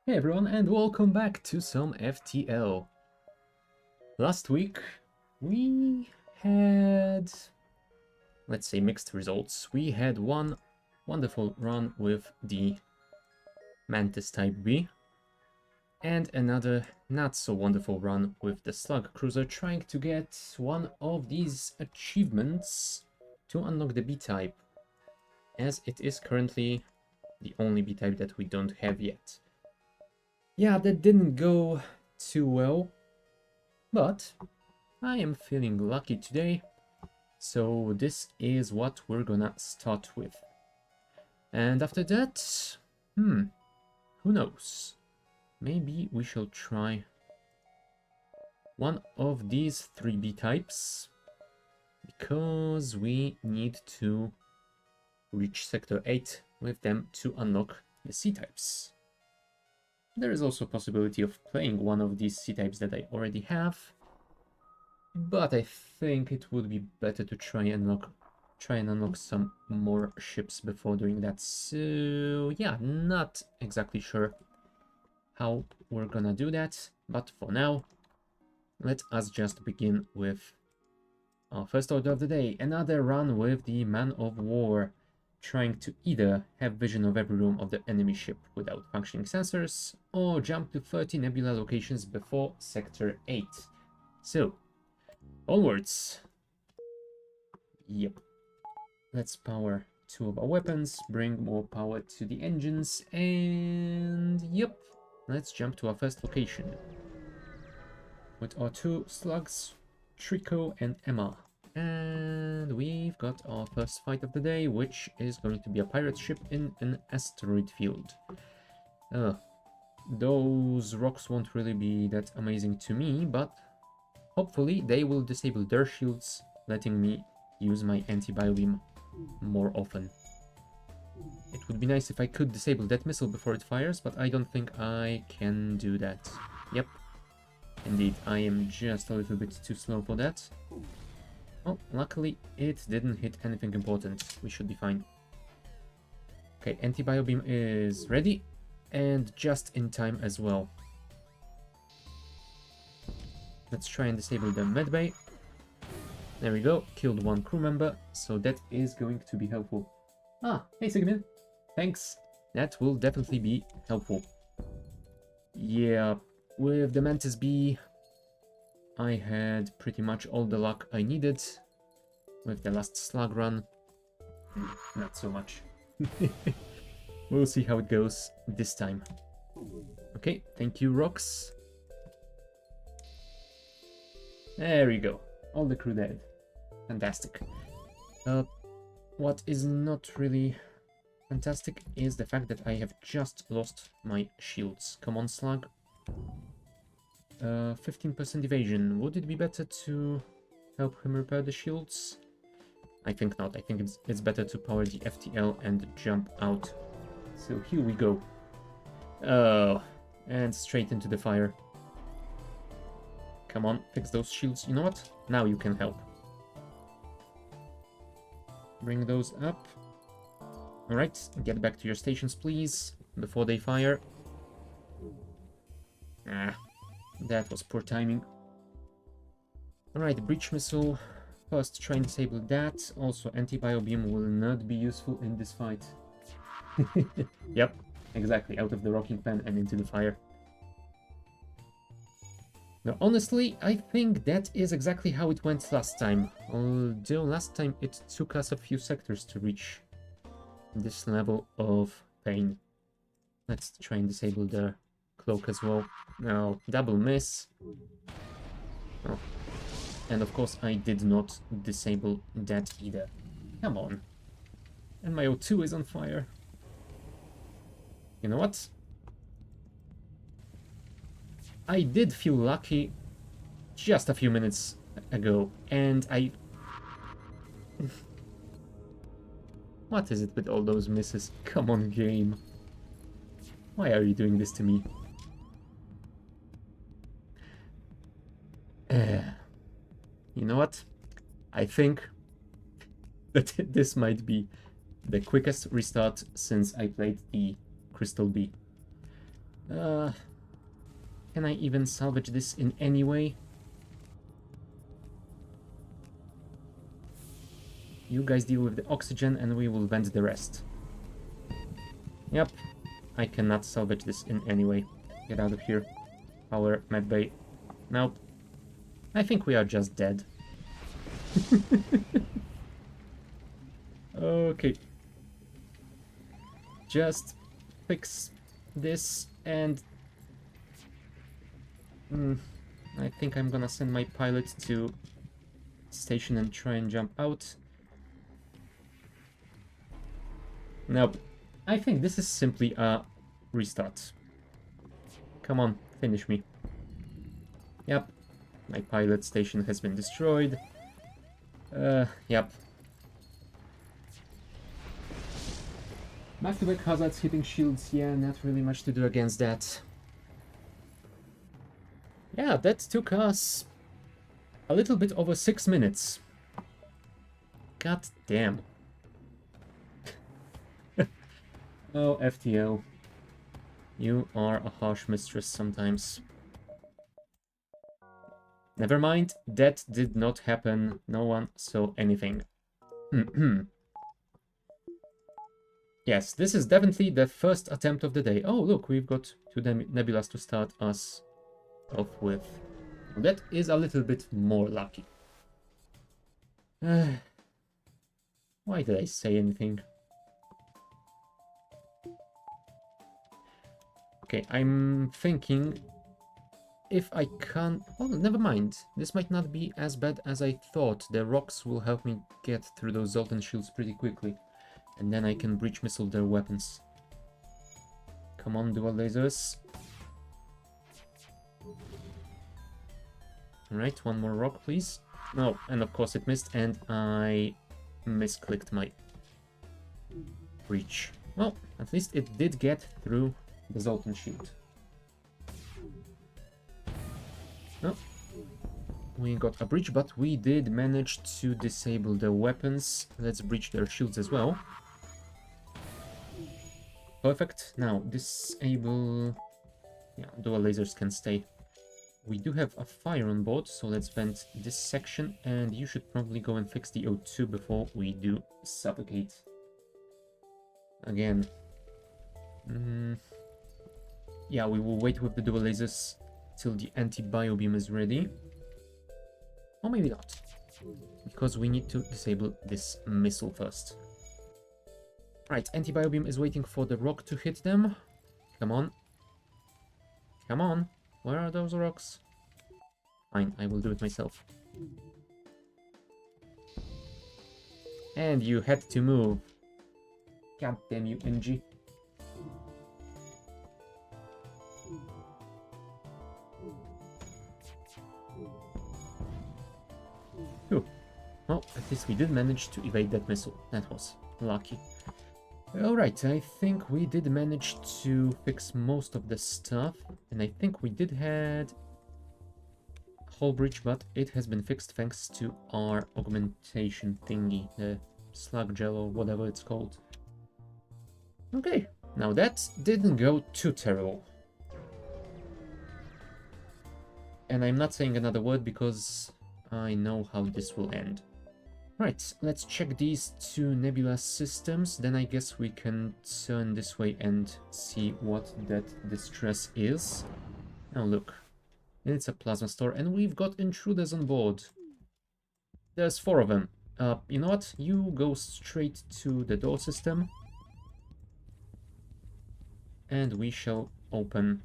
Hey everyone, and welcome back to some FTL. Last week we had, let's say, mixed results. We had one wonderful run with the Mantis Type B, and another not so wonderful run with the Slug Cruiser, trying to get one of these achievements to unlock the B type, as it is currently the only B type that we don't have yet. Yeah, that didn't go too well, but I am feeling lucky today, so this is what we're gonna start with. And after that, who knows? Maybe we shall try one of these 3B types, because we need to reach Sector 8 with them to unlock the C types. There is also a possibility of playing one of these C types that I already have, but I think it would be better to try and unlock some more ships before doing that. So yeah, not exactly sure how we're gonna do that, but for now, let us just begin with our first order of the day. Another run with the Man of War, trying to either have vision of every room of the enemy ship without functioning sensors, or jump to 30 nebula locations before Sector 8. So, onwards. Yep. Let's power 2 of our weapons, bring more power to the engines, and yep, let's jump to our first location with our 2 slugs, Trico and Emma. And we've got our first fight of the day, which is going to be a pirate ship in an asteroid field. Those rocks won't really be that amazing to me, but hopefully they will disable their shields, letting me use my anti-bio beam more often. It would be nice if I could disable that missile before it fires, but I don't think I can do that. Yep, indeed, I am just a little bit too slow for that. Oh, luckily it didn't hit anything important. We should be fine. Okay, anti-bio beam is ready, and just in time as well. Let's try and disable the medbay. There we go, killed one crew member, so that is going to be helpful. Ah, hey Sigmund, thanks. That will definitely be helpful. Yeah, with the Mantis B, I had pretty much all the luck I needed. With the last slug run, not so much. We'll see how it goes this time. Okay, thank you, rocks. There we go. All the crew dead. Fantastic. What is not really fantastic is the fact that I have just lost my shields. Come on, Slug. 15% evasion. Would it be better to help him repair the shields? I think not. I think it's better to power the FTL and jump out. So here we go. Oh, and straight into the fire. Come on, fix those shields. You know what? Now you can help. Bring those up. Alright, get back to your stations, please, before they fire. Ah, that was poor timing. Alright, breach missile. First, try and disable that. Also, anti-bio beam will not be useful in this fight. Yep, exactly. Out of the rocking pan and into the fire. Now, honestly, I think that is exactly how it went last time. Although last time it took us a few sectors to reach this level of pain. Let's try and disable the cloak as well. Now, double miss. Oh. And of course, I did not disable that either. Come on. And my O2 is on fire. You know what? I did feel lucky just a few minutes ago, and I... What is it with all those misses? Come on, game. Why are you doing this to me? You know what? I think that this might be the quickest restart since I played the Crystal B. Can I even salvage this in any way? You guys deal with the oxygen and we will vent the rest. Yep, I cannot salvage this in any way. Get out of here. Power medbay. Nope. I think we are just dead. Okay. Just fix this and... I think I'm gonna send my pilot to station and try and jump out. Nope. I think this is simply a restart. Come on, finish me. Yep. My pilot station has been destroyed. Yep. Back-to-back hazards hitting shields, yeah, not really much to do against that. Yeah, that took us a little bit over 6 minutes. God damn. Oh, FTL. You are a harsh mistress sometimes. Never mind, that did not happen. No one saw anything. Yes, this is definitely the first attempt of the day. Oh, look, we've got 2 nebulas to start us off with. That is a little bit more lucky. Why did I say anything? Okay, I'm thinking if I can't... Oh, never mind. This might not be as bad as I thought. The rocks will help me get through those Zoltan shields pretty quickly. And then I can breach missile their weapons. Come on, dual lasers. Alright, one more rock, please. No, and of course it missed, and I misclicked my breach. Well, at least it did get through the Zoltan shield. No, we got a breach, but we did manage to disable their weapons. Let's breach their shields as well. Perfect. Now, disable... Yeah, dual lasers can stay. We do have a fire on board, so let's vent this section, and you should probably go and fix the O2 before we do suffocate. Again. Yeah, we will wait with the dual lasers till the anti-bio beam is ready. Or maybe not, because we need to disable this missile first. Right, anti-bio beam is waiting for the rock to hit them. Come on. Come on. Where are those rocks? Fine, I will do it myself. And you had to move. God damn you, NG. Phew. Well, at least we did manage to evade that missile. That was lucky. Alright, I think we did manage to fix most of the stuff. And I think we did had a whole breach, but it has been fixed thanks to our augmentation thingy. The slug gel or whatever it's called. Okay, now that didn't go too terrible. And I'm not saying another word because I know how this will end. Right, let's check these 2 nebula systems, then I guess we can turn this way and see what that distress is. Now look, it's a plasma store and we've got intruders on board. There's 4 of them. You know what? You go straight to the door system. And we shall open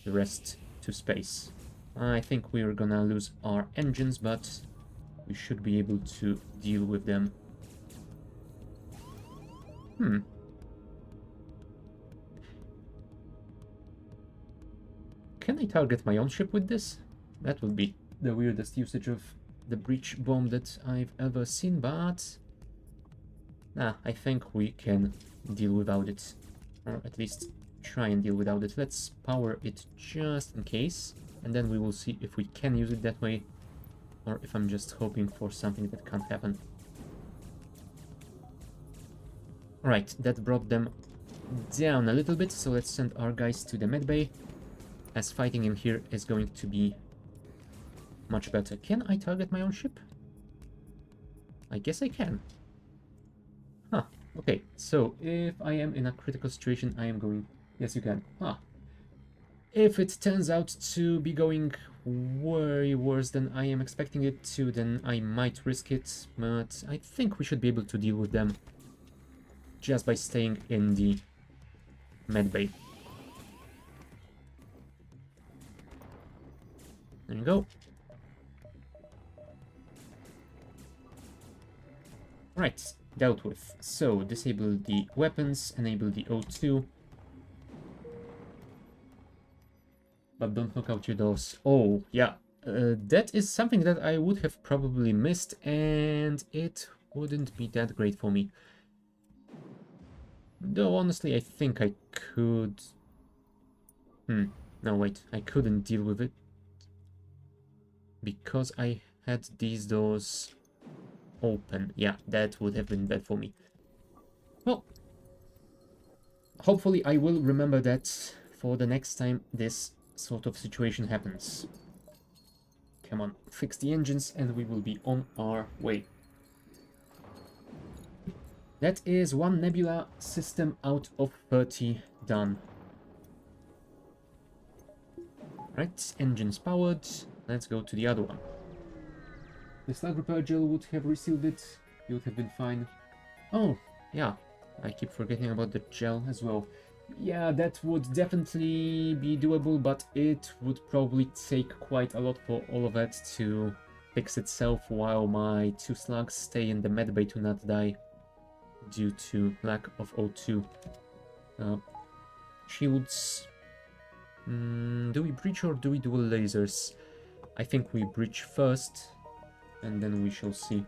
the rest to space. I think we're gonna lose our engines, but we should be able to deal with them. Can I target my own ship with this? That would be the weirdest usage of the breach bomb that I've ever seen, but... Nah, I think we can deal without it. Or at least try and deal without it. Let's power it just in case, and then we will see if we can use it that way, or if I'm just hoping for something that can't happen. Right, that brought them down a little bit, so let's send our guys to the medbay, as fighting in here is going to be much better. Can I target my own ship? I guess I can. Huh, okay, so if I am in a critical situation, I am going... Yes, you can. Huh. If it turns out to be going way worse than I am expecting it to, then I might risk it, but I think we should be able to deal with them just by staying in the medbay. There you go. Right, dealt with. So, disable the weapons, enable the O2. But don't knock out your doors. Oh, yeah. That is something that I would have probably missed, and it wouldn't be that great for me. Though, honestly, I think I could... No, wait. I couldn't deal with it. Because I had these doors open. Yeah, that would have been bad for me. Well, hopefully I will remember that for the next time this sort of situation happens. Come on, fix the engines and we will be on our way. That is one Nebula system out of 30 done. Right, engines powered. Let's go to the other one. The Slug repair gel would have resealed it. It would have been fine. Oh, yeah. I keep forgetting about the gel as well. Yeah, that would definitely be doable, but it would probably take quite a lot for all of that to fix itself while my 2 slugs stay in the medbay to not die due to lack of O2. Shields. Do we breach or do we dual lasers? I think we breach first, and then we shall see.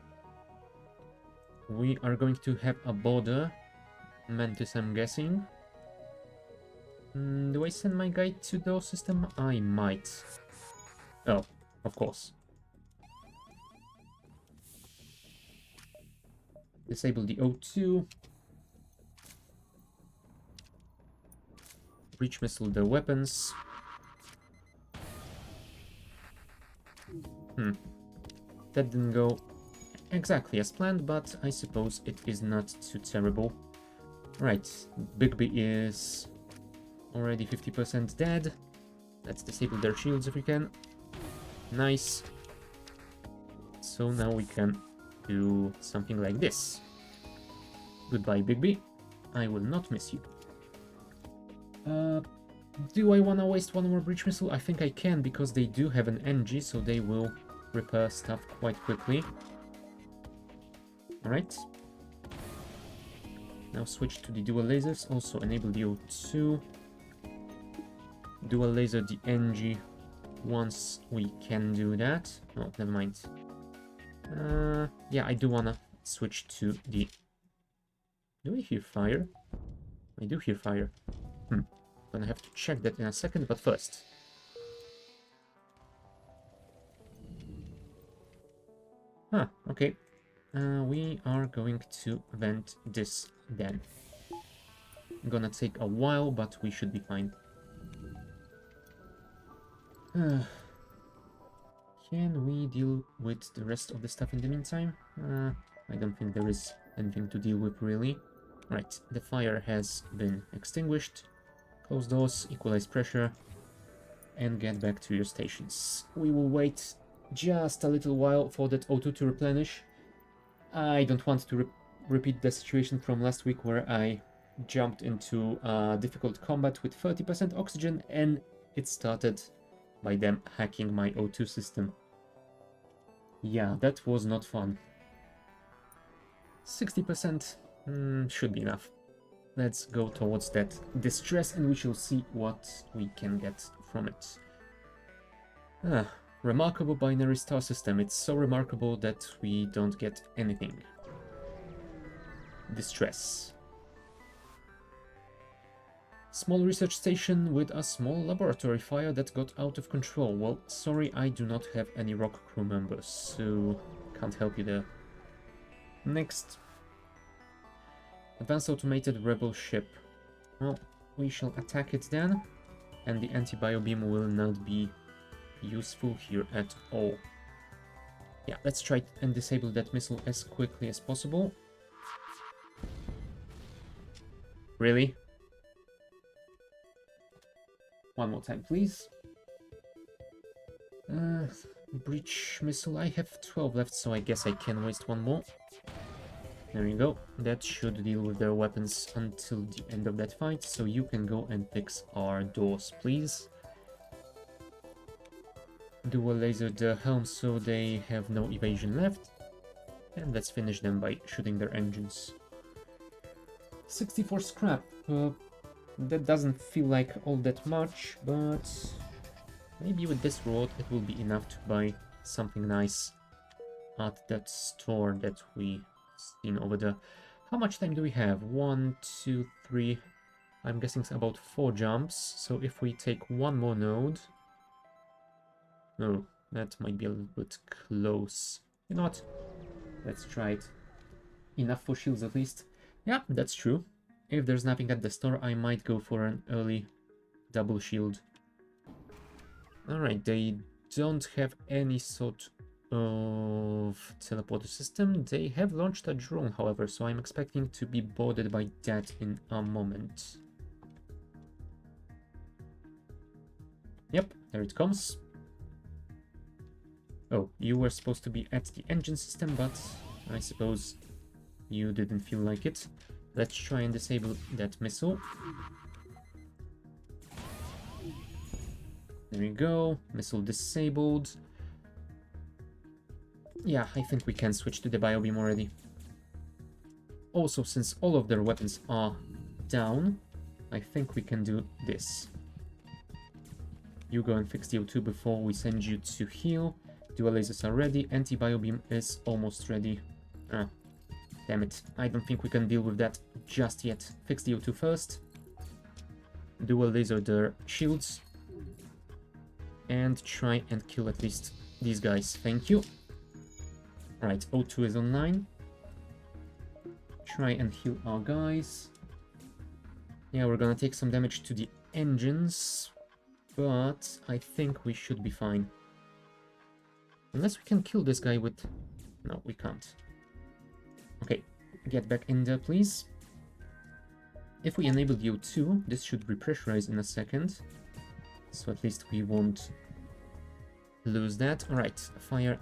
We are going to have a border. Mantis, I'm guessing. Do I send my guy to the system? I might. Oh, of course. Disable the O2. Breach missile the weapons. That didn't go exactly as planned, but I suppose it is not too terrible. Right, Bigby is already 50% dead. Let's disable their shields if we can. Nice. So now we can do something like this. Goodbye, Bigby. I will not miss you. Do I want to waste one more breach missile? I think I can, because they do have an NG, so they will repair stuff quite quickly. Alright. Now switch to the dual lasers. Also enable the O2. Dual laser the NG once we can do that. Oh, never mind. Yeah, I do want to switch to the... Do I hear fire? I do hear fire. Gonna have to check that in a second, but first. Okay. We are going to vent this then. Gonna take a while, but we should be fine. Can we deal with the rest of the stuff in the meantime? I don't think there is anything to deal with, really. Right, the fire has been extinguished. Close doors, equalize pressure, and get back to your stations. We will wait just a little while for that O2 to replenish. I don't want to repeat the situation from last week where I jumped into difficult combat with 30% oxygen and it started by them hacking my O2 system. Yeah, that was not fun. 60% should be enough. Let's go towards that distress and we shall see what we can get from it. Remarkable binary star system. It's so remarkable that we don't get anything. Distress. Small research station with a small laboratory fire that got out of control. Well, sorry, I do not have any rock crew members, so can't help you there. Next. Advanced automated rebel ship. Well, we shall attack it then, and the anti-bio beam will not be useful here at all. Yeah, let's try and disable that missile as quickly as possible. Really? One more time, please. Breach missile. I have 12 left, so I guess I can waste one more. There you go. That should deal with their weapons until the end of that fight, so you can go and fix our doors, please. Dual laser the helm so they have no evasion left. And let's finish them by shooting their engines. 64 scrap. That doesn't feel like all that much, but maybe with this reward it will be enough to buy something nice at that store that we seen over there. How much time do we have? 1, 2, 3. I'm guessing it's about 4 jumps. So if we take one more node... No, that might be a little bit close. You know what? Let's try it. Enough for shields at least. Yeah, that's true. If there's nothing at the store, I might go for an early double shield. Alright, they don't have any sort of teleporter system. They have launched a drone, however, so I'm expecting to be boarded by that in a moment. Yep, there it comes. Oh, you were supposed to be at the engine system, but I suppose you didn't feel like it. Let's try and disable that missile. There we go. Missile disabled. Yeah, I think we can switch to the biobeam already. Also, since all of their weapons are down, I think we can do this. You go and fix the O2 before we send you to heal. Dual lasers are ready. Anti-biobeam is almost ready. Ah, damn it. I don't think we can deal with that just yet. Fix the O2 first. Dual laser their shields. And try and kill at least these guys. Thank you. Alright, O2 is online. Try and heal our guys. Yeah, we're gonna take some damage to the engines, but I think we should be fine. Unless we can kill this guy with... No, we can't. Okay, get back in there, please. If we enable the O2, this should repressurize in a second. So at least we won't lose that. Alright, fire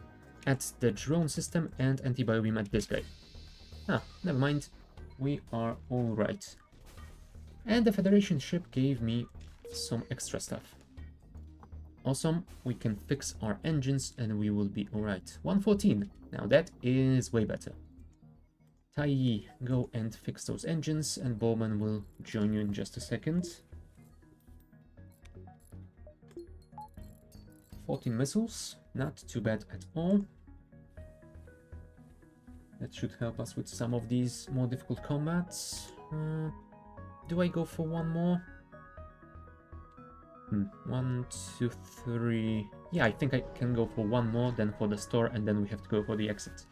at the drone system and anti-biobeam at this guy. Ah, never mind. We are alright. And the Federation ship gave me some extra stuff. Awesome, we can fix our engines and we will be alright. 114, now that is way better. Tai, go and fix those engines and Bowman will join you in just a second. 14 missiles, not too bad at all. That should help us with some of these more difficult combats. Do I go for one more? 1, 2, 3... Yeah, I think I can go for one more, then for the store, and then we have to go for the exit.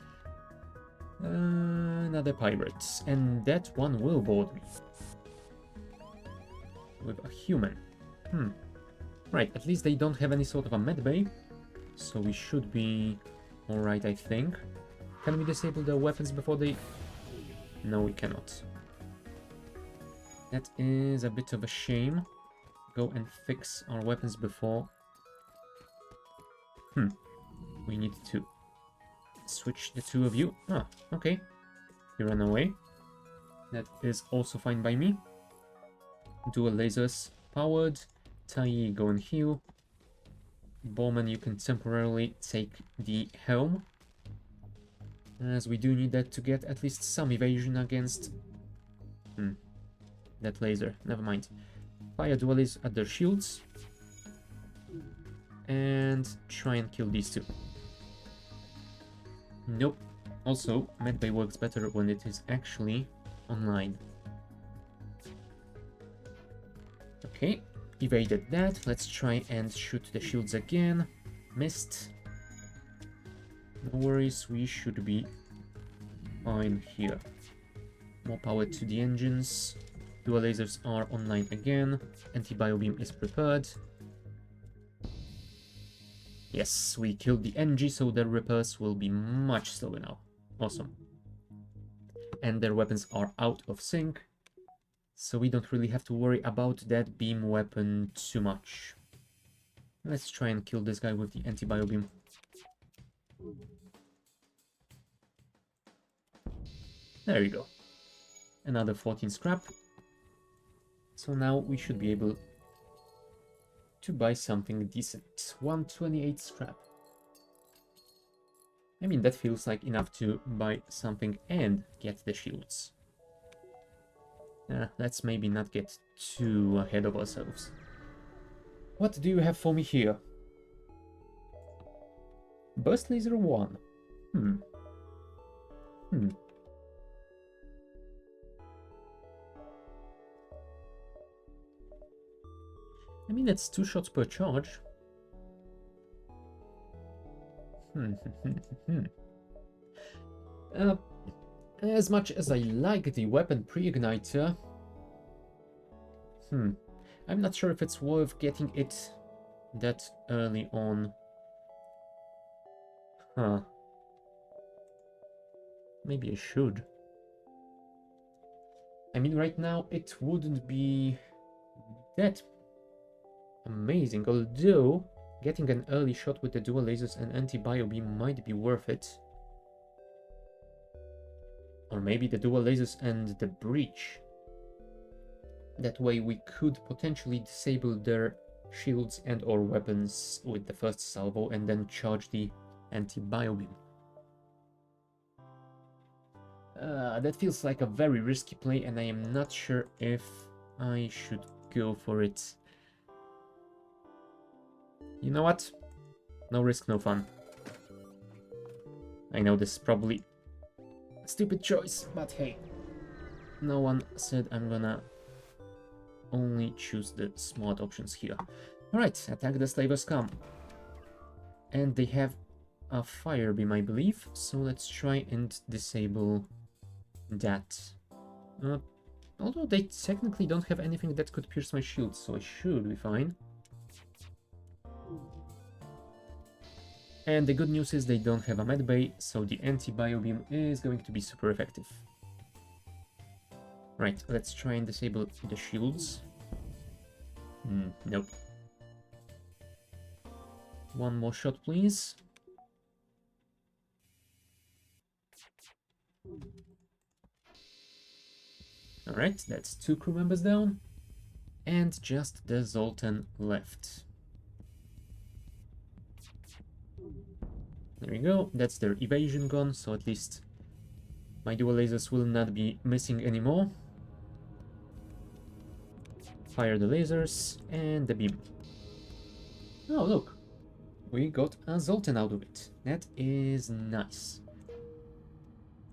Another pirate, and that one will board me. With a human. Right, at least they don't have any sort of a medbay, so we should be alright, I think. Can we disable their weapons before they... No, we cannot. That is a bit of a shame. Go and fix our weapons before... We need to switch the two of you. Ah, okay. You ran away. That is also fine by me. Dual lasers powered. Tai, go and heal. Bowman, you can temporarily take the helm, as we do need that to get at least some evasion against that laser. Never mind. Fire dualies at their shields and try and kill these two. Nope. Also, medbay works better when it is actually online. Okay, evaded that. Let's try and shoot the shields again. Missed. No worries, we should be fine here. More power to the engines. Dual lasers are online again. Anti-bio beam is prepared. Yes, we killed the NG, so their repairs will be much slower now. Awesome. And their weapons are out of sync, so we don't really have to worry about that beam weapon too much. Let's try and kill this guy with the anti-bio beam. There you go. Another 14 scrap. So now we should be able to buy something decent. 128 scrap. I mean, that feels like enough to buy something and get the shields. Let's maybe not get too ahead of ourselves. What do you have for me here? Burst laser 1. I mean, that's 2 shots per charge. As much as I like the weapon pre-igniter, I'm not sure if it's worth getting it that early on. Maybe I should. I mean, right now it wouldn't be that amazing, although getting an early shot with the dual lasers and anti-bio beam might be worth it. Or maybe the dual lasers and the breach. That way we could potentially disable their shields and or weapons with the first salvo and then charge the anti-bio beam. That feels like a very risky play, and I am not sure if I should go for it. You know what? No risk, no fun. I know this is probably a stupid choice, but hey. No one said I'm gonna only choose the smart options here. Alright, attack the slavers come. And they have a fire beam, I believe, so let's try and disable that. Although they technically don't have anything that could pierce my shield, so I should be fine. And the good news is they don't have a medbay, so the anti-bio beam is going to be super effective. Right, let's try and disable the shields. Nope. One more shot, please. Alright, that's 2 crew members down. And just the Zoltan left. There we go, that's their evasion gone, so at least my dual lasers will not be missing anymore. Fire the lasers and the beam. Oh, look, we got a Zoltan out of it. That is nice.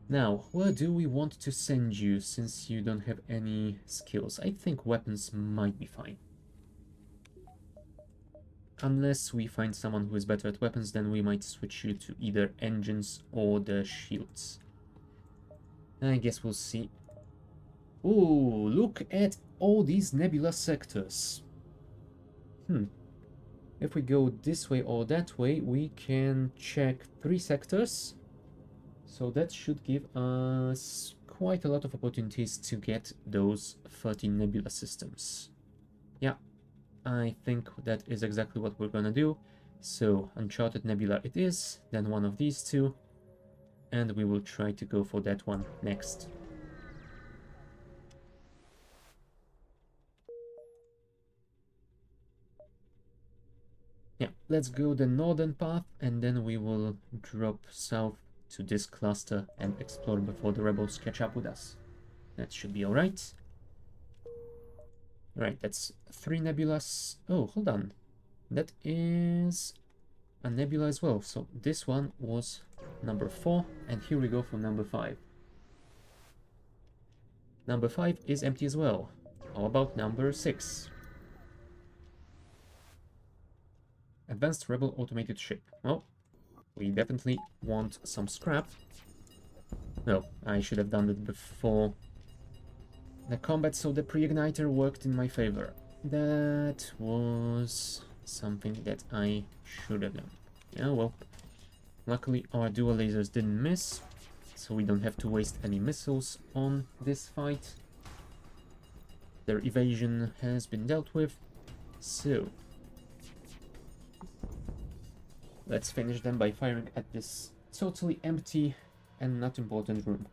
Now, where do we want to send you, since you don't have any skills? I think weapons might be fine. Unless we find someone who is better at weapons, then we might switch you to either engines or the shields. I guess we'll see. Ooh, look at all these nebula sectors. If we go this way or that way, we can check 3 sectors. So that should give us quite a lot of opportunities to get those 13 nebula systems. Yeah, I think that is exactly what we're gonna do. So Uncharted Nebula it is, then one of these 2, and we will try to go for that one next. Yeah, let's go the northern path, and then we will drop south to this cluster and explore before the rebels catch up with us. That should be alright. Right, that's 3 nebulas. Oh, hold on. That is a nebula as well. So this one was number 4, and here we go for number 5. Number 5 is empty as well. How about number 6? Advanced Rebel Automated Ship. Well, we definitely want some scrap. No, I should have done it before the combat, so the pre-igniter worked in my favor. That was something that I should have done. Yeah, well, luckily our dual lasers didn't miss, so we don't have to waste any missiles on this fight. Their evasion has been dealt with, so let's finish them by firing at this totally empty and not important room.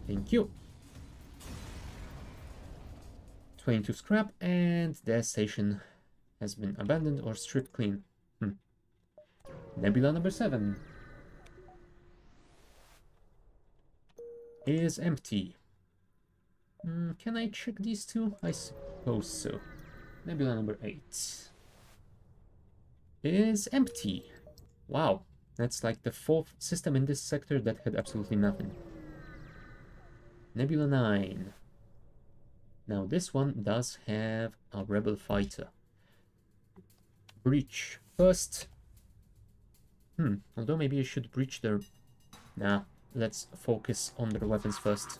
Thank you. 22 scrap, and the station has been abandoned or stripped clean. Nebula number 7 is empty. Can I check these two? I suppose so. Nebula number 8 is empty. Wow, that's like the 4th system in this sector that had absolutely nothing. Nebula 9. Now this one does have a rebel fighter. Breach first. Although maybe I should breach their... Nah, let's focus on their weapons first.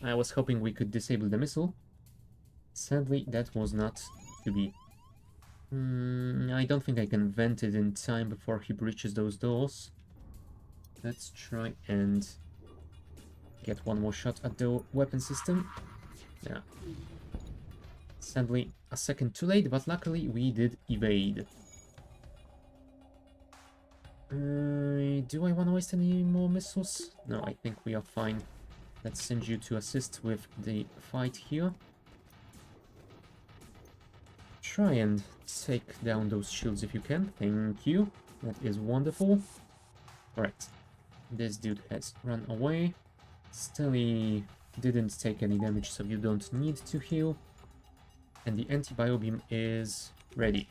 I was hoping we could disable the missile. Sadly, that was not to be. I don't think I can vent it in time before he breaches those doors. Let's try and get one more shot at the weapon system. Yeah. Sadly, a second too late, but luckily we did evade. Do I want to waste any more missiles? No, I think we are fine. Let's send you to assist with the fight here. Try and take down those shields if you can. Thank you. That is wonderful. Alright. This dude has run away. Still, he didn't take any damage, so you don't need to heal. And the anti-bio beam is ready.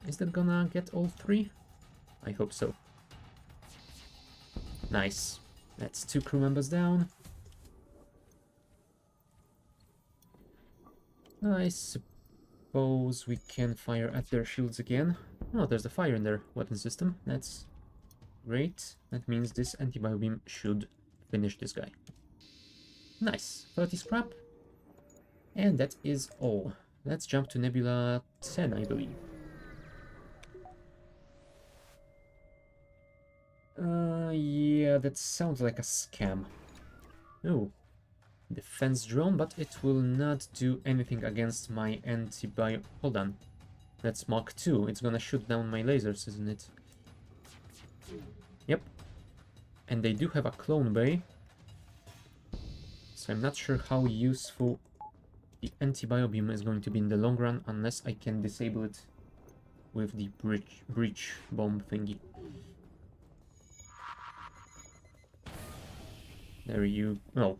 Is that gonna get all 3? I hope so. Nice. That's 2 crew members down. I suppose we can fire at their shields again. Oh, there's a fire in their weapon system. That's great. That means this anti-bio beam should finish this guy. Nice. 30 scrap. And that is all. Let's jump to Nebula 10, I believe. Yeah, that sounds like a scam. Oh. Defense drone, but it will not do anything against my anti-bio... Hold on. That's Mark II. It's gonna shoot down my lasers, isn't it? Yep. And they do have a clone bay. So I'm not sure how useful the anti-bio beam is going to be in the long run, unless I can disable it with the breach bomb thingy. There you... Oh.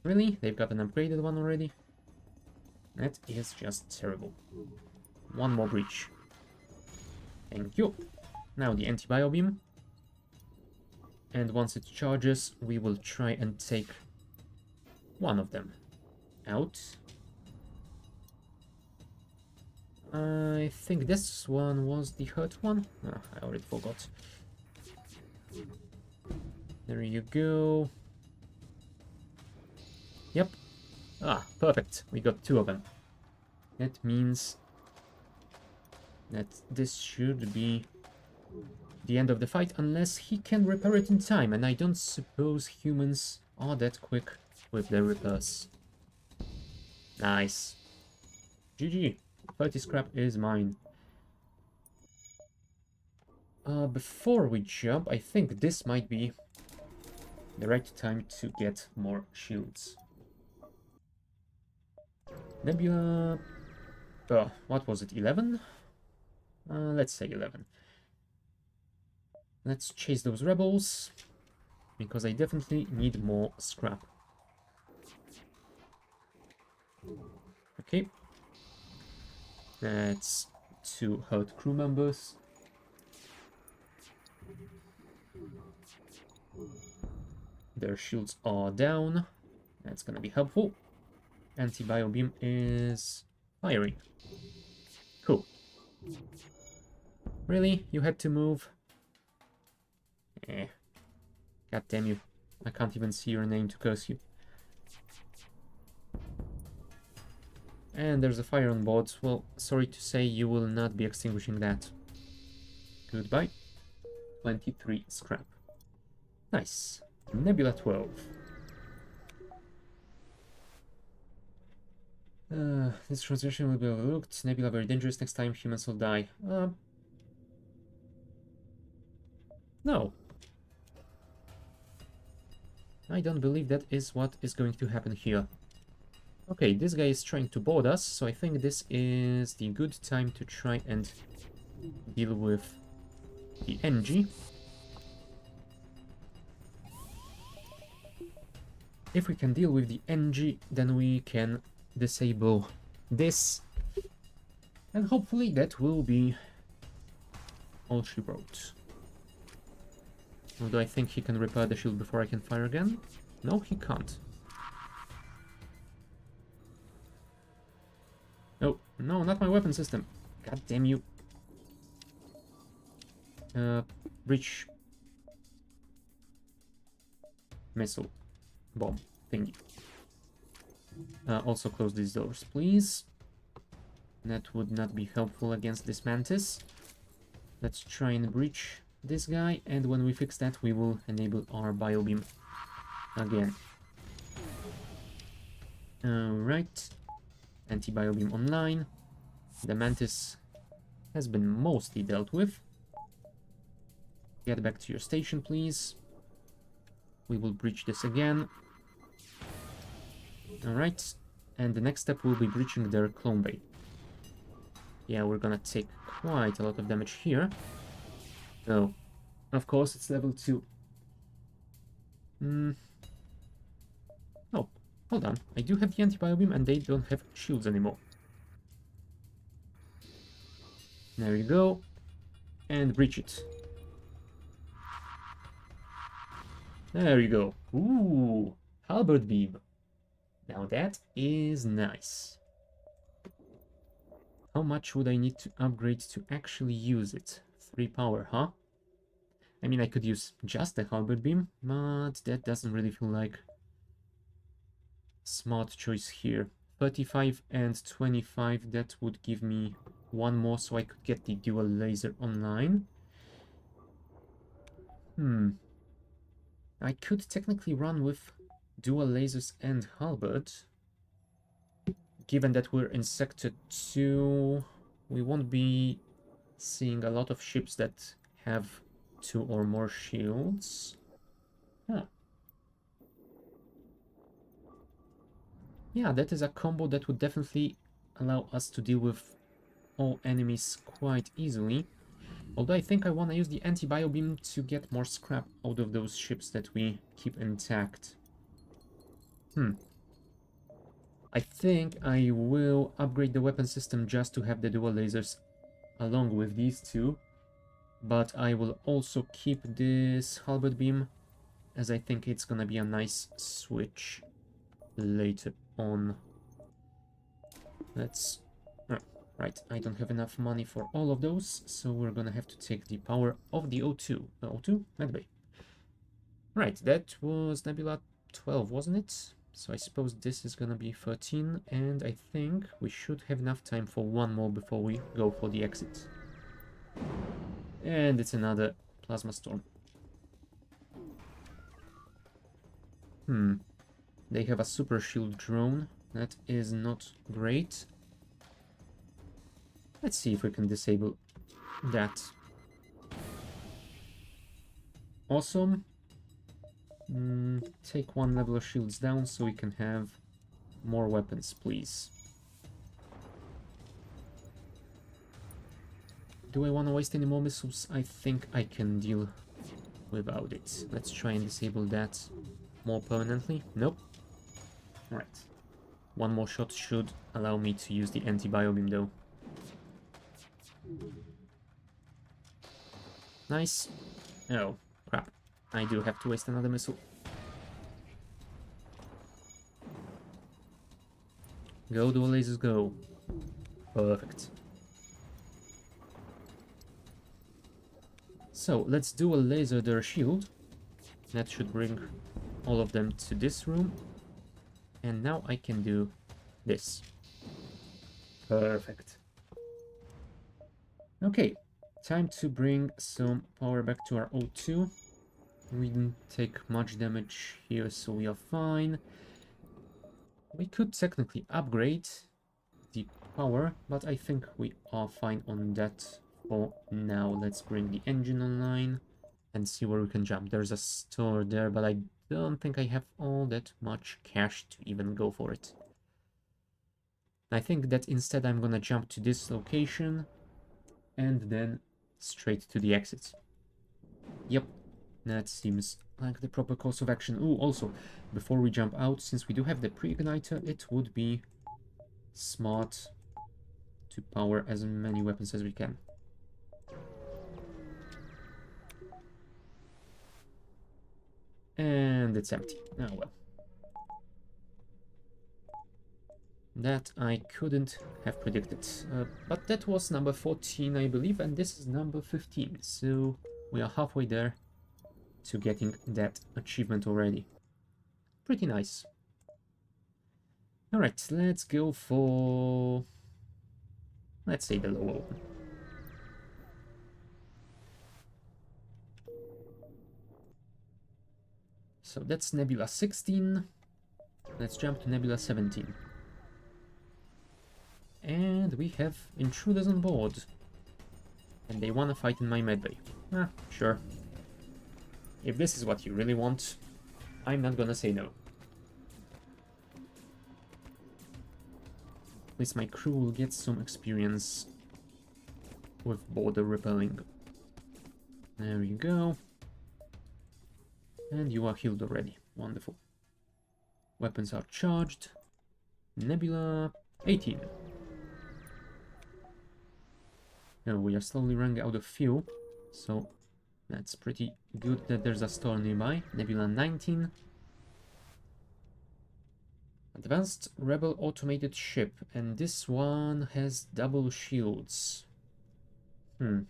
Really? They've got an upgraded one already? That is just terrible. One more breach. Thank you. Now the anti-bio beam. And once it charges, we will try and take one of them out. I think this one was the hurt one. I already forgot. There you go. Yep. Perfect. We got 2 of them. That means that this should be the end of the fight, unless he can repair it in time, and I don't suppose humans are that quick with their repairs. Nice. GG. 30 scrap is mine. Before we jump, I think this might be the right time to get more shields. Nebula... what was it, 11? Let's say 11. Let's chase those rebels, because I definitely need more scrap. Okay. That's 2 hurt crew members. Their shields are down. That's gonna be helpful. Anti-bio beam is firing. Cool. Really? You had to move? Eh. God damn you. I can't even see your name to curse you. And there's a fire on board. Well, sorry to say you will not be extinguishing that. Goodbye. 23 scrap. Nice. Nebula 12. This transition will be overlooked. Nebula very dangerous. Next time humans will die. No. I don't believe that is what is going to happen here. Okay, this guy is trying to board us, so I think this is the good time to try and deal with the NG. If we can deal with the NG, then we can disable this. And hopefully that will be all she wrote. Although I think he can repair the shield before I can fire again. No, he can't. Oh, no, not my weapon system. God damn you. Breach. Missile. Bomb. Thingy. Also close these doors, please. That would not be helpful against this mantis. Let's try and breach this guy, and when we fix that, we will enable our biobeam again. Alright. Anti-biobeam online. The mantis has been mostly dealt with. Get back to your station, please. We will breach this again. Alright. And the next step will be breaching their clone bay. Yeah, we're gonna take quite a lot of damage here. Oh, of course, it's level 2. Oh, hold on. I do have the anti-biobeam and they don't have shields anymore. There you go. And breach it. There you go. Ooh, halberd beam. Now that is nice. How much would I need to upgrade to actually use it? 3 power, huh? I mean, I could use just the halberd beam, but that doesn't really feel like smart choice here. 35 and 25, that would give me 1 more so I could get the dual laser online. I could technically run with dual lasers and halberd. Given that we're in Sector 2, we won't be seeing a lot of ships that have 2 or more shields. Huh. Yeah, that is a combo that would definitely allow us to deal with all enemies quite easily. Although I think I want to use the anti-biobeam to get more scrap out of those ships that we keep intact. I think I will upgrade the weapon system just to have the dual lasers along with these two. But I will also keep this halberd beam, as I think it's gonna be a nice switch later on. Let's... Oh, right, I don't have enough money for all of those, so we're gonna have to take the power of the O2. O2? Medbay. Right, that was Nebula 12, wasn't it? So I suppose this is gonna be 13, and I think we should have enough time for 1 more before we go for the exit. And it's another plasma storm. They have a super shield drone. That is not great. Let's see if we can disable that. Awesome. Take 1 level of shields down so we can have more weapons, please. Do I want to waste any more missiles? I think I can deal without it. Let's try and disable that more permanently. Nope. Alright. 1 more shot should allow me to use the anti-biobeam though. Nice. Oh, crap. I do have to waste another missile. Go, dual lasers, go. Perfect. So, let's do a laser their shield. That should bring all of them to this room. And now I can do this. Perfect. Okay, time to bring some power back to our O2. We didn't take much damage here, so we are fine. We could technically upgrade the power, but I think we are fine on that for now. Let's bring the engine online and see where we can jump. There's a store there, but I don't think I have all that much cash to even go for it. I think that instead I'm gonna jump to this location and then straight to the exit. Yep, that seems like the proper course of action. Ooh, also, before we jump out, since we do have the pre-igniter, it would be smart to power as many weapons as we can. And it's empty. Oh well. That I couldn't have predicted. But that was number 14, I believe, and this is number 15. So we are halfway there to getting that achievement already. Pretty nice. Alright, let's go for... let's say the lower one. So that's Nebula 16. Let's jump to Nebula 17. And we have intruders on board. And they want to fight in my medbay. Ah, sure. If this is what you really want, I'm not gonna say no. At least my crew will get some experience with border repelling. There you go. And you are healed already. Wonderful. Weapons are charged. Nebula 18. Now we are slowly running out of fuel, so that's pretty good that there's a store nearby. Nebula 19. Advanced Rebel automated ship, and this one has double shields. And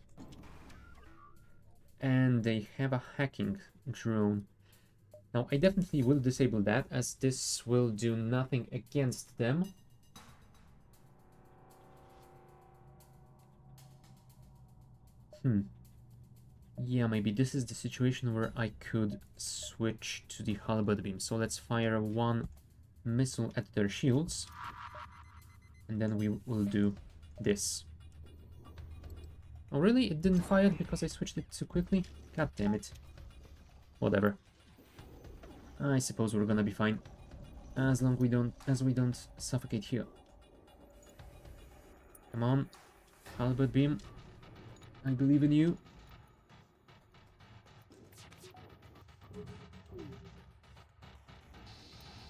they have a hacking drone. Now I definitely will disable that, as this will do nothing against them. Yeah, maybe this is the situation where I could switch to the halberd beam. So let's fire one missile at their shields. And then we will do this. Oh really? It didn't fire because I switched it too quickly? God damn it. Whatever. I suppose we're gonna be fine. As long as we don't suffocate here. Come on. Halberd beam. I believe in you.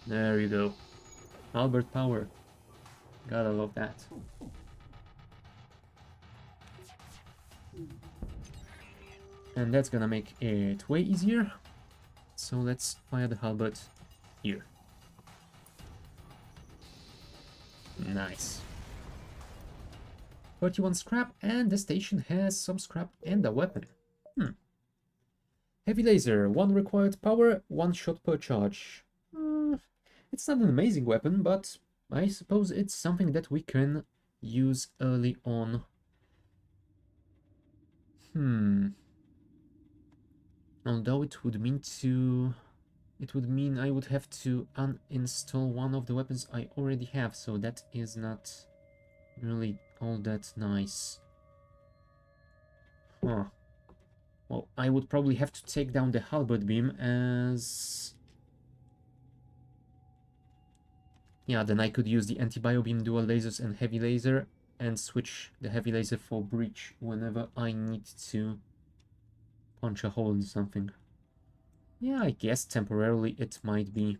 There you go. Albert power. Gotta love that. And that's gonna make it way easier. So let's fire the halberd here. Nice. 31 scrap, and the station has some scrap and a weapon. Heavy laser, 1 required power, 1 shot per charge. It's not an amazing weapon, but I suppose it's something that we can use early on. Although it would mean I would have to uninstall one of the weapons I already have, so that is not really all that nice. Huh. Well, I would probably have to take down the halberd beam as... yeah, then I could use the anti-bio beam, dual lasers and heavy laser, and switch the heavy laser for breach whenever I need to punch a hole in something. Yeah, I guess temporarily it might be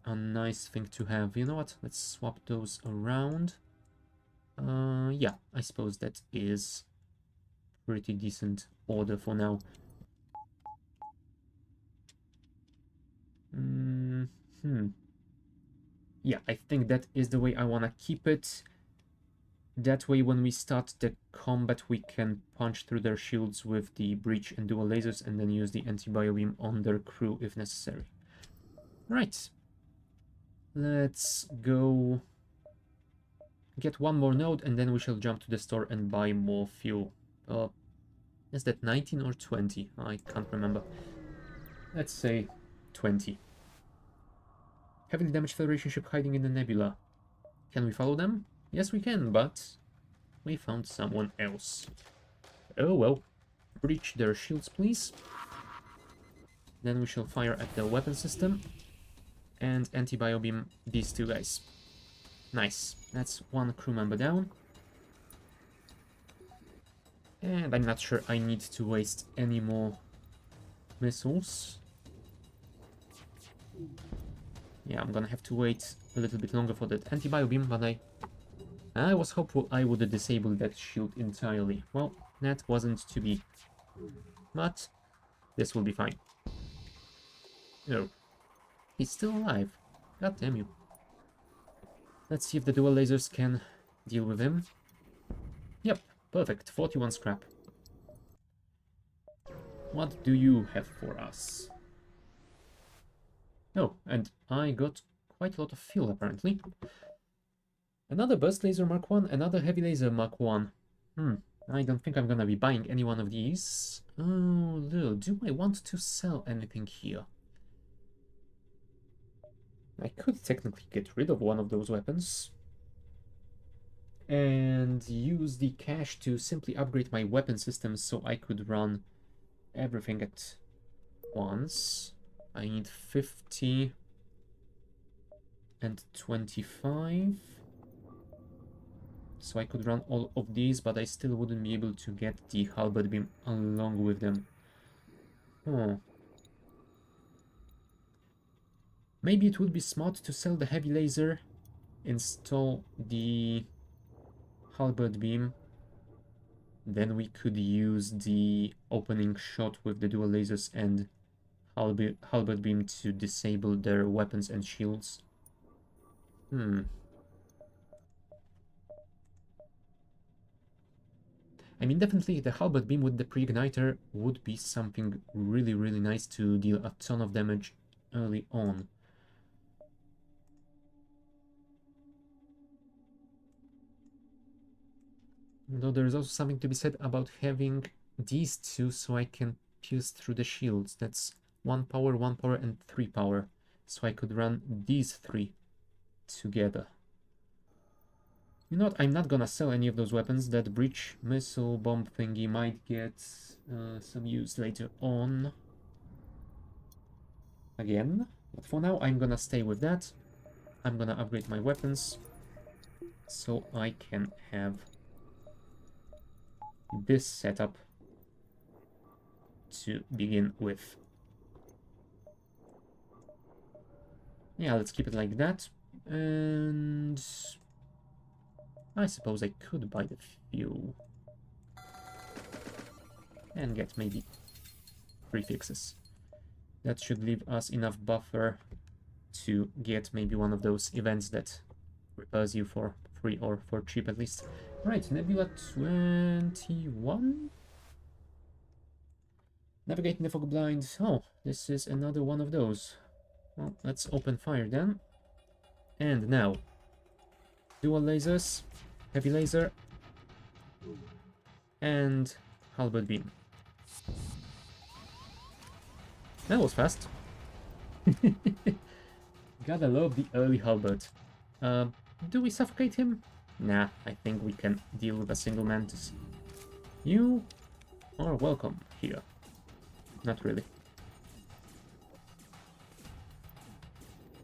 a nice thing to have. You know what? Let's swap those around. Yeah, I suppose that is pretty decent order for now. Yeah, I think that is the way I want to keep it. That way, when we start the combat, we can punch through their shields with the breach and dual lasers, and then use the anti-bio beam on their crew if necessary. Right. Let's go get one more node, and then we shall jump to the store and buy more fuel. Is that 19 or 20? I can't remember. Let's say 20. Heavily damaged Federation ship hiding in the nebula. Can we follow them? Yes, we can, but we found someone else. Oh well. Breach their shields, please. Then we shall fire at the weapon system and anti-bio beam these two guys. Nice. That's one crew member down. And I'm not sure I need to waste any more missiles. Yeah, I'm gonna have to wait a little bit longer for that anti-bio beam, but I was hopeful I would disable that shield entirely. Well, that wasn't to be. But this will be fine. Oh, he's still alive. God damn you. Let's see if the dual lasers can deal with him. Yep, perfect. 41 scrap. What do you have for us? Oh, and I got quite a lot of fuel apparently. Another burst laser Mark 1, another heavy laser Mark 1. I don't think I'm gonna be buying any one of these. Oh, do I want to sell anything here? I could technically get rid of one of those weapons and use the cash to simply upgrade my weapon system so I could run everything at once. I need 50 and 25. So I could run all of these, but I still wouldn't be able to get the halberd beam along with them. Oh. Maybe it would be smart to sell the heavy laser, install the halberd beam, then we could use the opening shot with the dual lasers and halberd beam to disable their weapons and shields. I mean, definitely the halberd beam with the pre-igniter would be something really, really nice to deal a ton of damage early on. Though there is also something to be said about having these two so I can pierce through the shields. That's 1 power, and 3 power. So I could run these 3 together. You know what, I'm not gonna sell any of those weapons. That breach missile bomb thingy might get some use later on. Again. But for now, I'm gonna stay with that. I'm gonna upgrade my weapons so I can have this setup to begin with. Yeah, let's keep it like that. And I suppose I could buy the fuel and get maybe 3 fixes. That should leave us enough buffer to get maybe one of those events that repairs you for free or for cheap at least. Right, Nebula 21? Navigating the fog blind. Oh, this is another one of those. Well, let's open fire then. And now, dual lasers, heavy laser, and halberd beam. That was fast. Gotta love the early halberd. Do we suffocate him? Nah, I think we can deal with a single mantis. You are welcome here. Not really.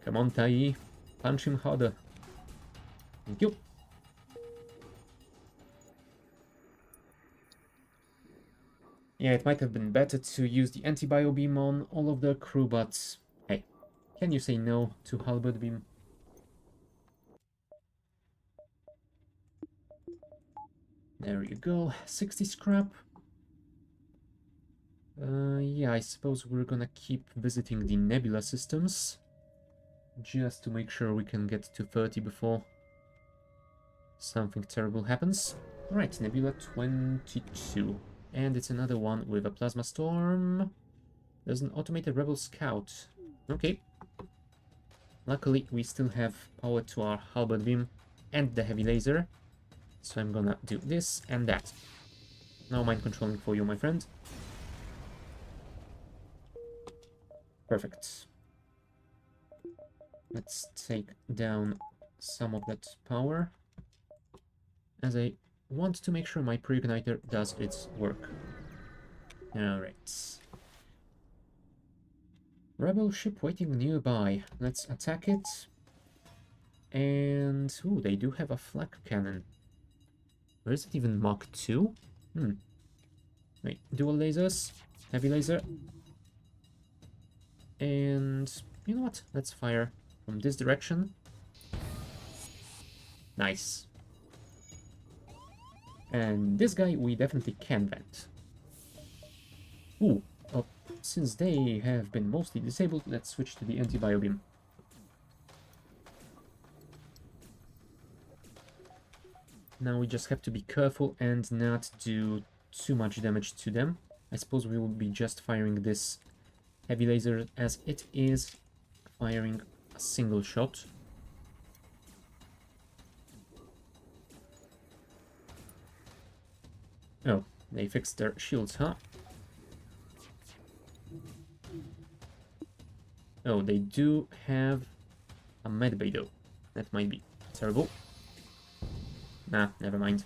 Come on, Tai. Punch him harder. Thank you. Yeah, it might have been better to use the anti-bio beam on all of the crew, but hey, can you say no to halberd beam? There you go, 60 scrap. Yeah, I suppose we're gonna keep visiting the nebula systems just to make sure we can get to 30 before something terrible happens. Right, Nebula 22. And it's another one with a plasma storm. There's an automated rebel scout. Okay. Luckily, we still have power to our halberd beam and the heavy laser. So I'm gonna do this and that. No mind controlling for you, my friend. Perfect. Let's take down some of that power, as I want to make sure my pre-igniter does its work. Alright. Rebel ship waiting nearby. Let's attack it. And... ooh, they do have a flak cannon. Where is it even Mach 2? Wait, dual lasers. Heavy laser. And... you know what? Let's fire from this direction. Nice. And this guy we definitely can vent. Ooh, since they have been mostly disabled, let's switch to the anti-bio beam. Now we just have to be careful and not do too much damage to them. I suppose we will be just firing this heavy laser as it is firing a single shot. Oh, they fixed their shields, huh? Oh, they do have a medbay though. That might be terrible. Nah, never mind.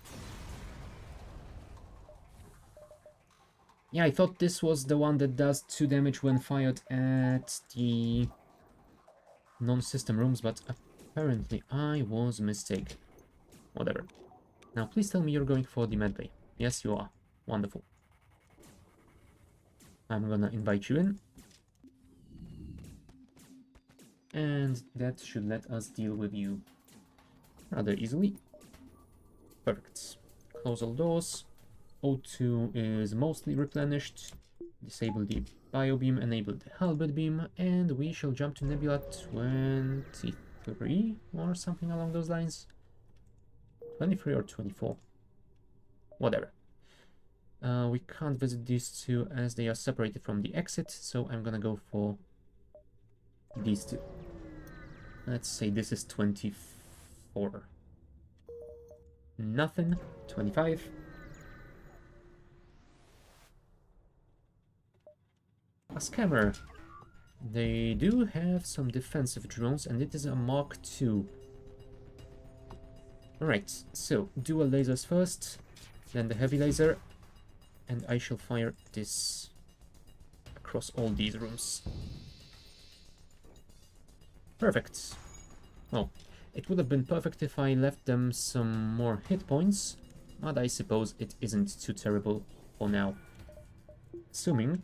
Yeah, I thought this was the one that does 2 damage when fired at the non-system rooms, but apparently I was mistaken. Whatever. Now please tell me you're going for the medbay. Yes, you are. Wonderful. I'm gonna invite you in. And that should let us deal with you rather easily. Perfect. Close all doors. O2 is mostly replenished. Disable the biobeam, enable the halberd beam, and we shall jump to Nebula 23 or something along those lines. 23 or 24. Whatever. We can't visit these two as they are separated from the exit, so I'm gonna go for these two. Let's say this is 24. Nothing. 25. A scammer. They do have some defensive drones, and it is a Mark II. Alright, so dual lasers first, then the heavy laser, and I shall fire this across all these rooms. Perfect. Well, it would have been perfect if I left them some more hit points, but I suppose it isn't too terrible for now. Assuming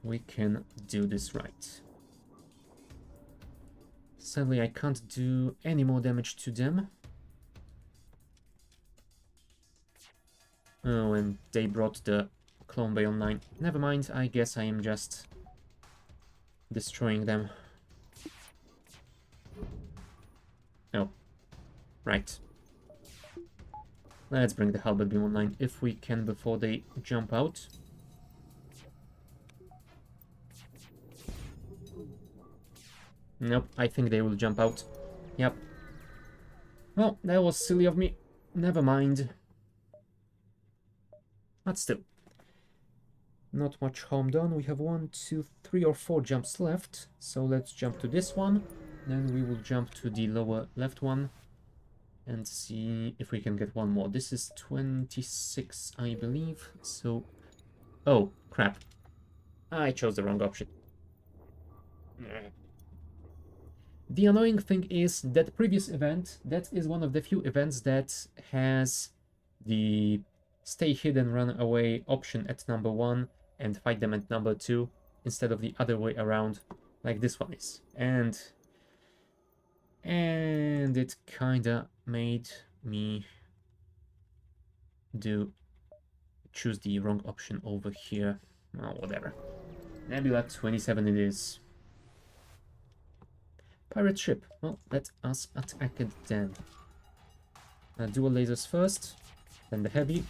we can do this right. Sadly, I can't do any more damage to them. Oh, and they brought the clone bay online. Never mind, I guess I am just destroying them. Oh, right. Let's bring the halberd beam online if we can before they jump out. Nope, I think they will jump out. Yep. Well, that was silly of me. Never mind. But still. Not much harm done. We have 1, 2, 3 or 4 jumps left. So let's jump to this one. Then we will jump to the lower left one. And see if we can get one more. This is 26, I believe. So... oh, crap. I chose the wrong option. The annoying thing is that previous event, that is one of the few events that has the stay hidden, run away option at number 1 and fight them at number 2 instead of the other way around like this one is. And it kinda made me choose the wrong option over here. Oh, whatever. Nebula 27 it is. Pirate ship. Well, let us attack it then. Dual lasers first, then the heavy.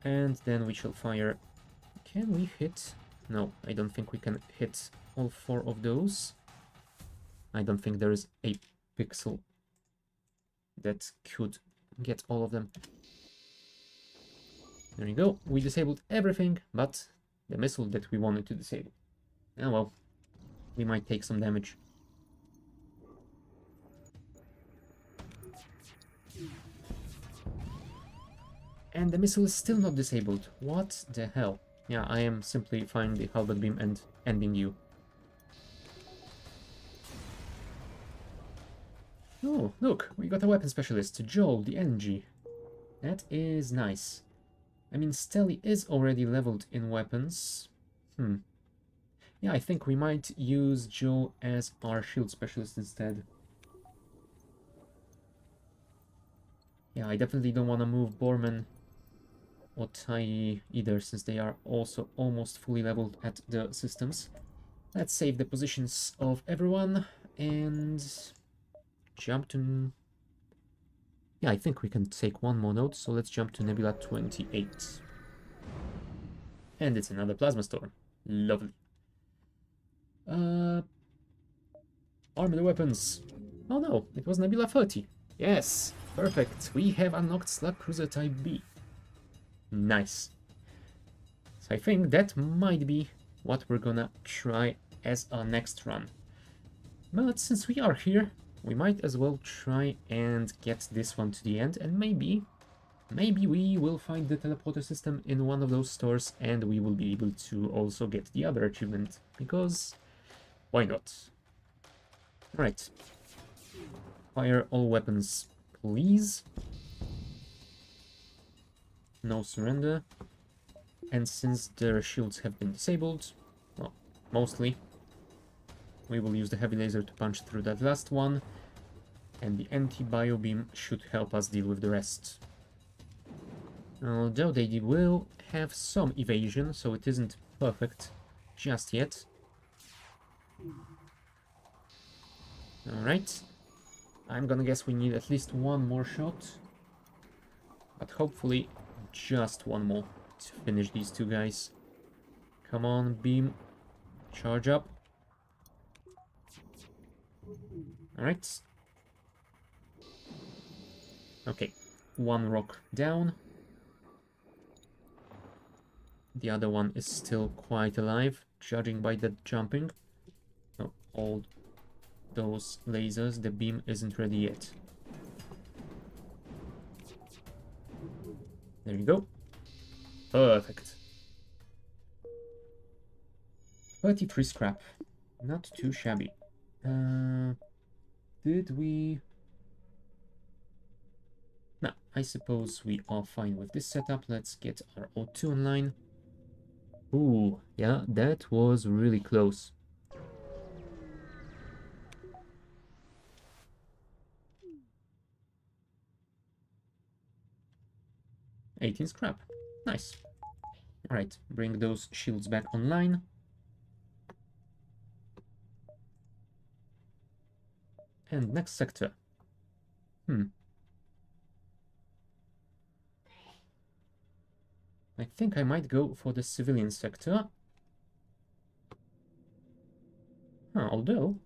And then we shall fire. Can we hit? No, I don't think we can hit all 4 of those. I don't think there is a pixel that could get all of them. There you go. We disabled everything but the missile that we wanted to disable. Oh well, we might take some damage. And the missile is still not disabled. What the hell? Yeah, I am simply firing the halberd beam and ending you. Oh, look, we got a weapon specialist, Joel, the NG. That is nice. I mean, Stelly is already leveled in weapons. Yeah, I think we might use Joe as our shield specialist instead. Yeah, I definitely don't want to move Borman or Tai either, since they are also almost fully leveled at the systems. Let's save the positions of everyone and jump to... Yeah, I think we can take one more node, so let's jump to Nebula 28. And it's another plasma storm. Lovely. Armored weapons. Oh no, it was Nebula 30. Yes, perfect. We have unlocked Slug Cruiser Type B. Nice. So I think that might be what we're gonna try as our next run. But since we are here, we might as well try and get this one to the end, and maybe we will find the teleporter system in one of those stores and we will be able to also get the other achievement, because why not? Right. Fire all weapons, please. No surrender. And since their shields have been disabled, well, mostly, we will use the heavy laser to punch through that last one, and the anti-bio beam should help us deal with the rest. Although they will have some evasion, so it isn't perfect just yet. Alright. I'm gonna guess we need at least one more shot, but hopefully just one more to finish these two guys. Come on, beam. Charge up. Alright. Okay, one rock down. The other one is still quite alive, judging by the jumping. Oh, all those lasers, the beam isn't ready yet. There you go. Perfect. 33 scrap. Not too shabby. Did we... No, I suppose we are fine with this setup. Let's get our O2 online. Ooh, yeah, that was really close. $18 scrap. Nice. Alright, bring those shields back online. And next sector. I think I might go for the civilian sector. Although...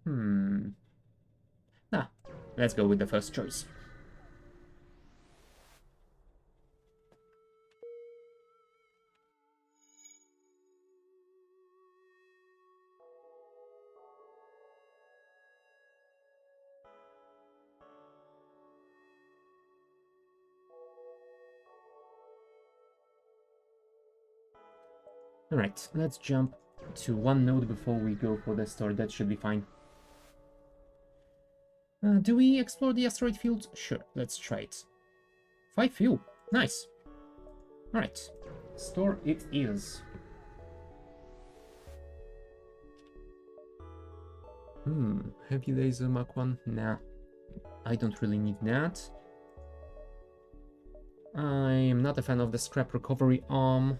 Nah, let's go with the first choice. Alright, let's jump to one node before we go for the store. That should be fine. Do we explore the asteroid field? Sure, let's try it. 5 fuel. Nice. Alright, store it is. Heavy laser Mark 1? Nah, I don't really need that. I am not a fan of the scrap recovery arm.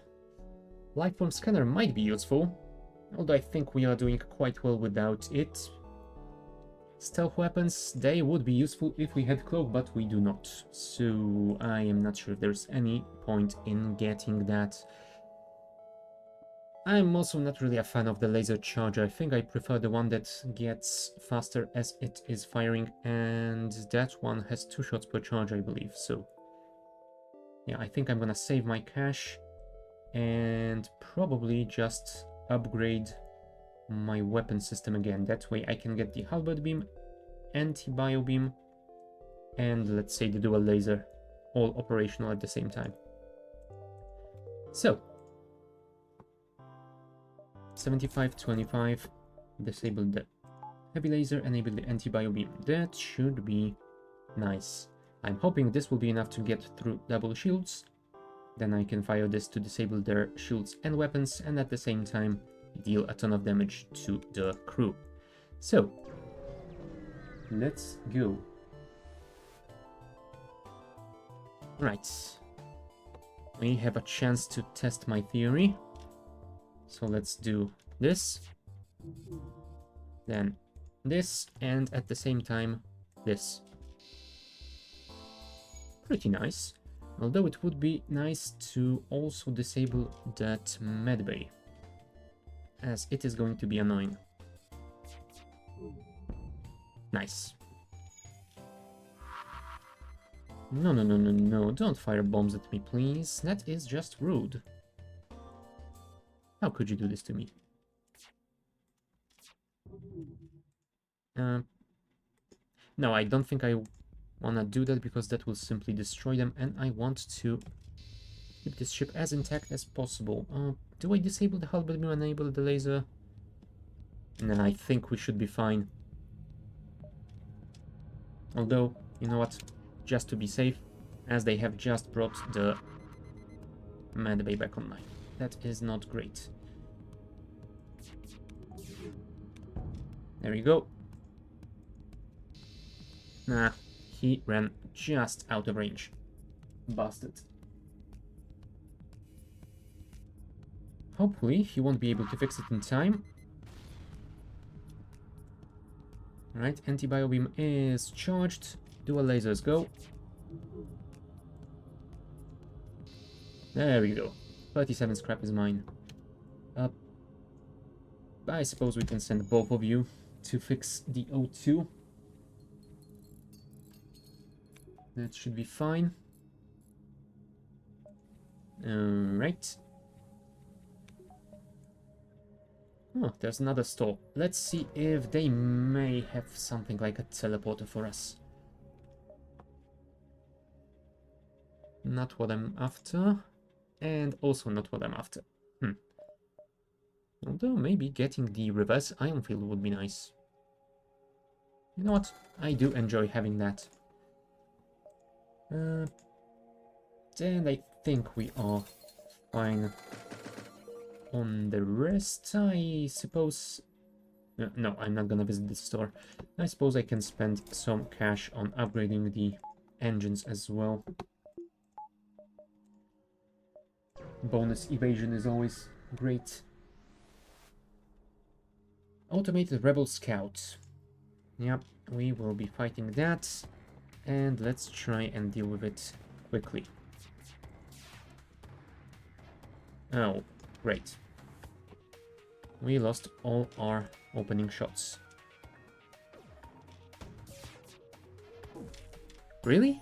Lifeform scanner might be useful, although I think we are doing quite well without it. Stealth weapons, they would be useful if we had cloak, but we do not. So I am not sure if there's any point in getting that. I'm also not really a fan of the laser charger. I think I prefer the one that gets faster as it is firing, and that one has 2 shots per charge, I believe. So yeah, I think I'm gonna save my cash and probably just upgrade my weapon system again. That way I can get the halberd beam, anti-bio beam, and let's say the dual laser all operational at the same time. So 75-25, disable the heavy laser, enable the anti-bio beam. That should be nice. I'm hoping this will be enough to get through double shields. Then I can fire this to disable their shields and weapons, and at the same time deal a ton of damage to the crew. So let's go. Right. We have a chance to test my theory. So let's do this, then this, and at the same time this. Pretty nice. Although it would be nice to also disable that medbay, as it is going to be annoying. Nice. No, don't fire bombs at me, please. That is just rude. How could you do this to me? No, I don't think I want to do that, because that will simply destroy them, and I want to keep this ship as intact as possible. Do I disable the halberd beam and enable the laser? No, I think we should be fine. Although, you know what? Just to be safe, as they have just brought the medbay back online. That is not great. There you go. Nah, he ran just out of range. Busted. Hopefully, he won't be able to fix it in time. Alright, anti-bio beam is charged. Dual lasers go. There we go. 37 scrap is mine. I suppose we can send both of you to fix the O2. That should be fine. Alright. Oh, there's another store. Let's see if they may have something like a teleporter for us. Not what I'm after. And also not what I'm after. Although maybe getting the reverse ion field would be nice. You know what? I do enjoy having that. Then I think we are fine on the rest, I suppose. No, I'm not gonna visit this store. I suppose I can spend some cash on upgrading the engines as well. Bonus evasion is always great. Automated Rebel Scout. Yep, we will be fighting that. And let's try and deal with it quickly. Oh, great. We lost all our opening shots. Really?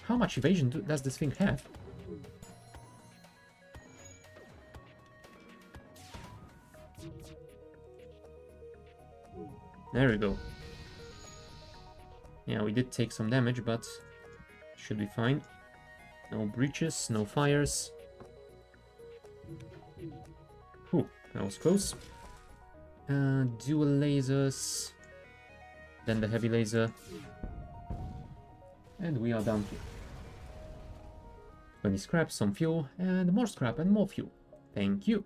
How much evasion does this thing have? There we go. Yeah, we did take some damage, but should be fine. No breaches, no fires. Ooh, that was close. Dual lasers. Then the heavy laser. And we are done here. 20 scrap, some fuel, and more scrap and more fuel. Thank you.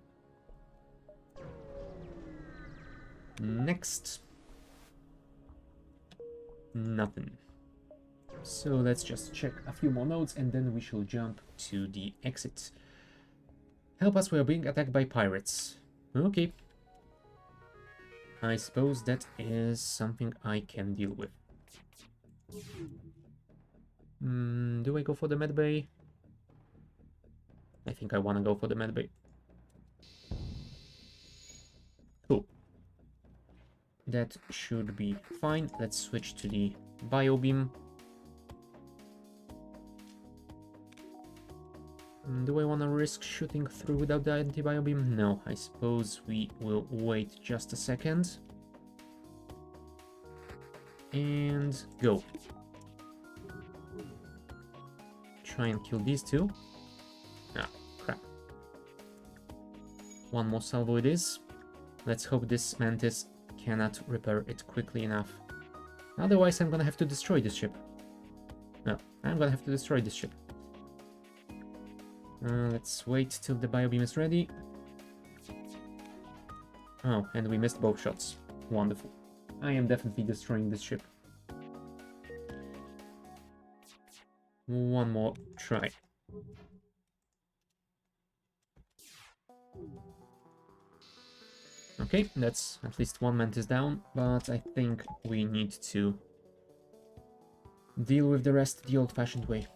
Next. Nothing. So let's just check a few more nodes and then we shall jump to the exit. Help us, we are being attacked by pirates. Okay. I suppose that is something I can deal with. Do I go for the medbay? I think I want to go for the medbay. Cool. That should be fine. Let's switch to the biobeam. Do I want to risk shooting through without the anti-biobeam? No, I suppose we will wait just a second. And go. Try and kill these two. Ah, crap. One more salvo it is. Let's hope this mantis cannot repair it quickly enough. Otherwise, I'm gonna have to destroy this ship. No, I'm gonna have to destroy this ship. Let's wait till the biobeam is ready. Oh, and we missed both shots. Wonderful. I am definitely destroying this ship. One more try. Okay, that's at least one mantis down, but I think we need to deal with the rest the old-fashioned way.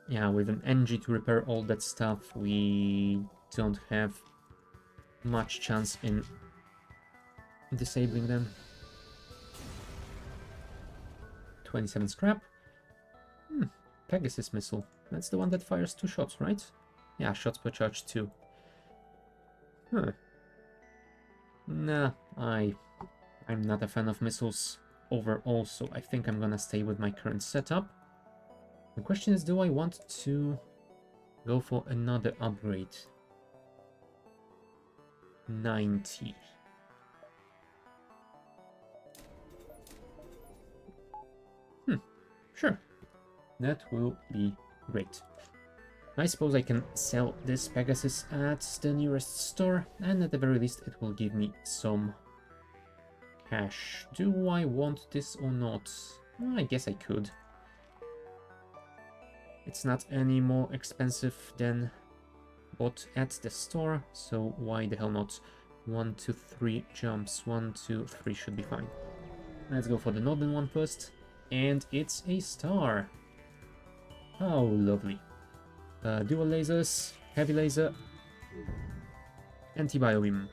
Yeah, with an NG to repair all that stuff, we don't have much chance in disabling them. 27 scrap. Pegasus missile. That's the one that fires 2 shots, right? Yeah, shots per charge 2. Huh. Nah, I'm not a fan of missiles overall, so I think I'm gonna stay with my current setup. The question is, do I want to go for another upgrade? 90. Sure. That will be great. I suppose I can sell this Pegasus at the nearest store, and at the very least it will give me some cash. Do I want this or not? Well, I guess I could. It's not any more expensive than bought at the store, so why the hell not? 1, 2, 3 jumps. 1, 2, 3 should be fine. Let's go for the northern one first. And it's a star. Oh, lovely. Dual lasers, heavy laser, anti-biobeam.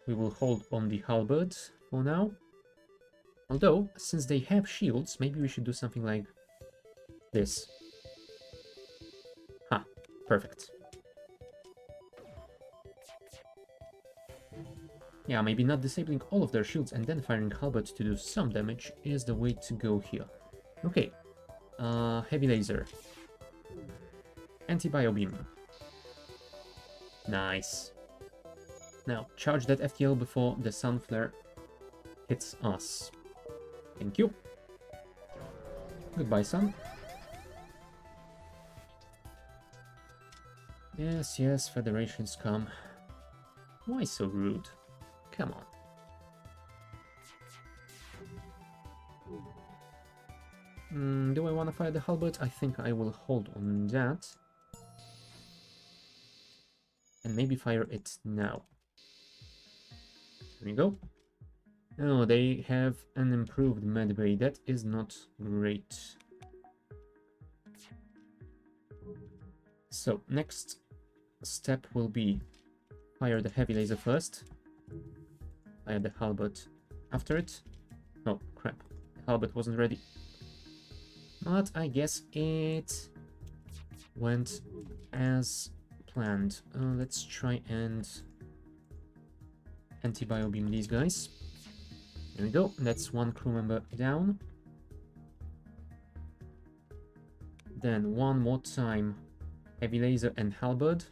We will hold on the halberd for now. Although, since they have shields, maybe we should do something like this. Ha, perfect. Yeah, maybe not disabling all of their shields and then firing halberd to do some damage is the way to go here. Okay, heavy laser. Anti-biobeam. Nice. Now, charge that FTL before the sun flare hits us. Thank you. Goodbye, sun. Yes, yes, Federations come. Why so rude? Come on. Do I want to fire the halberd? I think I will hold on that. And maybe fire it now. There we go. Oh, they have an improved medbay. That is not great. So, next step will be fire the heavy laser first. Fire the halberd after it. Oh, crap. The halberd wasn't ready. But I guess it went as planned. Let's try and anti-biobeam these guys. There we go. That's one crew member down. Then one more time. Heavy laser and halberd.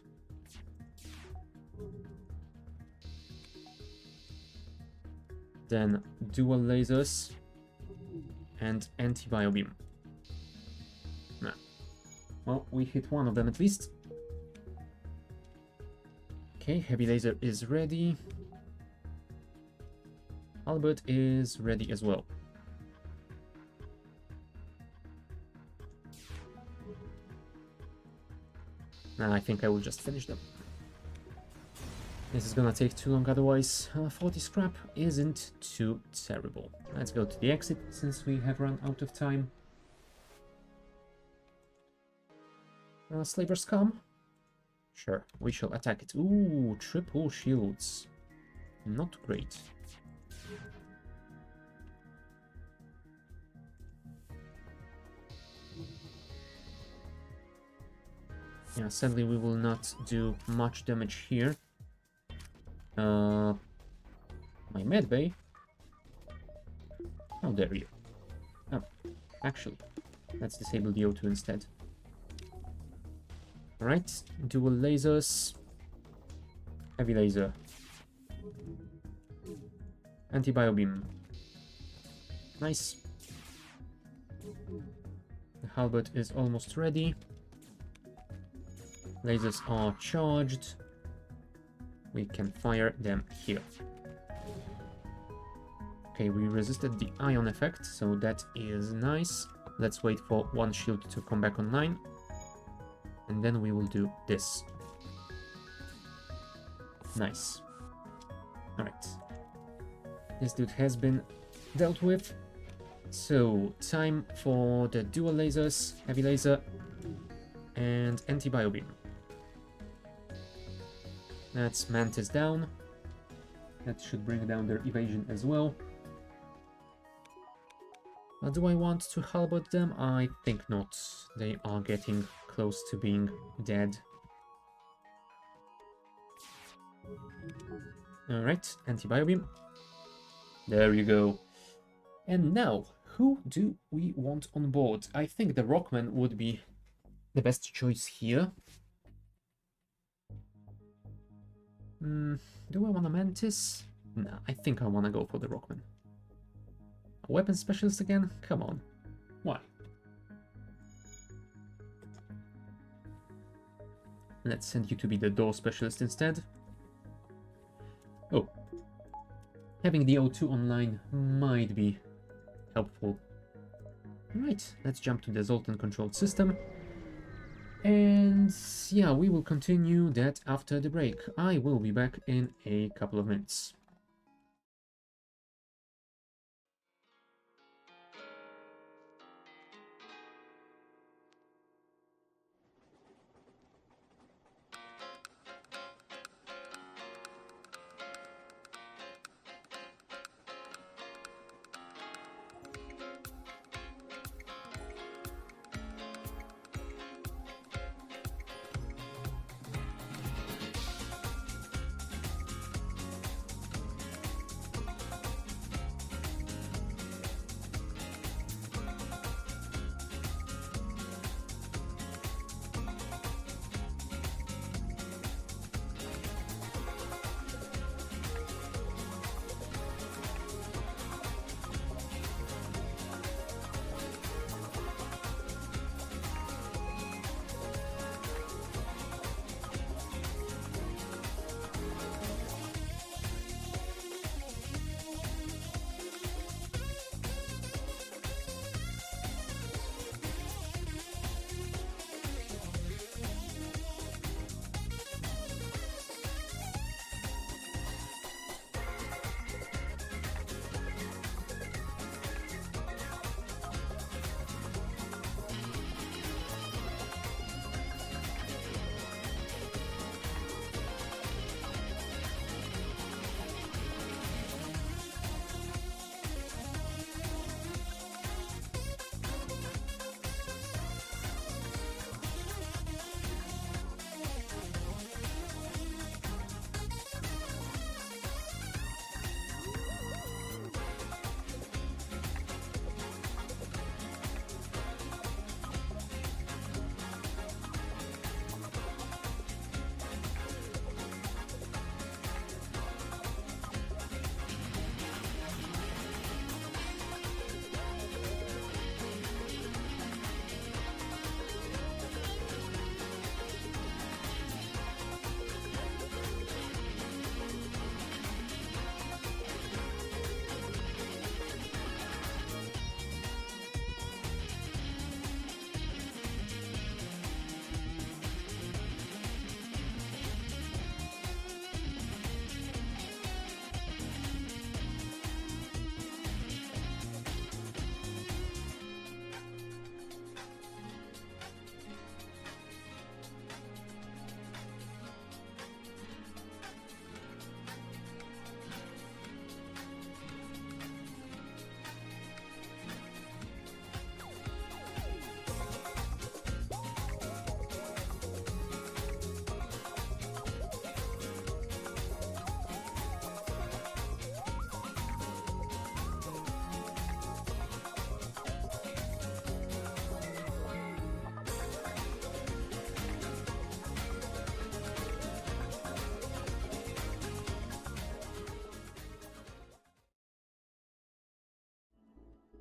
Then dual lasers and anti-biobeam. Nah. Well, we hit one of them at least. Okay, heavy laser is ready. Halberd is ready as well. Nah, I think I will just finish them. This is gonna take too long otherwise. 40 scrap isn't too terrible. Let's go to the exit since we have run out of time. Slavers come? Sure, we shall attack it. Ooh, triple shields. Not great. Yeah, sadly we will not do much damage here. My medbay? How dare you? Oh, actually, let's disable the O2 instead. Alright, dual lasers. Heavy laser. Anti-bio beam. Nice. The halberd is almost ready. Lasers are charged. We can fire them here. Okay, we resisted the ion effect, so that is nice. Let's wait for one shield to come back online. And then we will do this. Nice. Alright. This dude has been dealt with. So, time for the dual lasers, heavy laser, and anti-bio beam. That's Mantis down. That should bring down their evasion as well. Do I want to halberd them? I think not. They are getting close to being dead. Alright, anti-bio beam. There you go. And now, who do we want on board? I think the Rockman would be the best choice here. Do I want a Mantis? Nah, I think I want to go for the Rockman. A weapon specialist again? Come on. Why? Let's send you to be the door specialist instead. Oh. Having the O2 online might be helpful. Alright, let's jump to the Zoltan controlled system. And yeah, we will continue that after the break. I will be back in a couple of minutes.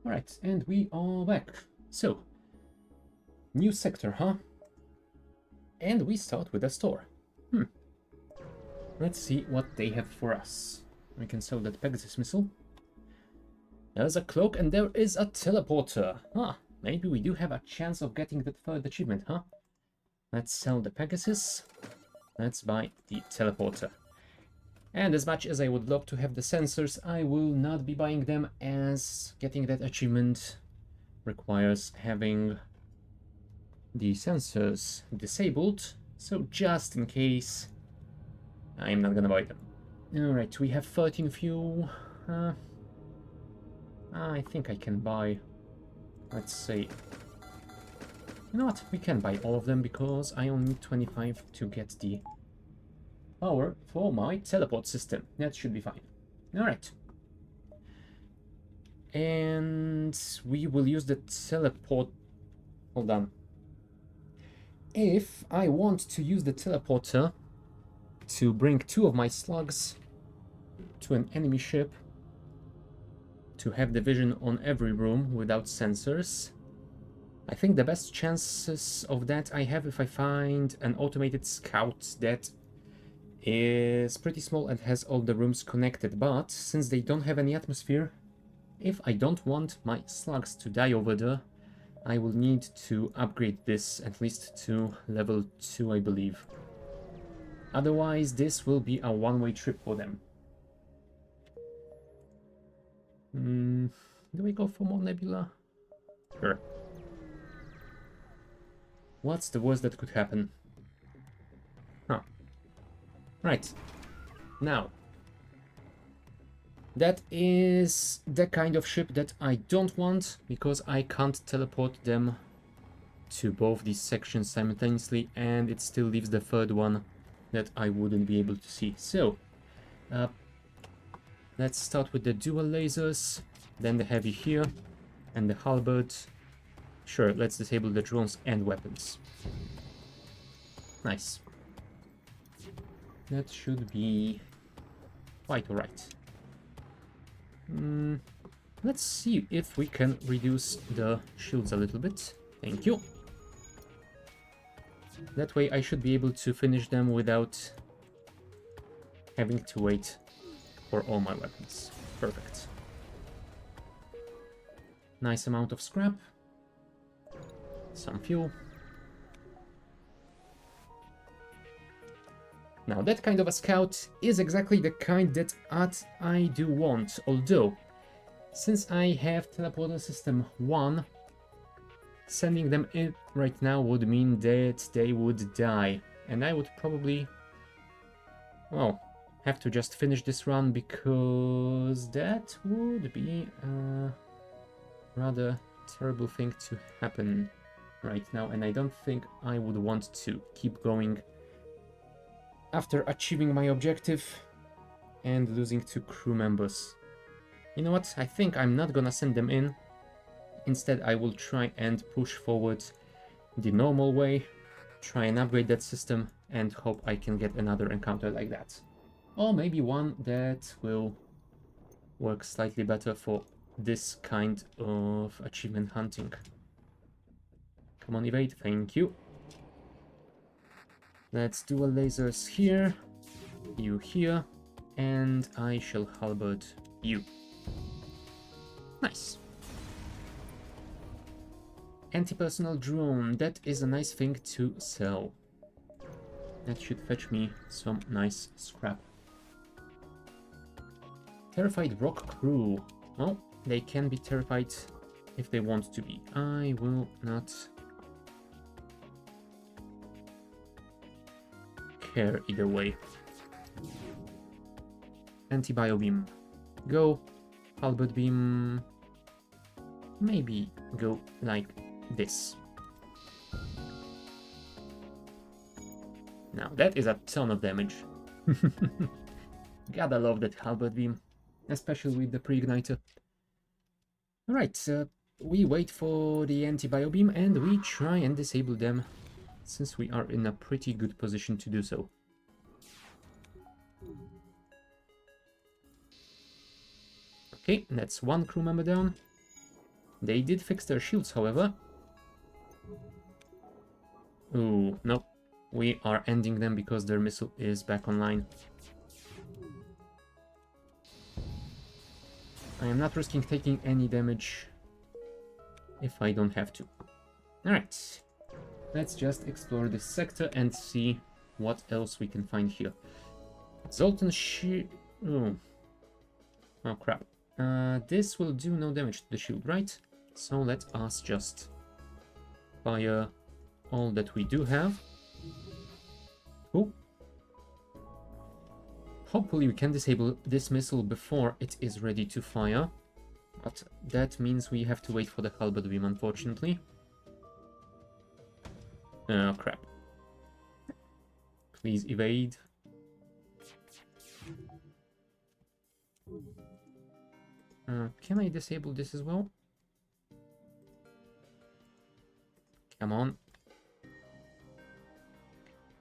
Alright, and we are back. So, new sector, huh? And we start with a store. Let's see what they have for us. We can sell that Pegasus missile. There's a cloak and there is a teleporter. Maybe we do have a chance of getting that third achievement, huh? Let's sell the Pegasus. Let's buy the teleporter. And as much as I would love to have the sensors, I will not be buying them, as getting that achievement requires having the sensors disabled. So just in case, I'm not gonna buy them. Alright, we have 13 fuel. I think I can buy, let's say, you know what, we can buy all of them because I only need 25 to get the power for my teleport system. That should be fine. Alright. And we will use the teleport. Hold on. If I want to use the teleporter to bring 2 of my slugs to an enemy ship, to have the vision on every room without sensors, I think the best chances of that I have if I find an automated scout that is pretty small and has all the rooms connected. But since they don't have any atmosphere, if I don't want my slugs to die over there, I will need to upgrade this at least to level 2, I believe. Otherwise, this will be a one-way trip for them. Do we go for more nebula? Sure. What's the worst that could happen? Right. Now, that is the kind of ship that I don't want, because I can't teleport them to both these sections simultaneously, and it still leaves the third one that I wouldn't be able to see. So, let's start with the dual lasers, then the heavy here, and the halberd. Sure, let's disable the drones and weapons. Nice. That should be quite alright. Let's see if we can reduce the shields a little bit. Thank you. That way I should be able to finish them without having to wait for all my weapons. Perfect. Nice amount of scrap. Some fuel. Now that kind of a scout is exactly the kind that I do want, although since I have teleporter system 1, sending them in right now would mean that they would die, and I would probably, well, have to just finish this run, because that would be a rather terrible thing to happen right now, and I don't think I would want to keep going after achieving my objective and losing 2 crew members. You know what? I think I'm not gonna send them in. Instead, I will try and push forward the normal way, try and upgrade that system, and hope I can get another encounter like that. Or maybe one that will work slightly better for this kind of achievement hunting. Come on, evade. Thank you. Let's do a lasers here, you here, and I shall halberd you. Nice. Anti-personnel drone, that is a nice thing to sell. That should fetch me some nice scrap. Terrified rock crew. Well, they can be terrified if they want to be. I will not care either way. Anti-bio beam. Go. Halberd beam. Maybe go like this. Now that is a ton of damage. Gotta love that halberd beam, especially with the pre-igniter. Alright, we wait for the anti-bio beam and we try and disable them, since we are in a pretty good position to do so. Okay, that's 1 crew member down. They did fix their shields, however. Ooh, no. We are ending them because their missile is back online. I am not risking taking any damage if I don't have to. Alright. Let's just explore this sector and see what else we can find here. Zoltan shield. Oh crap. This will do no damage to the shield, right? So let us just fire all that we do have. Cool. Hopefully we can disable this missile before it is ready to fire. But that means we have to wait for the halberd beam, unfortunately. Oh crap. Please evade. Can I disable this as well? Come on.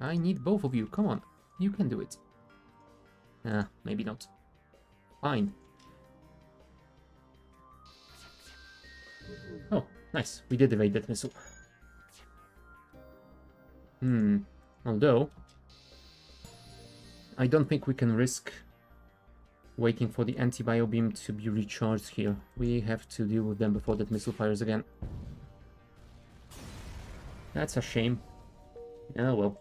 I need both of you. Come on. You can do it. Maybe not. Fine. Oh, nice. We did evade that missile. Although, I don't think we can risk waiting for the anti-bio beam to be recharged here. We have to deal with them before that missile fires again. That's a shame. Oh well.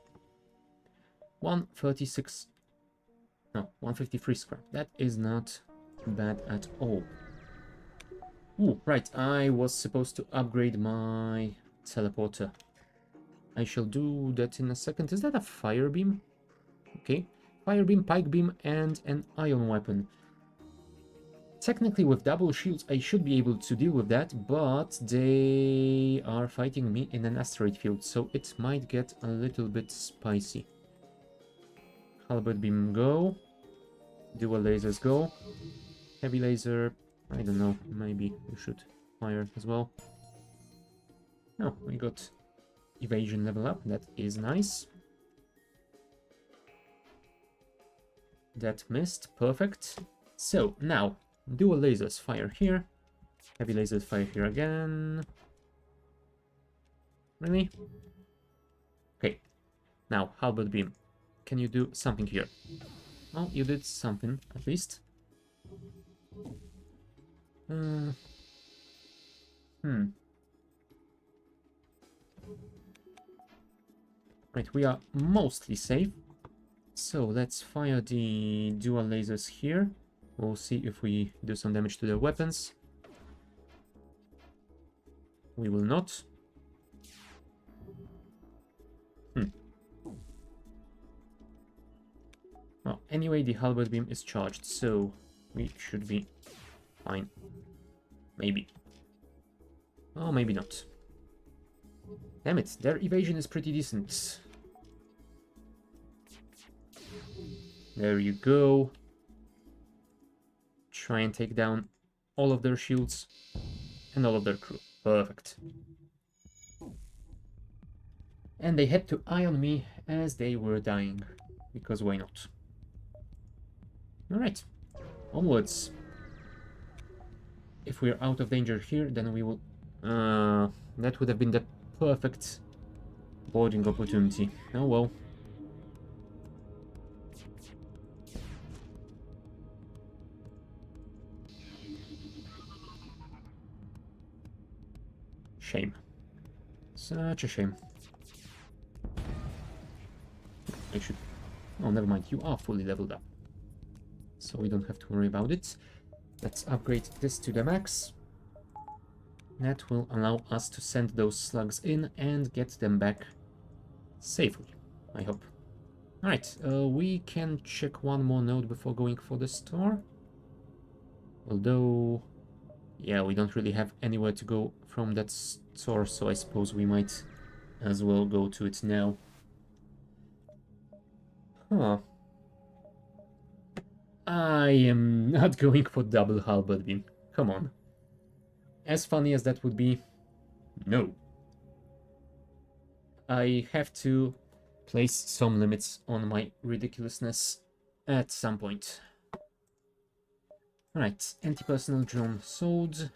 136. No, 153 scrap. That is not bad at all. Ooh, right. I was supposed to upgrade my teleporter. I shall do that in a second. Is that a fire beam? Okay. Fire beam, pike beam, and an ion weapon. Technically, with double shields, I should be able to deal with that, but they are fighting me in an asteroid field, so it might get a little bit spicy. Halberd beam, go. Dual lasers, go. Heavy laser, I don't know, maybe we should fire as well. Oh, we got evasion level up, that is nice. That missed, perfect. So, now, dual lasers fire here. Heavy lasers fire here again. Really? Okay, now, halberd beam. Can you do something here? Oh, you did something, at least. Right, we are mostly safe. So let's fire the dual lasers here. We'll see if we do some damage to their weapons. We will not. Well, anyway, the halberd beam is charged, so we should be fine. Maybe. Oh, maybe not. Damn it, their evasion is pretty decent. There you go. Try and take down all of their shields and all of their crew. Perfect. And they had to ion me as they were dying, because why not? Alright, onwards. If we're out of danger here, then we will... that would have been the perfect boarding opportunity. Oh well. Shame. Such a shame. I should... Oh, never mind. You are fully leveled up, so we don't have to worry about it. Let's upgrade this to the max. That will allow us to send those slugs in and get them back safely, I hope. Alright, we can check one more node before going for the store. Although, yeah, we don't really have anywhere to go from that store, so I suppose we might as well go to it now. Huh. I am not going for double halberd beam. Come on. As funny as that would be, no. I have to place some limits on my ridiculousness at some point. Alright, anti-personnel drone sold.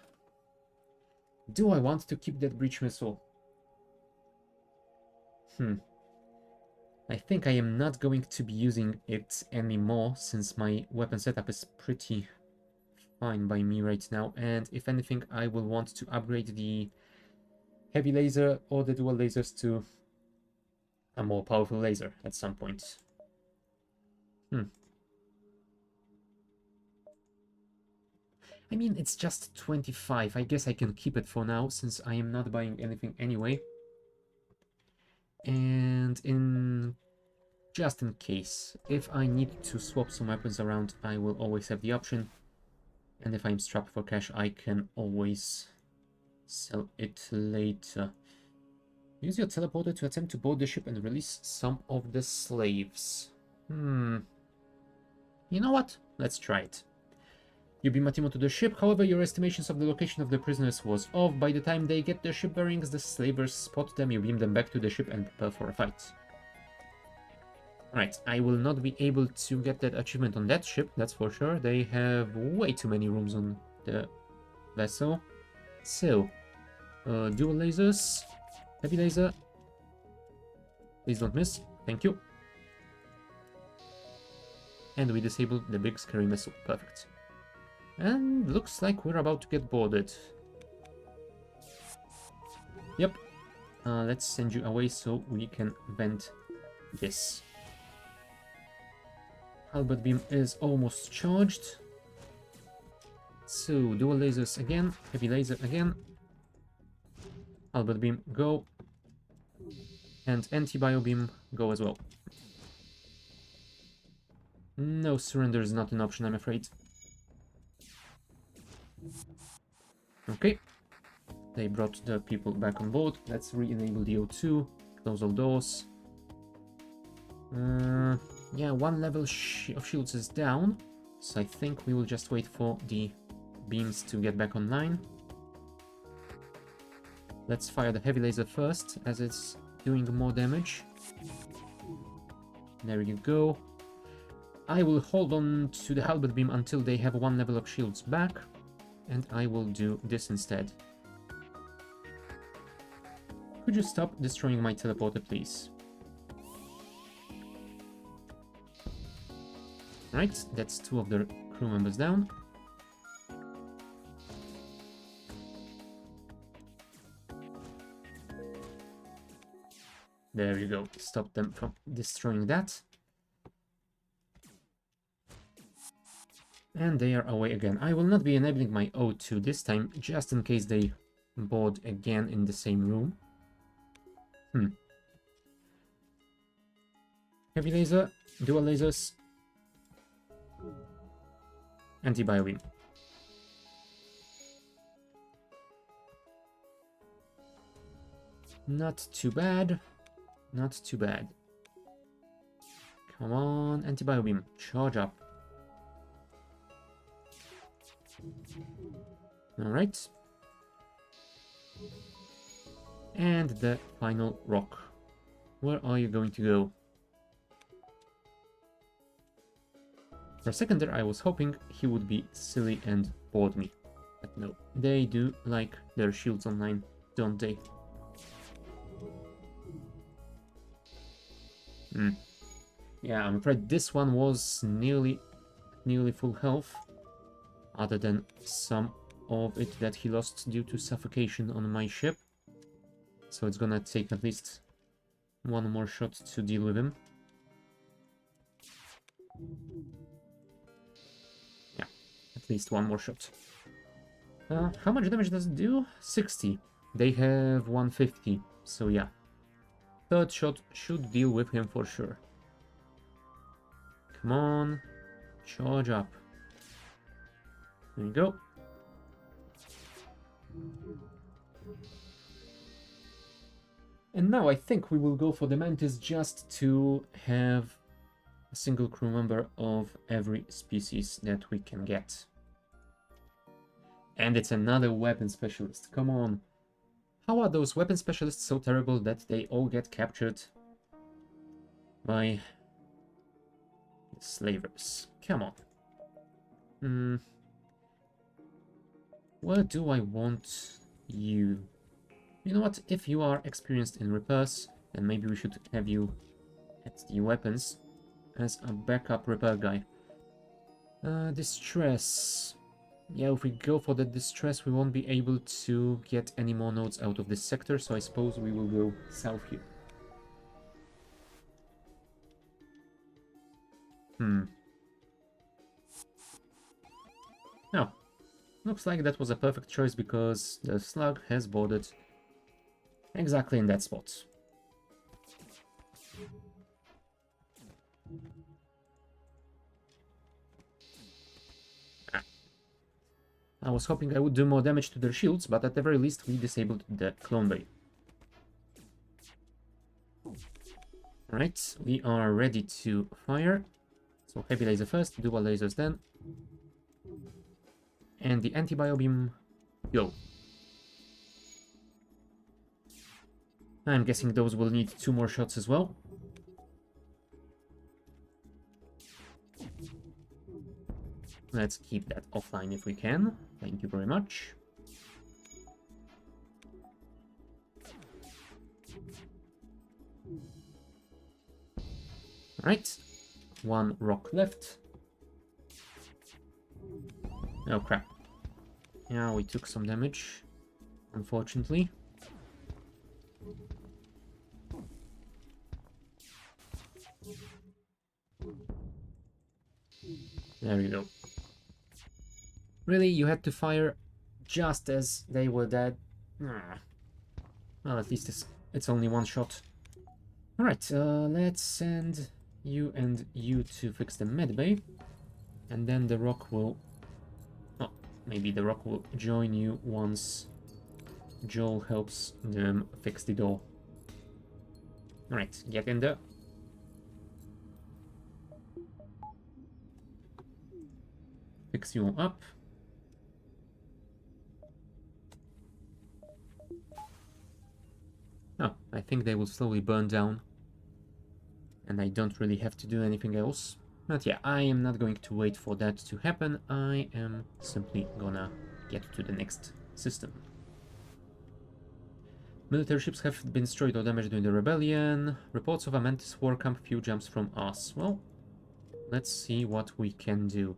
Do I want to keep that breach missile? I think I am not going to be using it anymore, since my weapon setup is pretty fine by me right now, and if anything I will want to upgrade the heavy laser or the dual lasers to a more powerful laser at some point. I mean, it's just 25. I guess I can keep it for now, since I am not buying anything anyway. And just in case, if I need to swap some weapons around, I will always have the option. And if I'm strapped for cash, I can always sell it later. Use your teleporter to attempt to board the ship and release some of the slaves. You know what? Let's try it. You beam Matimo to the ship, however your estimations of the location of the prisoners was off. By the time they get their ship bearings, the slavers spot them, you beam them back to the ship and prepare for a fight. Alright, I will not be able to get that achievement on that ship, that's for sure. They have way too many rooms on the vessel. So, dual lasers, heavy laser. Please don't miss, thank you. And we disabled the big scary missile, perfect. And looks like we're about to get boarded. Yep. Let's send you away so we can vent this. Halberd beam is almost charged. So, dual lasers again, heavy laser again. Halberd beam, go. And anti-bio beam, go as well. No surrender is not an option, I'm afraid. Okay, they brought the people back on board. Let's re-enable the O2, close all doors. Yeah, one level of shields is down, so I think we will just wait for the beams to get back online. Let's fire the heavy laser first, as it's doing more damage. There you go. I will hold on to the halberd beam until they have one level of shields back. And I will do this instead. Could you stop destroying my teleporter, please? Right, that's two of the crew members down. There you go, stop them from destroying that. And they are away again. I will not be enabling my O2 this time, just in case they board again in the same room. Heavy laser, dual lasers, anti-bio beam. Not too bad. Not too bad. Come on, anti-bio beam, charge up. Alright. And the final rock. Where are you going to go? For a second there I was hoping he would be silly and board me. But no, they do like their shields online, don't they? Yeah, I'm afraid this one was nearly full health. Other than some of it that he lost due to suffocation on my ship. So it's gonna take at least one more shot to deal with him. Yeah, at least one more shot. How much damage does it do? 60. They have 150, so yeah. Third shot should deal with him for sure. Come on, charge up. There you go. And now I think we will go for the Mantis just to have a single crew member of every species that we can get. And it's another weapon specialist, come on. How are those weapon specialists so terrible that they all get captured by slavers? Come on. Where do I want you. You know what? If you are experienced in repairs, then maybe we should have you at the weapons as a backup repair guy. Distress. Yeah, if we go for the distress, we won't be able to get any more nodes out of this sector, so I suppose we will go south here. Now, looks like that was a perfect choice because the slug has boarded exactly in that spot. I was hoping I would do more damage to their shields, but at the very least we disabled the clone bay. Alright, we are ready to fire. So heavy laser first, dual lasers then. And the anti-bio beam, go. I'm guessing those will need 2 more shots as well. Let's keep that offline if we can. Thank you very much. Right, 1 rock left. Oh crap. Yeah, we took some damage, unfortunately. There you go. Really, you had to fire just as they were dead? Well, at least it's only 1 shot. Alright, let's send you and you to fix the medbay. And then the rock will... Oh, maybe the rock will join you once Joel helps them fix the door. Alright, get in there. Fix you up. Oh, I think they will slowly burn down. And I don't really have to do anything else. But yeah, I am not going to wait for that to happen. I am simply gonna get to the next system. Military ships have been destroyed or damaged during the rebellion. Reports of a Mantis war camp, few jumps from us. Well, let's see what we can do.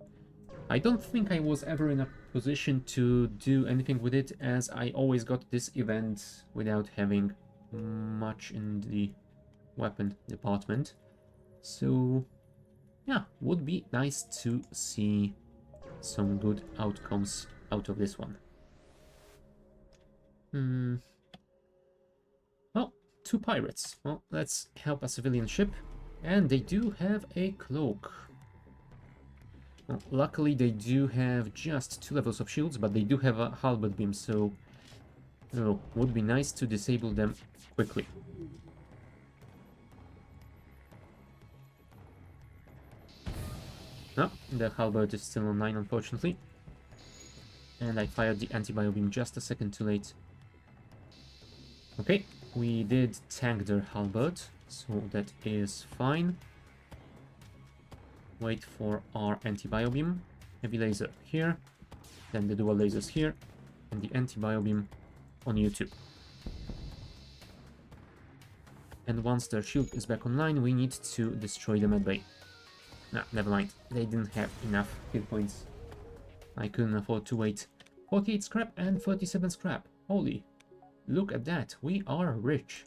I don't think I was ever in a position to do anything with it, as I always got this event without having much in the weapon department. So yeah, would be nice to see some good outcomes out of this one. Well, 2 pirates. Well, let's help a civilian ship. And they do have a cloak. Well, luckily they do have just 2 levels of shields, but they do have a halberd beam, so would be nice to disable them quickly. No, the halberd is still on 9, unfortunately. And I fired the anti-bio beam just a second too late. Okay, we did tank their halberd, so that is fine. Wait for our anti-bio beam. Heavy laser here, then the dual lasers here, and the anti-bio beam on you too. And once their shield is back online, we need to destroy the medbay. Nah, never mind. They didn't have enough hit points. I couldn't afford to wait. 48 scrap and 37 scrap. Holy, look at that. We are rich.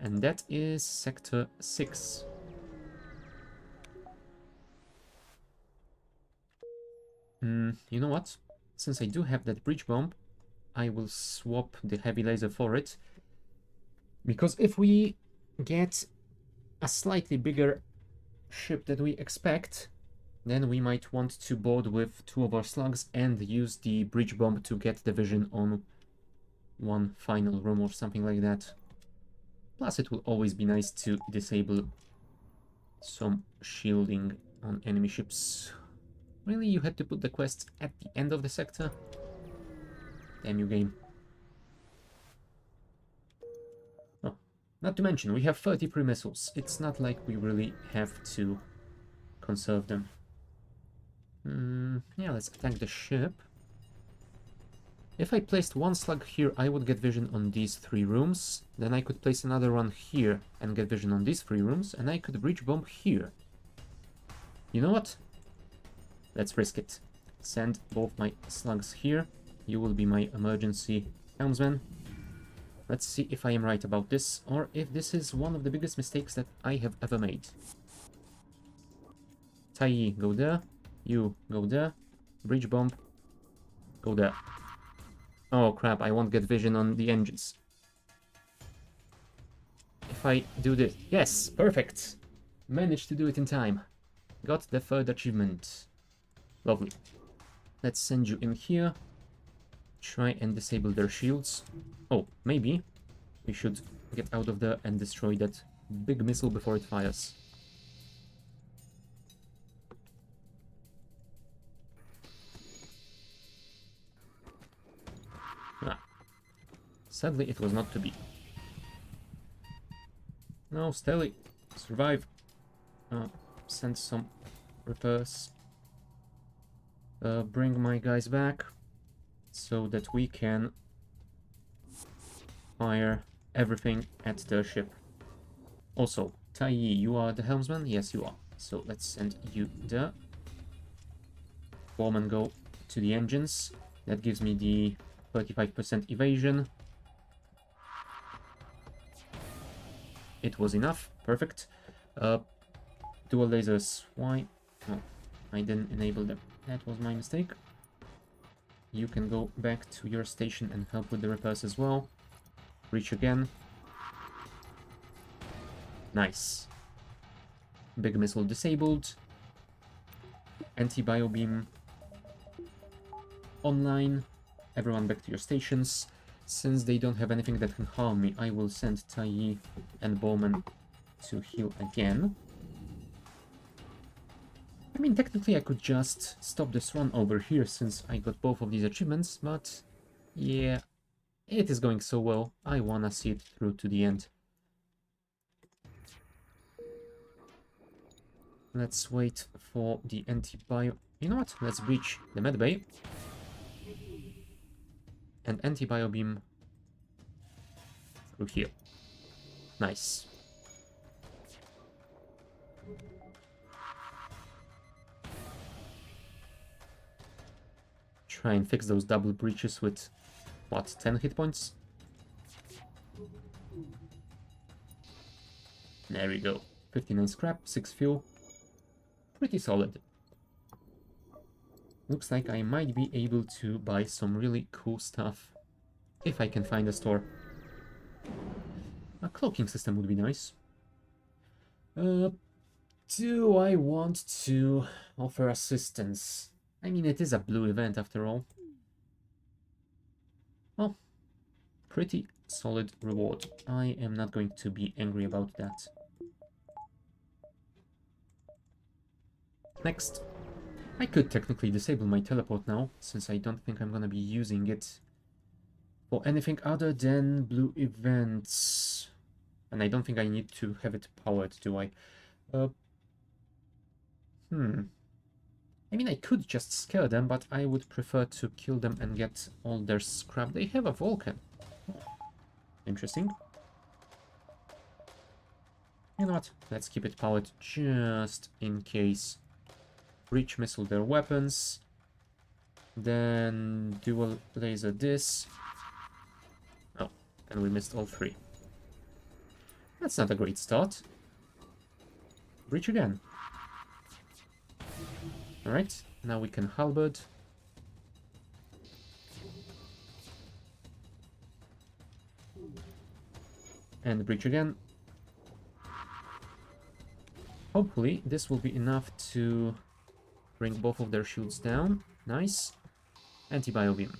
And that is Sector 6. You know what? Since I do have that breach bomb, I will swap the heavy laser for it. Because if we get a slightly bigger ship that we expect, then we might want to board with 2 of our slugs and use the breach bomb to get the vision on one final room or something like that. Plus it will always be nice to disable some shielding on enemy ships. Really, you had to put the quests at the end of the sector? Damn you, game. Oh, not to mention, we have 33 missiles. It's not like we really have to conserve them. Yeah, let's attack the ship. If I placed one slug here, I would get vision on these 3 rooms. Then I could place another one here and get vision on these 3 rooms. And I could breach bomb here. You know what? Let's risk it. Send both my slugs here. You will be my emergency helmsman. Let's see if I am right about this, or if this is one of the biggest mistakes that I have ever made. Tai, go there. You, go there. Breach bomb. Go there. Oh crap, I won't get vision on the engines. If I do this... Yes, perfect! Managed to do it in time. Got the 3rd achievement. Lovely. Let's send you in here. Try and disable their shields. Oh, maybe we should get out of there and destroy that big missile before it fires. Ah. Sadly, it was not to be. No, Stelly, survive. Send some repairs. Bring my guys back so that we can fire everything at the ship. Also, Tai, you are the helmsman? Yes, you are. So let's send you there. Form and go to the engines. That gives me the 35% evasion. It was enough. Perfect. Dual lasers. Why? Oh, I didn't enable them. That was my mistake. You can go back to your station and help with the repairs as well. Reach again. Nice. Big missile disabled. Anti-bio beam online. Everyone back to your stations. Since they don't have anything that can harm me, I will send Tai and Bowman to heal again. I mean, technically I could just stop this run over here since I got both of these achievements, but yeah, it is going so well. I wanna see it through to the end. Let's wait for the anti-bio... You know what? Let's breach the medbay. And anti-bio beam through here. Nice. Try and fix those double breaches with, what, 10 hit points? There we go. 59 scrap, 6 fuel. Pretty solid. Looks like I might be able to buy some really cool stuff if I can find a store. A cloaking system would be nice. Do I want to offer assistance? I mean, it is a blue event after all. Well, pretty solid reward. I am not going to be angry about that. Next. I could technically disable my teleport now, since I don't think I'm gonna be using it for anything other than blue events. And I don't think I need to have it powered, do I? I mean, I could just scare them, but I would prefer to kill them and get all their scrap. They have a Vulcan. Interesting. You know what? Let's keep it powered just in case. Breach missile their weapons. Then dual laser this. Oh, and we missed all 3. That's not a great start. Breach again. Alright, now we can halberd. And breach again. Hopefully this will be enough to bring both of their shields down. Nice. Anti-bio beam.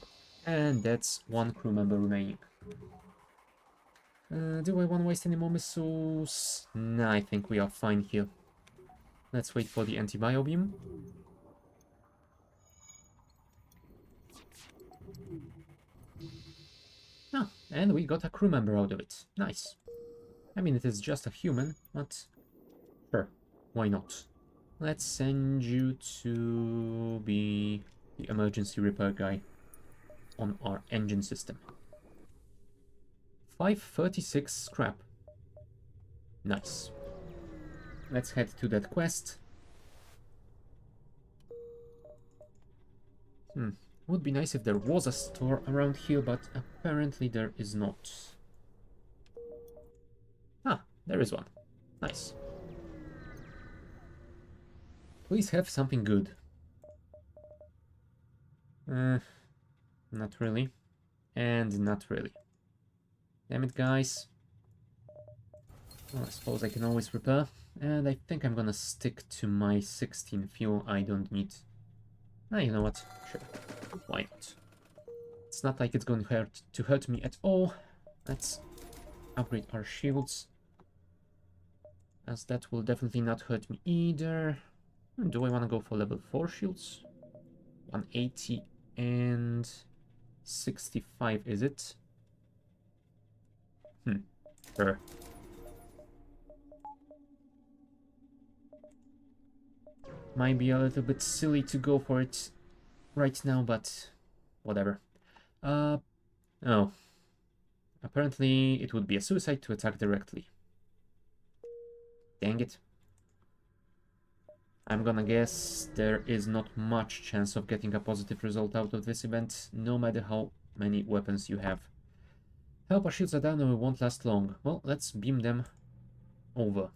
And that's 1 crew member remaining. Do I want to waste any more missiles? Nah, I think we are fine here. Let's wait for the anti-bio beam. Ah, and we got a crew member out of it. Nice. I mean, it is just a human, but sure, why not? Let's send you to be the emergency repair guy. on our engine system. 536 scrap. Nice. Let's head to that quest. Would be nice if there was a store around here, but apparently there is not. Ah, there is one. Nice. Please have something good. Not really. And not really. Damn it, guys. Well, I suppose I can always repair. And I think I'm gonna stick to my 16 fuel. I don't need... Ah, you know what? Sure. Why not? It's not like it's going to hurt me at all. Let's upgrade our shields, as that will definitely not hurt me either. Do I want to go for level 4 shields? 180 and 65, is it? Sure. Might be a little bit silly to go for it right now, but whatever. Oh. Apparently it would be a suicide to attack directly. Dang it. I'm gonna guess there is not much chance of getting a positive result out of this event, no matter how many weapons you have. Help, our shields are down and we won't last long. Well, let's beam them over.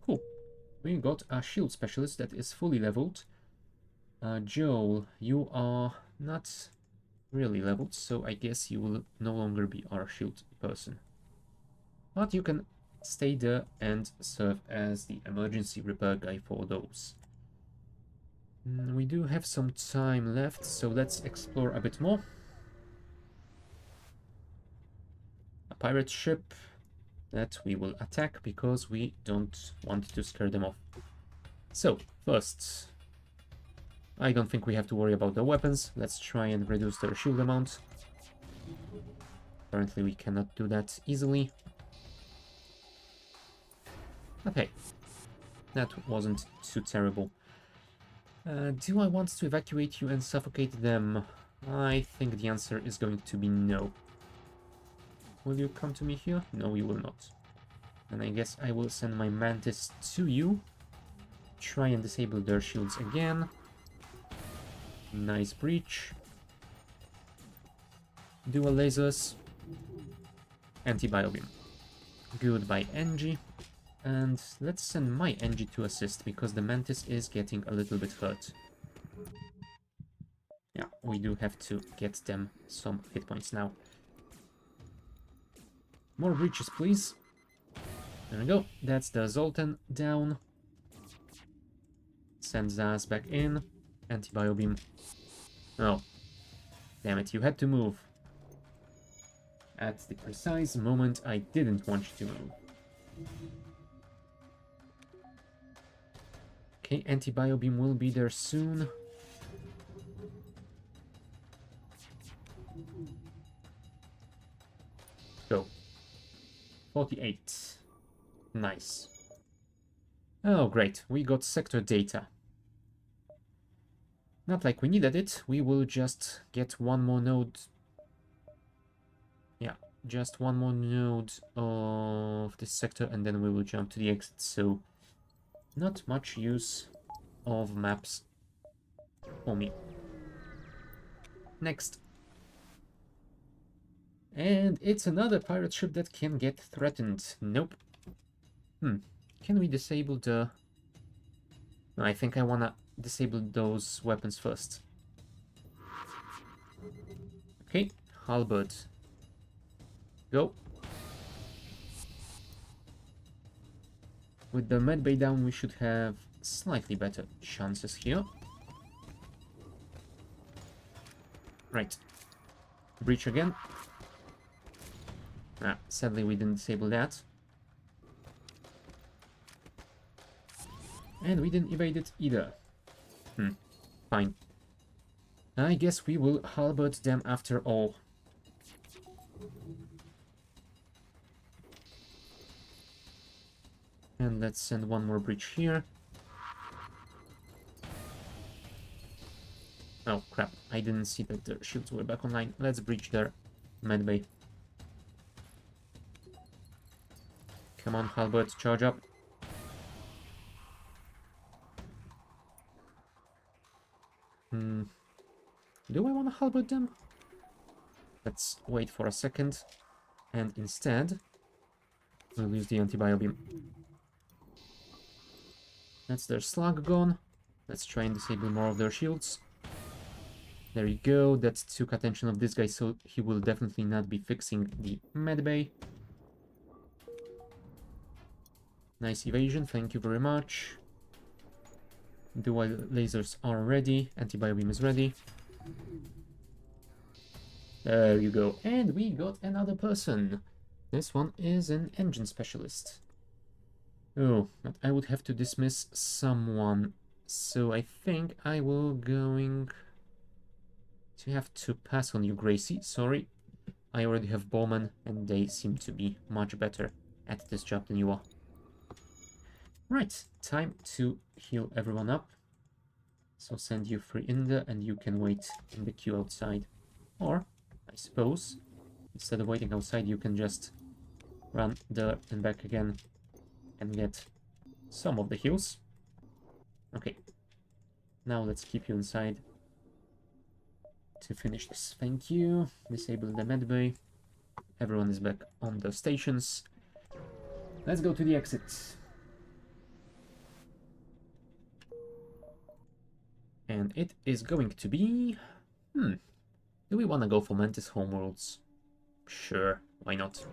Cool. We got a shield specialist that is fully leveled. Joel, you are not really leveled, so I guess you will no longer be our shield person. But you can stay there and serve as the emergency repair guy for those. We do have some time left, so let's explore a bit more. A pirate ship that we will attack because we don't want to scare them off. So, first, I don't think we have to worry about the weapons. Let's try and reduce their shield amount. Apparently we cannot do that easily. Okay, that wasn't too terrible. Do I want to evacuate you and suffocate them? I think the answer is going to be no. Will you come to me here? No, you will not. And I guess I will send my mantis to you. Try and disable their shields again. Nice breach. Dual lasers. Anti-biobeam. Goodbye, Engie. And let's send my Engie to assist, because the mantis is getting a little bit hurt. Yeah, we do have to get them some hit points now. More breaches, please. There we go. That's the Zoltan down. Send Zaz back in. Anti-biobeam. Oh. Damn it, you had to move. At the precise moment I didn't want you to move. Okay, anti-biobeam will be there soon. Go. 48. Nice. Oh, great. We got sector data. Not like we needed it. We will just get one more node. Yeah, just one more node of this sector and then we will jump to the exit. So, not much use of maps for me. Next. And it's another pirate ship that can get threatened. Nope. Can we disable the... No, I think I wanna disable those weapons first. Okay, halberd. Go. With the medbay down, we should have slightly better chances here. Right. Breach again. Ah, sadly we didn't disable that. And we didn't evade it either. Fine. I guess we will halberd them after all. And let's send one more breach here. Oh, crap. I didn't see that the shields were back online. Let's breach their medbay. Come on, Halbert, charge up. Do I want to halberd them? Let's wait for a second. And instead, we'll use the anti-bio beam. That's their slug gone. Let's try and disable more of their shields. There you go. That took attention of this guy, so he will definitely not be fixing the medbay. Nice evasion, thank you very much. Dual lasers are ready. Anti-bio beam is ready. There you go. And we got another person. This one is an engine specialist. Oh, but I would have to dismiss someone. So I think I will going to have to pass on you, Gracie. Sorry. I already have Bowman, and they seem to be much better at this job than you are. Right, time to heal everyone up. So send you free in there, and you can wait in the queue outside. Or, I suppose, instead of waiting outside, you can just run there and back again and get some of the heals. Okay, now let's keep you inside to finish this. Thank you. Disable the medbay. Everyone is back on the stations. Let's go to the exit. And it is going to be... Do we want to go for Mantis Homeworlds? Sure, why not?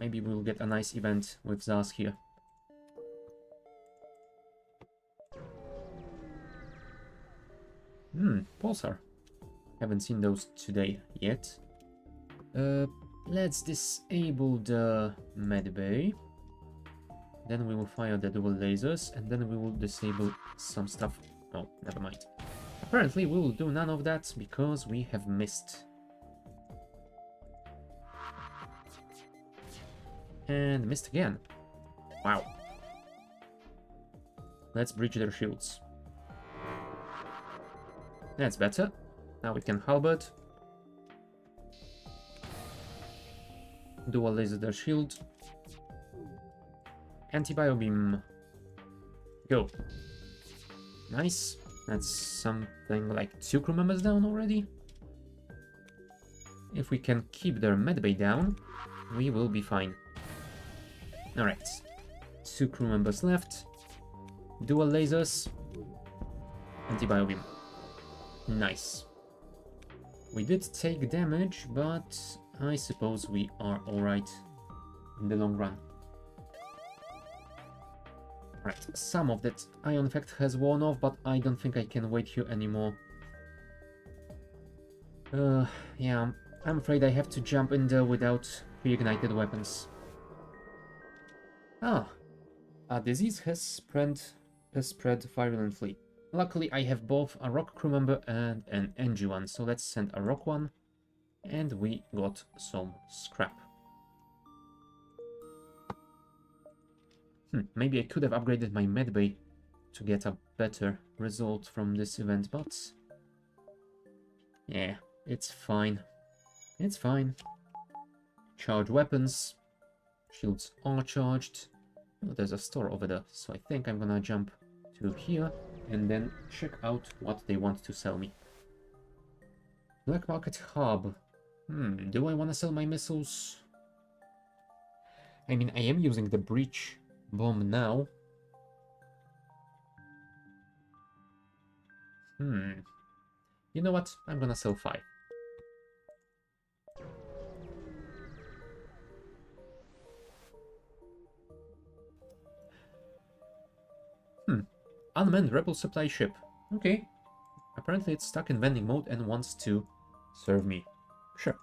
Maybe we'll get a nice event with Zaz here. Pulsar. Haven't seen those today yet. Let's disable the medbay. Then we will fire the dual lasers, and then we will disable some stuff. Oh, never mind. Apparently we will do none of that because we have missed. And missed again. Wow. Let's breach their shields. That's better. Now we can halberd. Dual laser their shield. Anti-bio beam. Go. Nice. That's something like 2 crew members down already. If we can keep their medbay down, we will be fine. Alright. 2 crew members left. Dual lasers. Anti-bio beam. Nice. We did take damage, but I suppose we are alright in the long run. Right, some of that ion effect has worn off, but I don't think I can wait here anymore. Yeah, I'm afraid I have to jump in there without pre-ignited weapons. Ah, a disease has spread virulently. Luckily, I have both a rock crew member and an NG one, so let's send a rock one, and we got some scrap. Maybe I could have upgraded my medbay to get a better result from this event, but yeah, it's fine. It's fine. Charge weapons. Shields are charged. Oh, there's a store over there, so I think I'm gonna jump to here and then check out what they want to sell me. Black Market Hub. Do I want to sell my missiles? I mean, I am using the breach bomb now. You know what? I'm gonna sell 5. Unmanned rebel supply ship. Okay. Apparently it's stuck in vending mode and wants to serve me. Sure.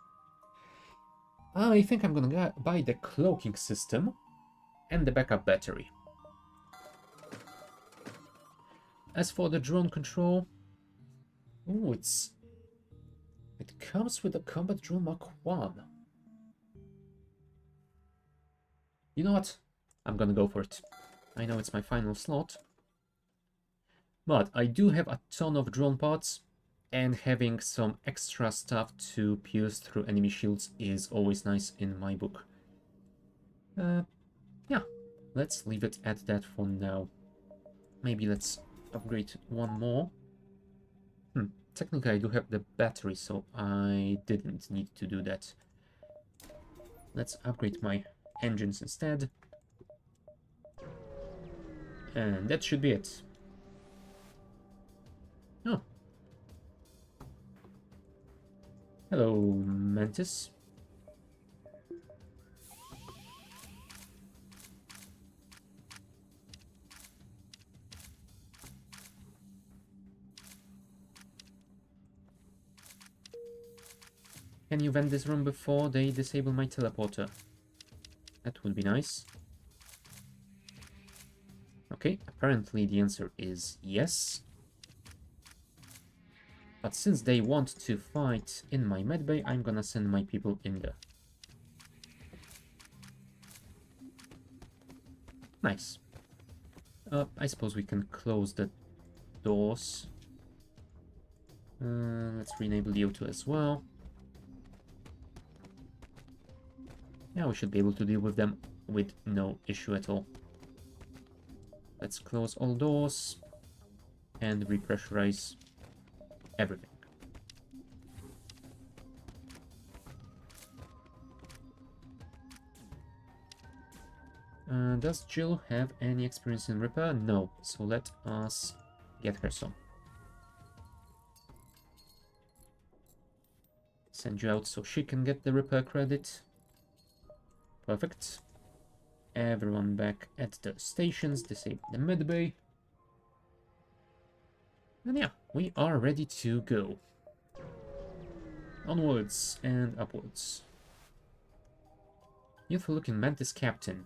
I think I'm gonna buy the cloaking system and the backup battery. As for the drone control... Oh, it comes with a combat drone Mark 1. You know what? I'm gonna go for it. I know it's my final slot. But I do have a ton of drone parts, and having some extra stuff to pierce through enemy shields is always nice in my book. Yeah, let's leave it at that for now. Maybe let's upgrade one more. Technically I do have the battery, so I didn't need to do that. Let's upgrade my engines instead. And that should be it. Oh. Hello, Mantis. Can you vent this room before they disable my teleporter? That would be nice. Okay, apparently the answer is yes. But since they want to fight in my medbay, I'm gonna send my people in there. Nice. I suppose we can close the doors. Let's re-enable the O2 as well. Yeah, we should be able to deal with them with no issue at all. Let's close all doors and repressurize everything. Does Jill have any experience in repair? No, so let us get her some. Send you out so she can get the repair credit. Perfect. Everyone back at the stations, disable the medbay. And yeah, we are ready to go. Onwards and upwards. Youthful looking Mantis Captain.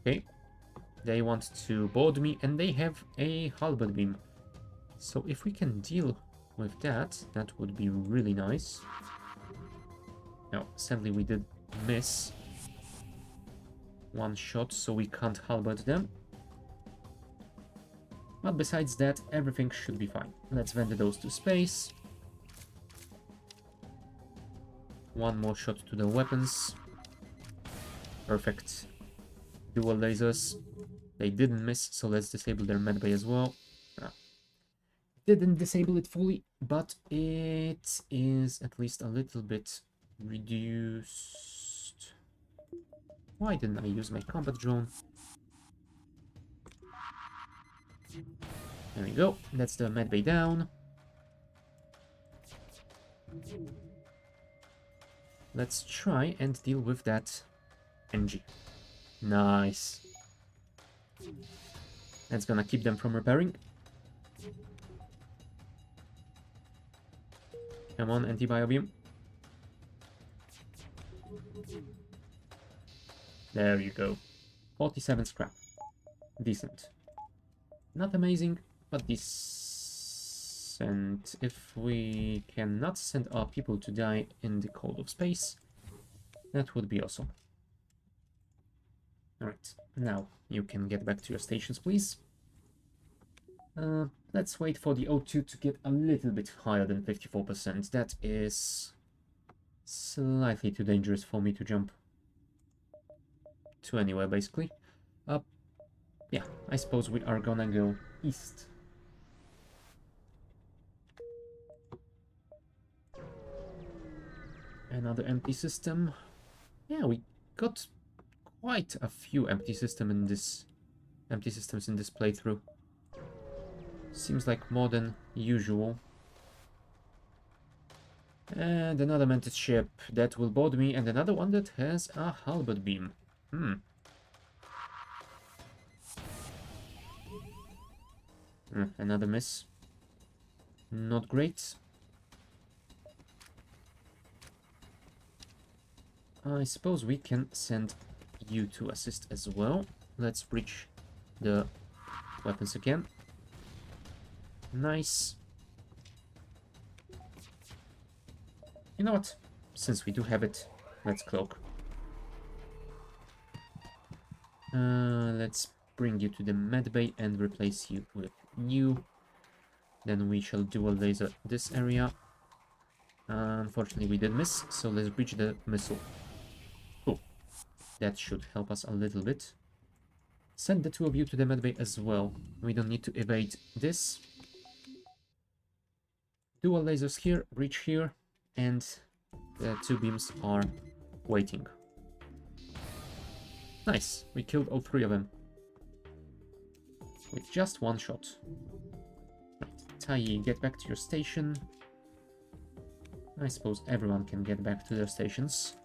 Okay. They want to board me and they have a halberd beam. So if we can deal with that, that would be really nice. No, sadly we did miss one shot, so we can't halberd them. But besides that, everything should be fine. Let's vent those to space. One more shot to the weapons. Perfect. Dual lasers. They didn't miss, so let's disable their medbay as well. Didn't disable it fully, but it is at least a little bit reduced. Why didn't I use my combat drone? There we go. That's the medbay down. Let's try and deal with that NG. Nice. That's gonna keep them from repairing. Come on, anti-bio beam. There you go. 47 scrap. Decent. Not amazing, but decent. If we cannot send our people to die in the cold of space, that would be awesome. Alright, now you can get back to your stations, please. Let's wait for the O2 to get a little bit higher than 54%. That is slightly too dangerous for me to jump to anywhere, basically. Yeah, I suppose we are gonna go east. Another empty system. Yeah, we got quite a few empty systems in this playthrough. Seems like more than usual. And another Mantis ship that will board me, and another one that has a halberd beam. Another miss. Not great. I suppose we can send you to assist as well. Let's breach the weapons again. Nice. You know what? Since we do have it, let's cloak. Let's bring you to the medbay and replace you with you. Then we shall dual laser this area. Unfortunately, we did miss, so let's breach the missile. Cool. That should help us a little bit. Send the two of you to the medbay as well. We don't need to evade this. Dual lasers here, breach here, and the two beams are waiting. Nice, we killed all three of them. With just one shot. Right, Tai, get back to your station. I suppose everyone can get back to their stations.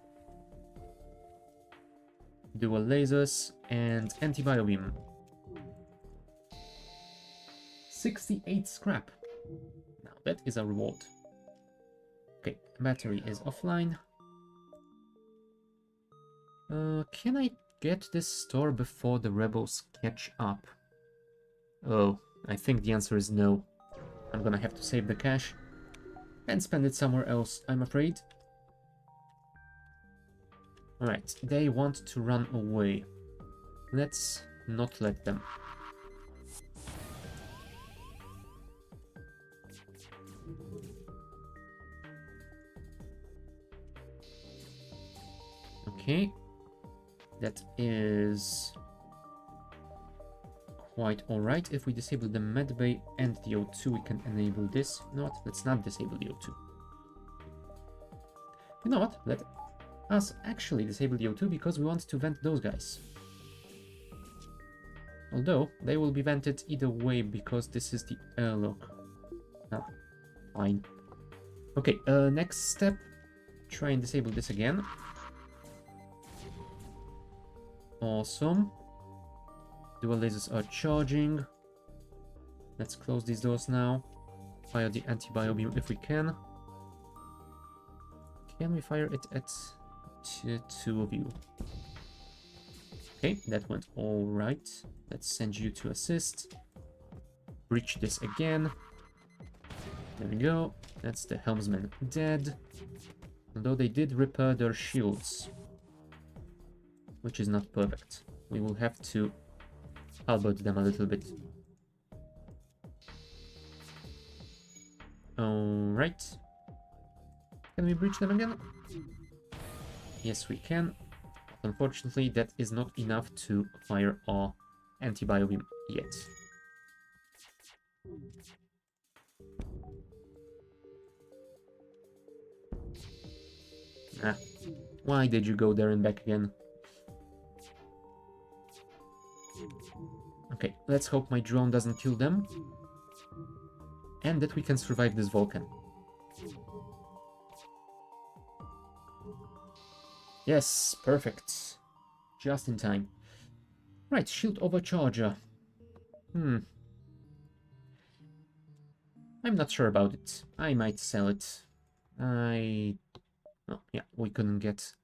Dual lasers and anti-bio beam. 68 scrap. Now that is a reward. Okay, battery is offline. Can I get this store before the rebels catch up? Oh, I think the answer is no. I'm gonna have to save the cash and spend it somewhere else, I'm afraid. Alright, they want to run away. Let's not let them. Okay. That is quite alright. If we disable the medbay and the O2, we can enable this. You know what? Let's not disable the O2. You know what? Let us actually disable the O2 because we want to vent those guys. Although, they will be vented either way because this is the airlock. Ah, fine. Okay, next step. Try and disable this again. Awesome. Dual lasers are charging. Let's close these doors now. Fire the anti-bio beam if we can. Can we fire it at two of you? Okay, that went all right. Let's send you to assist. Breach this again. There we go. That's the helmsman dead. Although they did repair their shields, which is not perfect. We will have to halberd them a little bit. Alright. Can we breach them again? Yes, we can. Unfortunately, that is not enough to fire our anti-bio beam yet. Ah, why did you go there and back again? Okay, let's hope my drone doesn't kill them. And that we can survive this volcan. Yes, perfect. Just in time. Right, shield overcharger. I'm not sure about it. I might sell it. Oh, yeah, we couldn't get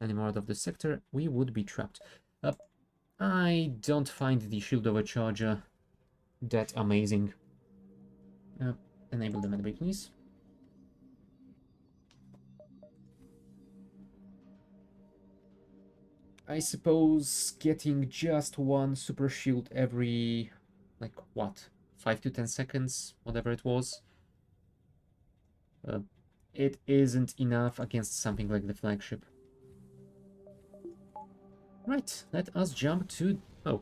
any more out of the sector. We would be trapped. I don't find the shield overcharger that amazing. Enable the medbay, please. I suppose getting just one super shield every, like, what? 5 to 10 seconds, whatever it was. It isn't enough against something like the flagship. Right, let us jump to... Oh.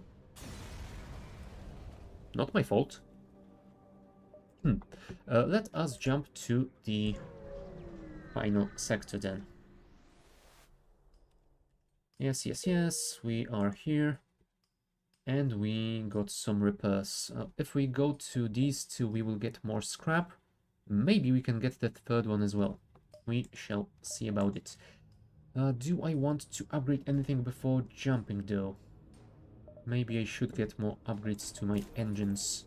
Not my fault. Let us jump to the final sector then. Yes, yes, yes, we are here. And we got some repairs. If we go to these two, we will get more scrap. Maybe we can get that third one as well. We shall see about it. Do I want to upgrade anything before jumping though? Maybe I should get more upgrades to my engines.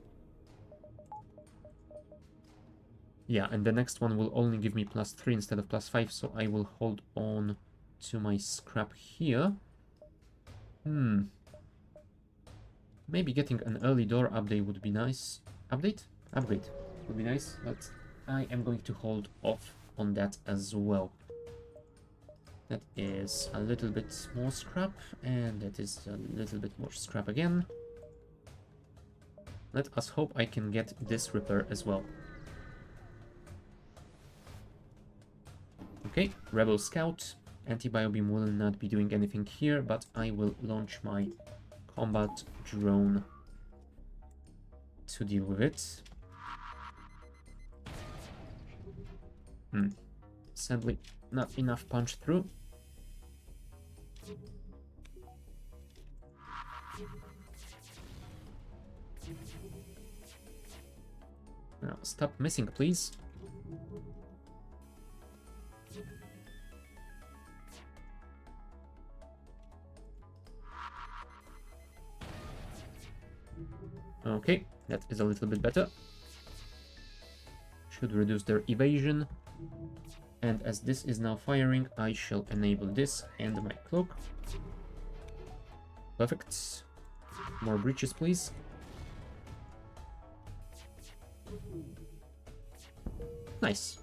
Yeah, and the next one will only give me +3 instead of +5, so I will hold on to my scrap here. Maybe getting an early door update would be nice. Update? Upgrade would be nice, but I am going to hold off on that as well. That is a little bit more scrap, and that is a little bit more scrap again. Let us hope I can get this repair as well. Okay, Rebel Scout. Anti-biobeam will not be doing anything here, but I will launch my combat drone to deal with it. Sadly, not enough punch through. Now, stop missing, please. Okay, that is a little bit better. Should reduce their evasion. And as this is now firing, I shall enable this and my cloak. Perfect. More breaches, please. Nice.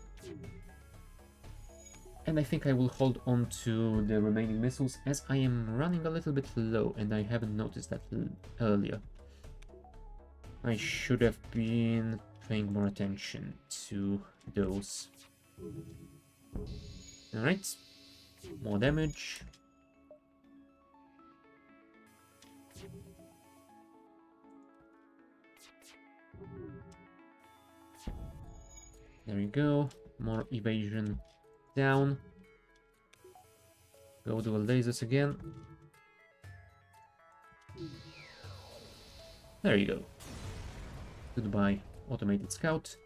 And I think I will hold on to the remaining missiles as I am running a little bit low and I haven't noticed that earlier. I should have been paying more attention to those. Alright, more damage. There you go, more evasion down. Go dual lasers again. There you go. Goodbye, automated scout.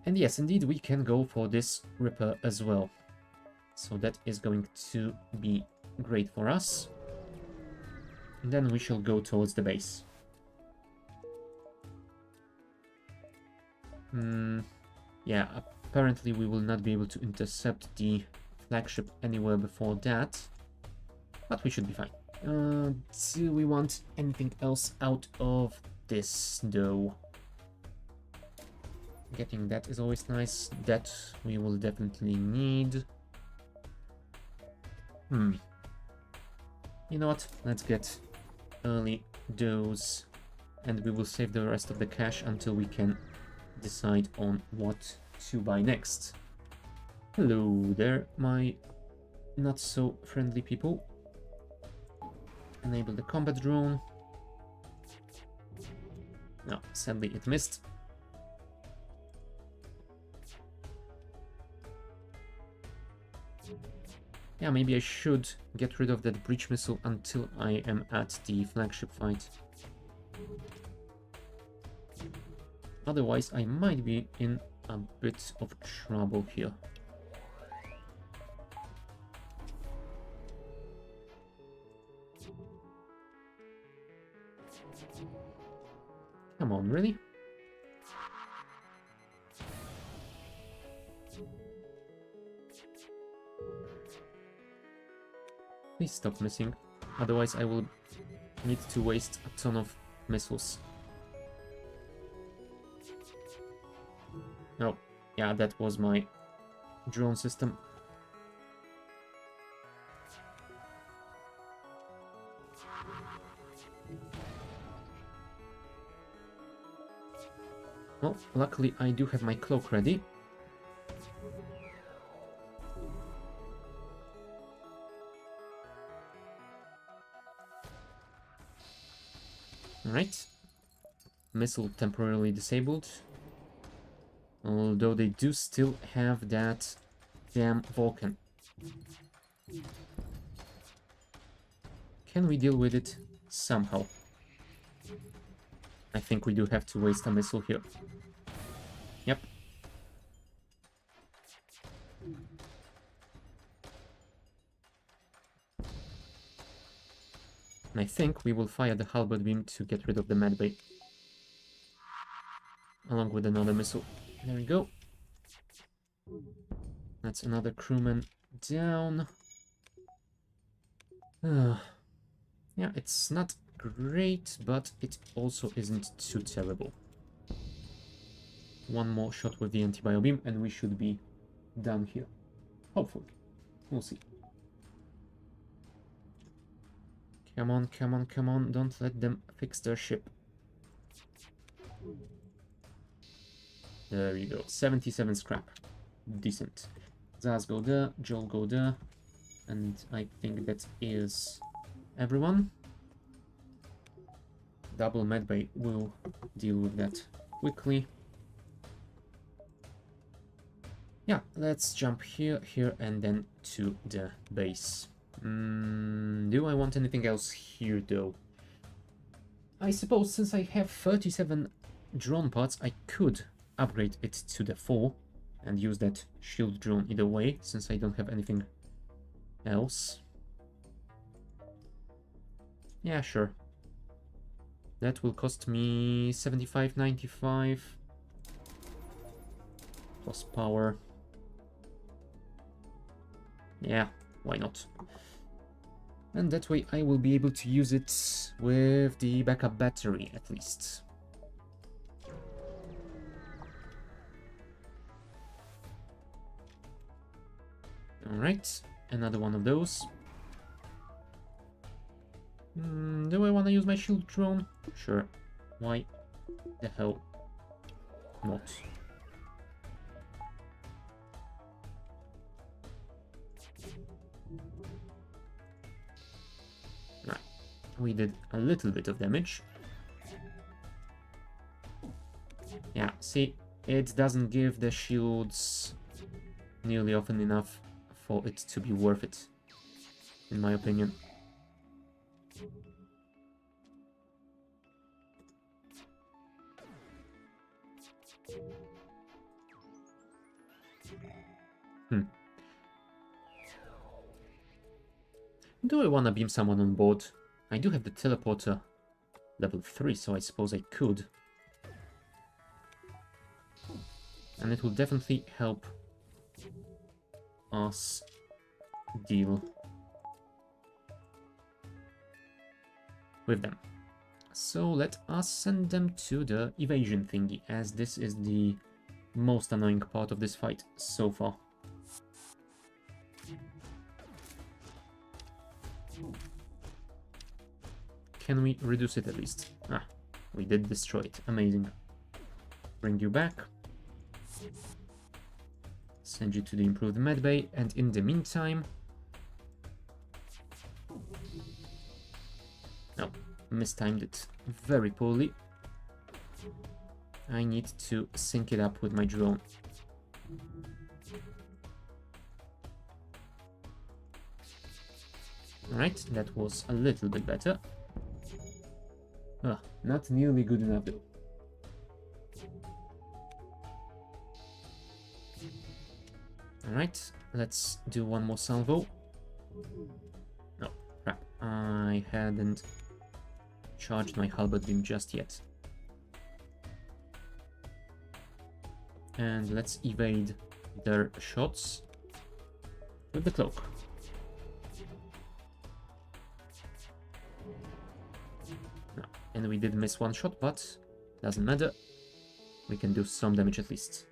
And yes, indeed, we can go for this repair as well. So that is going to be great for us. And then we shall go towards the base. Yeah, apparently we will not be able to intercept the flagship anywhere before that. But we should be fine. Do we want anything else out of this, though? Getting that is always nice. That we will definitely need. You know what? Let's get early dose. And we will save the rest of the cash until we can decide on what to buy next. Hello there, my not so friendly people. Enable the combat drone. No, sadly it missed. Yeah, maybe I should get rid of that breach missile until I am at the flagship fight. Otherwise, I might be in a bit of trouble here. Come on, really? Please stop missing, otherwise I will need to waste a ton of missiles. Oh, yeah, that was my drone system. Well, luckily I do have my cloak ready. Alright. Missile temporarily disabled. Although they do still have that damn Vulcan. Can we deal with it somehow? I think we do have to waste a missile here. Yep. And I think we will fire the halberd beam to get rid of the medbay. Along with another missile. There we go. That's another crewman down. Yeah, it's not great, but it also isn't too terrible. One more shot with the anti-bio beam and we should be done here. Hopefully. We'll see. Come on, come on, come on. Don't let them fix their ship. There you go. 77 scrap. Decent. Zaz go there, Joel go there. And I think that is everyone. Double medbay will deal with that quickly. Yeah, let's jump here, here, and then to the base. Do I want anything else here, though? I suppose since I have 37 drone parts, I could upgrade it to the 4 and use that shield drone either way, since I don't have anything else. Yeah, sure. That will cost me 75.95 plus power. Yeah, why not? And that way I will be able to use it with the backup battery at least. Alright, another one of those. Do I want to use my shield drone? Sure. Why the hell not? Right. We did a little bit of damage. Yeah, see, it doesn't give the shields nearly often enough for it to be worth it, in my opinion. Do I want to beam someone on board? I do have the teleporter level 3, so I suppose I could. And it will definitely help us deal with them. So let us send them to the evasion thingy, as this is the most annoying part of this fight so far. Can we reduce it at least? Ah, we did destroy it. Amazing. Bring you back. Send you to the improved medbay, and in the meantime... No, mistimed it very poorly. I need to sync it up with my drone. Alright, that was a little bit better. Not nearly good enough though. Alright, let's do one more salvo. No, crap. I hadn't charged my halberd beam just yet. And let's evade their shots with the cloak. No, and we did miss one shot, but doesn't matter. We can do some damage at least.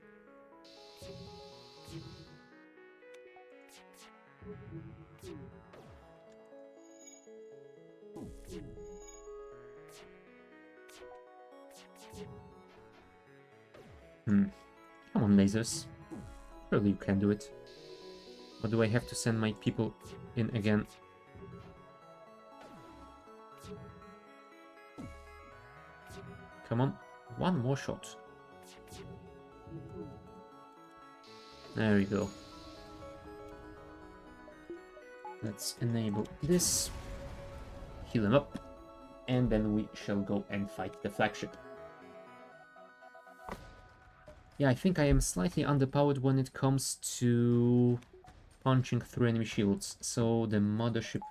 Come on, lasers. Surely you can do it. Or do I have to send my people in again? Come on, one more shot. There we go. Let's enable this. Heal him up. And then we shall go and fight the flagship. Yeah, I think I am slightly underpowered when it comes to punching through enemy shields, so the mothership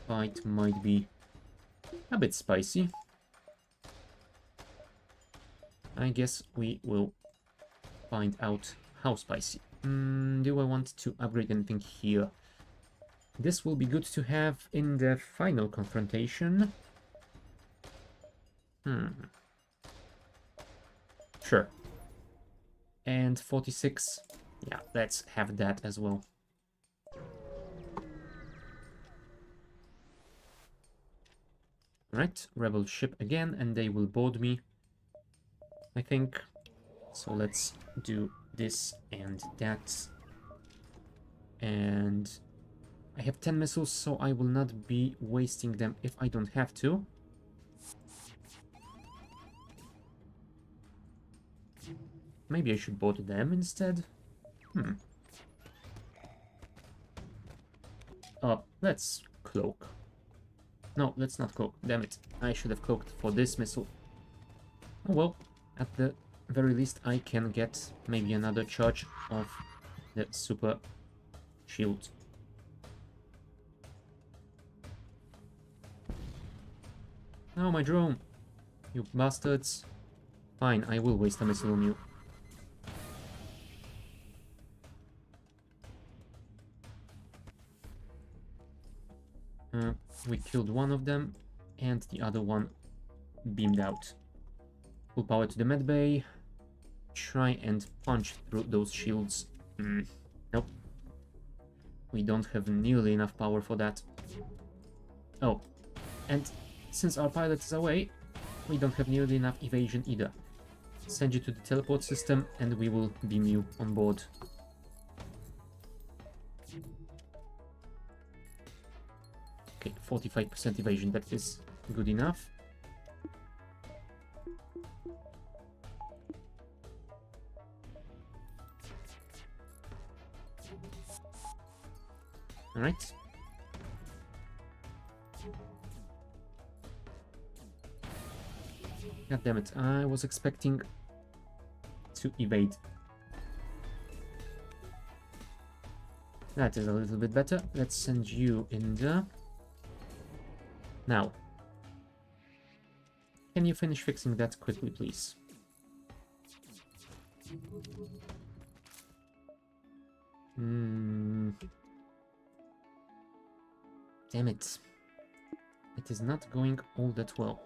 fight might be a bit spicy. I guess we will find out how spicy. Do I want to upgrade anything here? This will be good to have in the final confrontation. Sure. And 46. Yeah, let's have that as well. Alright, rebel ship again, and they will board me, I think. So let's do this and that. And I have 10 missiles, so I will not be wasting them if I don't have to. Maybe I should board them instead. Let's cloak. No, let's not cloak. Damn it. I should have cloaked for this missile. Oh well, at the very least I can get maybe another charge of the super shield. No, my drone! You bastards. Fine, I will waste a missile on you. We killed one of them, and the other one beamed out. Full power to the medbay. Try and punch through those shields. Nope. We don't have nearly enough power for that. Oh, and since our pilot is away, we don't have nearly enough evasion either. Send you to the teleport system and we will beam you on board. Okay, 45% evasion, that is good enough. Alright. God damn it, I was expecting to evade. That is a little bit better. Let's send you in there. Now, can you finish fixing that quickly, please? Damn it. It is not going all that well.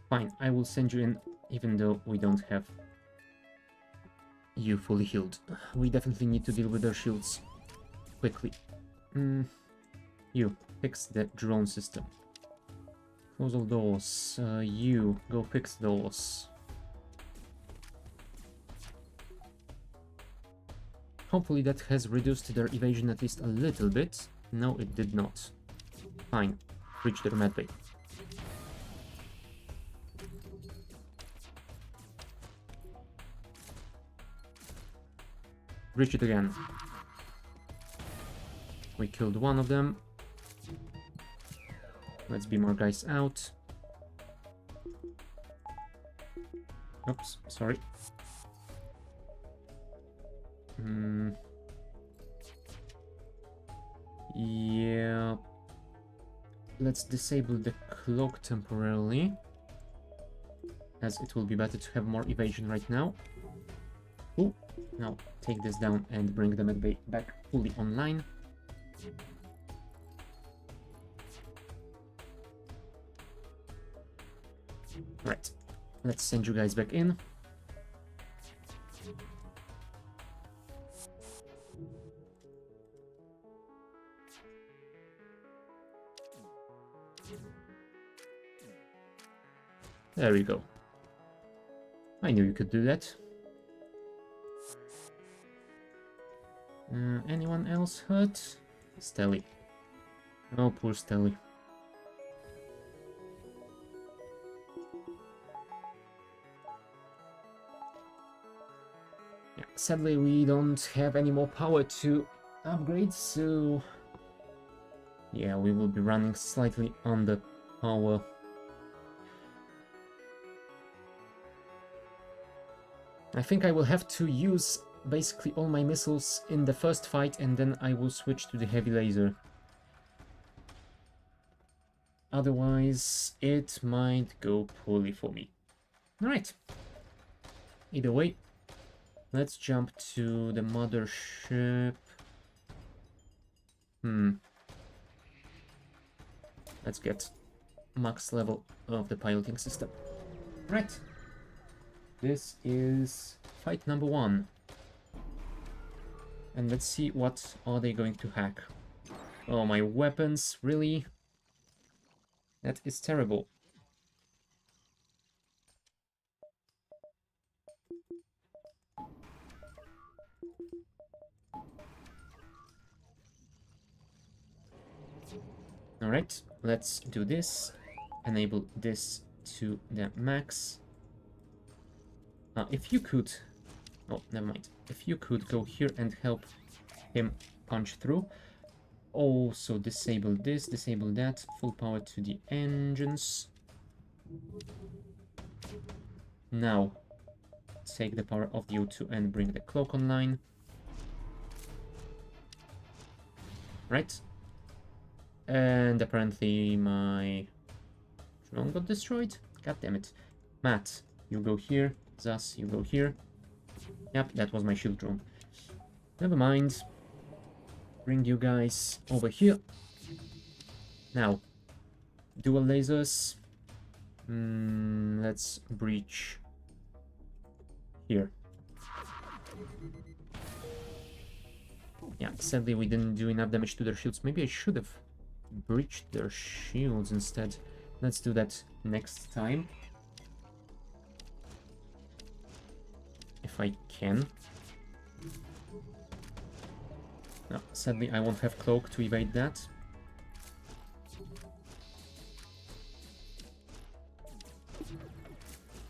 Fine, I will send you in, even though we don't have you fully healed. We definitely need to deal with their shields quickly. You, fix the drone system. Close all doors. You, go fix doors. Hopefully that has reduced their evasion at least a little bit. No, it did not. Fine, reach their medbay. Reach it again. We killed one of them. Let's beam our guys out. Oops, sorry. Yeah. Let's disable the cloak temporarily, as it will be better to have more evasion right now. Ooh. Now take this down and bring the medbay back fully online. Right, let's send you guys back in. There we go. I knew you could do that. Anyone else hurt? Stelly. Oh, poor Stelly. Yeah, sadly, we don't have any more power to upgrade, so yeah, we will be running slightly under power. I think I will have to use basically all my missiles in the first fight, and then I will switch to the heavy laser. Otherwise, it might go poorly for me. Alright. Either way, let's jump to the mothership. Let's get max level of the piloting system. Right. This is fight number 1. And let's see what are they going to hack. Oh, my weapons, really? That is terrible. Alright, let's do this. Enable this to the max. If you could... Oh, never mind. If you could go here and help him punch through. Also disable this, disable that. Full power to the engines. Now, take the power of the O2 and bring the cloak online. Right. And apparently my drone got destroyed. God damn it. Matt, you go here. Zas, you go here. Yep, that was my shield drone. Never mind. Bring you guys over here. Now, dual lasers. Let's breach here. Yeah, sadly we didn't do enough damage to their shields. Maybe I should have breached their shields instead. Let's do that next time. If I can. No, sadly I won't have cloak to evade that.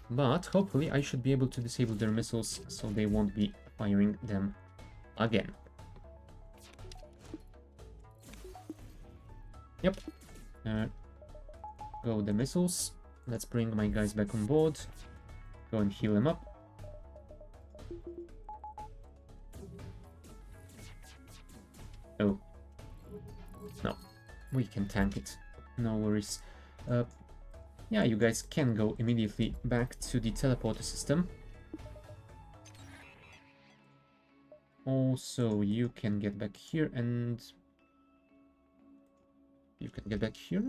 But hopefully I should be able to disable their missiles so they won't be firing them again. Yep. Go the missiles. Let's bring my guys back on board. Go and heal them up. Oh. No. We can tank it. No worries. Yeah, you guys can go immediately back to the teleporter system. Also, you can get back here and... You can get back here?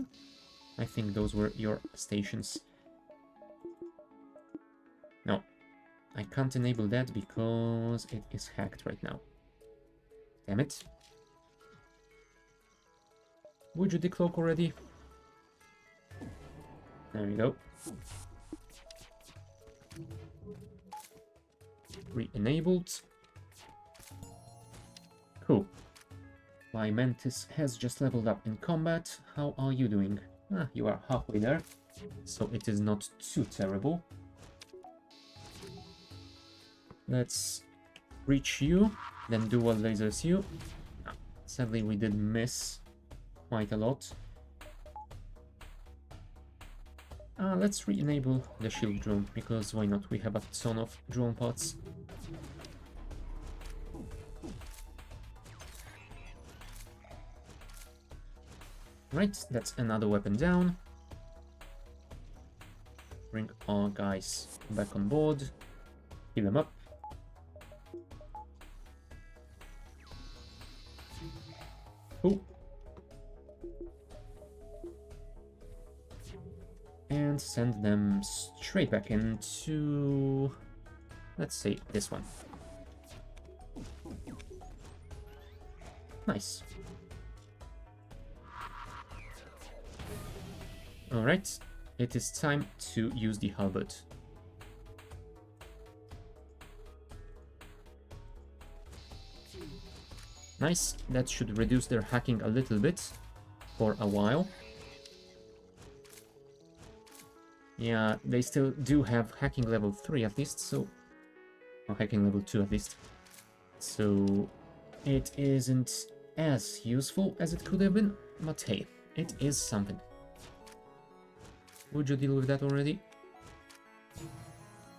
I think those were your stations. No, I can't enable that because it is hacked right now. Damn it. Would you decloak already? There we go. Re-enabled. Cool. My Mantis has just leveled up in combat. How are you doing? Ah, you are halfway there, so it is not too terrible. Let's reach you, then dual lasers you. Ah, sadly, we did miss quite a lot. Let's re-enable the shield drone, because why not? We have a ton of drone parts. Right, that's another weapon down. Bring our guys back on board. Heal them up. Cool. And send them straight back into, let's say, this one. Nice. Alright, it is time to use the halberd. Nice, that should reduce their hacking a little bit for a while. Yeah, they still do have hacking level 3 at least, so... or hacking level 2 at least. So... it isn't as useful as it could have been, but hey, it is something. Would you deal with that already?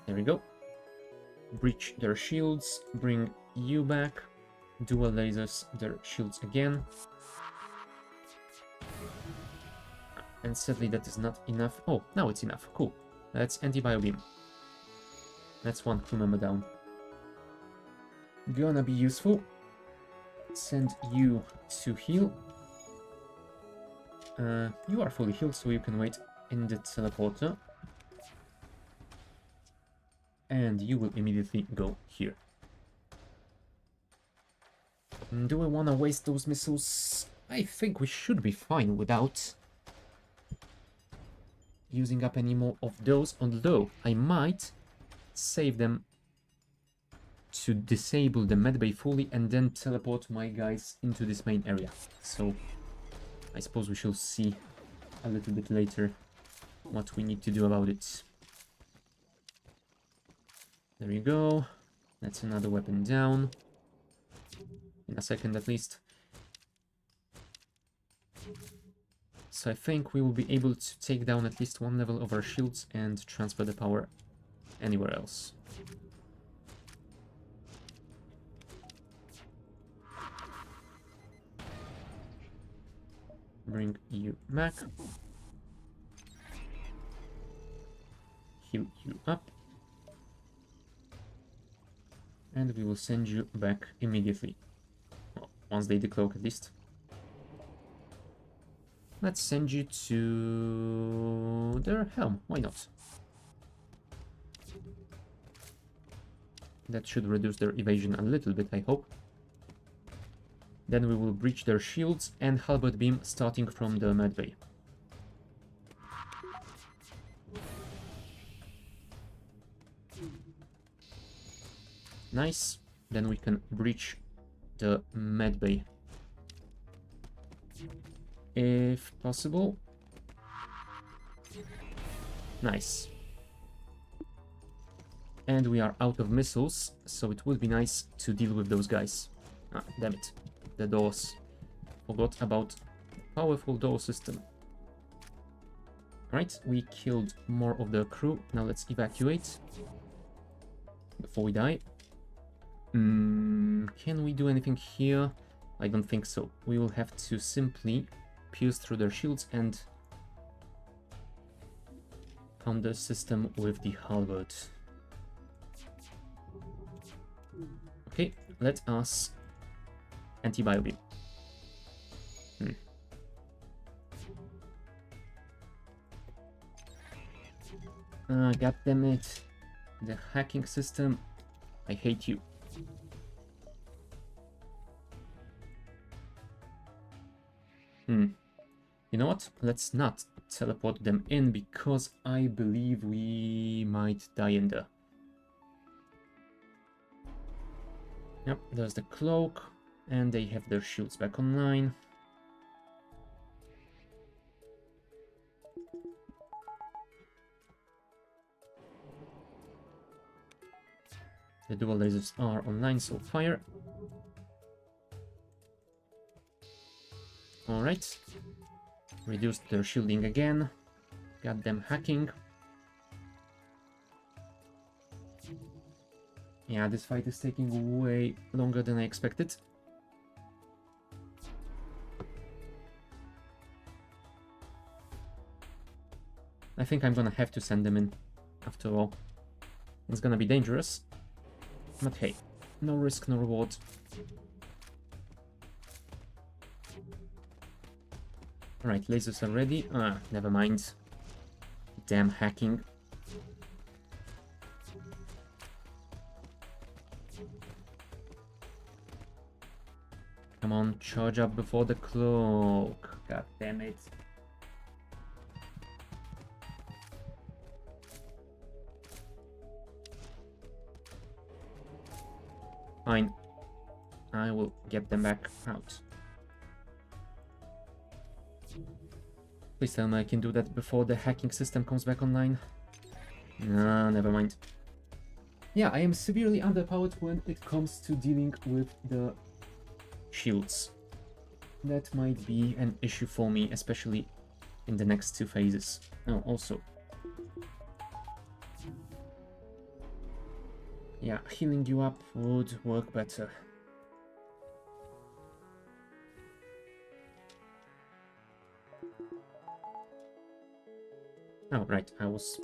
There we go. Breach their shields, bring you back. Dual lasers their shields again. And sadly that is not enough. Oh, now it's enough. Cool. That's anti-bio beam. That's one crew member down. Gonna be useful. Send you to heal. You are fully healed, so you can wait in the teleporter. And you will immediately go here. Do I want to waste those missiles? I think we should be fine without using up any more of those, although I might save them to disable the medbay fully and then teleport my guys into this main area. So I suppose we shall see a little bit later what we need to do about it. There you go. That's another weapon down. In a second at least. So I think we will be able to take down at least one level of our shields and transfer the power anywhere else. Bring you back. Heal you up. And we will send you back immediately. Well, once they decloak at least. Let's send you to their helm. Why not? That should reduce their evasion a little bit, I hope. Then we will breach their shields and halberd beam starting from the medbay. Nice. Then we can breach the medbay if possible. Nice. And we are out of missiles, so it would be nice to deal with those guys. Ah, damn it. The doors. Forgot about powerful door system. Right, we killed more of the crew. Now let's evacuate before we die. Can we do anything here? I don't think so. We will have to simply pierce through their shields and pound the system with the halberd. Okay, let us anti-bio beam. God damn it. The hacking system. I hate you. You know what? Let's not teleport them in because I believe we might die in there. Yep, there's the cloak, and they have their shields back online. The dual lasers are online, so fire. Alright. Reduced their shielding again. Got them hacking. Yeah, this fight is taking way longer than I expected. I think I'm gonna have to send them in, after all. It's gonna be dangerous. But hey, no risk, no reward. Alright, lasers are ready. Ah, never mind. Damn hacking. Come on, charge up before the cloak. God damn it. Fine. I will get them back out. Please tell me I can do that before the hacking system comes back online. Nah, never mind. Yeah, I am severely underpowered when it comes to dealing with the shields. That might be an issue for me, especially in the next two phases. Oh, also. Yeah, healing you up would work better. Oh, right, I was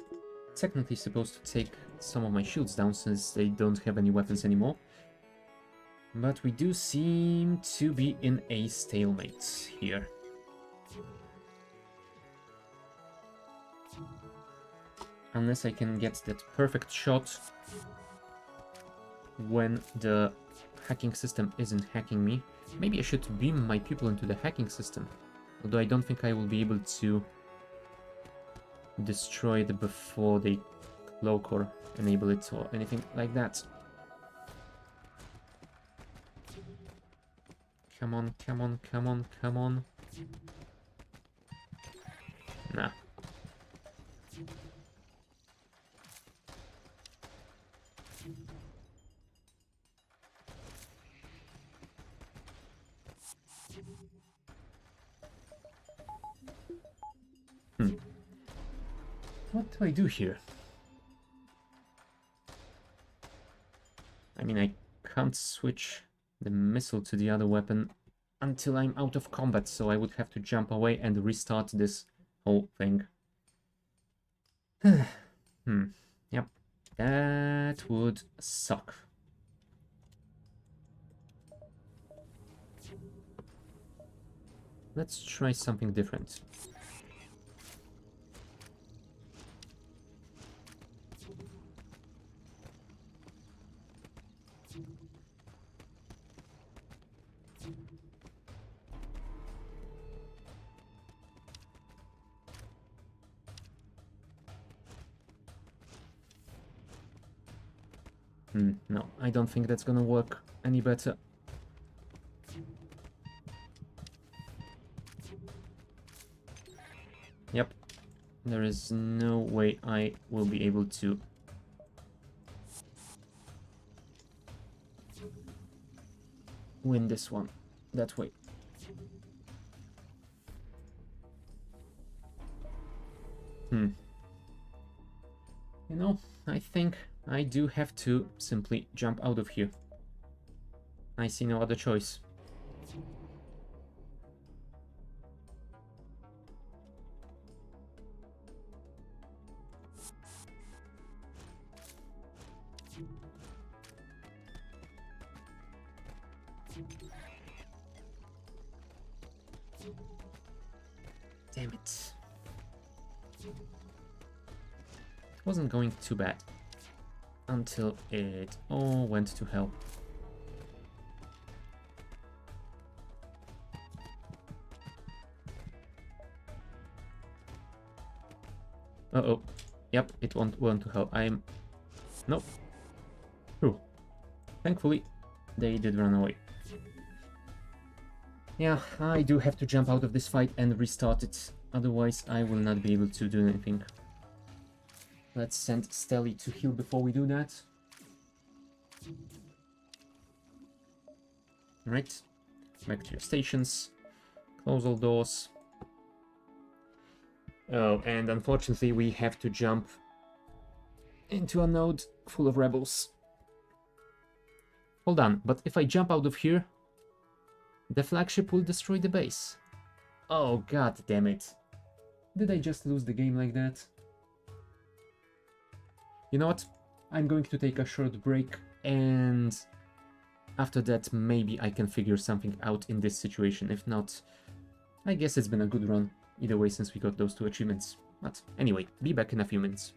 technically supposed to take some of my shields down since they don't have any weapons anymore. But we do seem to be in a stalemate here. unless I can get that perfect shot when the hacking system isn't hacking me. Maybe I should beam my people into the hacking system, although I don't think I will be able to destroy it before they cloak or enable it or anything like that. Come on, come on, come on, come on. Nah. What do I do here? I mean, I can't switch the missile to the other weapon until I'm out of combat, so I would have to jump away and restart this whole thing. Yep. That would suck. Let's try something different. No, I don't think that's gonna work any better. Yep. There is no way I will be able to win this one that way. You know, I think I do have to simply jump out of here. I see no other choice. Damn it. It wasn't going too bad until it all went to hell. Uh-oh. Yep, it went to hell. Nope. True. Thankfully, they did run away. Yeah, I do have to jump out of this fight and restart it. Otherwise, I will not be able to do anything. Let's send Stelly to heal before we do that. Right. Back to your stations. Close all doors. Oh, and unfortunately we have to jump into a node full of rebels. Hold on, but if I jump out of here, the flagship will destroy the base. Oh, god damn it. Did I just lose the game like that? You know what? I'm going to take a short break, and after that maybe I can figure something out in this situation. If not, I guess it's been a good run either way since we got those 2 achievements. But anyway, be back in a few minutes.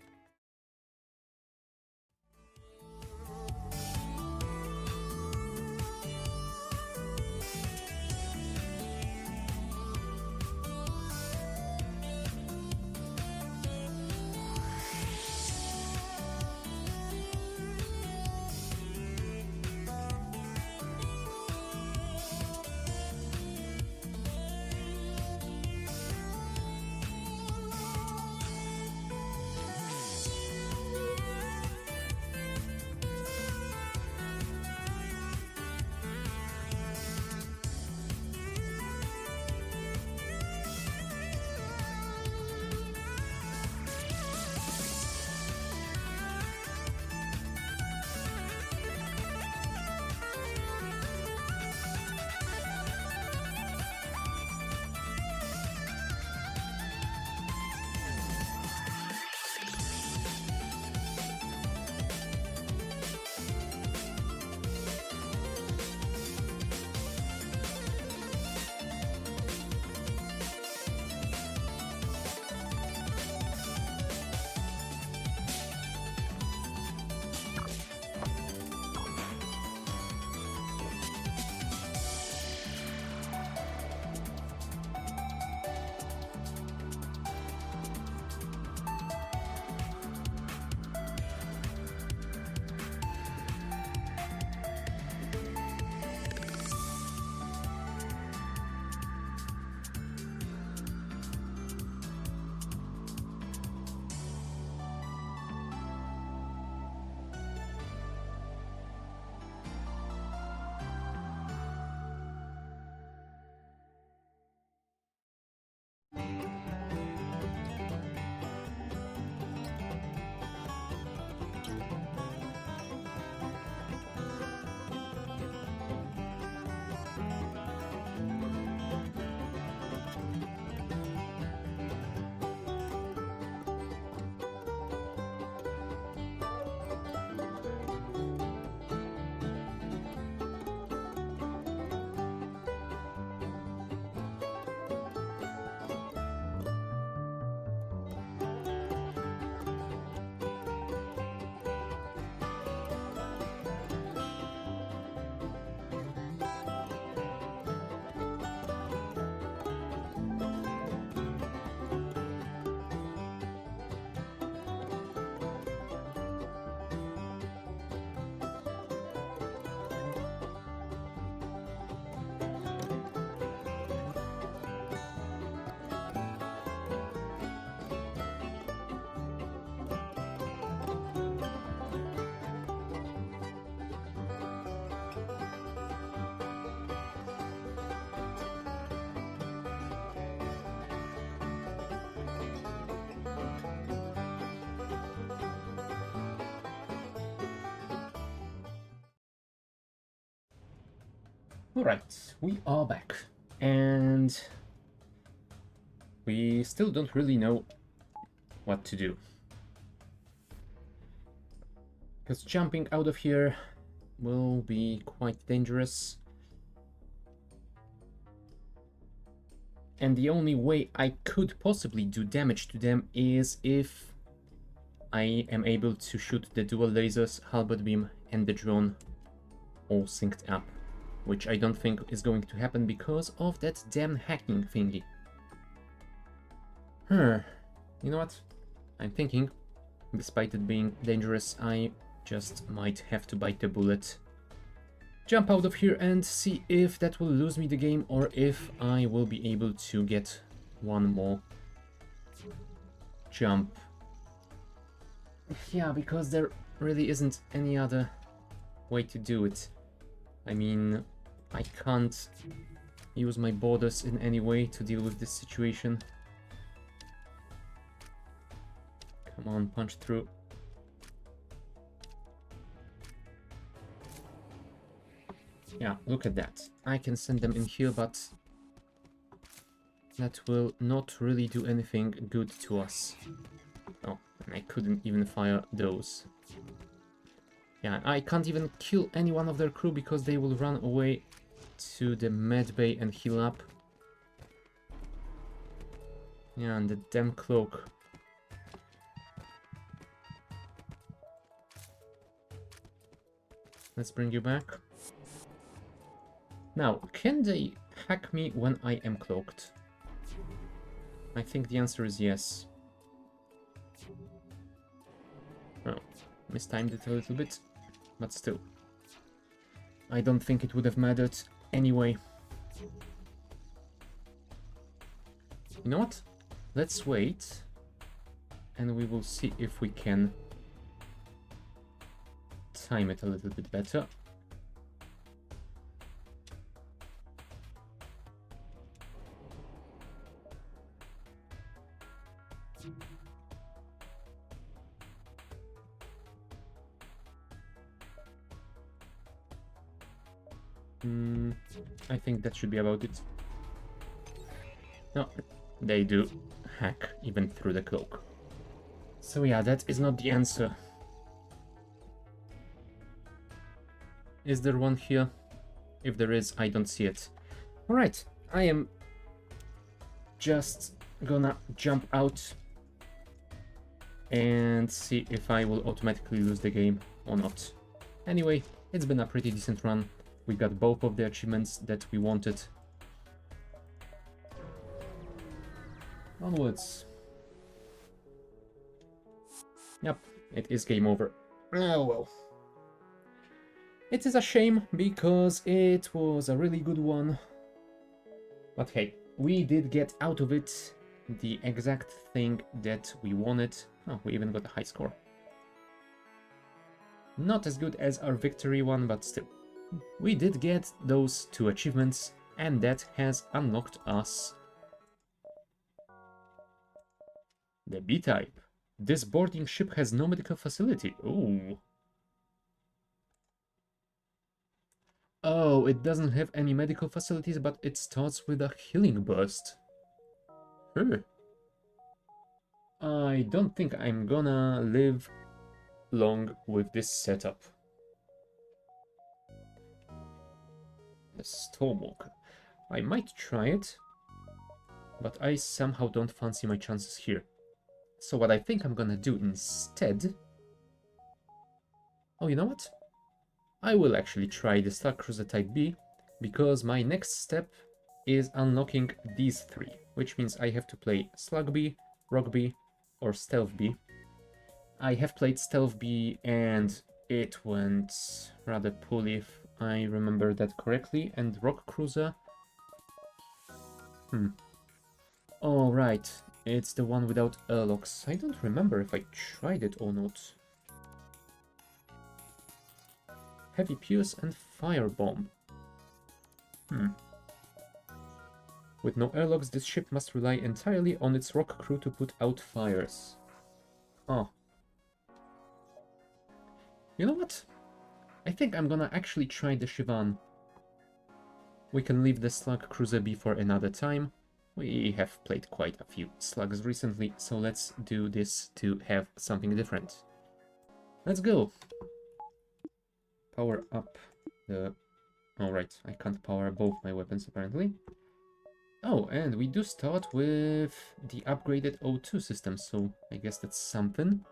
Alright, we are back. And we still don't really know what to do. Because jumping out of here will be quite dangerous. And the only way I could possibly do damage to them is if I am able to shoot the dual lasers, halberd beam, and the drone all synced up. Which I don't think is going to happen because of that damn hacking thingy. You know what? I'm thinking, despite it being dangerous, I just might have to bite the bullet. Jump out of here and see if that will lose me the game or if I will be able to get one more jump. Yeah, because there really isn't any other way to do it. I mean, I can't use my borders in any way to deal with this situation. Come on, punch through. Yeah, look at that. I can send them in here, but that will not really do anything good to us. Oh, and I couldn't even fire those. Yeah, I can't even kill any one of their crew because they will run away to the med bay and heal up. Yeah, and the damn cloak. Let's bring you back. Now, can they hack me when I am cloaked? I think the answer is yes. Oh, mistimed it a little bit, but still. I don't think it would have mattered anyway. You know what? Let's wait, and we will see if we can time it a little bit better. I think that should be about it. No, they do hack even through the cloak. So yeah, that is not the answer. Is there one here? If there is, I don't see it. Alright, I am just gonna jump out and see if I will automatically lose the game or not. Anyway, it's been a pretty decent run. We got both of the achievements that we wanted. Onwards. Yep, it is game over. Oh well. It is a shame because it was a really good one. But hey, we did get out of it the exact thing that we wanted. Oh, we even got a high score. Not as good as our victory one, but still. We did get those 2 achievements, and that has unlocked us the B-type. This boarding ship has no medical facility. Ooh. Oh, it doesn't have any medical facilities, but it starts with a healing burst. I don't think I'm gonna live long with this setup. The Stormwalker. I might try it, but I somehow don't fancy my chances here. So what I think I'm gonna do instead... Oh, you know what? I will actually try the Star Cruiser Type B, because my next step is unlocking these 3, which means I have to play Slug B, Rock B, or Stealth B. I have played Stealth B and it went rather poorly if I remember that correctly, and Rock Cruiser... Oh right, it's the one without airlocks. I don't remember if I tried it or not. Heavy Pierce and Firebomb. With no airlocks, this ship must rely entirely on its rock crew to put out fires. Oh. You know what? I think I'm gonna actually try the Shivan. We can leave the Slug Cruiser B for another time. We have played quite a few Slugs recently, so let's do this to have something different. Let's go! Power up the... Alright, I can't power both my weapons apparently. Oh, and we do start with the upgraded O2 system, so I guess that's something.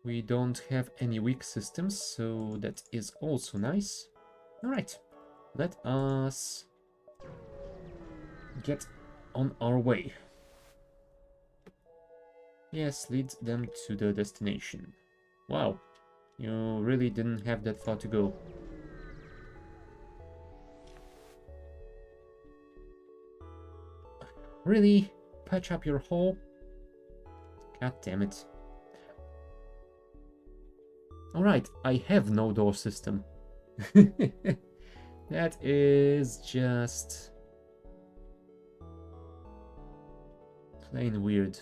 We don't have any weak systems, so that is also nice. Alright, let us get on our way. Yes, lead them to the destination. Wow, you really didn't have that far to go. Really? Patch up your hole? God damn it. Alright, I have no door system. That is just... plain weird.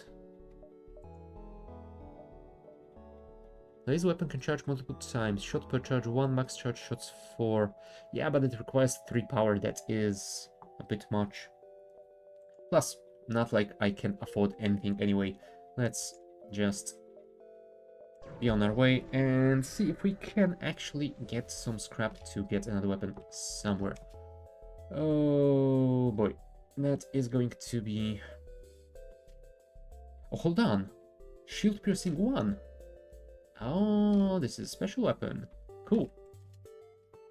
Laser weapon can charge multiple times. Shot per charge 1, max charge shots 4. Yeah, but it requires 3 power. That is a bit much. Plus, not like I can afford anything anyway. Let's just be on our way and see if we can actually get some scrap to get another weapon somewhere. Oh boy, that is going to be... Oh, hold on. Shield piercing 1. Oh, this is a special weapon. Cool.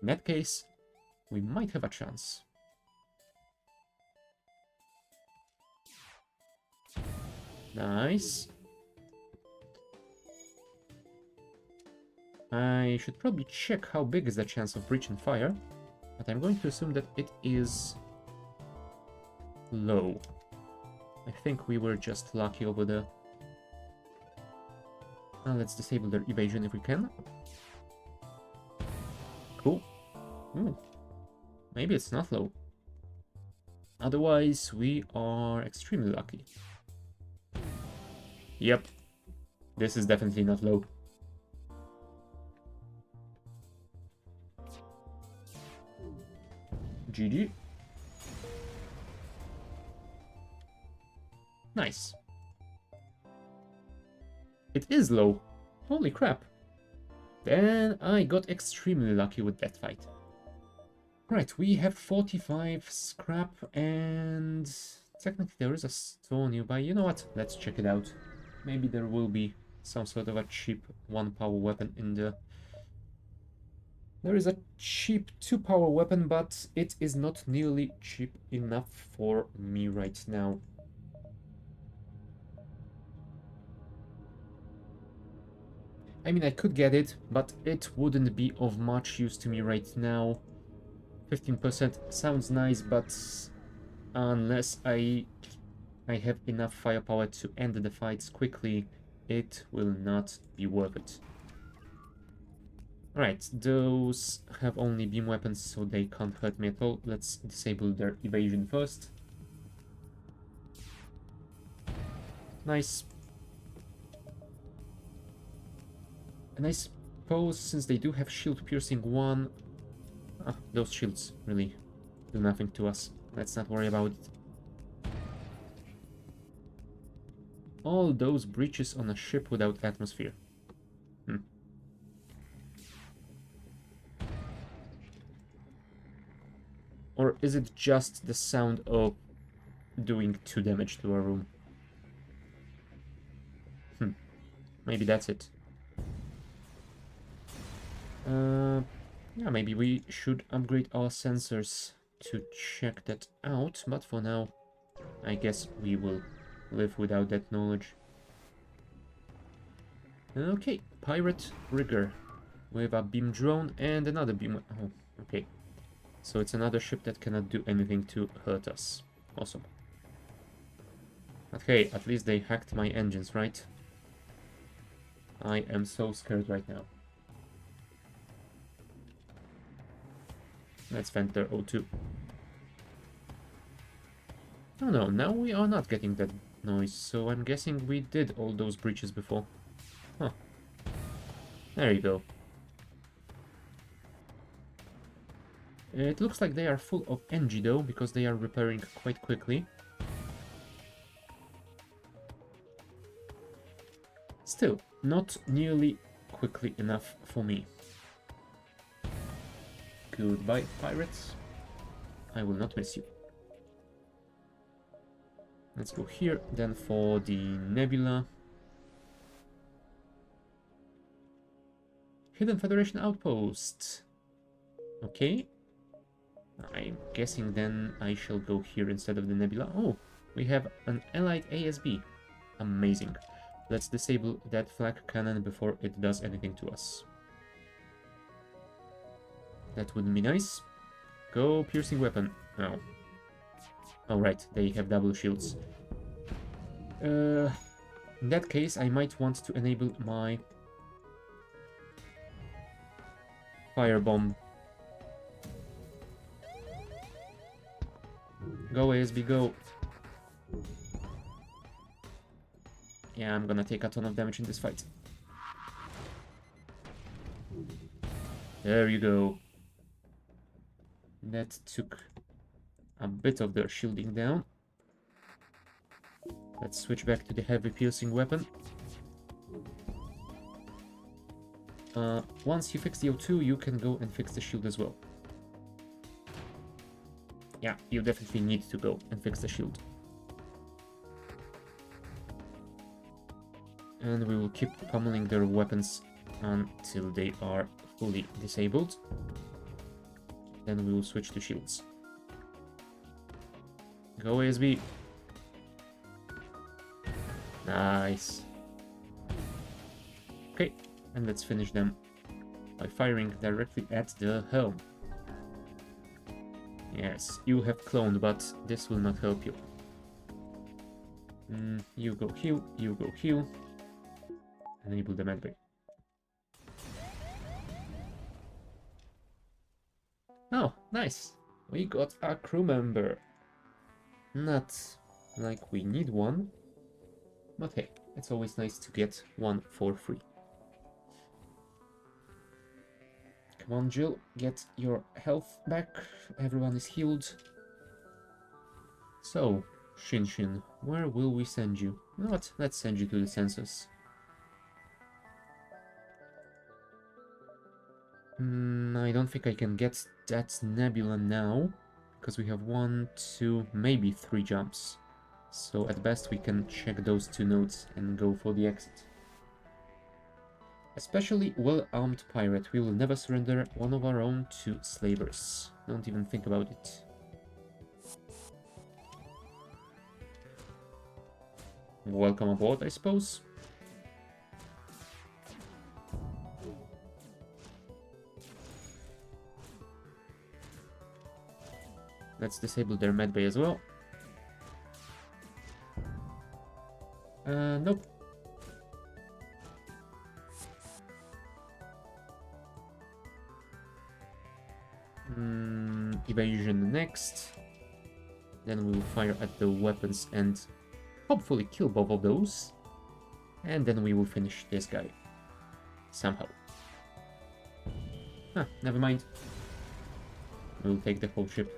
In that case, we might have a chance. Nice. I should probably check how big is the chance of breach and fire, but I'm going to assume that it is low. I think we were just lucky over there. Now let's disable their evasion if we can. Cool. Ooh. Maybe it's not low. Otherwise, we are extremely lucky. Yep. This is definitely not low. GG. Nice. It is low. Holy crap. Then I got extremely lucky with that fight. Right, we have 45 scrap and technically there is a store nearby. You know what? Let's check it out. Maybe there will be some sort of a cheap 1-power weapon in the... There is a cheap 2-power weapon, but it is not nearly cheap enough for me right now. I mean, I could get it, but it wouldn't be of much use to me right now. 15% sounds nice, but unless I have enough firepower to end the fights quickly, it will not be worth it. Alright, those have only beam weapons, so they can't hurt me at all. Let's disable their evasion first. Nice. And I suppose, since they do have shield piercing 1... those shields really do nothing to us. Let's not worry about it. All those breaches on a ship without atmosphere. Or is it just the sound of doing 2 damage to a room? Maybe that's it. Yeah, maybe we should upgrade our sensors to check that out, but for now, I guess we will live without that knowledge. Okay, pirate rigger with a beam drone and another beam. Oh, okay. So it's another ship that cannot do anything to hurt us. Awesome. But hey, at least they hacked my engines, right? I am so scared right now. Let's vent their O2. Oh no, now we are not getting that noise, so I'm guessing we did all those breaches before. Huh. There you go. It looks like they are full of energy though, because they are repairing quite quickly. Still, not nearly quickly enough for me. Goodbye, pirates. I will not miss you. Let's go here, then for the Nebula. Hidden Federation Outpost. Okay. I'm guessing then I shall go here instead of the Nebula. Oh, we have an allied ASB. Amazing. Let's disable that flag cannon before it does anything to us. That would be nice. Go piercing weapon. Oh. Oh right, they have double shields. In that case, I might want to enable my firebomb. Go ASB, go. Yeah, I'm gonna take a ton of damage in this fight. There you go. That took a bit of their shielding down. Let's switch back to the heavy piercing weapon. Once you fix the O2, you can go and fix the shield as well. Yeah, you definitely need to go and fix the shield. And we will keep pummeling their weapons until they are fully disabled. Then we will switch to shields. Go ASB. Nice. Okay, and let's finish them by firing directly at the helm. Yes, you have cloned, but this will not help you. You go heal, you go heal. Enable the medbay. Oh, nice. We got a crew member. Not like we need one, but hey, it's always nice to get one for free. Come on, Jill, get your health back. Everyone is healed. So, Shinshin, where will we send you? You know what? Let's send you to the census. I don't think I can get that nebula now, because we have 1, 2, maybe 3 jumps. So at best we can check those 2 nodes and go for the exit. Especially well-armed pirate, we will never surrender one of our own to slavers. Don't even think about it. Welcome aboard, I suppose. Let's disable their medbay as well. Nope. Evasion next. Then we will fire at the weapons and hopefully kill both of those. And then we will finish this guy. Somehow. Huh, never mind. We'll take the whole ship.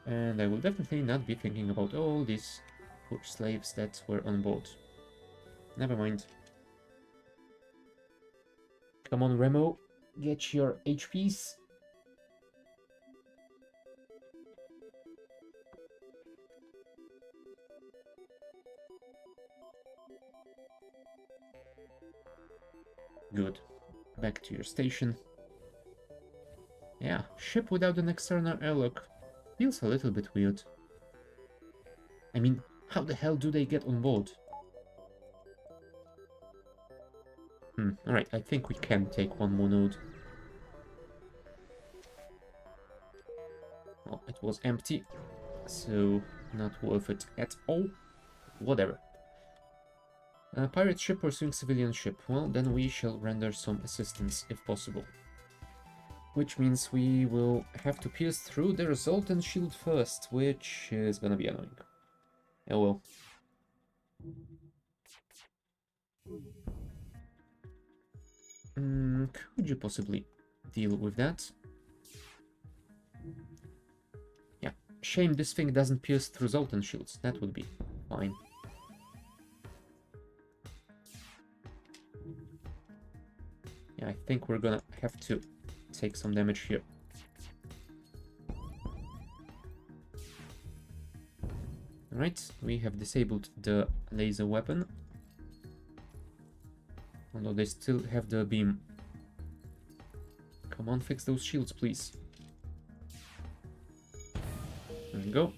And I will definitely not be thinking about all these poor slaves that were on board. Never mind. Come on, Remo. Get your HPs. Good. Back to your station. Yeah, ship without an external airlock. Feels a little bit weird. I mean, how the hell do they get on board? Alright, I think we can take one more node. Well, it was empty, so not worth it at all. Whatever. Pirate ship pursuing civilian ship. Well, then we shall render some assistance if possible. Which means we will have to pierce through the resultant shield first, which is gonna be annoying. Oh well. Could you possibly deal with that? Shame this thing doesn't pierce through Zoltan shields. That would be fine. Yeah, I think we're gonna have to take some damage here. Alright, we have disabled the laser weapon. Although they still have the beam. Come on, fix those shields, please. There we go.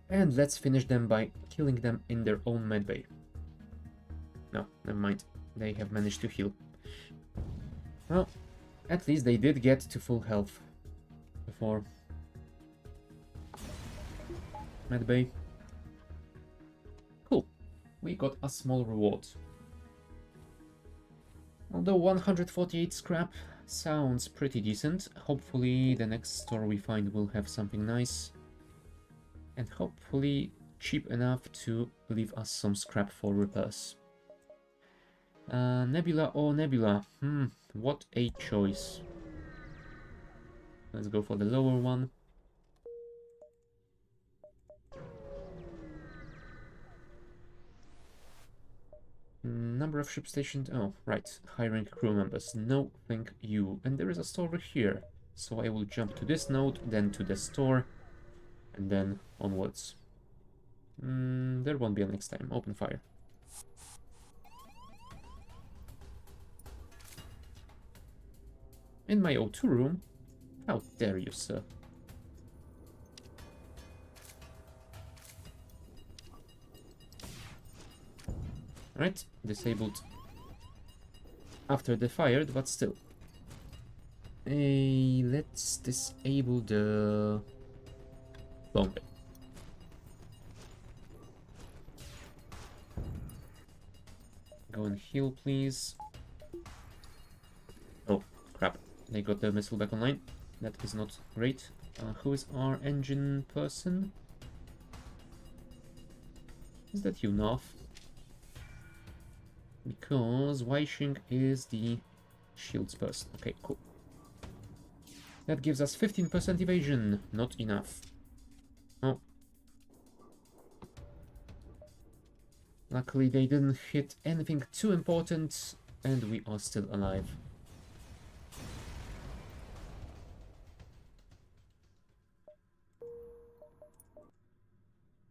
And let's finish them by killing them in their own medbay. No, never mind. They have managed to heal. Well, at least they did get to full health before. Medbay. Cool. We got a small reward. Although 148 scrap sounds pretty decent, hopefully the next store we find will have something nice. And hopefully cheap enough to leave us some scrap for repairs. Nebula or Nebula? What a choice. Let's go for the lower one. Number of ships stationed. Oh, right. Hiring crew members. No, thank you. And there is a store over here. So I will jump to this node, then to the store, and then onwards. There won't be a next time. Open fire. In my O2 room? How dare you, sir? Right, disabled after they fired, but still. Let's disable the bomb. Go and heal, please. Oh, crap. They got the missile back online. That is not great. Who is our engine person? Is that you, North? Because Weishing is the shields person. Okay, cool. That gives us 15% evasion. Not enough. Oh. Luckily they didn't hit anything too important, and we are still alive.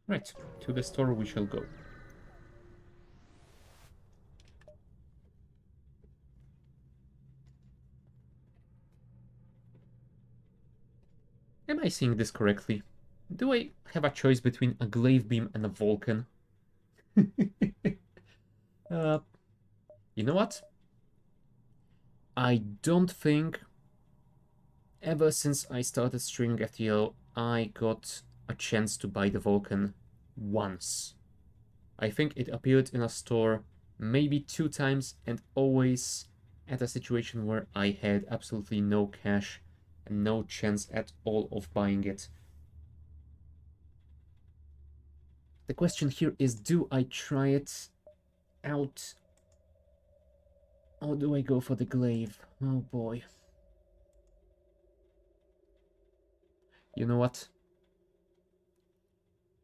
Right, to the store we shall go. Am I seeing this correctly? Do I have a choice between a glaive beam and a Vulcan? You know what? I don't think ever since I started streaming FTL I got a chance to buy the Vulcan once. I think it appeared in a store maybe 2 times, and always at a situation where I had absolutely no cash and no chance at all of buying it. The question here is, do I try it out or do I go for the glaive? Oh boy. You know what?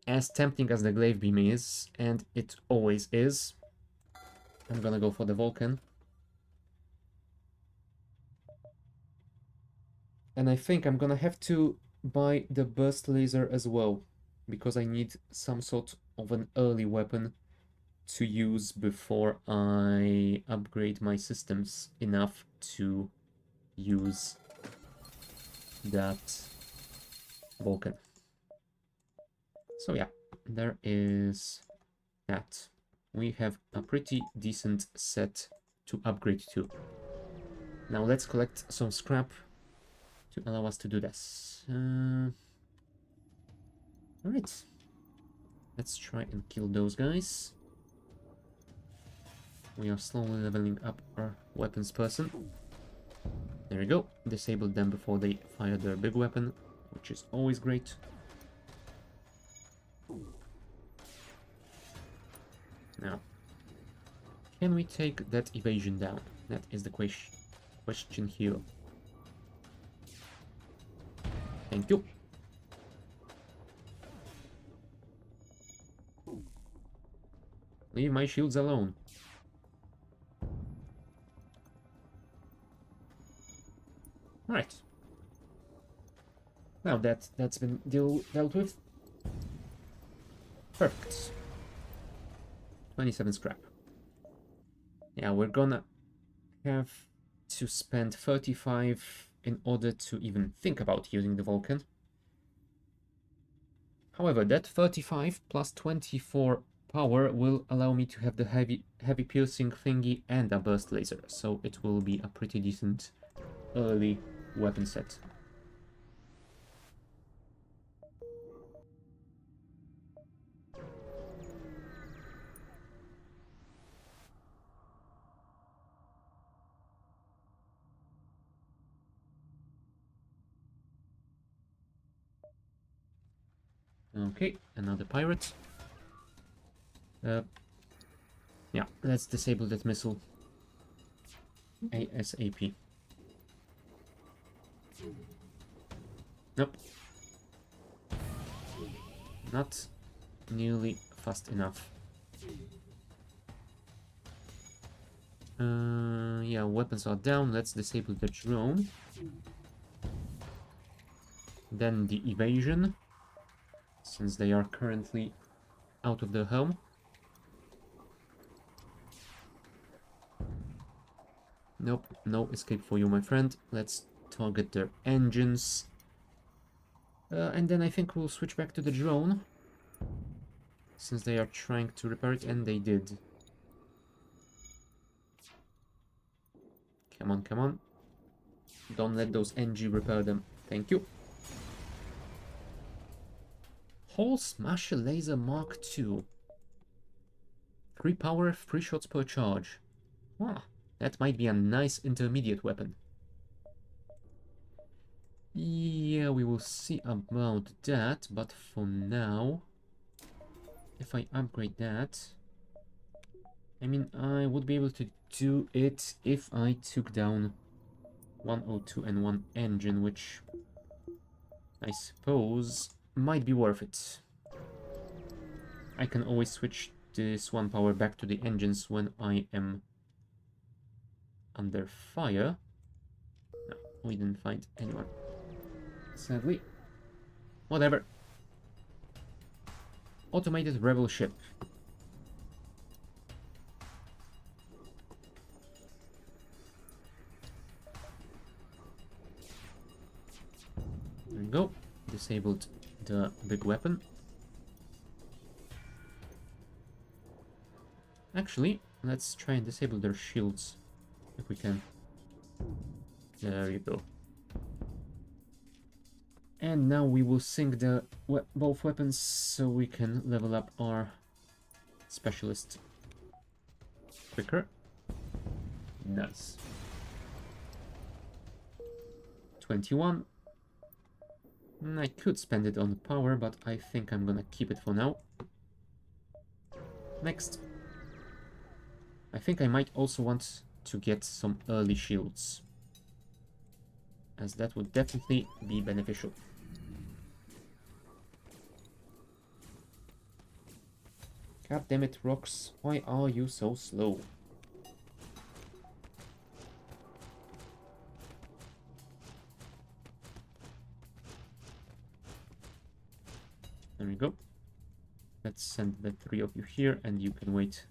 As tempting as the glaive beam is, and it always is, I'm gonna go for the Vulcan. And I think I'm gonna have to buy the burst laser as well, because I need some sort of an early weapon to use before I upgrade my systems enough to use that Vulcan. So yeah, there is that. We have a pretty decent set to upgrade to. Now let's collect some scrap to allow us to do this. Alright. Let's try and kill those guys. We are slowly leveling up our weapons person. There we go. Disabled them before they fire their big weapon, which is always great. Now, Can we take that evasion down? That is the question here. Thank you. Leave my shields alone. Right. Now that's been dealt with. Perfect. 27 scrap. Yeah, we're gonna have to spend 35 in order to even think about using the Vulcan. However, that 35 plus 24 power will allow me to have the heavy piercing thingy and a burst laser, so it will be a pretty decent early weapon set. Okay, another pirate. Yeah, let's disable that missile ASAP. Nope. Not nearly fast enough. Yeah, weapons are down. Let's disable the drone. Then the evasion, since they are currently out of their home. Nope, no escape for you, my friend. Let's target their engines. And then I think we'll switch back to the drone, since they are trying to repair it, and they did. Come on, come on. Don't let those NG repair them. Thank you. Hole Smasher Laser Mark II. 3 power, 3 shots per charge. Ah, that might be a nice intermediate weapon. Yeah, we will see about that, but for now, if I upgrade that, I mean, I would be able to do it if I took down 102 and 1 engine, which I suppose might be worth it. I can always switch this 1 power back to the engines when I am under fire. No, we didn't find anyone. Sadly. Whatever. Automated rebel ship. There we go. Disabled the big weapon. Actually, let's try and disable their shields if we can. There you go. And now we will sync the both weapons so we can level up our specialist quicker. Nice. 21. I could spend it on power, but I think I'm gonna keep it for now. Next. I think I might also want to get some early shields, as that would definitely be beneficial. God damn it, rocks, why are you so slow? There we go. Let's send the 3 of you here, and you can wait.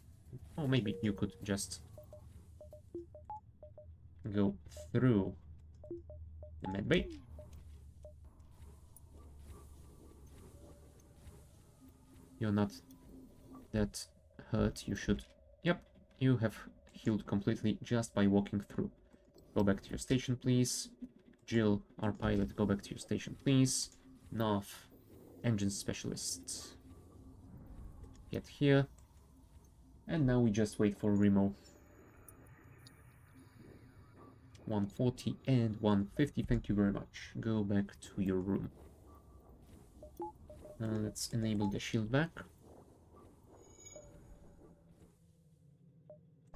Or maybe you could just go through the medbay. You're not that hurt, you should. Yep, you have healed completely just by walking through. Go back to your station, please. Jill, our pilot, go back to your station, please. North, engine specialist. Get here. And now we just wait for Remo. 140 and 150, thank you very much. Go back to your room. Let's enable the shield back.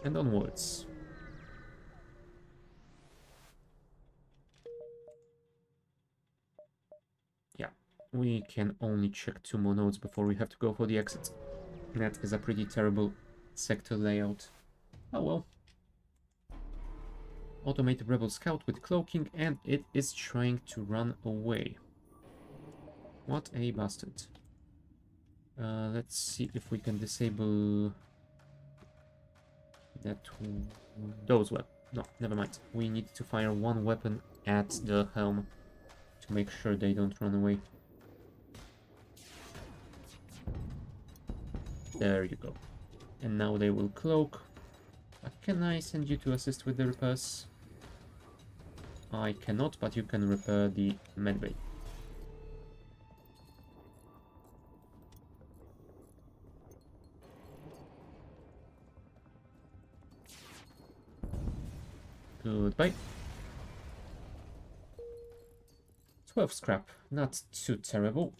And onwards. Yeah, we can only check 2 more nodes before we have to go for the exit. That is a pretty terrible sector layout. Oh well. Automated rebel scout with cloaking, and it is trying to run away. What a bastard. Let's see if we can disable that. Those weapons. No, never mind. We need to fire 1 weapon at the helm to make sure they don't run away. There you go. And now they will cloak. Can I send you to assist with the repairs? I cannot, but you can repair the medbay. Goodbye. 12 scrap, not too terrible.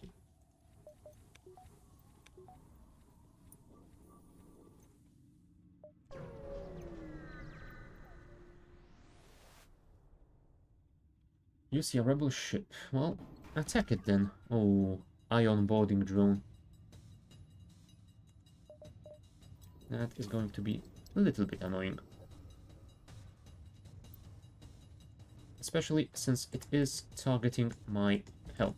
You see a rebel ship. Well, attack it then. Oh, ion boarding drone. That is going to be a little bit annoying. Especially since it is targeting my helm.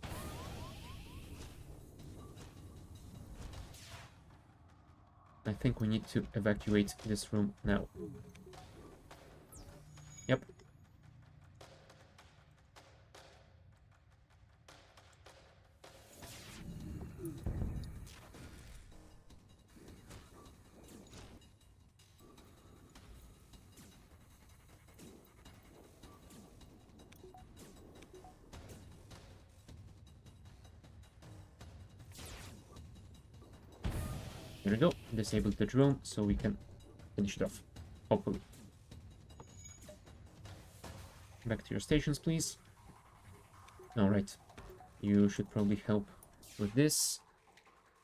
I think we need to evacuate this room now. Yep. Here we go. Disable the drone so we can finish it off. Hopefully. Back to your stations, please. Alright. You should probably help with this.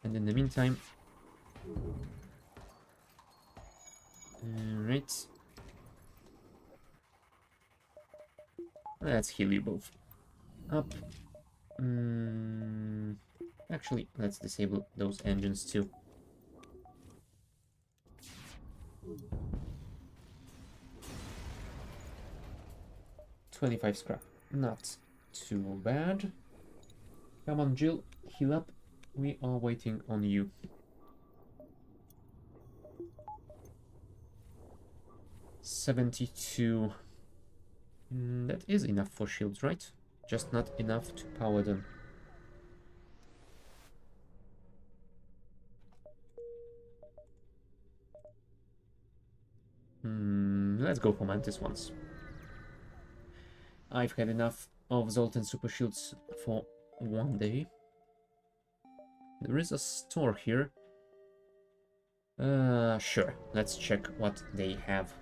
And in the meantime... Alright. Let's heal you both. Up. Actually, let's disable those engines too. $25 scrap. Not too bad. Come on, Jill. Heal up. We are waiting on you. $72. That is enough for shields, right? Just not enough to power them. Let's go for Mantis once. I've had enough of Zoltan Super Shields for one day. There is a store here. Sure. Let's check what they have.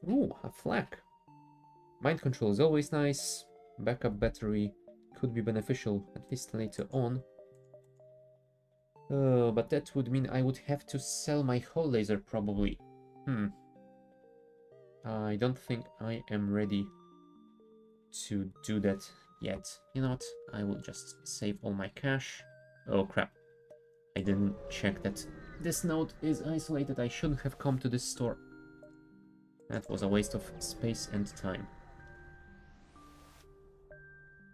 Ooh, a flak. Mind control is always nice. Backup battery could be beneficial, at least later on. But that would mean I would have to sell my hull laser, probably. I don't think I am ready to do that yet. You know what? I will just save all my cash. Oh crap. I didn't check that this node is isolated. I shouldn't have come to this store. That was a waste of space and time.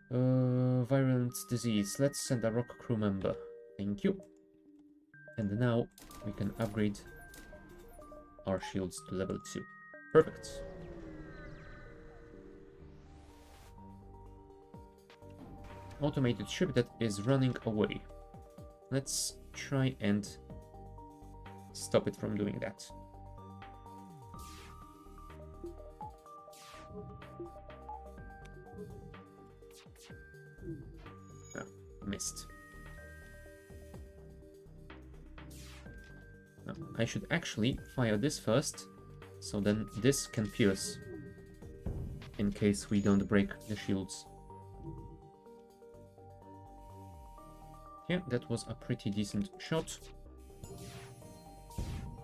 Virulent disease. Let's send a rock crew member. Thank you. And now we can upgrade our shields to level 2. Perfect. Automated ship that is running away. Let's try and stop it from doing that. Oh, missed. No, I should actually fire this first, so then this can pierce, in case we don't break the shields. Yeah, that was a pretty decent shot.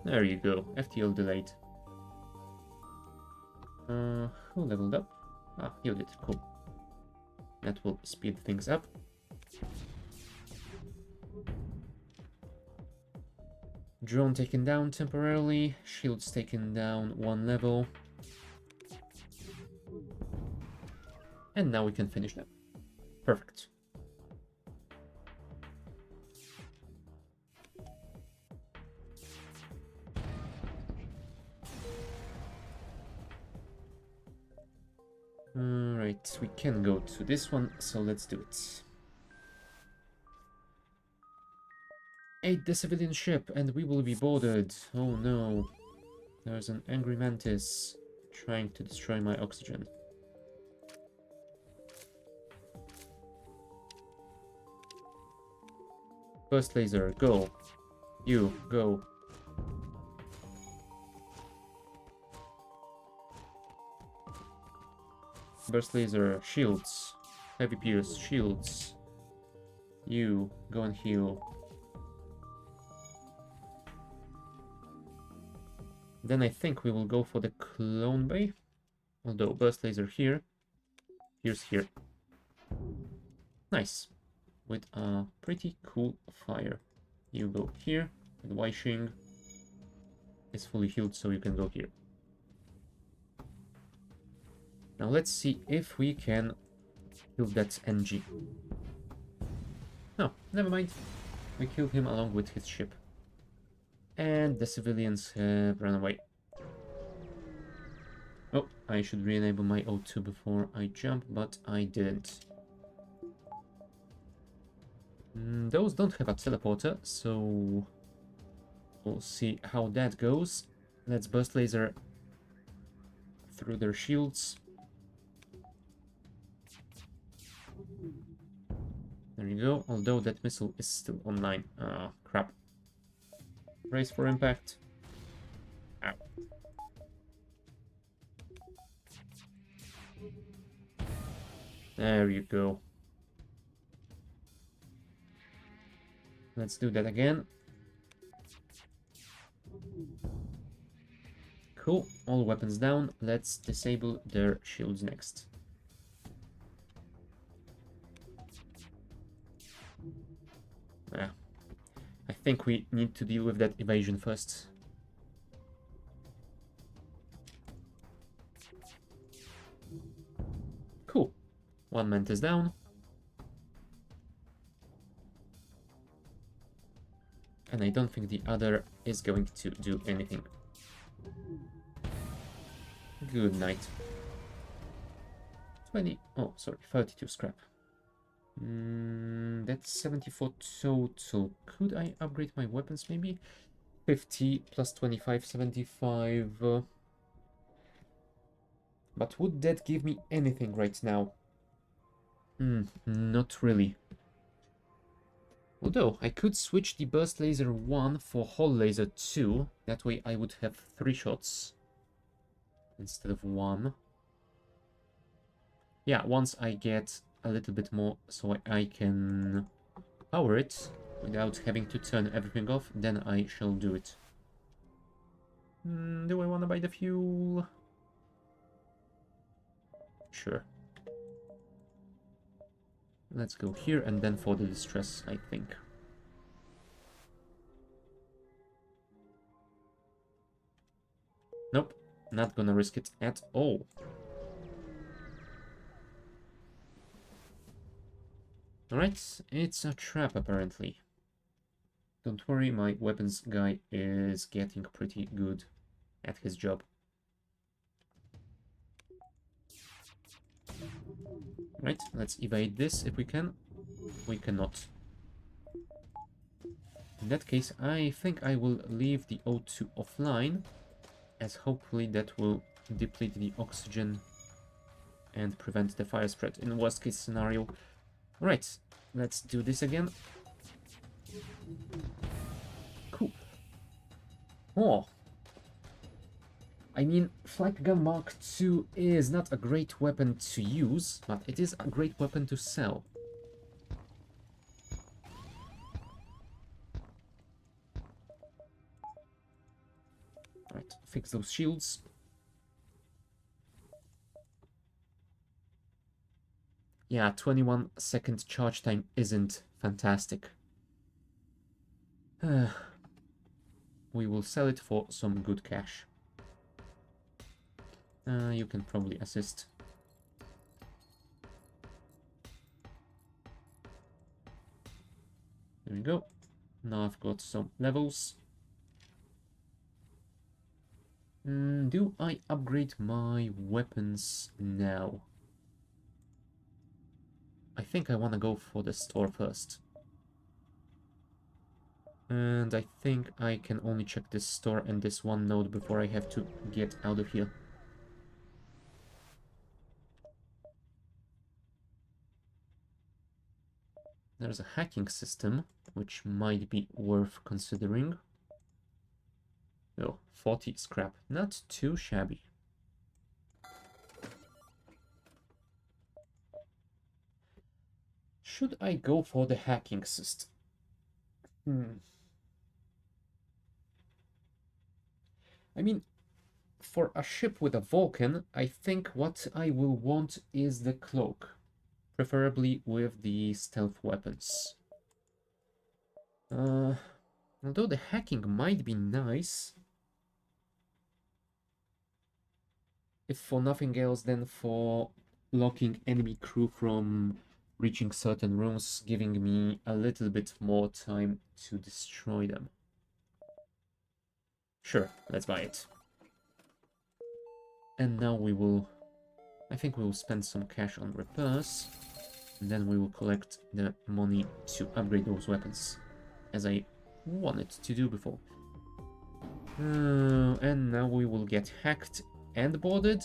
There you go, FTL delayed. Who leveled up? Ah, you did, cool. That will speed things up. Drone taken down temporarily, shields taken down 1 level. And now we can finish them. Perfect. Alright, we can go to this one, so let's do it. 8 the civilian ship, and we will be boarded. Oh no. There's an angry mantis trying to destroy my oxygen. Burst laser, go. You, go. Burst laser, shields. Heavy pierce, shields. You, go and heal. Then I think we will go for the clone bay. Although, burst laser here. Pierce here. Nice. With a pretty cool fire. You go here. And Wishing is fully healed, so you can go here. Now let's see if we can kill that NG. No, never mind. We killed him along with his ship. And the civilians have run away. Oh, I should re-enable my O2 before I jump, but I didn't. Those don't have a teleporter, so we'll see how that goes. Let's burst laser through their shields. There you go, although that missile is still online. Ah, crap. Brace for impact. Ow. There you go. Let's do that again. Cool, all weapons down. Let's disable their shields next. Ah, I think we need to deal with that evasion first. Cool. One mantis down. And I don't think the other is going to do anything. Good night. 20. Oh, sorry, 32 scrap. That's 74 total. Could I upgrade my weapons maybe? 50 plus 25, 75. But would that give me anything right now? Not really. Although, I could switch the burst laser 1 for hull laser 2. That way I would have 3 shots instead of 1. Yeah, once I get a little bit more so I can power it without having to turn everything off, then I shall do it. Do I want to buy the fuel? Sure. Let's go here and then for the distress, I think. Nope, not gonna risk it at all. Alright, it's a trap apparently. Don't worry, my weapons guy is getting pretty good at his job. Right, let's evade this if we can. We cannot. In that case, I think I will leave the O2 offline, as hopefully that will deplete the oxygen and prevent the fire spread in worst case scenario. Alright, let's do this again. Cool. Oh. I mean, Flak Gun Mark II is not a great weapon to use, but it is a great weapon to sell. fix those shields. Yeah, 21-second charge time isn't fantastic. We will sell it for some good cash. You can probably assist. There we go. Now I've got some levels. Do I upgrade my weapons now? I think I want to go for the store first. And I think I can only check this store and this one node before I have to get out of here. There's a hacking system, which might be worth considering. Oh, 40 scrap. Not too shabby. Should I go for the hacking system? I mean, for a ship with a Vulcan, I think what I will want is the cloak. Preferably with the stealth weapons. Although the hacking might be nice. If for nothing else, then for blocking enemy crew from reaching certain rooms, giving me a little bit more time to destroy them. Sure, let's buy it. And now we will... I think we will spend some cash on repairs. And then we will collect the money to upgrade those weapons. As I wanted to do before. And now we will get hacked and boarded.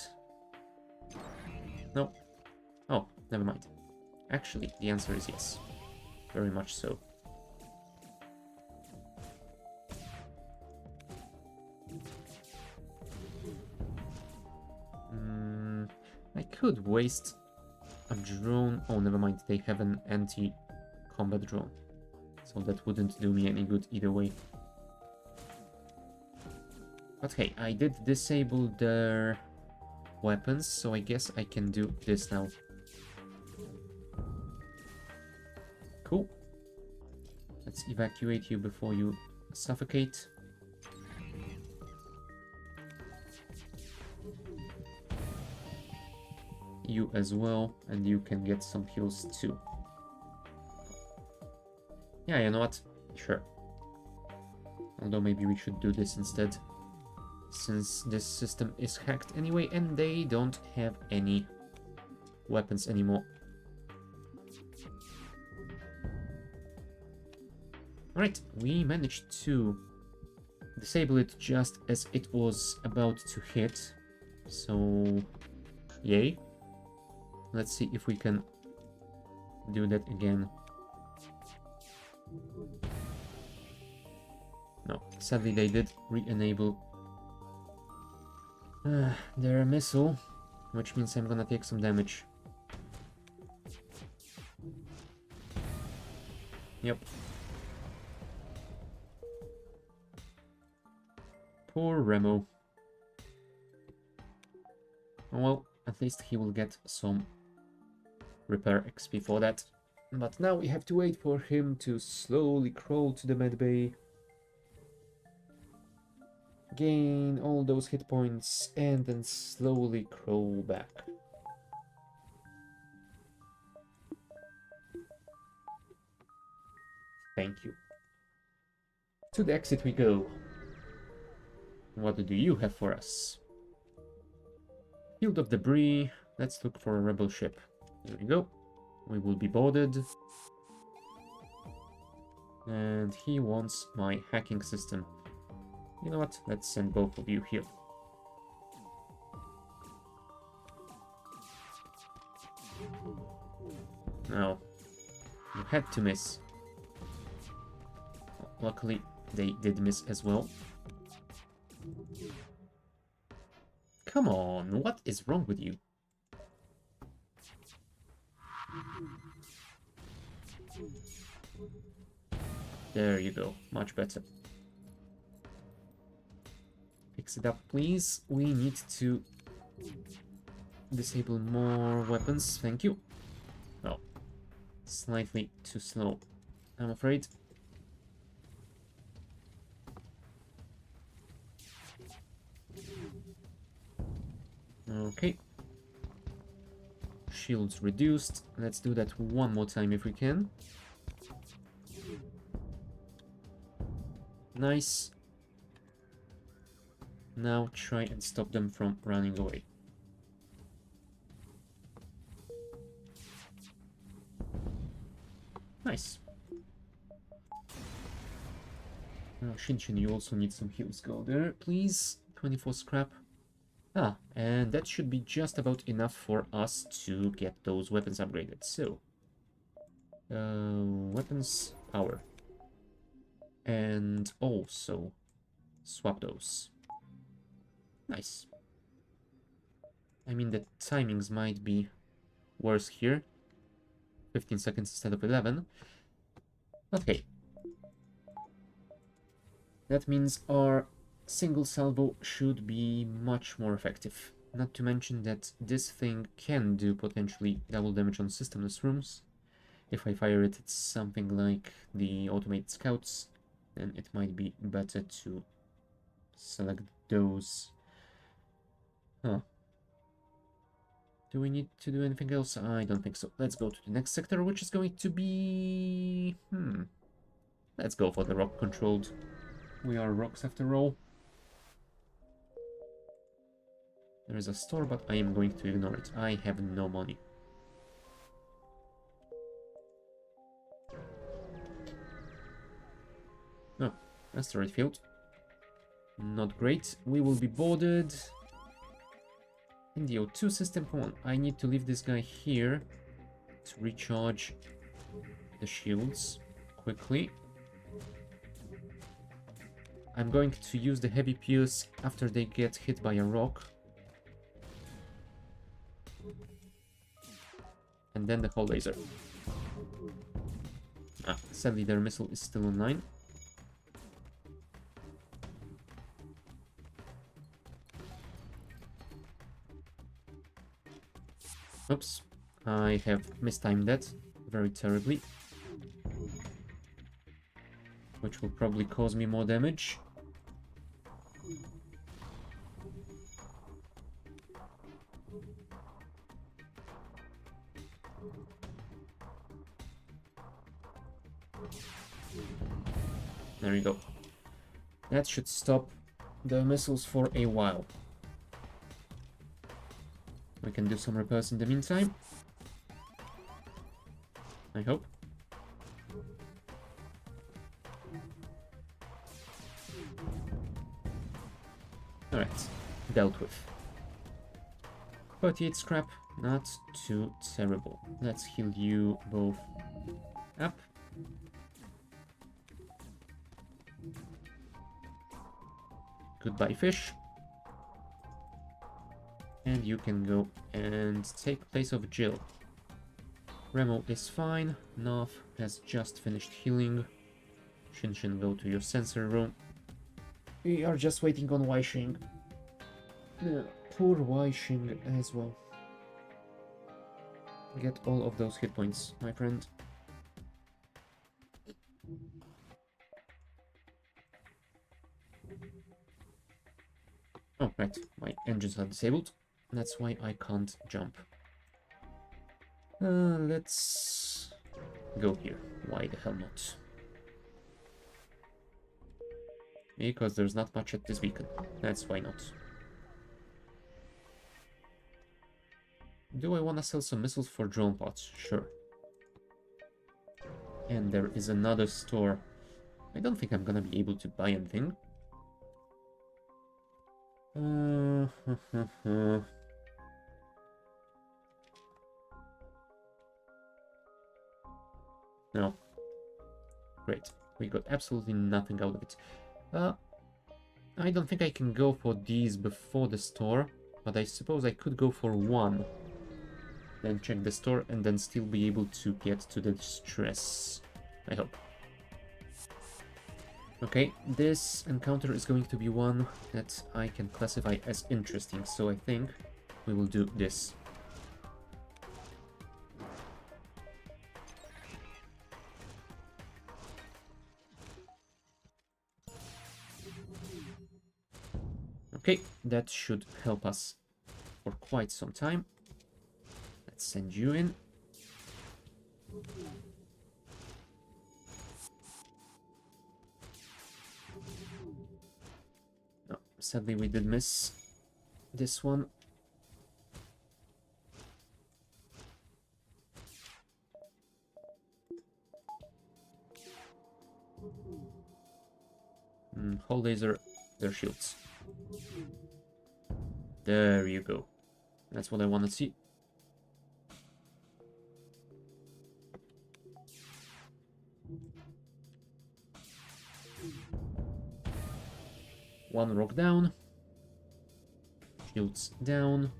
No. Oh, never mind. Actually, the answer is yes. Very much so. I could waste a drone. Oh, never mind. They have an anti-combat drone. So that wouldn't do me any good either way. But hey, I did disable their weapons, so I guess I can do this now. Cool. Let's evacuate you before you suffocate. You as well, and you can get some heals too. Yeah, you know what? Sure. Although maybe we should do this instead. Since this system is hacked anyway, and they don't have any weapons anymore. Alright, we managed to disable it just as it was about to hit. So, yay. Let's see if we can do that again. No, sadly they did re-enable their missile, which means I'm gonna take some damage. Yep. Poor Remo. Oh well, at least he will get some repair XP for that. But now we have to wait for him to slowly crawl to the medbay. Gain all those hit points and then slowly crawl back. Thank you. To the exit we go. What do you have for us? Field of debris. Let's look for a rebel ship. Here we go. We will be boarded. And he wants my hacking system. You know what? Let's send both of you here. No. You had to miss. Luckily, they did miss as well. Come on, what is wrong with you? There you go, much better. Mix it up, please. We need to disable more weapons. Thank you. Oh, slightly too slow, I'm afraid. Okay. Shields reduced. Let's do that one more time if we can. Nice. Now try and stop them from running away. Nice. Now, Shinshin, you also need some heals. Go there, please. 24 scrap. Ah, and that should be just about enough for us to get those weapons upgraded. So, weapons, power. And also, swap those. Nice. I mean, the timings might be worse here. 15 seconds instead of 11. Okay. That means our single salvo should be much more effective. Not to mention that this thing can do potentially double damage on systemless rooms. If I fire it at something like the automated scouts, then it might be better to select those. Huh. Do we need to do anything else? I don't think so. Let's go to the next sector, which is going to be... Let's go for the rock-controlled. We are rocks after all. There is a store, but I am going to ignore it. I have no money. No, asteroid field. Not great. We will be boarded. In the O2 system, come on. I need to leave this guy here to recharge the shields quickly. I'm going to use the heavy pierce after they get hit by a rock. And then the whole laser. Ah, sadly their missile is still online. Oops, I have mistimed that very terribly. Which will probably cause me more damage. There you go. That should stop the missiles for a while. We can do some repairs in the meantime. I hope. Alright, dealt with. 38 scrap, not too terrible. Let's heal you both up. Goodbye, fish. And you can go and take place of Jill. Remo is fine. Nav has just finished healing. Shinshin, go to your sensor room. We are just waiting on Waixing. Poor Waixing as well. Get all of those hit points, my friend. Oh, right. My engines are disabled. That's why I can't jump. Let's go here. Why the hell not? Because there's not much at this beacon. That's why not. Do I want to sell some missiles for drone pods? Sure. And there is another store. I don't think I'm gonna be able to buy anything. No. Great. We got absolutely nothing out of it. I don't think I can go for these before the store, but I suppose I could go for one. Then check the store and then still be able to get to the distress. I hope. Okay, this encounter is going to be one that I can classify as interesting, so I think we will do this. Okay, that should help us for quite some time. Let's send you in. No, sadly we did miss this one. Hull laser, their shields. There you go. That's what I want to see. One rock down. Shields down.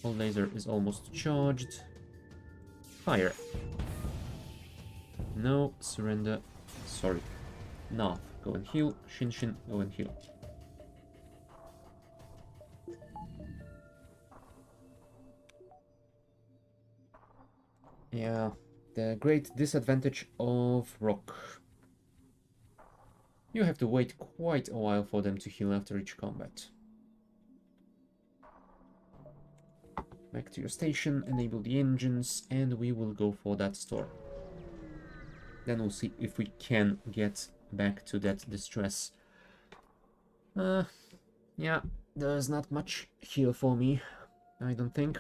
Hull laser is almost charged. Fire. No, surrender. Sorry. North, go and heal. Shin, go and heal. Yeah, the great disadvantage of rock. You have to wait quite a while for them to heal after each combat. Back to your station, enable the engines, and we will go for that store. Then we'll see if we can get back to that distress. Yeah, there's not much here for me, I don't think.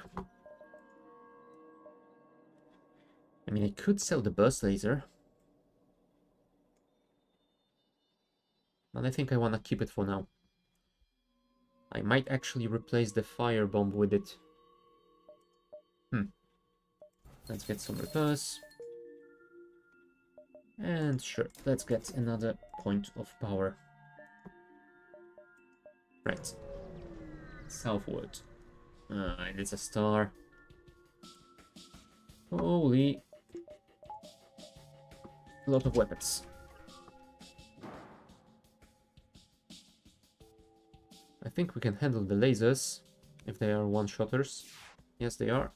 I mean, I could sell the burst laser, but I think I want to keep it for now. I might actually replace the firebomb with it. Let's get some repairs. And sure, let's get another point of power. Right. Southward. And it's a star. Holy. A lot of weapons. I think we can handle the lasers if they are one-shotters. Yes, they are.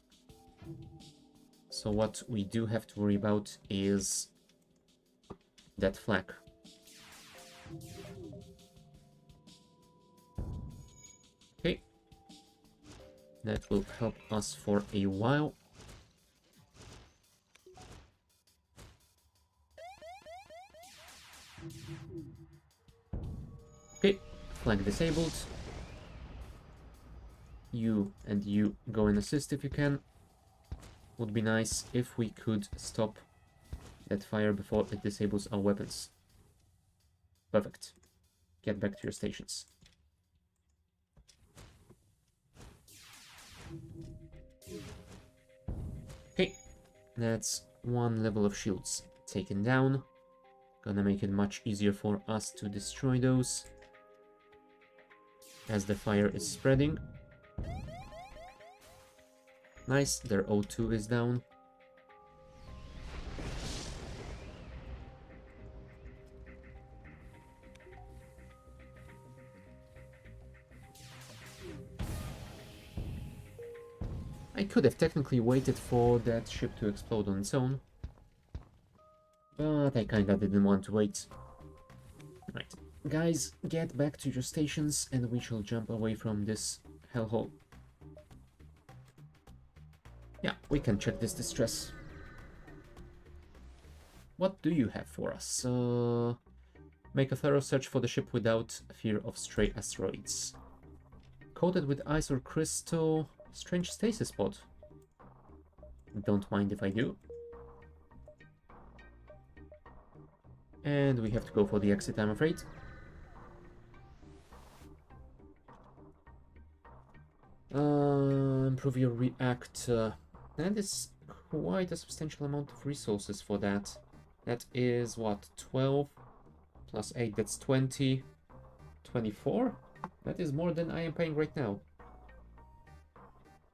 So what we do have to worry about is that flak. Okay. That will help us for a while. Okay, flag disabled. You and you go and assist if you can. Would be nice if we could stop that fire before it disables our weapons. Perfect. Get back to your stations. Okay, that's one level of shields taken down. Gonna make it much easier for us to destroy those as the fire is spreading. Nice, their O2 is down. I could have technically waited for that ship to explode on its own, but I kinda didn't want to wait. Right, guys, get back to your stations and we shall jump away from this hellhole. Yeah, we can check this distress. What do you have for us? Make a thorough search for the ship without fear of stray asteroids. Coated with ice or crystal, strange stasis pod. Don't mind if I do. And we have to go for the exit, I'm afraid. Improve your reactor. That is quite a substantial amount of resources for that. That is what, 12 plus 8, that's 20. 24? That is more than I am paying right now,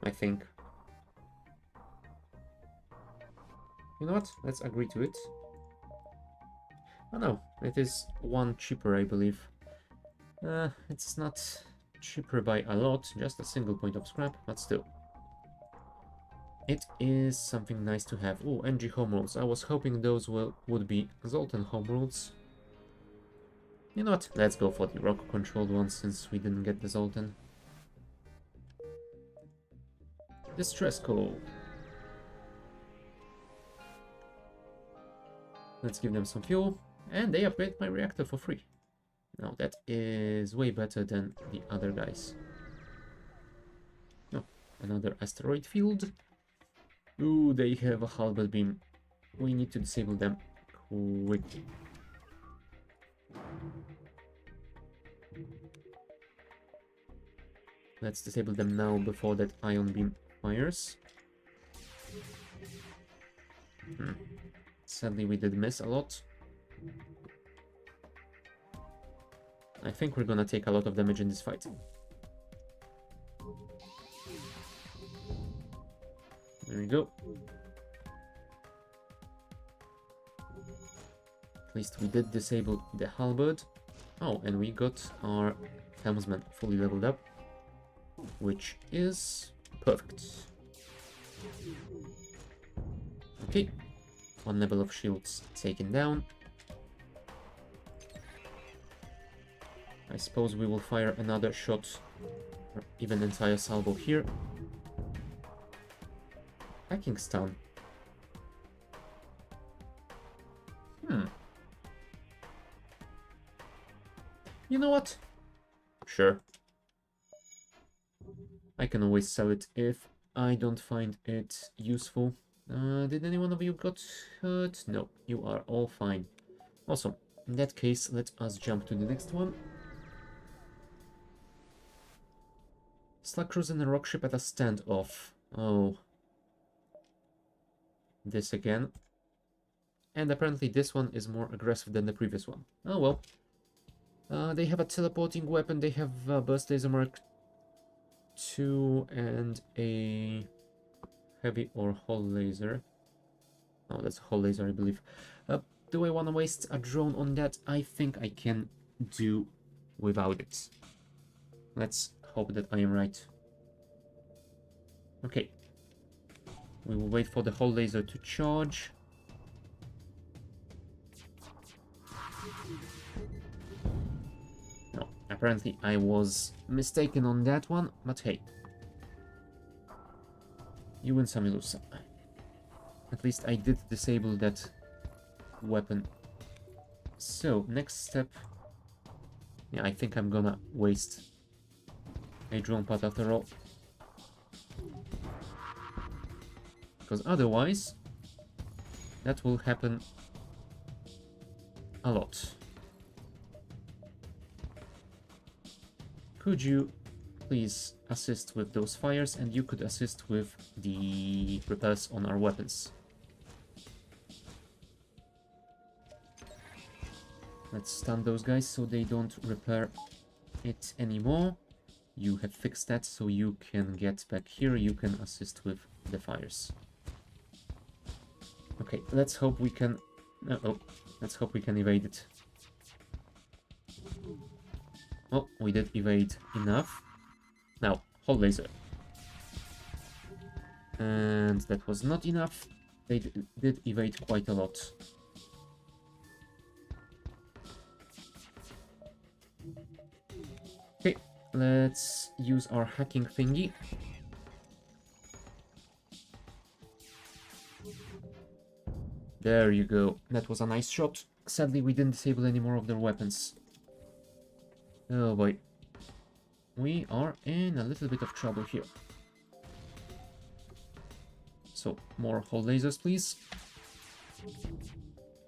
I think. You know what? Let's agree to it. Oh no, it is one cheaper, I believe. It's not cheaper by a lot, just a single point of scrap, but still. It is something nice to have. Oh, NG home rules. I was hoping those would be Zoltan home rules. You know what? Let's go for the rock-controlled one since we didn't get the Zoltan. Distress call. Let's give them some fuel. And they upgrade my reactor for free. Now that is way better than the other guys. No, another asteroid field. Ooh, they have a halberd beam. We need to disable them quickly. Let's disable them now before that ion beam fires. Sadly, we did miss a lot. I think we're gonna take a lot of damage in this fight. There we go. At least we did disable the halberd. Oh, and we got our helmsman fully leveled up, which is perfect. Okay, one level of shields taken down. I suppose we will fire another shot, or even entire salvo here. Hacking stun. You know what? Sure. I can always sell it if I don't find it useful. Did any one of you got hurt? No, you are all fine. Awesome. In that case, let us jump to the next one. Slug cruise in a rock ship at a standoff. Oh. This again. And apparently this one is more aggressive than the previous one. Oh well. They have a teleporting weapon, they have a burst laser Mark II and a heavy or hull laser. Oh, that's a hull laser, I believe. Do I want to waste a drone on that? I think I can do without it. Let's hope that I am right. Okay. We will wait for the hull laser to charge. No, apparently I was mistaken on that one, but hey. You win some, you lose some. At least I did disable that weapon. So, next step. Yeah, I think I'm gonna waste a drone part after all. Because otherwise, that will happen a lot. Could you please assist with those fires, and you could assist with the repairs on our weapons. Let's stun those guys so they don't repair it anymore. You have fixed that, so you can get back here. You can assist with the fires. Okay, let's hope we can... let's hope we can evade it. Oh, we did evade enough. Now, hull laser. And that was not enough. They did evade quite a lot. Okay, let's use our hacking thingy. There you go. That was a nice shot. Sadly, we didn't disable any more of their weapons. Oh boy. We are in a little bit of trouble here. So, more hull lasers, please.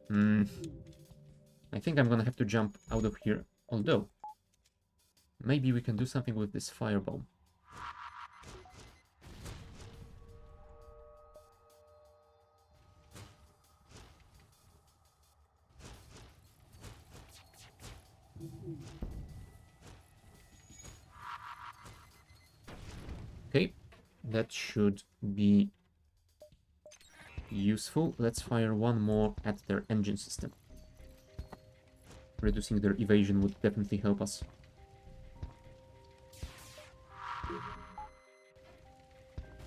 I think I'm gonna have to jump out of here. Although, maybe we can do something with this firebomb. Okay, that should be useful. Let's fire one more at their engine system. reducing their evasion would definitely help us.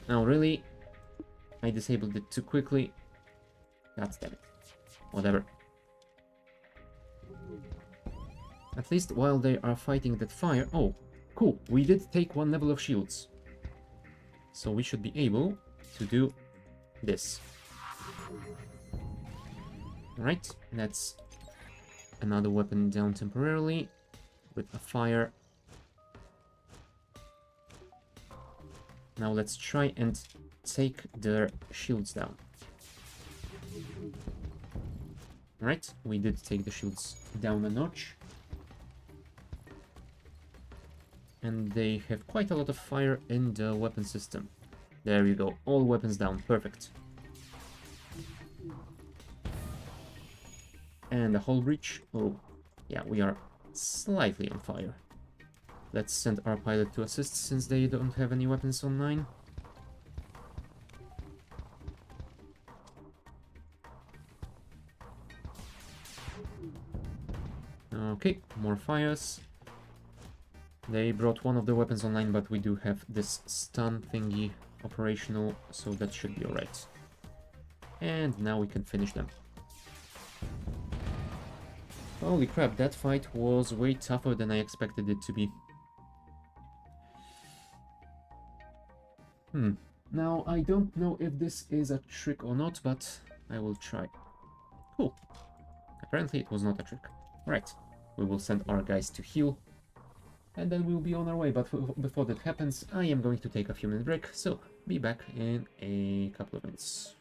Now, really, I disabled it too quickly. God damn it. Whatever. At least while they are fighting that fire... Oh, cool. We did take 1 level of shields. So we should be able to do this. Alright, that's another weapon down temporarily with a fire. Now let's try and take their shields down. Alright, we did take the shields down a notch. And they have quite a lot of fire in the weapon system. There you go, all weapons down, perfect. And a hull breach. Oh, yeah, we are slightly on fire. Let's send our pilot to assist since they don't have any weapons online. Okay, more fires. They brought one of the weapons online, but we do have this stun thingy operational, so that should be alright. And now we can finish them. Holy crap, that fight was way tougher than I expected it to be. Now, I don't know if this is a trick or not, but I will try. Cool. Apparently it was not a trick. Right, we will send our guys to heal. And then we'll be on our way, but before that happens, I am going to take a few minute break, so be back in a couple of minutes.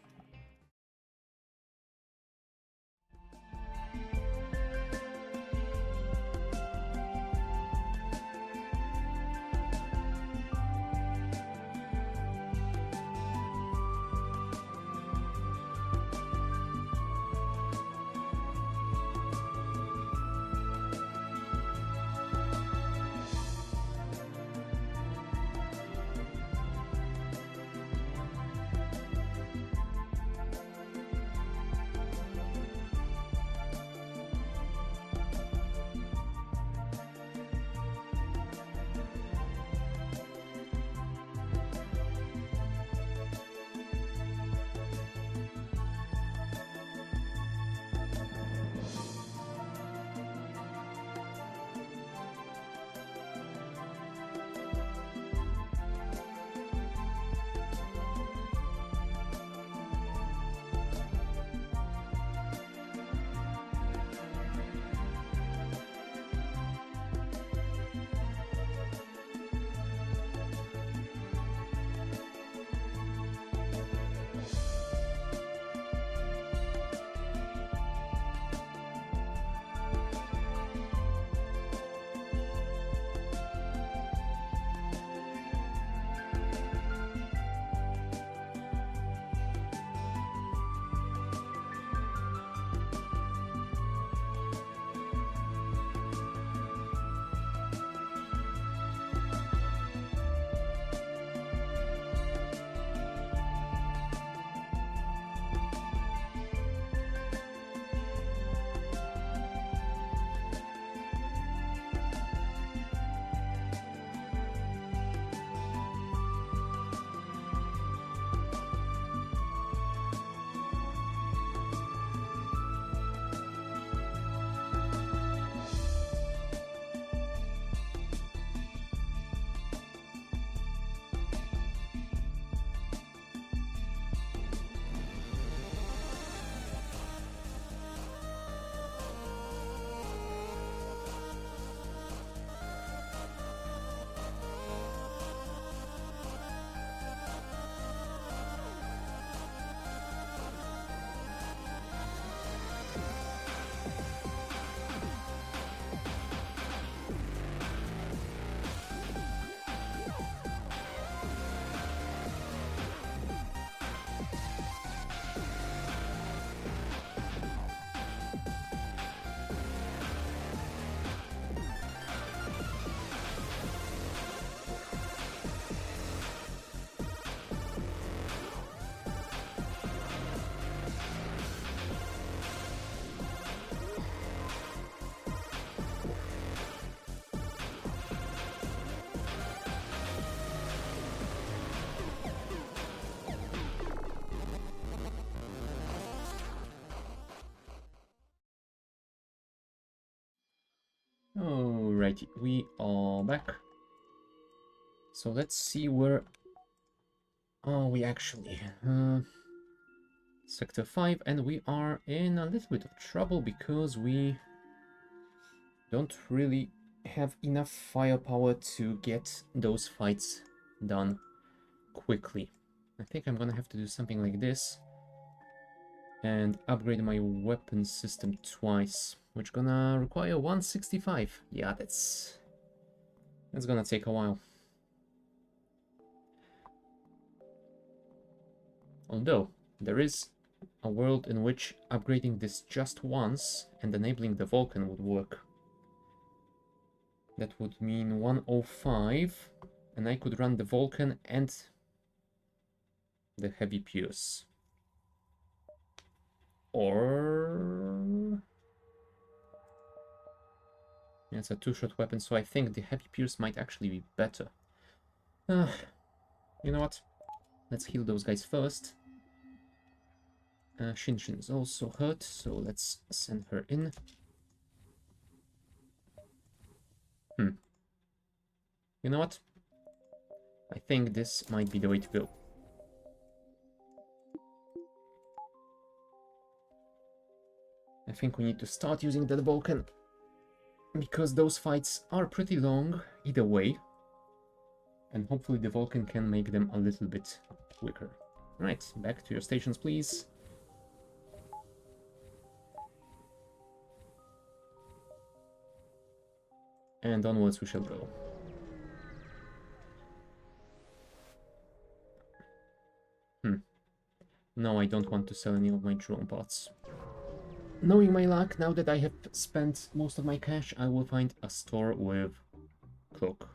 Alrighty, we are back. So let's see where are we actually. Sector 5, and we are in a little bit of trouble because we don't really have enough firepower to get those fights done quickly. I think I'm gonna have to do something like this and upgrade my weapon system twice, which gonna require 165. Yeah, that's gonna take a while. Although there is a world in which upgrading this just once and enabling the Vulcan would work. That would mean 105, and I could run the Vulcan and the Heavy Pierce. Or... yeah, it's a two-shot weapon, so I think the Heavy Pierce might actually be better. You know what? Let's heal those guys first. Shinshin is also hurt, so let's send her in. You know what? I think this might be the way to go. I think we need to start using that Vulcan, because those fights are pretty long either way, and hopefully the Vulcan can make them a little bit quicker. Right, back to your stations, please. And onwards we shall go. No, I don't want to sell any of my drone parts. Knowing my luck, now that I have spent most of my cash, I will find a store with cloak.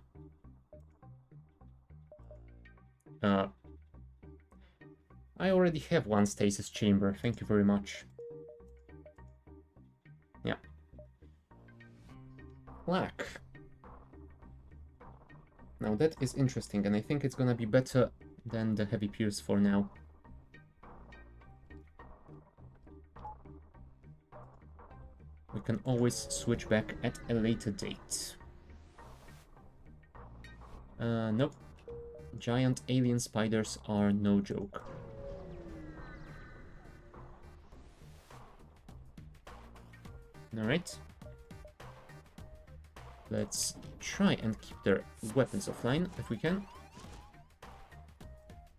I already have one stasis chamber, thank you very much. Yeah. Lack. Now that is interesting, and I think it's gonna be better than the Heavy Pierce for now. We can always switch back at a later date. Nope. Giant alien spiders are no joke. Alright. Let's try and keep their weapons offline if we can.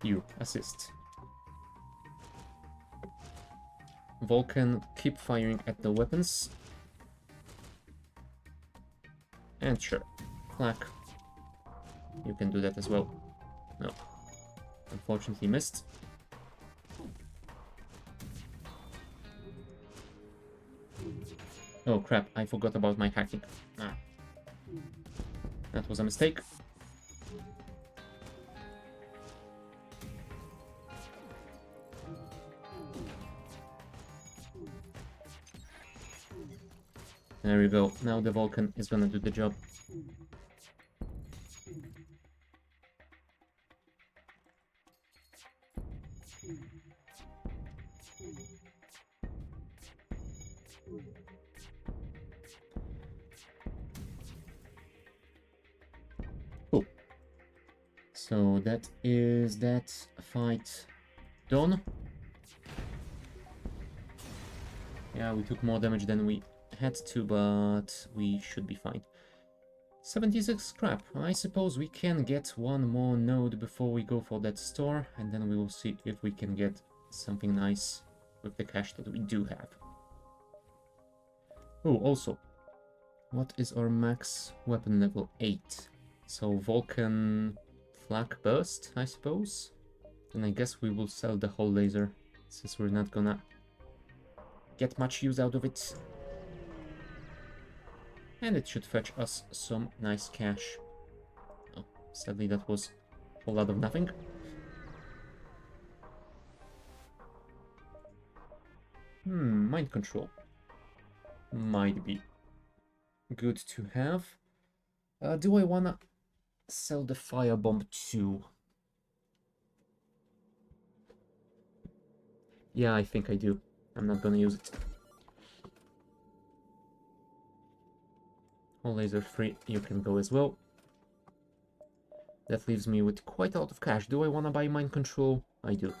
You, assist. Vulcan, keep firing at the weapons. And sure, Flak, you can do that as well. No, unfortunately missed. Oh crap, I forgot about my hacking. That was a mistake. There we go. Now the Vulcan is gonna do the job. Cool. So that is that fight done. Yeah, we took more damage than we had to, but we should be fine. 76 scrap. I suppose we can get one more node before we go for that store, and then we will see if we can get something nice with the cash that we do have. Oh, also, what is our max weapon level? 8. So Vulcan Flak Burst, I suppose? Then I guess we will sell the whole laser, since we're not gonna get much use out of it. And it should fetch us some nice cash. Oh, sadly that was a whole lot of nothing. Mind control. Might be good to have. Do I wanna sell the firebomb too? Yeah, I think I do. I'm not gonna use it. All laser free, you can go as well. That leaves me with quite a lot of cash. Do I want to buy mind control? I do.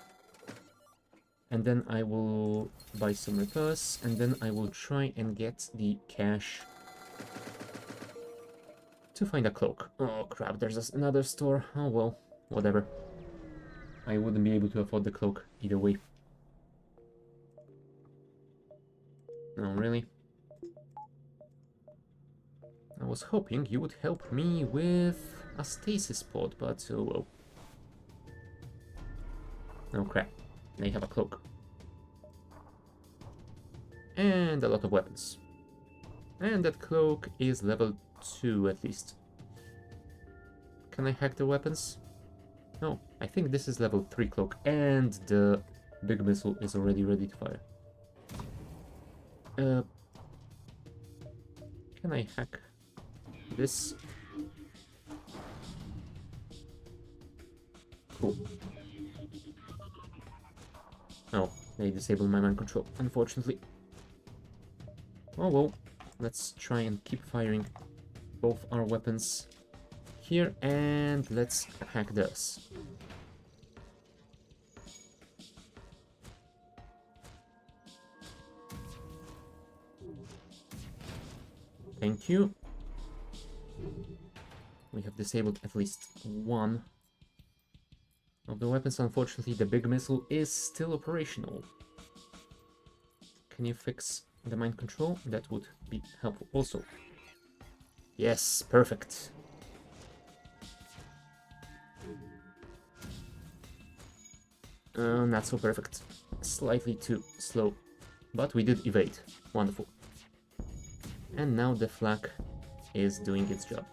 And then I will buy some repairs, and then I will try and get the cash to find a cloak. Oh crap, there's another store. Oh well, whatever. I wouldn't be able to afford the cloak either way. No, really? I was hoping you would help me with a stasis pod, but oh well. Oh crap, they have a cloak. And a lot of weapons. And that cloak is level 2 at least. Can I hack the weapons? No, I think this is level 3 cloak, and the big missile is already ready to fire. Can I hack this? Cool. Oh, they disabled my mind control, unfortunately. Oh well, let's try and keep firing both our weapons here, and let's hack this. Thank you. We have disabled at least one of the weapons. Unfortunately, the big missile is still operational. Can you fix the mind control? That would be helpful also. Yes, perfect. Not so perfect. Slightly too slow. But we did evade. Wonderful. And now the flak is doing its job.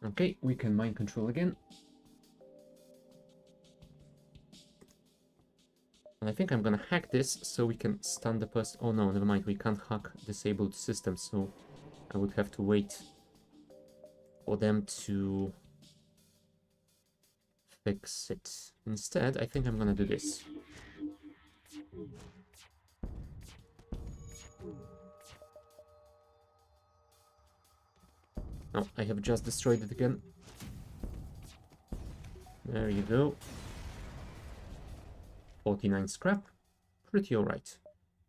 Okay, we can mind control again. And I think I'm gonna hack this so we can stun the person. Oh no, never mind, we can't hack disabled systems, so I would have to wait for them to fix it. Instead, I think I'm gonna do this. Oh, I have just destroyed it again. There you go. 49 scrap. Pretty alright.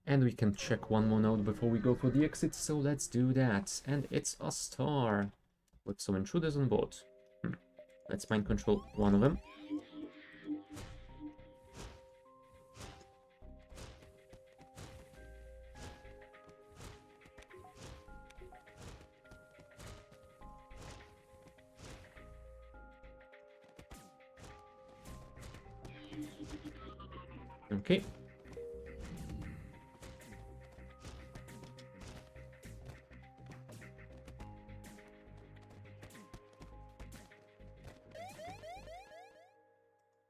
And we can check one more node before we go for the exit, so let's do that. And it's a star with some intruders on board. Let's mind control one of them. Okay.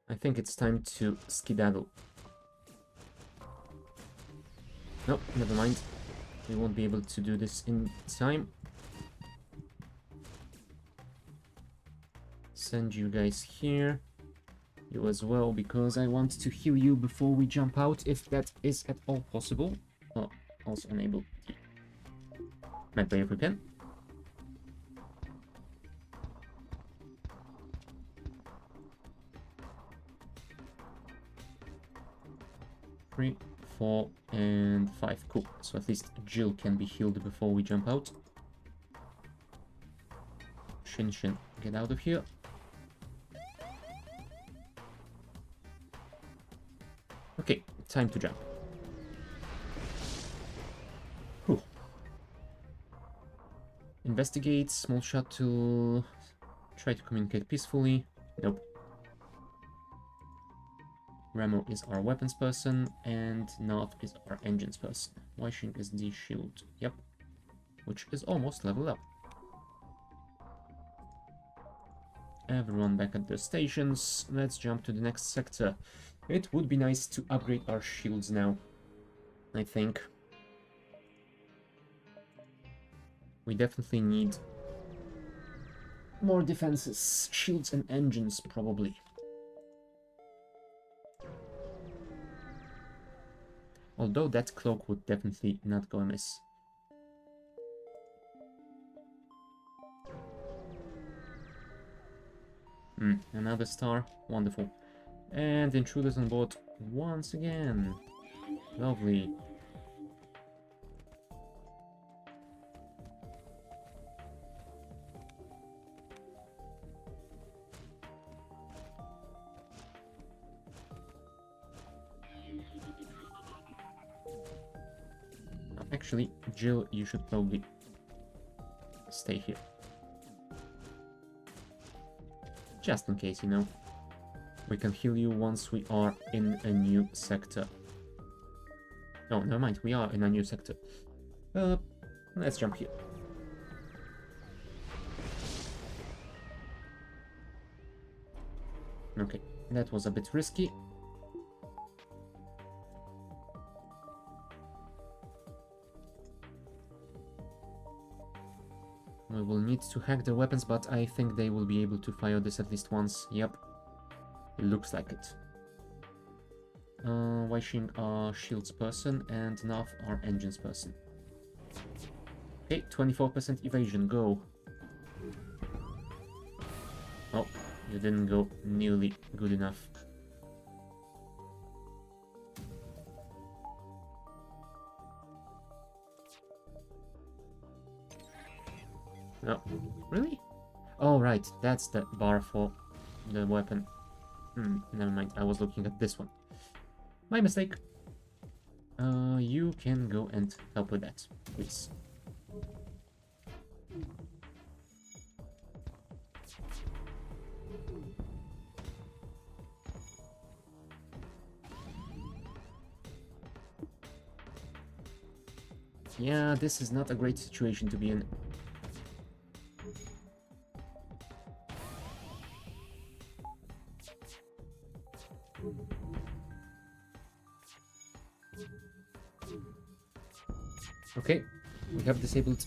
I think it's time to skedaddle. No, never mind. We won't be able to do this in time. Send you guys here. You as well, because I want to heal you before we jump out, if that is at all possible. Oh, also enable the medbay if we can. Three, 4, and 5. Cool. So at least Jill can be healed before we jump out. Shin, get out of here. Okay, time to jump. Whew. Investigate, small shuttle. Try to communicate peacefully. Nope. Remo is our weapons person, and Nav is our engines person. Wishing is the shield. Yep. Which is almost leveled up. Everyone back at their stations. Let's jump to the next sector. It would be nice to upgrade our shields now, I think. We definitely need more defenses. Shields and engines, probably. Although that cloak would definitely not go amiss. Another star. Wonderful. And intruders on board once again. Lovely. Actually, Jill, you should probably stay here. Just in case, you know. We can heal you once we are in a new sector. No, never mind, we are in a new sector. Let's jump here. Okay, that was a bit risky. We will need to hack their weapons, but I think they will be able to fire this at least once. Yep. Looks like it. Weishing our shields person and Nav our engines person. Okay, 24% evasion, go. Oh, you didn't go nearly good enough. No, really? Oh, right, that's the bar for the weapon. Never mind, I was looking at this one. My mistake. You can go and help with that, please. Yeah, this is not a great situation to be in. Okay, we have disabled...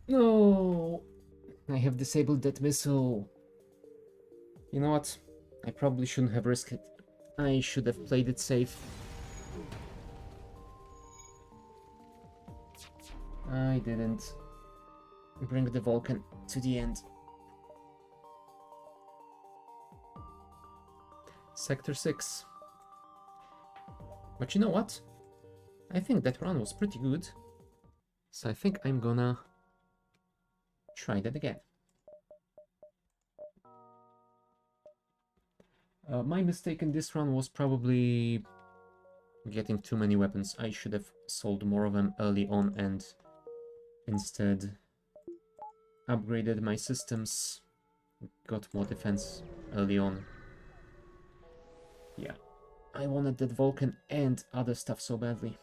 No! I have disabled that missile. You know what? I probably shouldn't have risked it. I should have played it safe. I didn't bring the Vulcan to the end. Sector 6. But you know what? I think that run was pretty good. So I think I'm gonna try that again. My mistake in this run was probably getting too many weapons. I should have sold more of them early on and instead upgraded my systems, got more defense early on. Yeah, I wanted that Vulcan and other stuff so badly.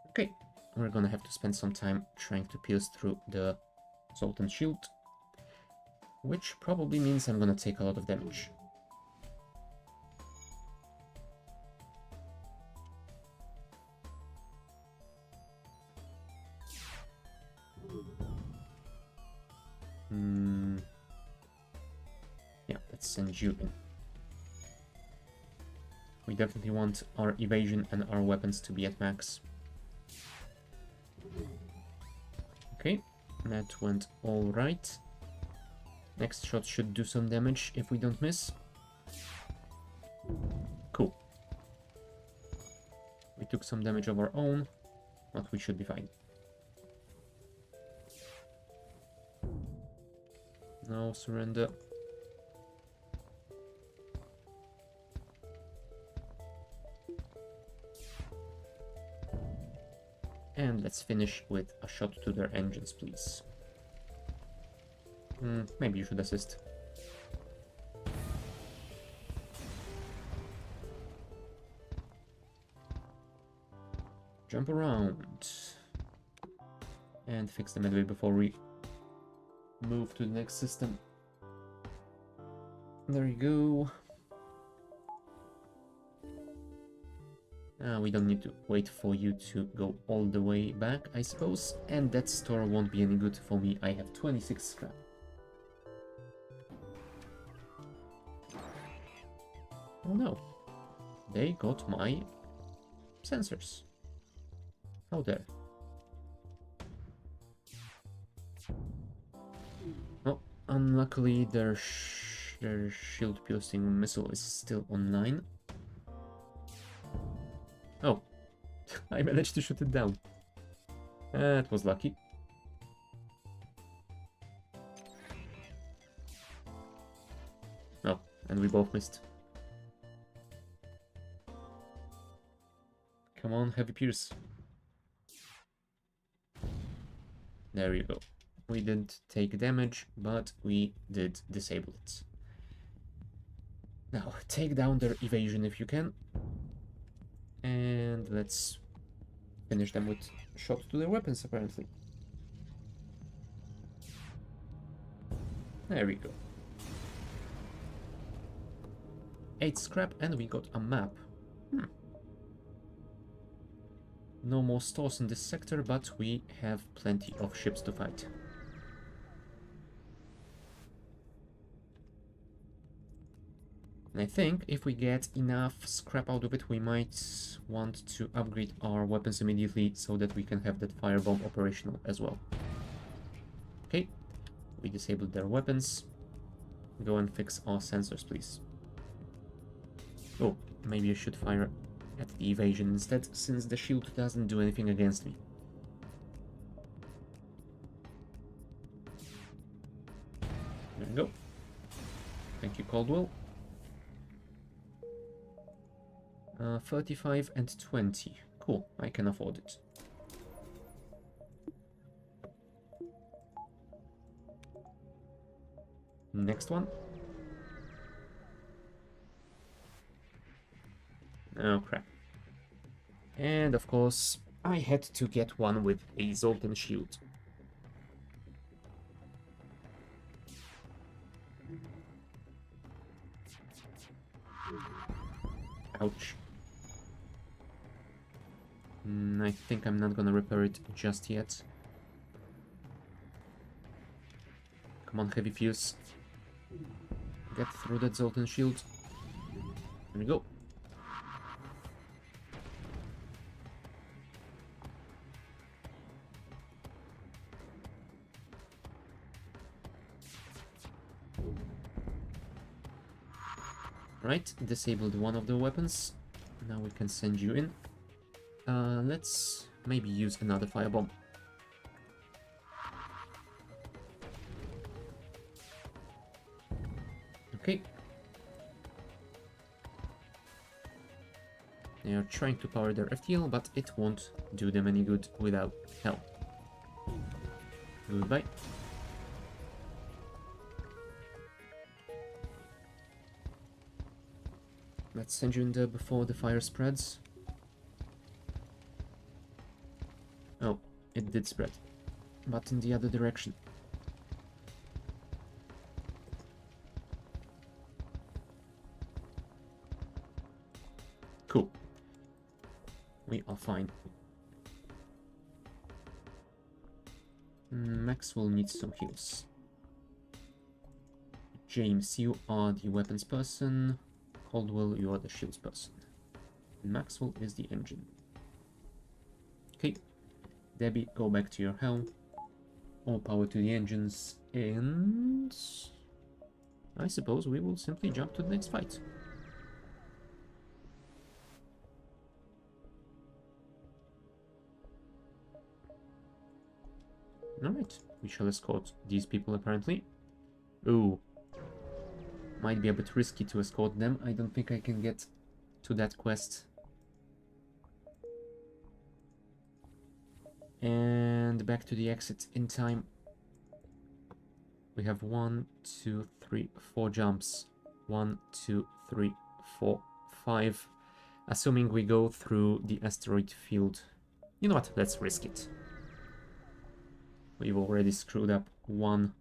Okay, we're gonna have to spend some time trying to pierce through the Sultan shield, which probably means I'm gonna take a lot of damage. Yeah, let's send you in. We definitely want our evasion and our weapons to be at max. Okay, that went all right. Next shot should do some damage if we don't miss. Cool. We took some damage of our own, but we should be fine. No surrender. And let's finish with a shot to their engines, please. Maybe you should assist. Jump around. And fix the medway before we move to the next system. There you go. We don't need to wait for you to go all the way back, I suppose. And that store won't be any good for me. I have 26 scrap. Oh no. They got my sensors. How dare. Oh, unluckily their shield-piercing missile is still on 9. Oh, I managed to shoot it down. That was lucky. Oh, and we both missed. Come on, heavy pierce. There you go. We didn't take damage, but we did disable it. Now, take down their evasion if you can. And let's finish them with shot to their weapons, apparently. There we go. 8 scrap, and we got a map. No more stores in this sector, but we have plenty of ships to fight. And I think if we get enough scrap out of it, we might want to upgrade our weapons immediately so that we can have that firebomb operational as well. Okay, we disabled their weapons. Go and fix our sensors, please. Oh, maybe I should fire at the evasion instead, since the shield doesn't do anything against me. There we go. Thank you, Caldwell. 35 and 20. Cool, I can afford it. Next one. Oh crap. And of course, I had to get one with a Zoltan shield. Ouch. I think I'm not gonna repair it just yet. Come on, heavy fuse. Get through that Zoltan shield. There we go. Right, disabled one of the weapons. Now we can send you in. Let's maybe use another firebomb. Okay. They are trying to power their FTL, but it won't do them any good without help. Goodbye. Let's send you in there before the fire spreads. Oh, it did spread, but in the other direction. Cool. We are fine. Maxwell needs some heals. James, you are the weapons person. Caldwell, you are the shields person. Maxwell is the engine. Okay. Debbie, go back to your helm. All power to the engines, and I suppose we will simply jump to the next fight. Alright, we shall escort these people apparently. Ooh. Might be a bit risky to escort them. I don't think I can get to that quest. And back to the exit in time. We have 1, 2, 3, 4 jumps. 1, 2, 3, 4, 5. Assuming we go through the asteroid field. You know what? Let's risk it. We've already screwed up one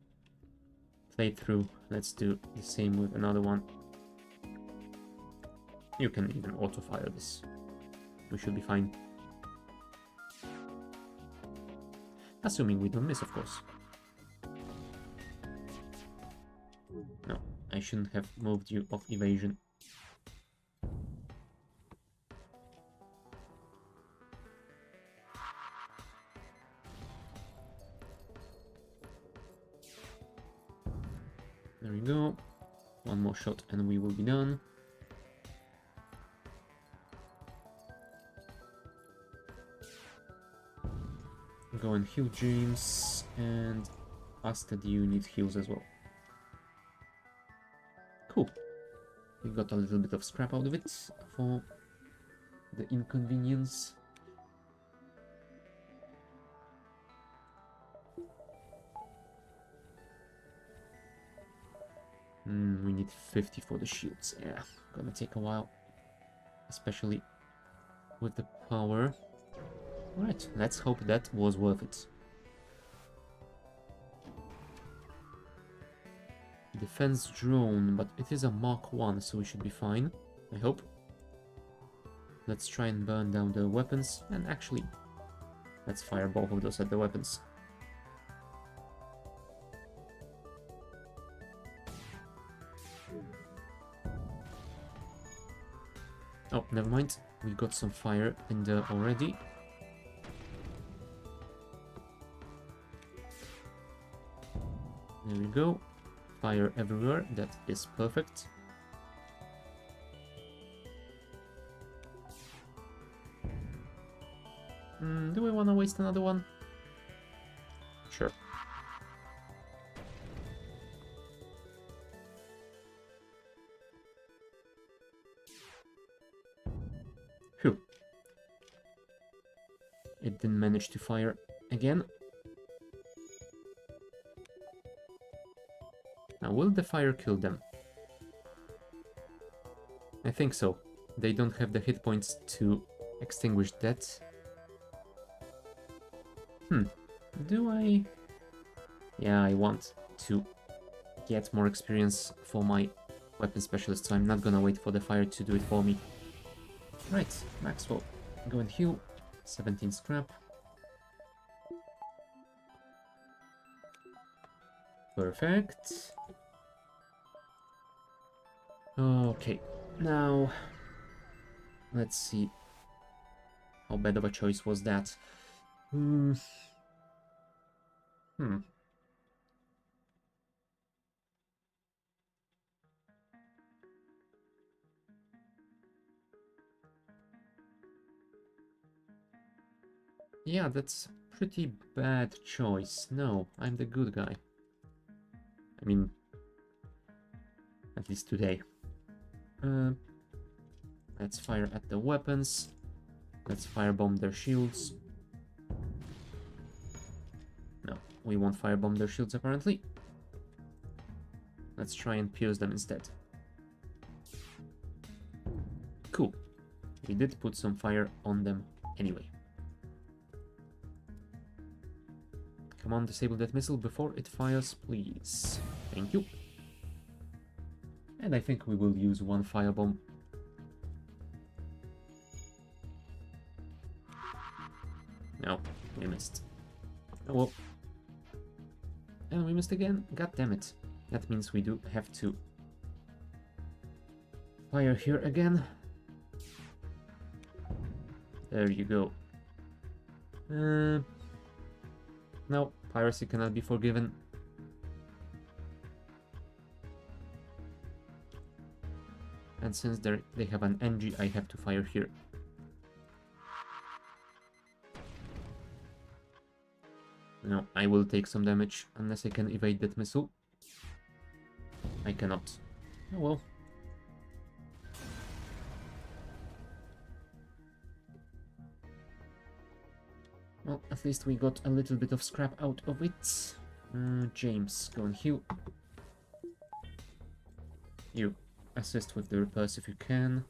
playthrough. Let's do the same with another one. You can even auto-fire this. we should be fine. Assuming we don't miss, of course. No, I shouldn't have moved you off evasion. There we go. One more shot and we will be done. Go and heal James, and ask that you need heals as well. Cool. We got a little bit of scrap out of it for the inconvenience. We need 50 for the shields. Yeah, gonna take a while. Especially with the power. Alright, let's hope that was worth it. Defense drone, but it is a Mark 1, so we should be fine, I hope. Let's try and burn down the weapons, and actually, let's fire both of those at the weapons. Oh, never mind. We got some fire in there already. There we go. Fire everywhere. That is perfect. Do we want to waste another one? Sure. Phew. It didn't manage to fire again. Now, will the fire kill them? I think so. They don't have the hit points to extinguish that. Do I? Yeah, I want to get more experience for my weapon specialist, so I'm not gonna wait for the fire to do it for me. Right, Maxwell, go and heal. 17 scrap. Perfect. Okay, now let's see. How bad of a choice was that? Yeah, that's a pretty bad choice. No, I'm the good guy. I mean, at least today. Let's fire at the weapons. Let's firebomb their shields. No, we won't firebomb their shields apparently. Let's try and pierce them instead. Cool. We did put some fire on them anyway. Come on, disable that missile before it fires, please. Thank you. And I think we will use one firebomb. No, we missed. Oh well. And we missed again. God damn it. That means we do have to fire here again. There you go. No, piracy cannot be forgiven. And since they have an NG, I have to fire here. No, I will take some damage unless I can evade that missile. I cannot. Oh well. Well, at least we got a little bit of scrap out of it. James, go and heal. You assist with the repairs if you can.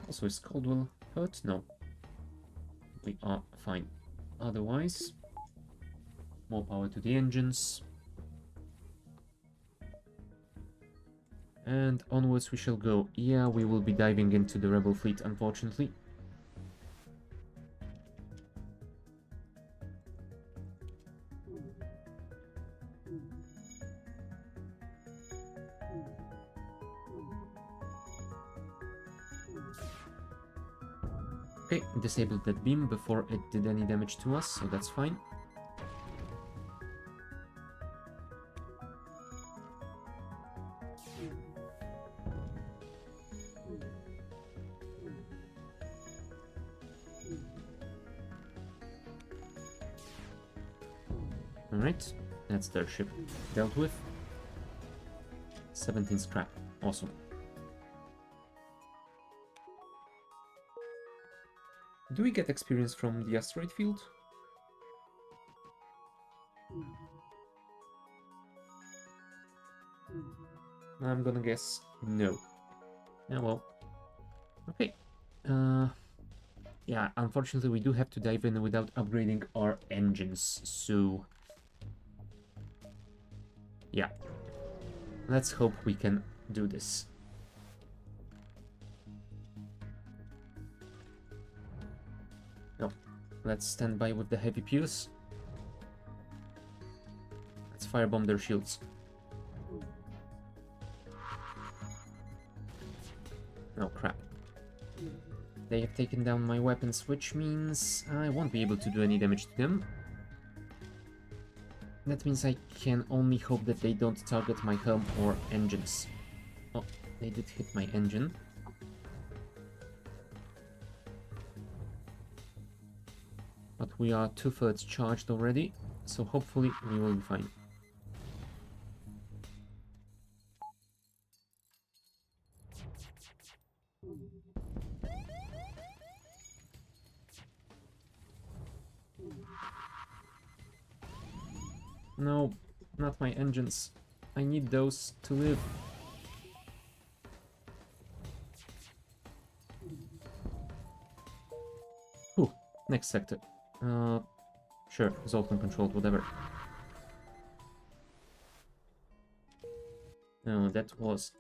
Also, is Caldwell hurt? No. We are fine. Otherwise, more power to the engines. And onwards we shall go. Yeah, we will be diving into the rebel fleet, unfortunately. Okay, disabled that beam before it did any damage to us, so that's fine. Alright, that's their ship dealt with. 17 scrap, awesome. Do we get experience from the asteroid field? I'm gonna guess no. Yeah, well. Okay. Yeah, unfortunately we do have to dive in without upgrading our engines, so... yeah. Let's hope we can do this. No. Let's stand by with the heavy Pierce. Let's firebomb their shields. Oh crap. They have taken down my weapons, which means I won't be able to do any damage to them. That means I can only hope that they don't target my helm or engines. Oh, they did hit my engine. But we are 2/3 charged already, so hopefully we will be fine. No, not my engines. I need those to live. Ooh, next sector. Sure, Zoltan controlled, whatever. No, that was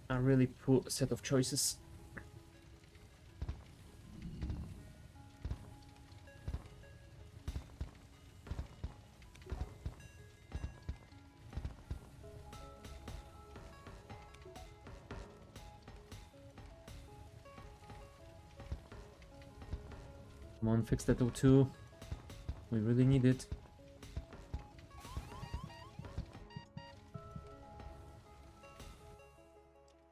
a really poor set of choices. Come on, fix that O2. We really need it.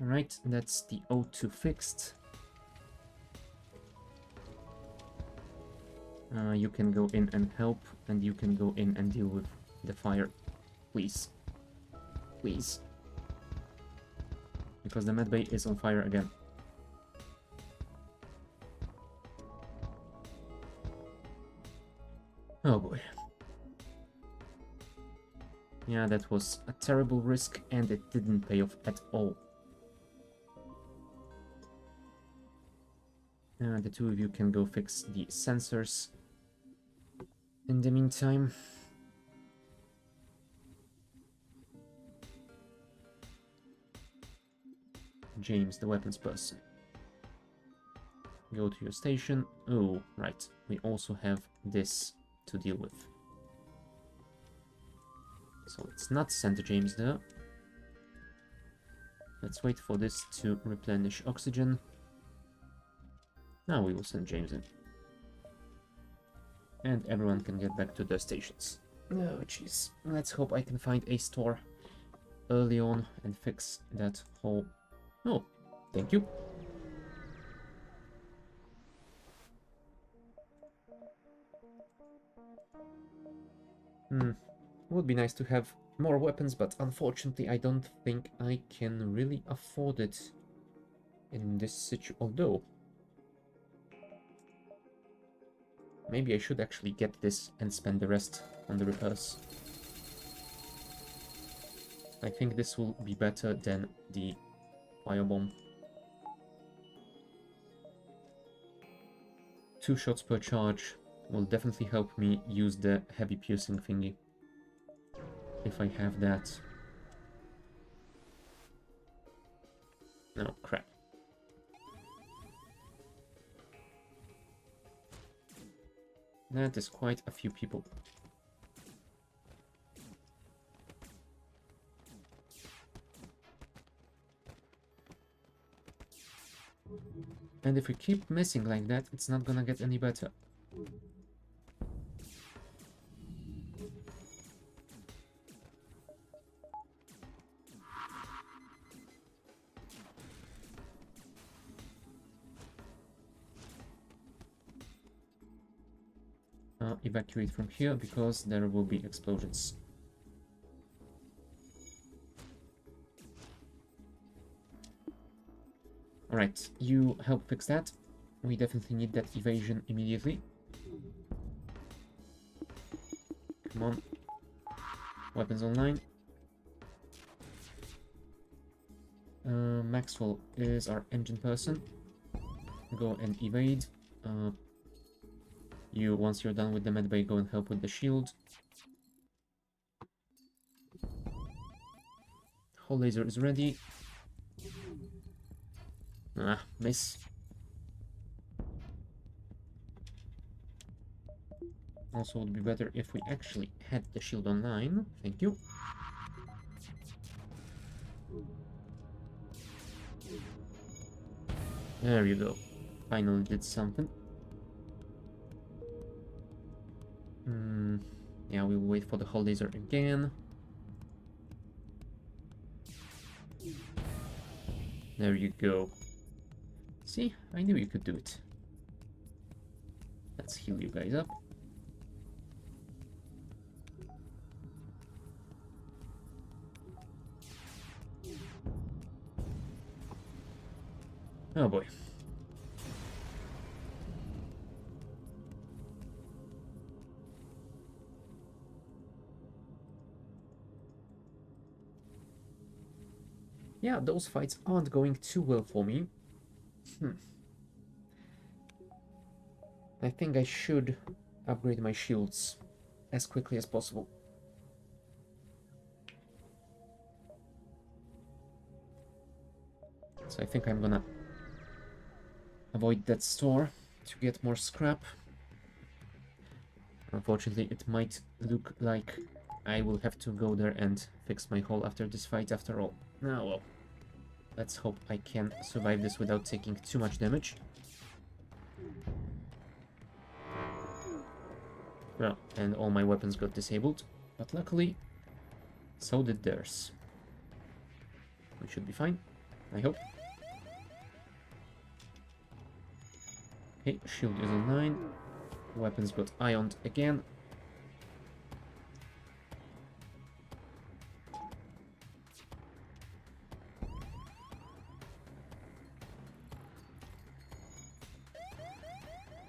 Alright, that's the O2 fixed. You can go in and help, and you can go in and deal with the fire. Please. Please. Because the medbay is on fire again. Oh boy. Yeah, that was a terrible risk, and it didn't pay off at all. The two of you can go fix the sensors. In the meantime... James, the weapons person. Go to your station. Oh, right. We also have this to deal with. So let's not send James there. Let's wait for this to replenish oxygen. Now we will send James in. And everyone can get back to their stations. Oh, jeez. Let's hope I can find a store early on and fix that whole... Oh, thank you. Would be nice to have more weapons, but unfortunately I don't think I can really afford it in this situation. Although, maybe I should actually get this and spend the rest on the repairs. I think this will be better than the firebomb. 2 shots per charge will definitely help me use the heavy piercing thingy. If I have that. No, crap. That is quite a few people. And if we keep missing like that, it's not gonna get any better. Evacuate from here because there will be explosions. Alright, you help fix that. We definitely need that evasion immediately. Come on. Weapons online. Maxwell is our engine person. Go and evade. Once you're done with the medbay, go and help with the shield. Hull laser is ready. Ah, miss. Also, would be better if we actually had the shield online. Thank you. There you go. Finally did something. Yeah, we'll wait for the hull laser again. There you go. See, I knew you could do it. Let's heal you guys up. Oh boy. Yeah, those fights aren't going too well for me. I think I should upgrade my shields as quickly as possible. So I think I'm gonna avoid that store to get more scrap. Unfortunately, it might look like I will have to go there and fix my hull after this fight after all. Ah, well. Let's hope I can survive this without taking too much damage. Well, and all my weapons got disabled, but luckily, so did theirs. We should be fine, I hope. Okay, shield is online. Weapons got ioned again.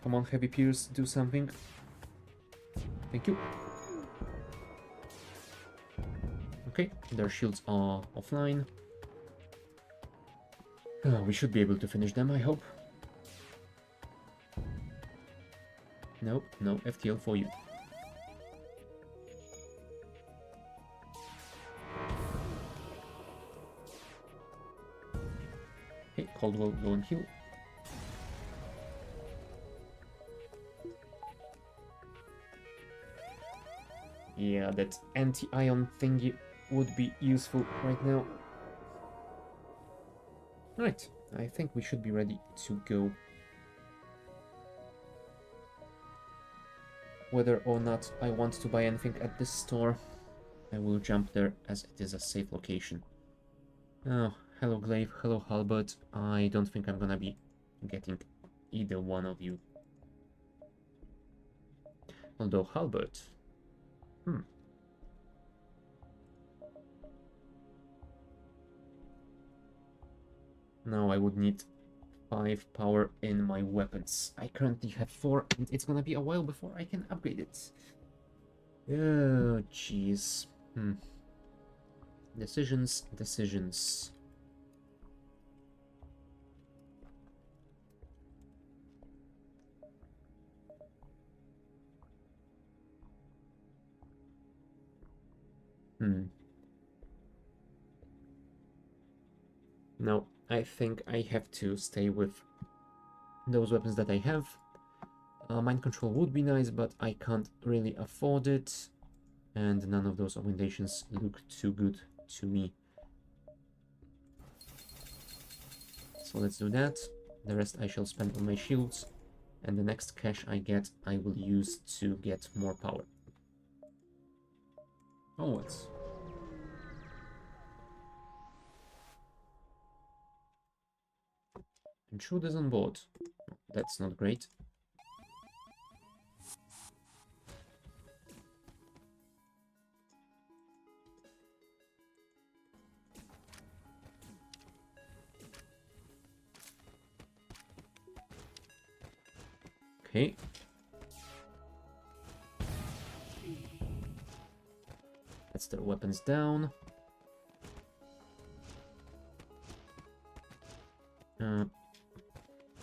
Come on, Heavy Pierce, do something. Thank you. Okay, their shields are offline. We should be able to finish them, I hope. Nope, no FTL for you. Okay, Caldwell, go and heal. Yeah, that anti-ion thingy would be useful right now. Right, I think we should be ready to go. Whether or not I want to buy anything at this store, I will jump there as it is a safe location. Oh, hello Glaive, hello Halbert. I don't think I'm gonna be getting either one of you. Although Halbert... Now I would need 5 power in my weapons. I currently have 4, and it's gonna be a while before I can upgrade it. Oh, jeez. Decisions, decisions. No, I think I have to stay with those weapons that I have. Mind control would be nice, but I can't really afford it. And none of those augmentations look too good to me. So let's do that. The rest I shall spend on my shields. And the next cash I get, I will use to get more power. Onwards. Intruders on board. That's not great. Okay. Let's their weapons down.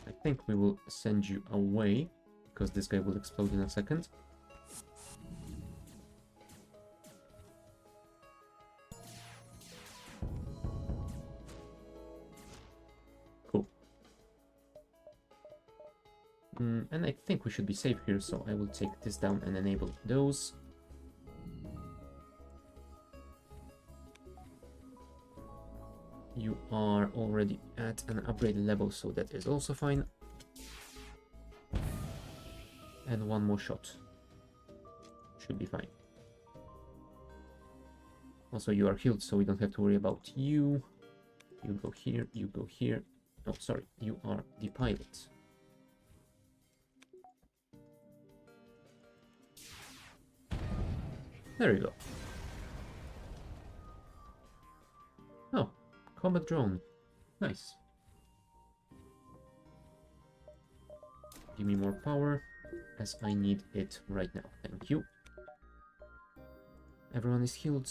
I think we will send you away, because this guy will explode in a second. Cool. And I think we should be safe here, so I will take this down and enable those. You are already at an upgrade level, so that is also fine. And one more shot. Should be fine. Also, you are healed, so we don't have to worry about you. You go here, you go here. Oh, sorry, you are the pilot. There you go. Oh, combat drone. Nice. Give me more power, as I need it right now. Thank you. Everyone is healed.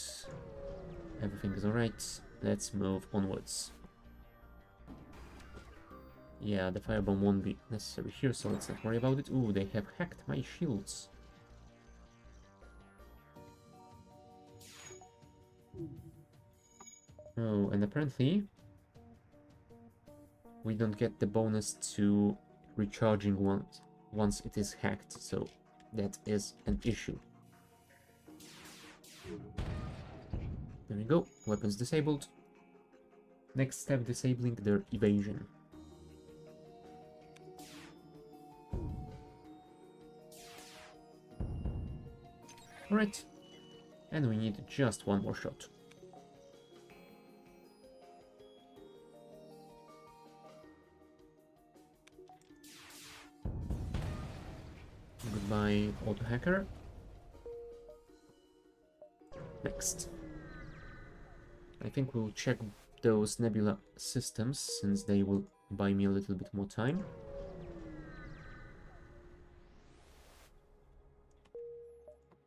Everything is alright. Let's move onwards. Yeah, the firebomb won't be necessary here, so let's not worry about it. Ooh, they have hacked my shields. Oh, and apparently we don't get the bonus to recharging once it is hacked, so that is an issue. There we go, weapons disabled. Next step, disabling their evasion. Alright, and we need just one more shot. Goodbye, auto hacker. Next. I think we'll check those nebula systems, since they will buy me a little bit more time.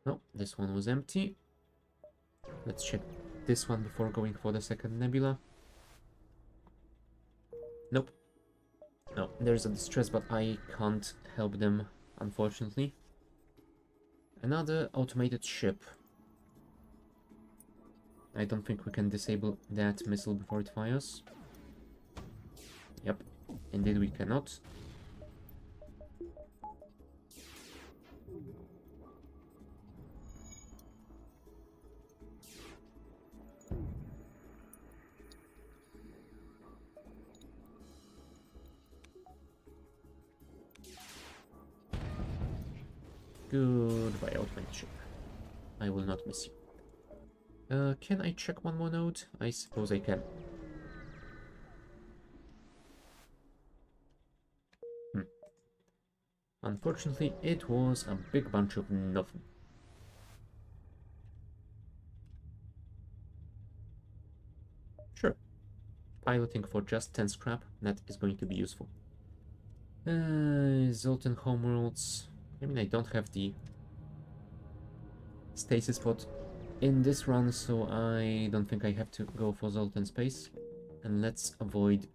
No, this one was empty. Let's check this one before going for the second nebula. Nope. No, there's a distress, but I can't help them, unfortunately. Another automated ship. I don't think we can disable that missile before it fires. Yep, indeed we cannot. Goodbye, automated ship. I will not miss you. Can I check one more node? I suppose I can. Unfortunately, it was a big bunch of nothing. Sure. Piloting for just 10 scrap, that is going to be useful. Zoltan homeworlds. I mean, I don't have the stasis pod in this run, so I don't think I have to go for Zoltan space. And let's avoid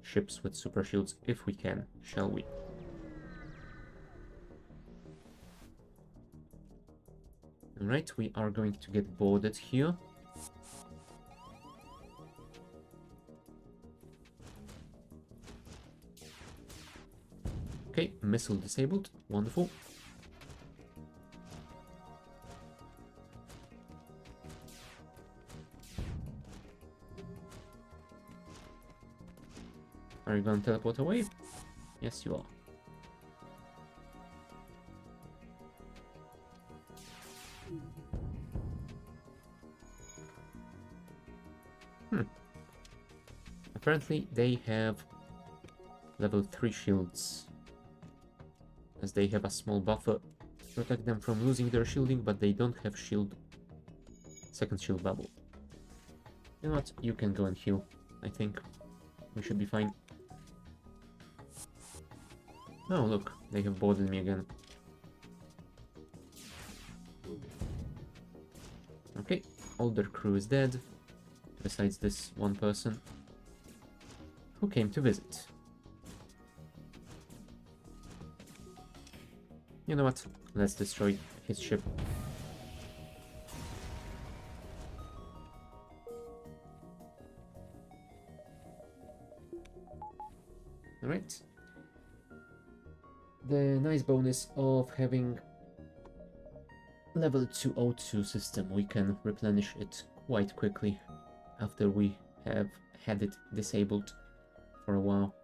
ships with super shields if we can, shall we? Alright, we are going to get boarded here. Okay, missile disabled. Wonderful. Are you going to teleport away? Yes, you are. Apparently, they have level 3 shields, as they have a small buffer to protect them from losing their shielding, but they don't have second shield bubble. You know what? You can go and heal. I think we should be fine. Oh, look, they have boarded me again. Okay, all their crew is dead, besides this one person who came to visit. You know what? Let's destroy his ship. Alright. The nice bonus of having level 202 system, we can replenish it quite quickly after we have had it disabled for a while.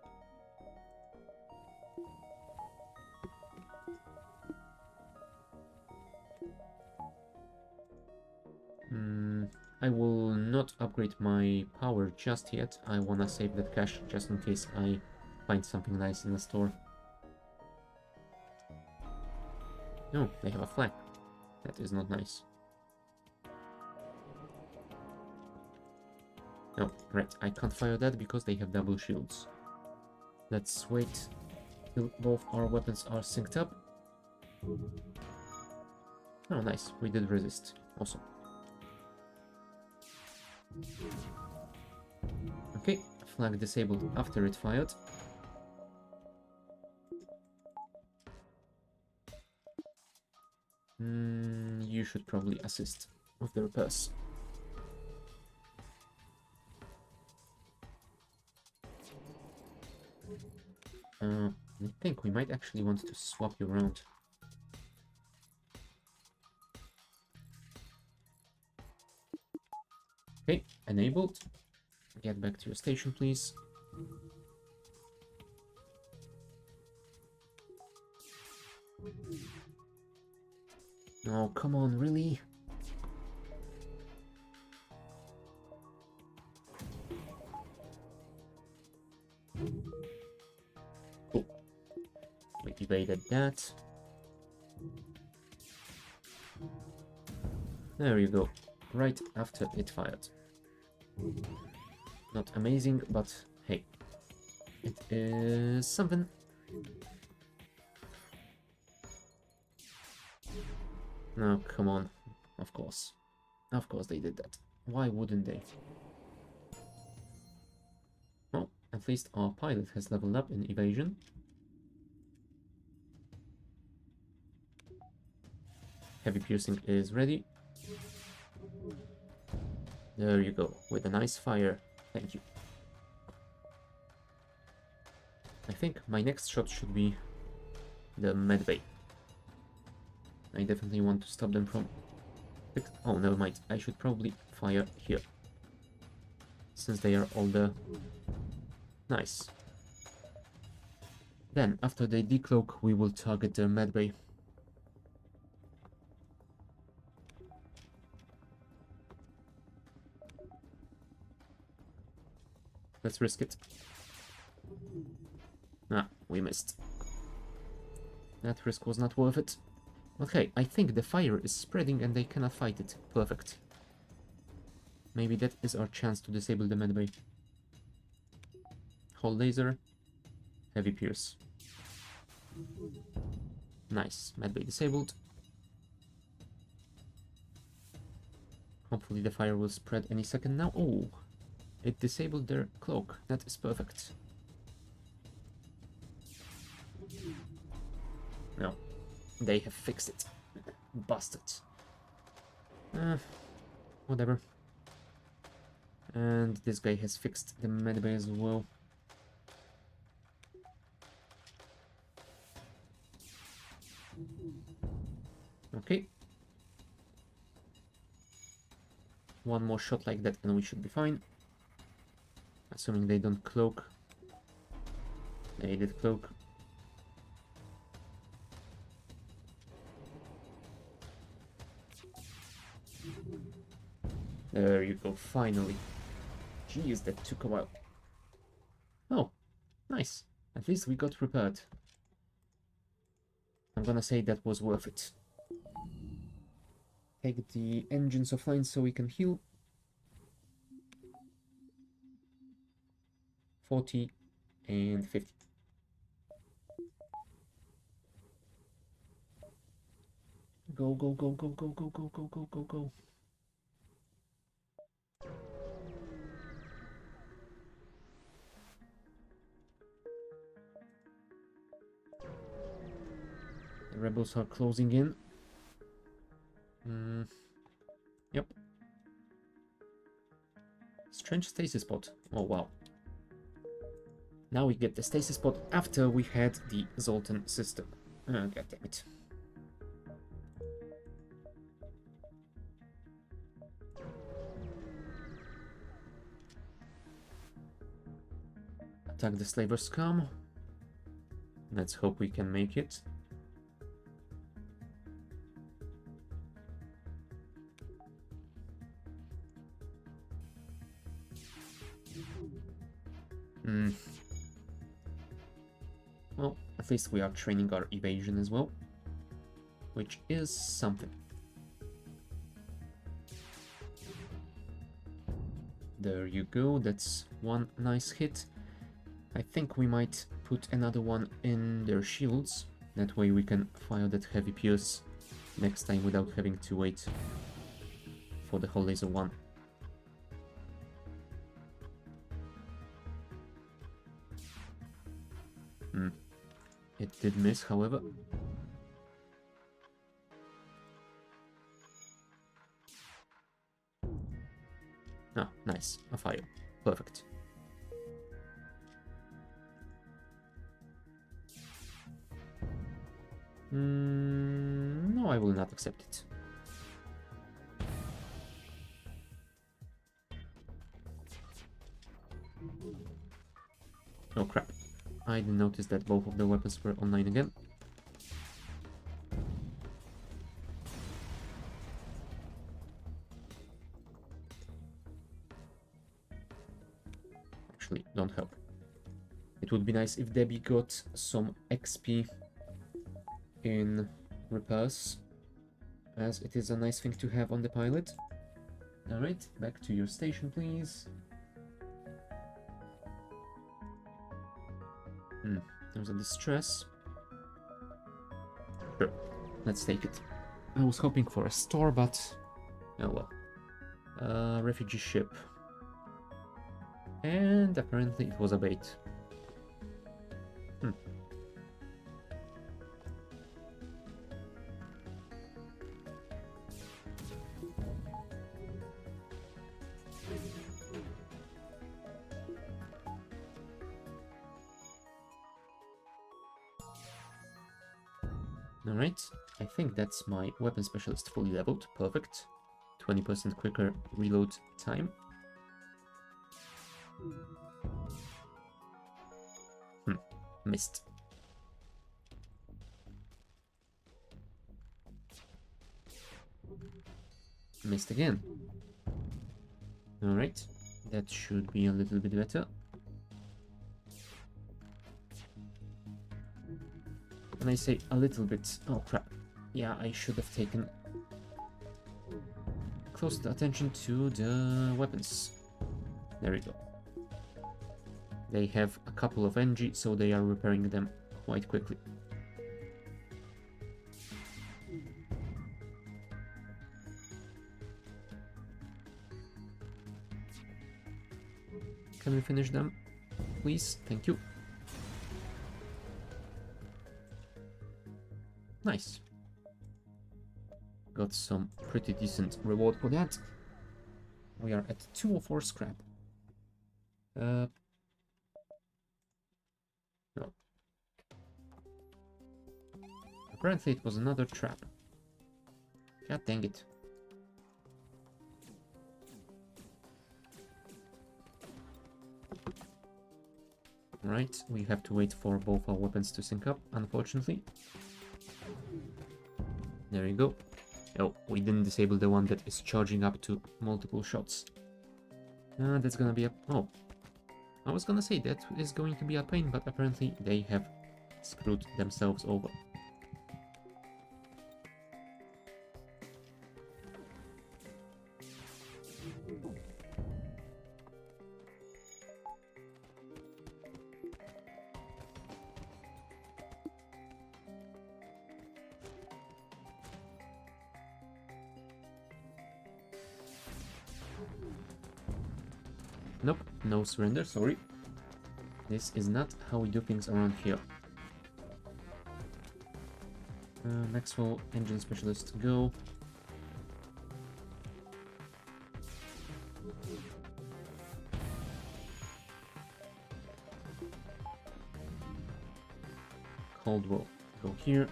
I will not upgrade my power just yet. I wanna save that cash just in case I find something nice in the store. No, they have a flag. That is not nice. No, right, I can't fire that because they have double shields. Let's wait till both our weapons are synced up. Oh, nice, we did resist. Awesome. Okay, flag disabled after it fired. You should probably assist with the repairs. I think we might actually want to swap you around. Okay, enabled. Get back to your station, please. Oh, come on, really? Cool. We evaded that. There you go. Right after it fired. Not amazing, but hey, it is something. No, come on. Of course. Of course they did that. Why wouldn't they? Well, at least our pilot has leveled up in evasion. Heavy piercing is ready. There you go, with a nice fire. Thank you. I think my next shot should be the medbay. I definitely want to stop them from... Oh, never mind. I should probably fire here, since they are all the... Nice. Then, after they decloak, we will target their medbay. Let's risk it. Ah, we missed. That risk was not worth it. Okay, I think the fire is spreading and they cannot fight it. Perfect. Maybe that is our chance to disable the medbay. Hold laser. Heavy pierce. Nice. Medbay disabled. Hopefully the fire will spread any second now. Oh! It disabled their cloak. That is perfect. No. They have fixed it. Busted. Whatever. And this guy has fixed the medbay as well. Okay. One more shot like that and we should be fine. Assuming they don't cloak. They did cloak. There you go, finally. Jeez, that took a while. Oh, nice. At least we got prepared. I'm gonna say that was worth it. Take the engines offline so we can heal. 40 and 50. Go, go, go, go, go, go, go, go, go, go, go. The rebels are closing in. Yep. Strange stasis spot. Oh, wow. Now we get the stasis spot after we had the Zoltan system. Oh, god damn it. Attack the slaver scum. Let's hope we can make it. Well, at least we are training our evasion as well, which is something. There you go, that's one nice hit. I think we might put another one in their shields. That way we can fire that heavy pierce next time without having to wait for the whole laser one. It did miss, however. Ah, nice. A fire. Perfect. No, I will not accept it. Oh crap. I didn't notice that both of the weapons were online again. Actually, don't help. It would be nice if Debbie got some XP in repairs, as it is a nice thing to have on the pilot. Alright, back to your station, please. There's a distress. Sure, let's take it. I was hoping for a store, but oh well. Refugee ship. And apparently it was a bait. Alright, I think that's my weapon specialist fully leveled. Perfect. 20% quicker reload time. Missed. Missed again. Alright, that should be a little bit better. When I say a little bit, oh crap. Yeah, I should have taken close attention to the weapons. There we go. They have a couple of NG, so they are repairing them quite quickly. Can we finish them? Please, thank you. Nice. Got some pretty decent reward for that. We are at 204 scrap. No. Apparently it was another trap. God dang it. Right, we have to wait for both our weapons to sync up, unfortunately. There you go. Oh, we didn't disable the one that is charging up to multiple shots. That's gonna be a... Oh, I was gonna say that is going to be a pain, but apparently they have screwed themselves over. Nope, no surrender, sorry. This is not how we do things around here. Maxwell, engine specialist, go. Caldwell, go here.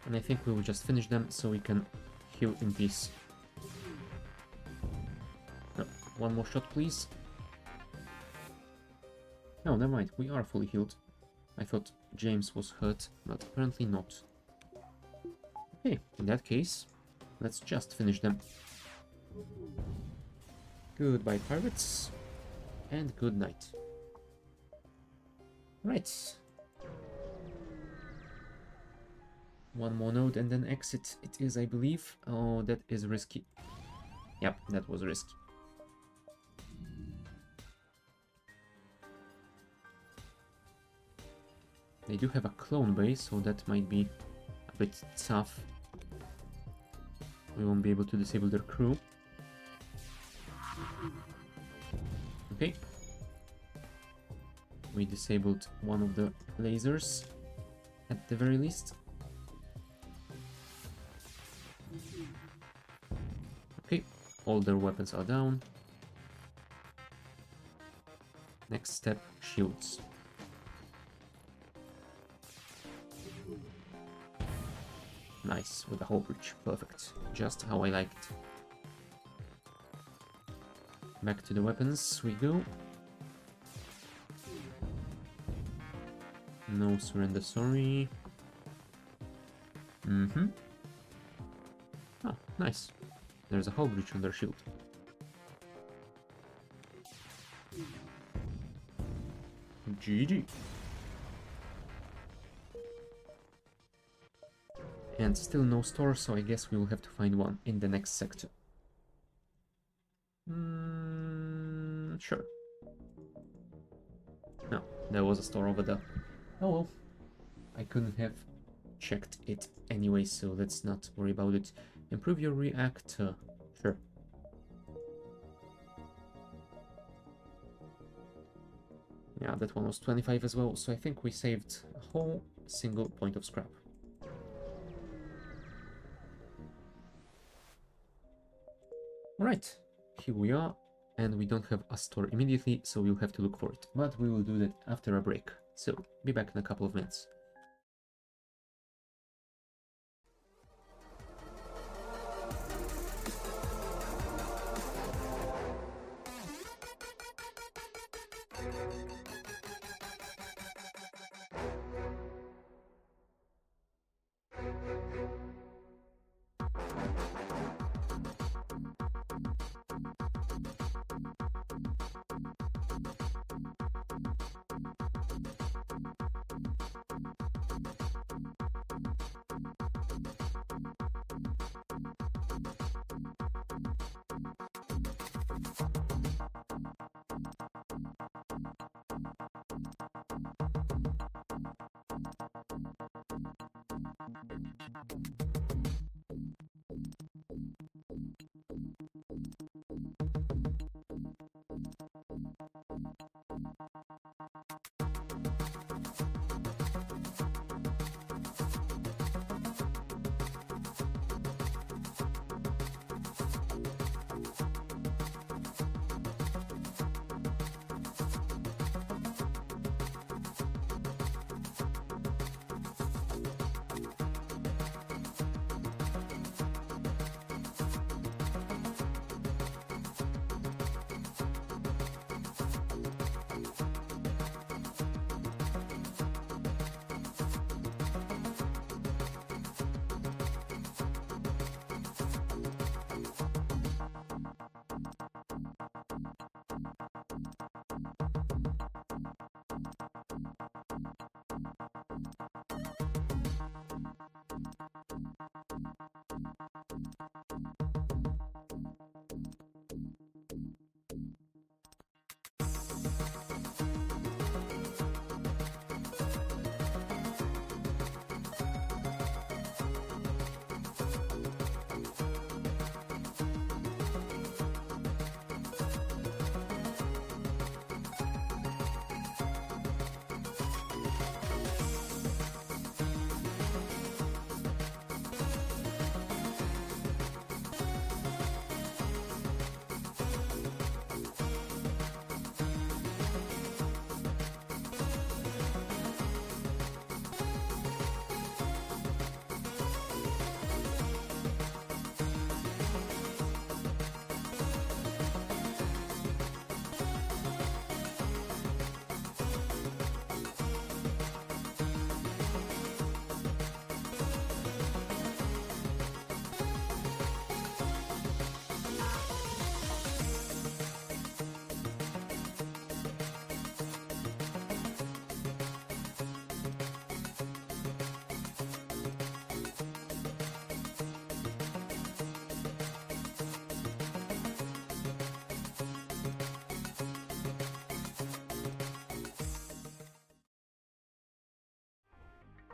And I think we will just finish them so we can heal in peace. No, one more shot, please. No, never mind, we are fully healed. I thought James was hurt, but apparently not. Okay, in that case, let's just finish them. Goodbye, pirates, and good night. Right. One more node and then exit it is, I believe. Oh, that is risky. Yep, that was risky. They do have a clone base, so that might be a bit tough. We won't be able to disable their crew. Okay. We disabled one of the lasers, at the very least. Okay, all their weapons are down. Next step, shields. Nice, with a hull breach. Perfect. Just how I like it. Back to the weapons we go. No surrender, sorry. Oh, nice. There's a hull breach on their shield. GG. And still no store, so I guess we will have to find one in the next sector. Sure. No, there was a store over there. Oh well. I couldn't have checked it anyway, so let's not worry about it. Improve your reactor. Sure. Yeah, that one was 25 as well, so I think we saved a whole single point of scrap. Alright, here we are, and we don't have a store immediately, so we'll have to look for it. But we will do that after a break, so be back in a couple of minutes.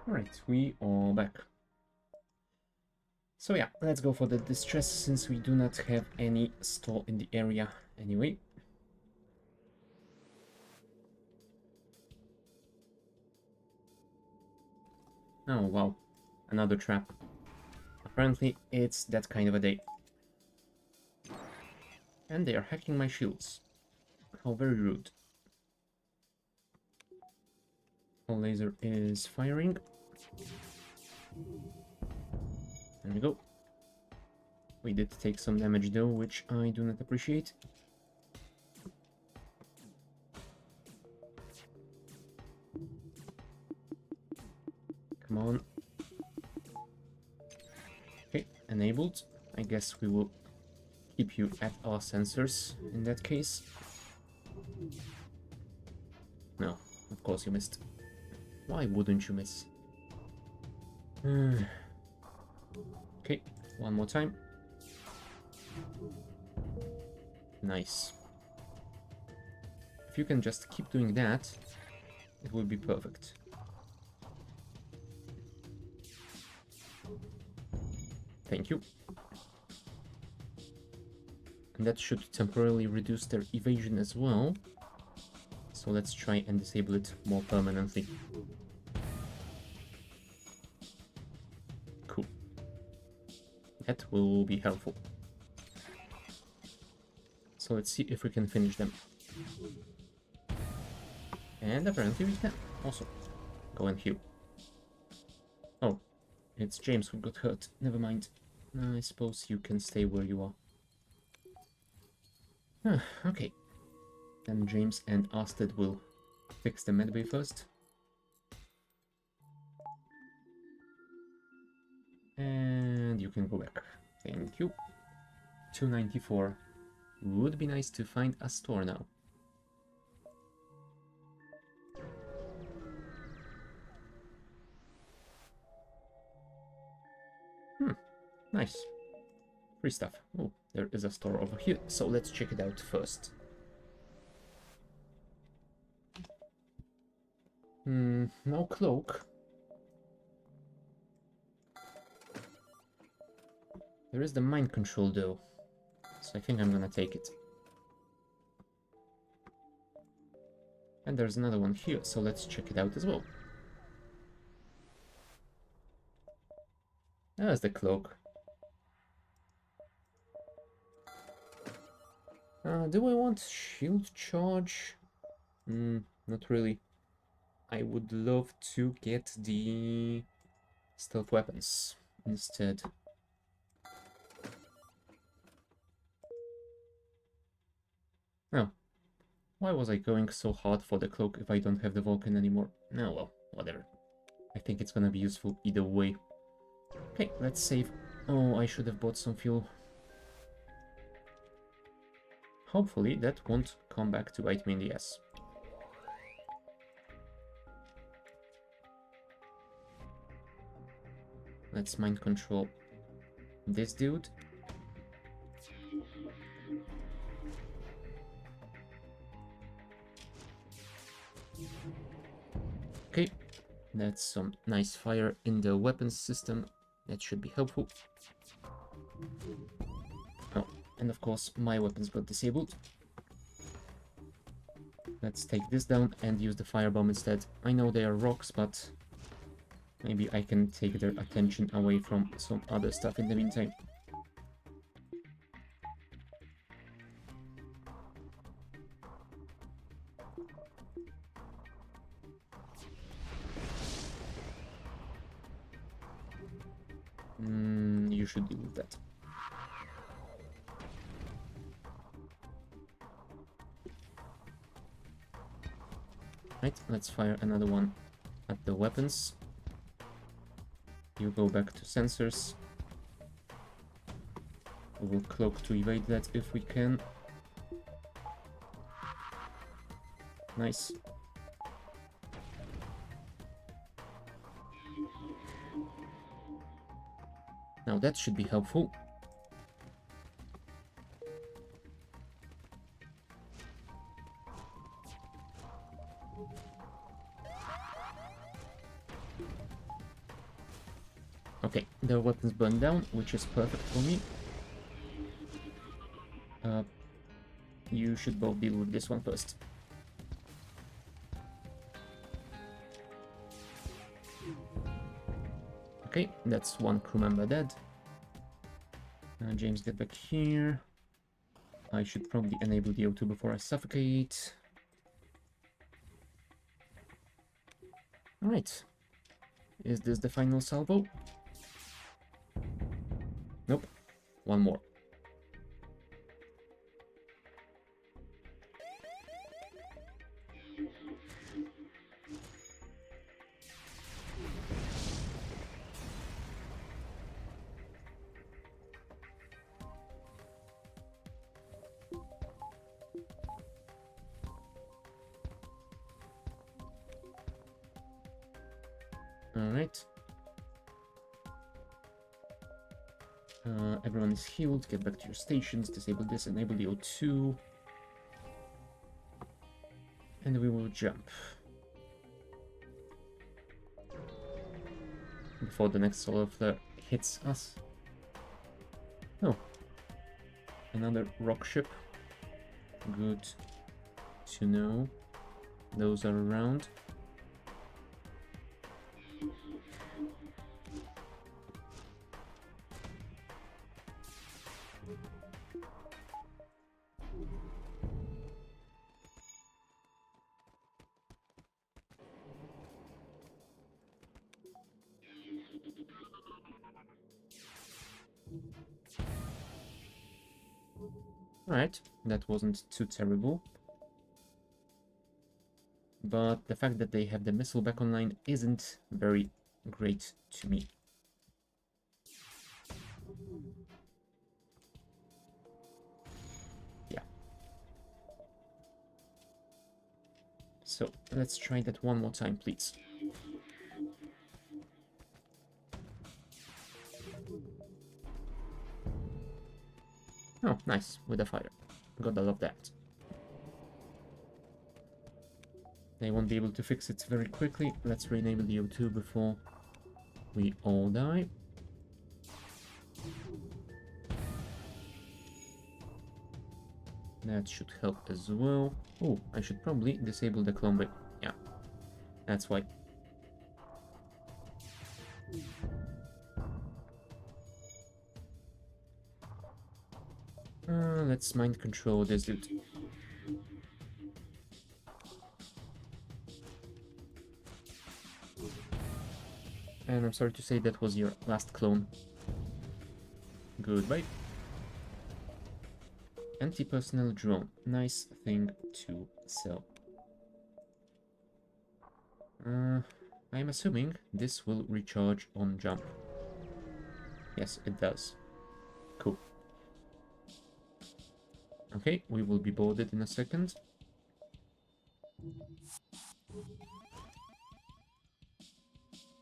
Alright, we are back. So yeah, let's go for the distress since we do not have any store in the area anyway. Oh wow, another trap. Apparently it's that kind of a day. And they are hacking my shields. How very rude. Our laser is firing. There we go. We did take some damage though, which I do not appreciate. Come on. Okay, enabled. I guess we will keep you at our sensors in that case. No, of course you missed. Why wouldn't you miss? Okay, one more time. Nice. If you can just keep doing that, it will be perfect. Thank you. And that should temporarily reduce their evasion as well. So let's try and disable it more permanently. Cool. That will be helpful. So let's see if we can finish them. And apparently we can. Also, go and heal. Oh, it's James who got hurt. Never mind. I suppose you can stay where you are. Okay. Then James and Arsted will fix the medbay first. And you can go back. Thank you. 294. Would be nice to find a store now. Nice. Free stuff. Oh, there is a store over here, so let's check it out first. No cloak. There is the mind control though, so I think I'm gonna take it. And there's another one here, so let's check it out as well. There's the cloak. Do I want shield charge? Not really. I would love to get the stealth weapons instead. Oh, why was I going so hard for the cloak if I don't have the Vulcan anymore? Oh well, whatever. I think it's gonna be useful either way. Okay, let's save. Oh, I should have bought some fuel. Hopefully that won't come back to bite me in the ass. Let's mind control this dude. Okay, that's some nice fire in the weapons system. That should be helpful. Oh, and of course my weapons got disabled. Let's take this down and use the firebomb instead. I know they are rocks, but maybe I can take their attention away from some other stuff in the meantime. You should deal with that. Right, let's fire another one at the weapons. You go back to sensors. We will cloak to evade that if we can. Nice. Now that should be helpful. Okay, their weapons burned down, which is perfect for me. You should both deal with this one first. Okay, that's one crew member dead. James, get back here. I should probably enable the O2 before I suffocate. Alright. Is this the final salvo? Nope. One more. Alright. Everyone is healed. Get back to your stations. Disable this. Enable the O2. And we will jump. Before the next solar flare hits us. Oh. Another rock ship. Good to know. Those are around. Alright, that wasn't too terrible. But the fact that they have the missile back online isn't very great to me. Yeah. So, let's try that one more time, please. Oh, nice, with a fire. Gotta love that. They won't be able to fix it very quickly. Let's re-enable the O2 before we all die. That should help as well. Oh, I should probably disable the clone by... Yeah, that's why. Let's mind control this dude. And I'm sorry to say that was your last clone. Goodbye. Anti-personnel drone. Nice thing to sell. I'm assuming this will recharge on jump. Yes, it does. Cool. Okay, we will be boarded in a second.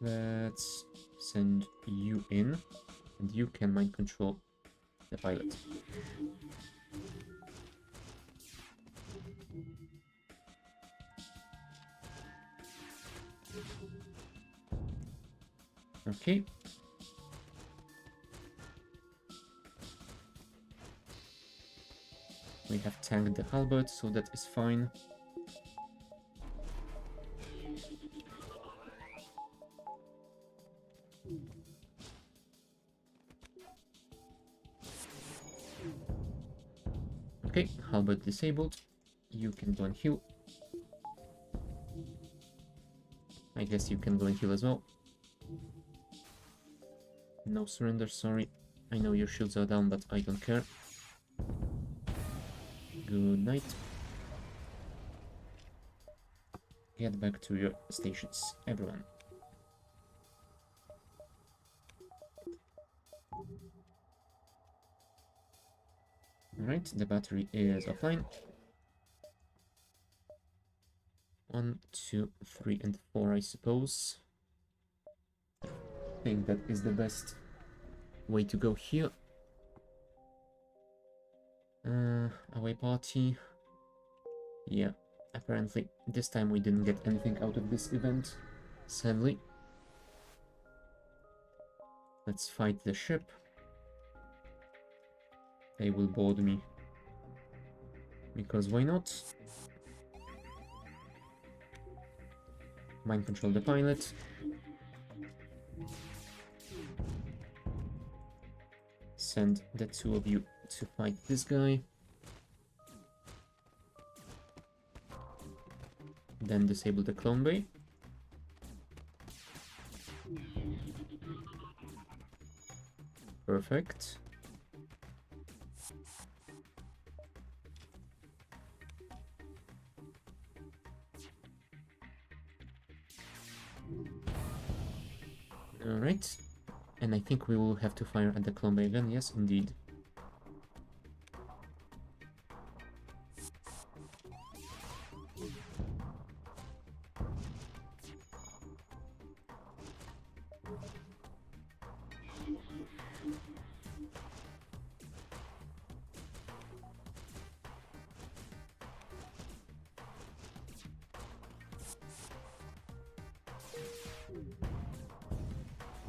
Let's send you in, and you can mind control the pilot. Okay. We have tanked the halberd, so that is fine. Okay, halberd disabled. You can go and heal. I guess you can go and heal as well. No surrender, sorry. I know your shields are down, but I don't care. Good night. Get back to your stations, everyone. Alright, the battery is offline. 1, 2, 3, and 4, I suppose. I think that is the best way to go here. Away party. Yeah, apparently this time we didn't get anything out of this event, sadly. Let's fight the ship. They will board me. Because why not? Mind control the pilot. Send the two of you to fight this guy. Then disable the clone bay. Perfect. Alright. And I think we will have to fire at the clone bay again. Yes, indeed.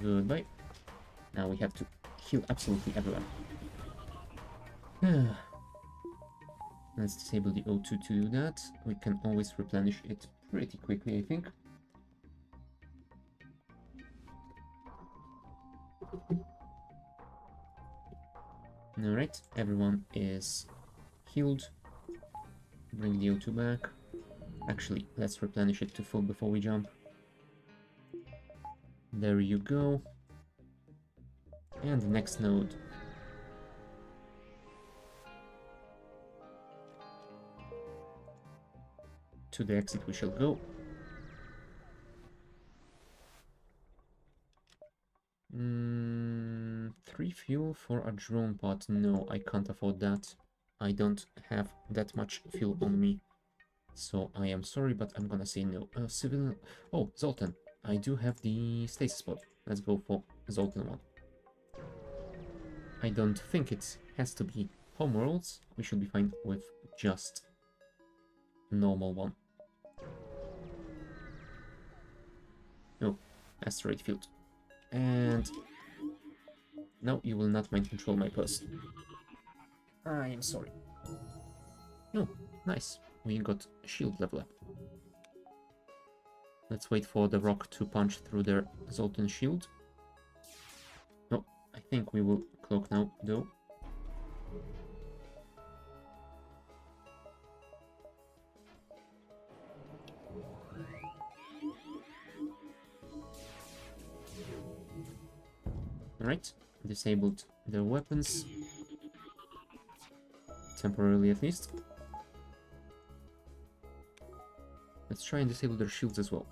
Goodbye. Now we have to heal absolutely everyone. Let's disable the O2 to do that. We can always replenish it pretty quickly, I think. Alright, everyone is healed. Bring the O2 back. Actually, let's replenish it to full before we jump. There you go. And next node. To the exit we shall go. Three fuel for a drone pod. No, I can't afford that. I don't have that much fuel on me. So I am sorry, but I'm gonna say no. Civilian. Oh, Zoltan. I do have the stasis pod. Let's go for Zoltan one. I don't think it has to be homeworlds. We should be fine with just normal one. Oh, asteroid field. And no, you will not mind control my person. I am sorry. No, nice. We got shield level up. Let's wait for the rock to punch through their Zoltan shield. No, I think we will cloak now, though. Alright, disabled their weapons. Temporarily at least. Let's try and disable their shields as well.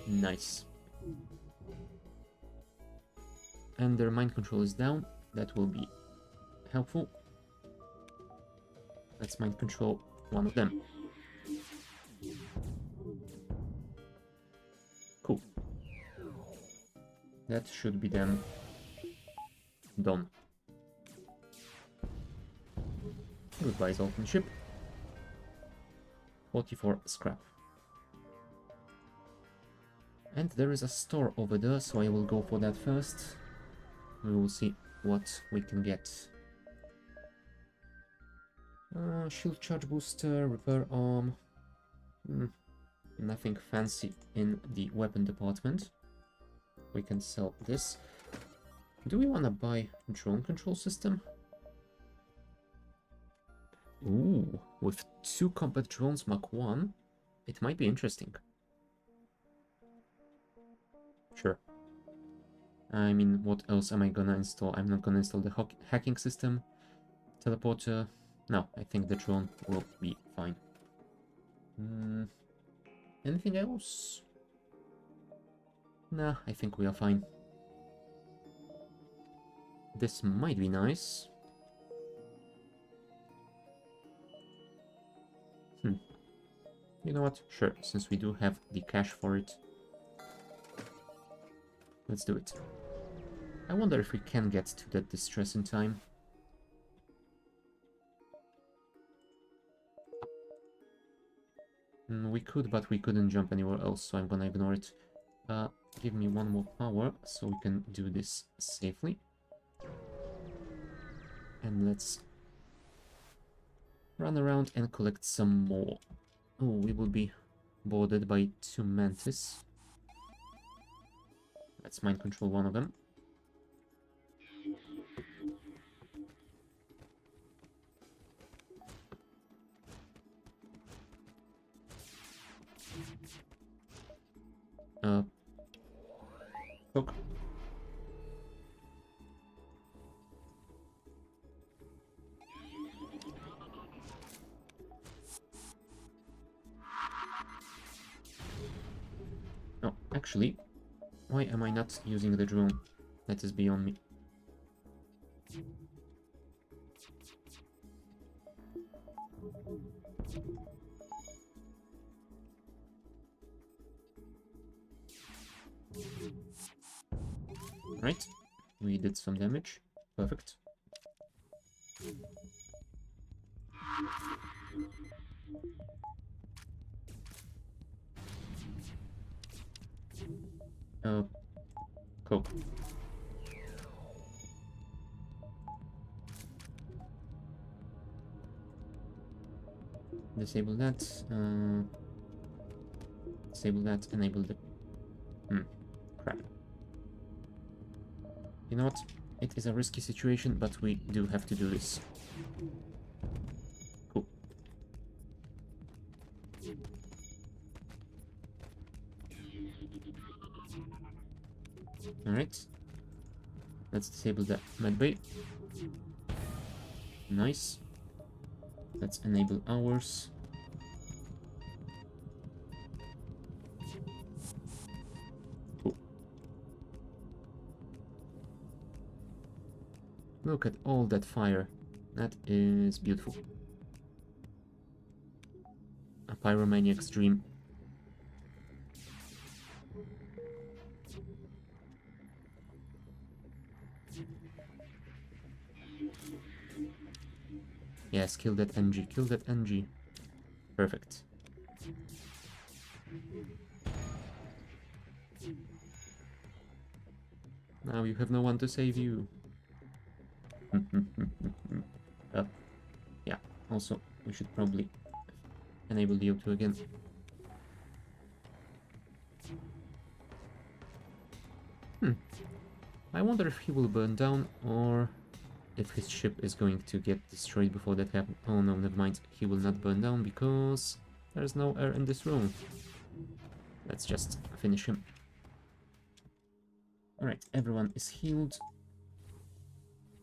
Nice. And their mind control is down. That will be helpful. Let's mind control one of them. Cool. That should be them done. Goodbye, Zoltan ship. 44 scrap. And there is a store over there, so I will go for that first. We will see what we can get. Shield charge booster, repair arm. Nothing fancy in the weapon department. We can sell this. Do we want to buy drone control system? Ooh, with 2 combat drones Mach 1, it might be interesting. Sure. I mean, what else am I gonna install? I'm not gonna install the hacking system. Teleporter. No, I think the drone will be fine. Anything else? Nah, I think we are fine. This might be nice. You know what? Sure, since we do have the cash for it. Let's do it. I wonder if we can get to that distress in time. We could, but we couldn't jump anywhere else, so I'm gonna ignore it. Give me one more power so we can do this safely. And let's run around and collect some more. Oh, we will be boarded by 2 mantis. Let's mind control one of them. Hook. Oh, actually, why am I not using the drone? That is beyond me. Right, we did some damage. Perfect. Cool. Disable that. Disable that. Enable the... crap. You know what? It is a risky situation, but we do have to do this. Cool. Alright. Let's disable the medbay. Nice. Let's enable ours. Cool. Look at all that fire. That is beautiful. A pyromaniac's dream. Yes, kill that NG, kill that NG. Perfect. Now you have no one to save you. Yeah, also, we should probably enable the O2 again. I wonder if he will burn down or if his ship is going to get destroyed before that happens. Oh no, never mind. He will not burn down because there's no air in this room. Let's just finish him. Alright, everyone is healed.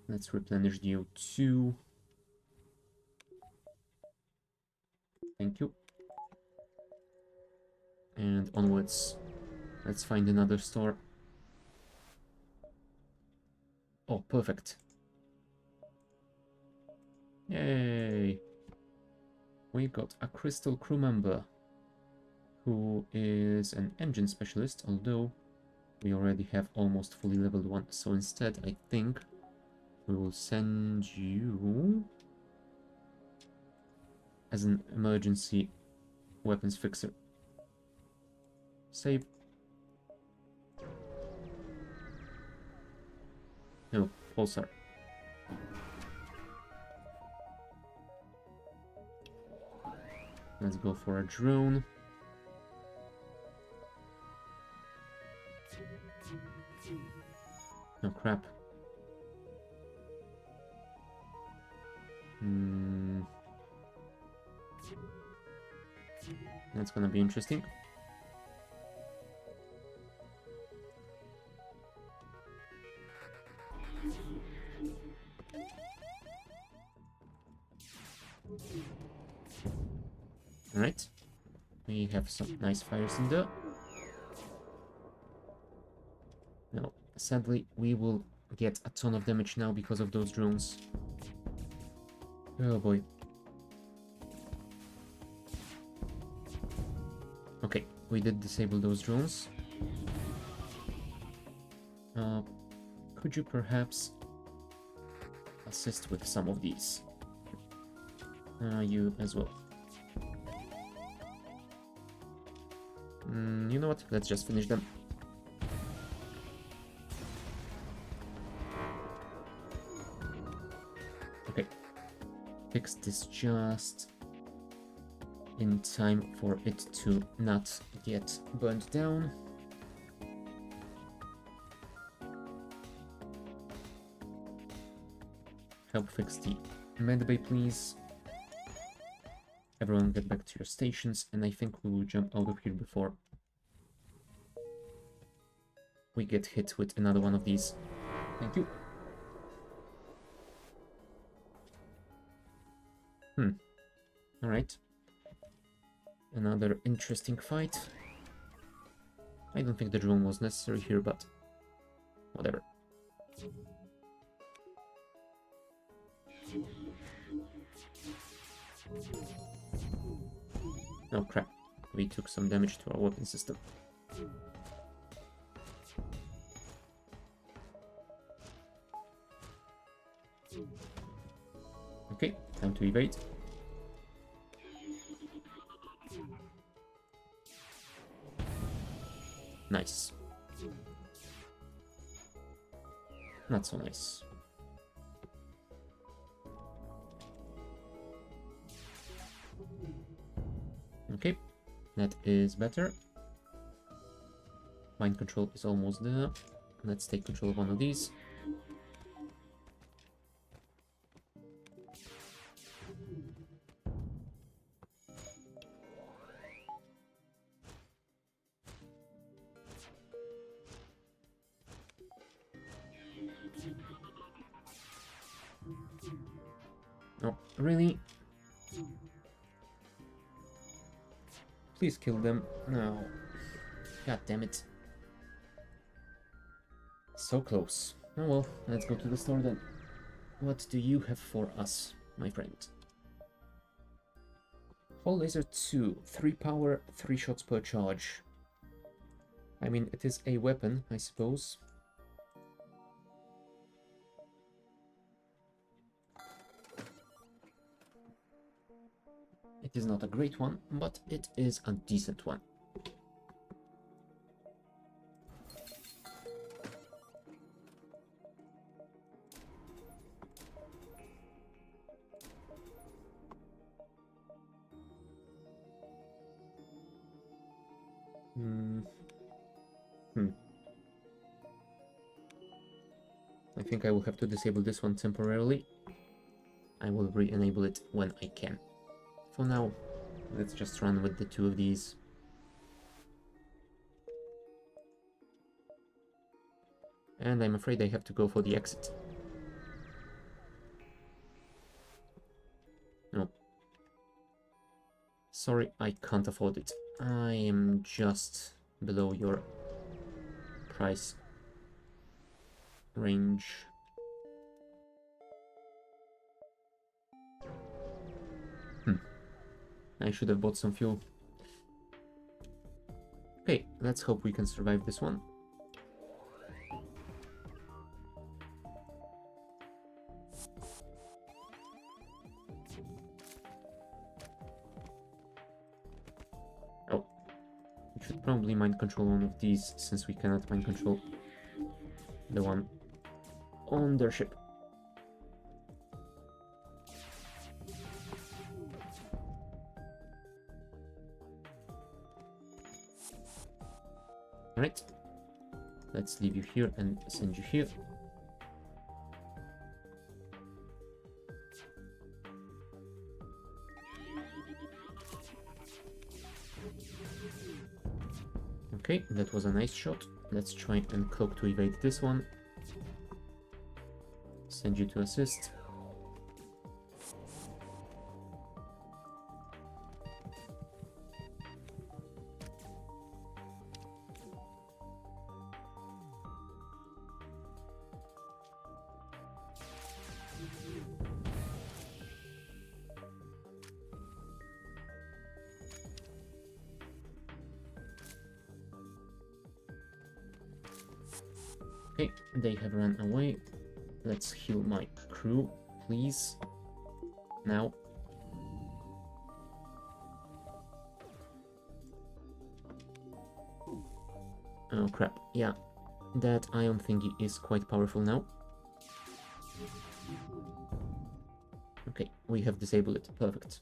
Let's replenish the O2. Thank you. And onwards. Let's find another store. Oh, perfect. Yay! We got a crystal crew member who is an engine specialist, although we already have almost fully leveled one. So instead, I think we will send you as an emergency weapons fixer. Save. No, pulsar. Let's go for a drone. Oh crap. That's gonna be interesting. Alright. We have some nice fires in there. No, sadly, we will get a ton of damage now because of those drones. Oh boy. Okay, we did disable those drones. Could you perhaps assist with some of these? You as well. You know what? Let's just finish them. fix this just in time for it to not get burned down. Help fix the medbay, please. Everyone get back to your stations, and I think we will jump out of here before we get hit with another one of these. Thank you. Alright. Another interesting fight. I don't think the drone was necessary here, but whatever. Oh crap, we took some damage to our weapon system. Okay, time to evade. Nice. Not so nice. Okay, that is better. Mind control is almost there. Let's take control of one of these. Oh, really? Please kill them. No. God damn it. So close. Oh well, let's go to the store then. What do you have for us, my friend? Hull laser 2. 3 power, 3 shots per charge. I mean, it is a weapon, I suppose. It is not a great one, but it is a decent one. I think I will have to disable this one temporarily. I will re-enable it when I can. For now, let's just run with the 2 of these. And I'm afraid I have to go for the exit. No. Sorry, I can't afford it. I am just below your price range. I should have bought some fuel. Okay, let's hope we can survive this one. Oh, we should probably mind control one of these, since we cannot mind control the one on their ship. Alright, let's leave you here and send you here. Okay, that was a nice shot. Let's try and cloak to evade this one. Send you to assist. Okay, they have run away. Let's heal my crew, please. Now. Oh crap, yeah. That ion thingy is quite powerful now. Okay, we have disabled it. Perfect.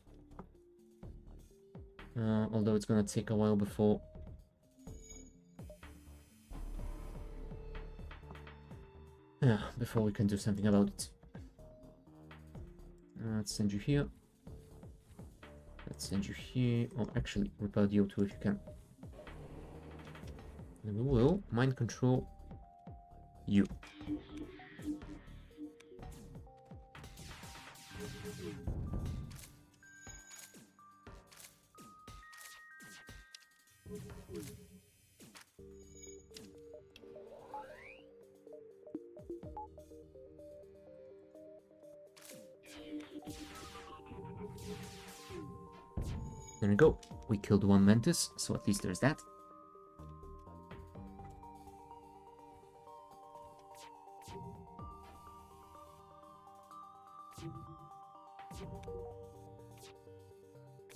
Although it's gonna take a while before... before we can do something about it. Let's send you here. Let's send you here. Oh, actually, repair the O2 if you can. And we will mind control you. There we go. We killed one mantis, so at least there's that.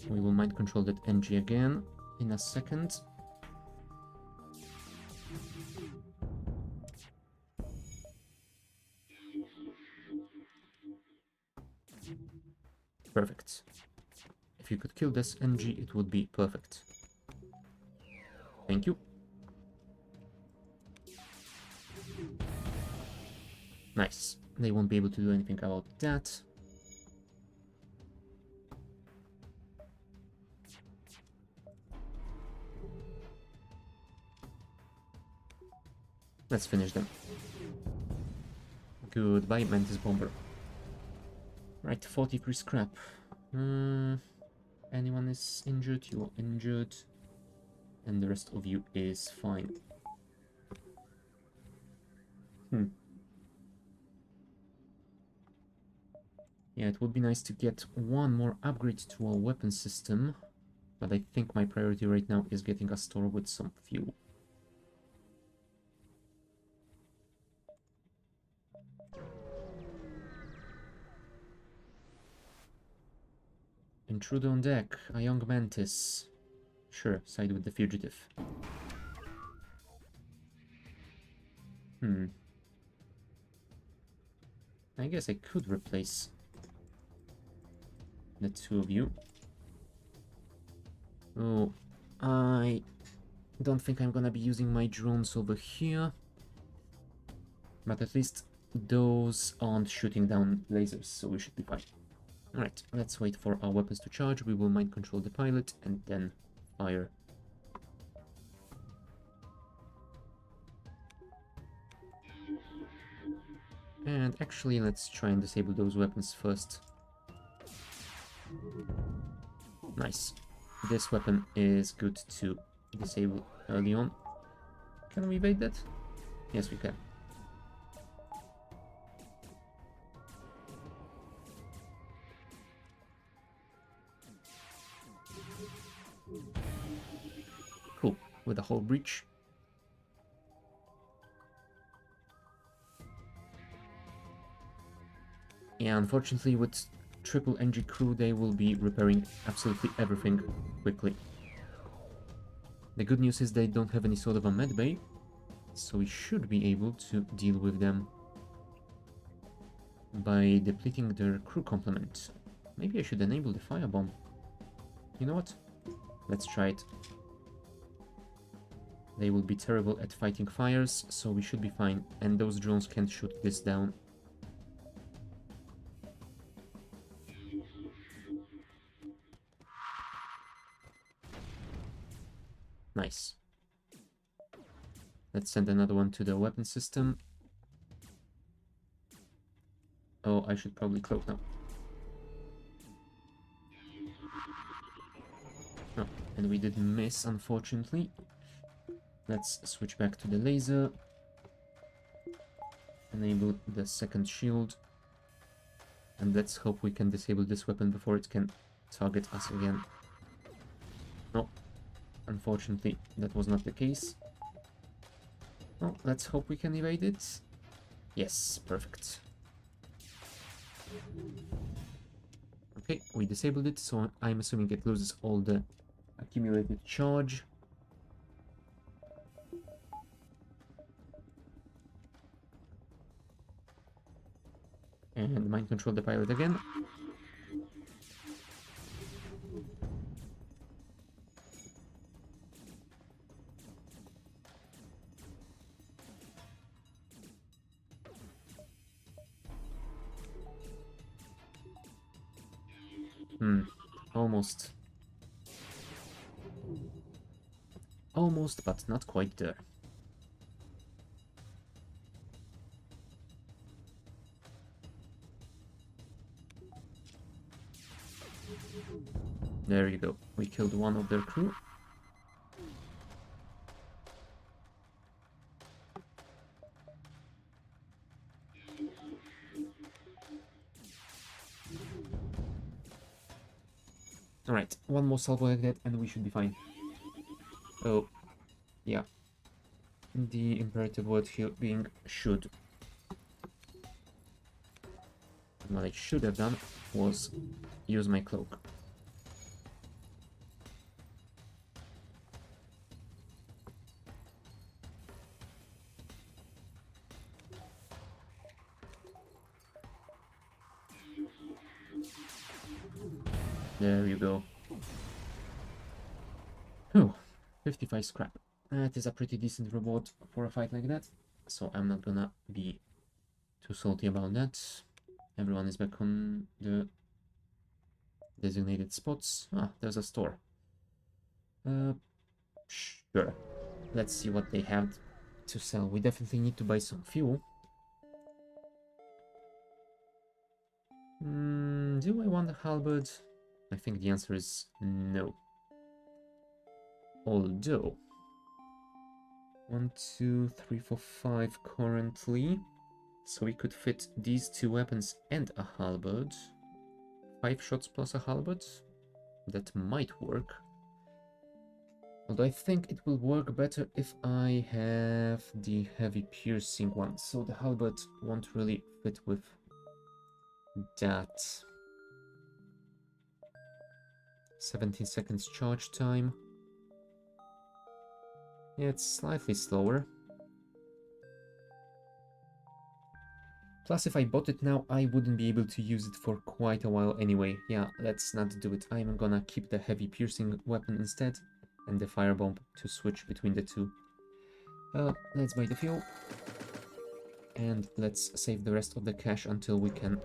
We will mind control that NG again in a second. Perfect. If you could kill this NG, it would be perfect. Thank you. Nice. They won't be able to do anything about that. Let's finish them. Goodbye, Mantis Bomber. Right, 43 scrap. Anyone is injured? You are injured. And the rest of you is fine. Yeah, it would be nice to get one more upgrade to our weapon system. But I think my priority right now is getting a store with some fuel. Intruder on deck, a young mantis. Sure, side with the fugitive. I guess I could replace the two of you. Oh, I don't think I'm gonna be using my drones over here. But at least those aren't shooting down lasers, so we should be fine. Alright, let's wait for our weapons to charge. We will mind control the pilot and then fire. And actually, let's try and disable those weapons first. Nice. This weapon is good to disable early on. Can we evade that? Yes, we can. Cool. With a hull breach. Yeah, unfortunately with triple NG crew they will be repairing absolutely everything quickly. The good news is they don't have any sort of a medbay, so we should be able to deal with them by depleting their crew complement. Maybe I should enable the firebomb. You know what? Let's try it. They will be terrible at fighting fires, so we should be fine, and those drones can shoot this down. Nice. Let's send another one to the weapon system. Oh, I should probably cloak now. Oh, and we did miss, unfortunately. Let's switch back to the laser. Enable the second shield. And let's hope we can disable this weapon before it can target us again. No. Unfortunately, that was not the case. Well, let's hope we can evade it. Yes, perfect. Okay, we disabled it, so I'm assuming it loses all the accumulated charge. And mind control the pilot again. Almost. Almost, but not quite there. There you go. We killed one of their crew. Alright, one more salvo like that and we should be fine. Oh, yeah. The imperative word here being should. What I should have done was use my cloak. There you go. Oh, 55 scrap. That is a pretty decent reward for a fight like that. So I'm not gonna be too salty about that. Everyone is back on the designated spots. Ah, there's a store. Sure. Let's see what they have to sell. We definitely need to buy some fuel. Do I want a halberd? I think the answer is no. Although 1, 2, 3, 4, 5 currently. So we could fit these two weapons and a halberd. 5 shots plus a halberd. That might work. Although I think it will work better if I have the heavy piercing one. So the halberd won't really fit with that. 17 seconds charge time. Yeah, it's slightly slower. Plus, if I bought it now, I wouldn't be able to use it for quite a while anyway. Yeah, let's not do it. I'm gonna keep the heavy piercing weapon instead, and the firebomb to switch between the two. Let's buy the fuel. And let's save the rest of the cash until we can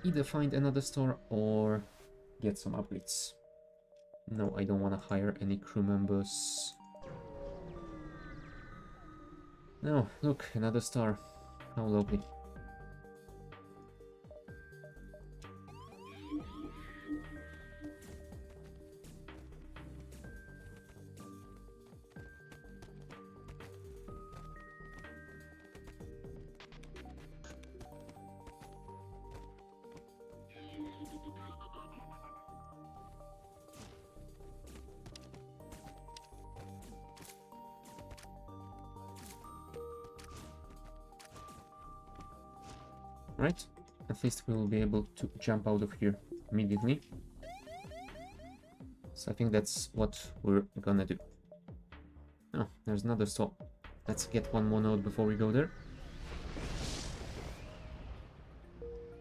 either find another store or get some upgrades. No, I don't want to hire any crew members. No, look, another star. How lovely. Right, at least we will be able to jump out of here immediately. So I think that's what we're gonna do. Oh, there's another store. Let's get one more node before we go there.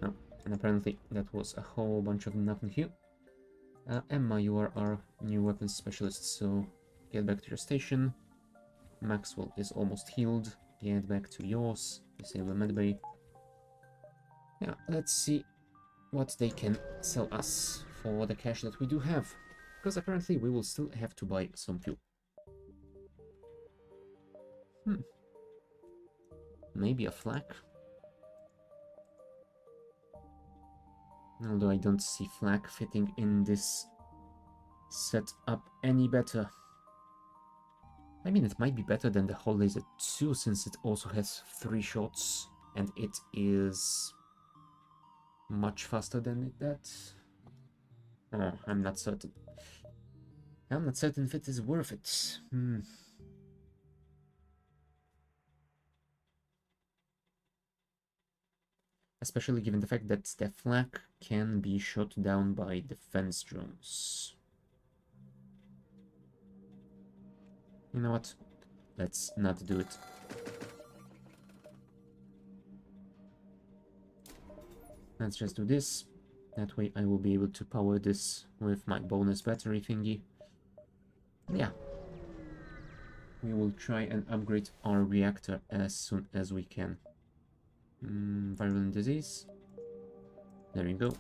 Oh, and apparently that was a whole bunch of nothing here. Emma, you are our new weapons specialist, so get back to your station. Maxwell is almost healed. Get back to yours. Disable medbay. Yeah, let's see what they can sell us for the cash that we do have. Because apparently we will still have to buy some fuel. Maybe a flak? Although I don't see flak fitting in this setup any better. I mean, it might be better than the whole laser 2 since it also has 3 shots and it is much faster than that. Oh, I'm not certain. I'm not certain if it is worth it. Especially given the fact that the flak can be shot down by defense drones. You know what? Let's not do it. Let's just do this. That way I will be able to power this with my bonus battery thingy. Yeah. We will try and upgrade our reactor as soon as we can. Virulent disease. There you go.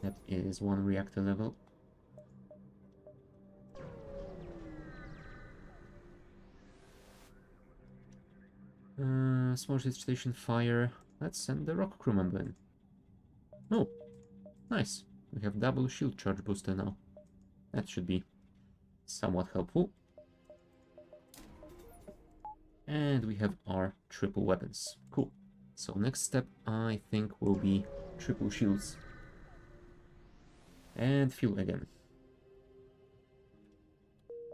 That is one reactor level. Small station fire. Let's send the rock crew member in. Oh, nice. We have double shield charge booster now. That should be somewhat helpful. And we have our triple weapons. Cool. So next step, I think, will be triple shields. And fuel again.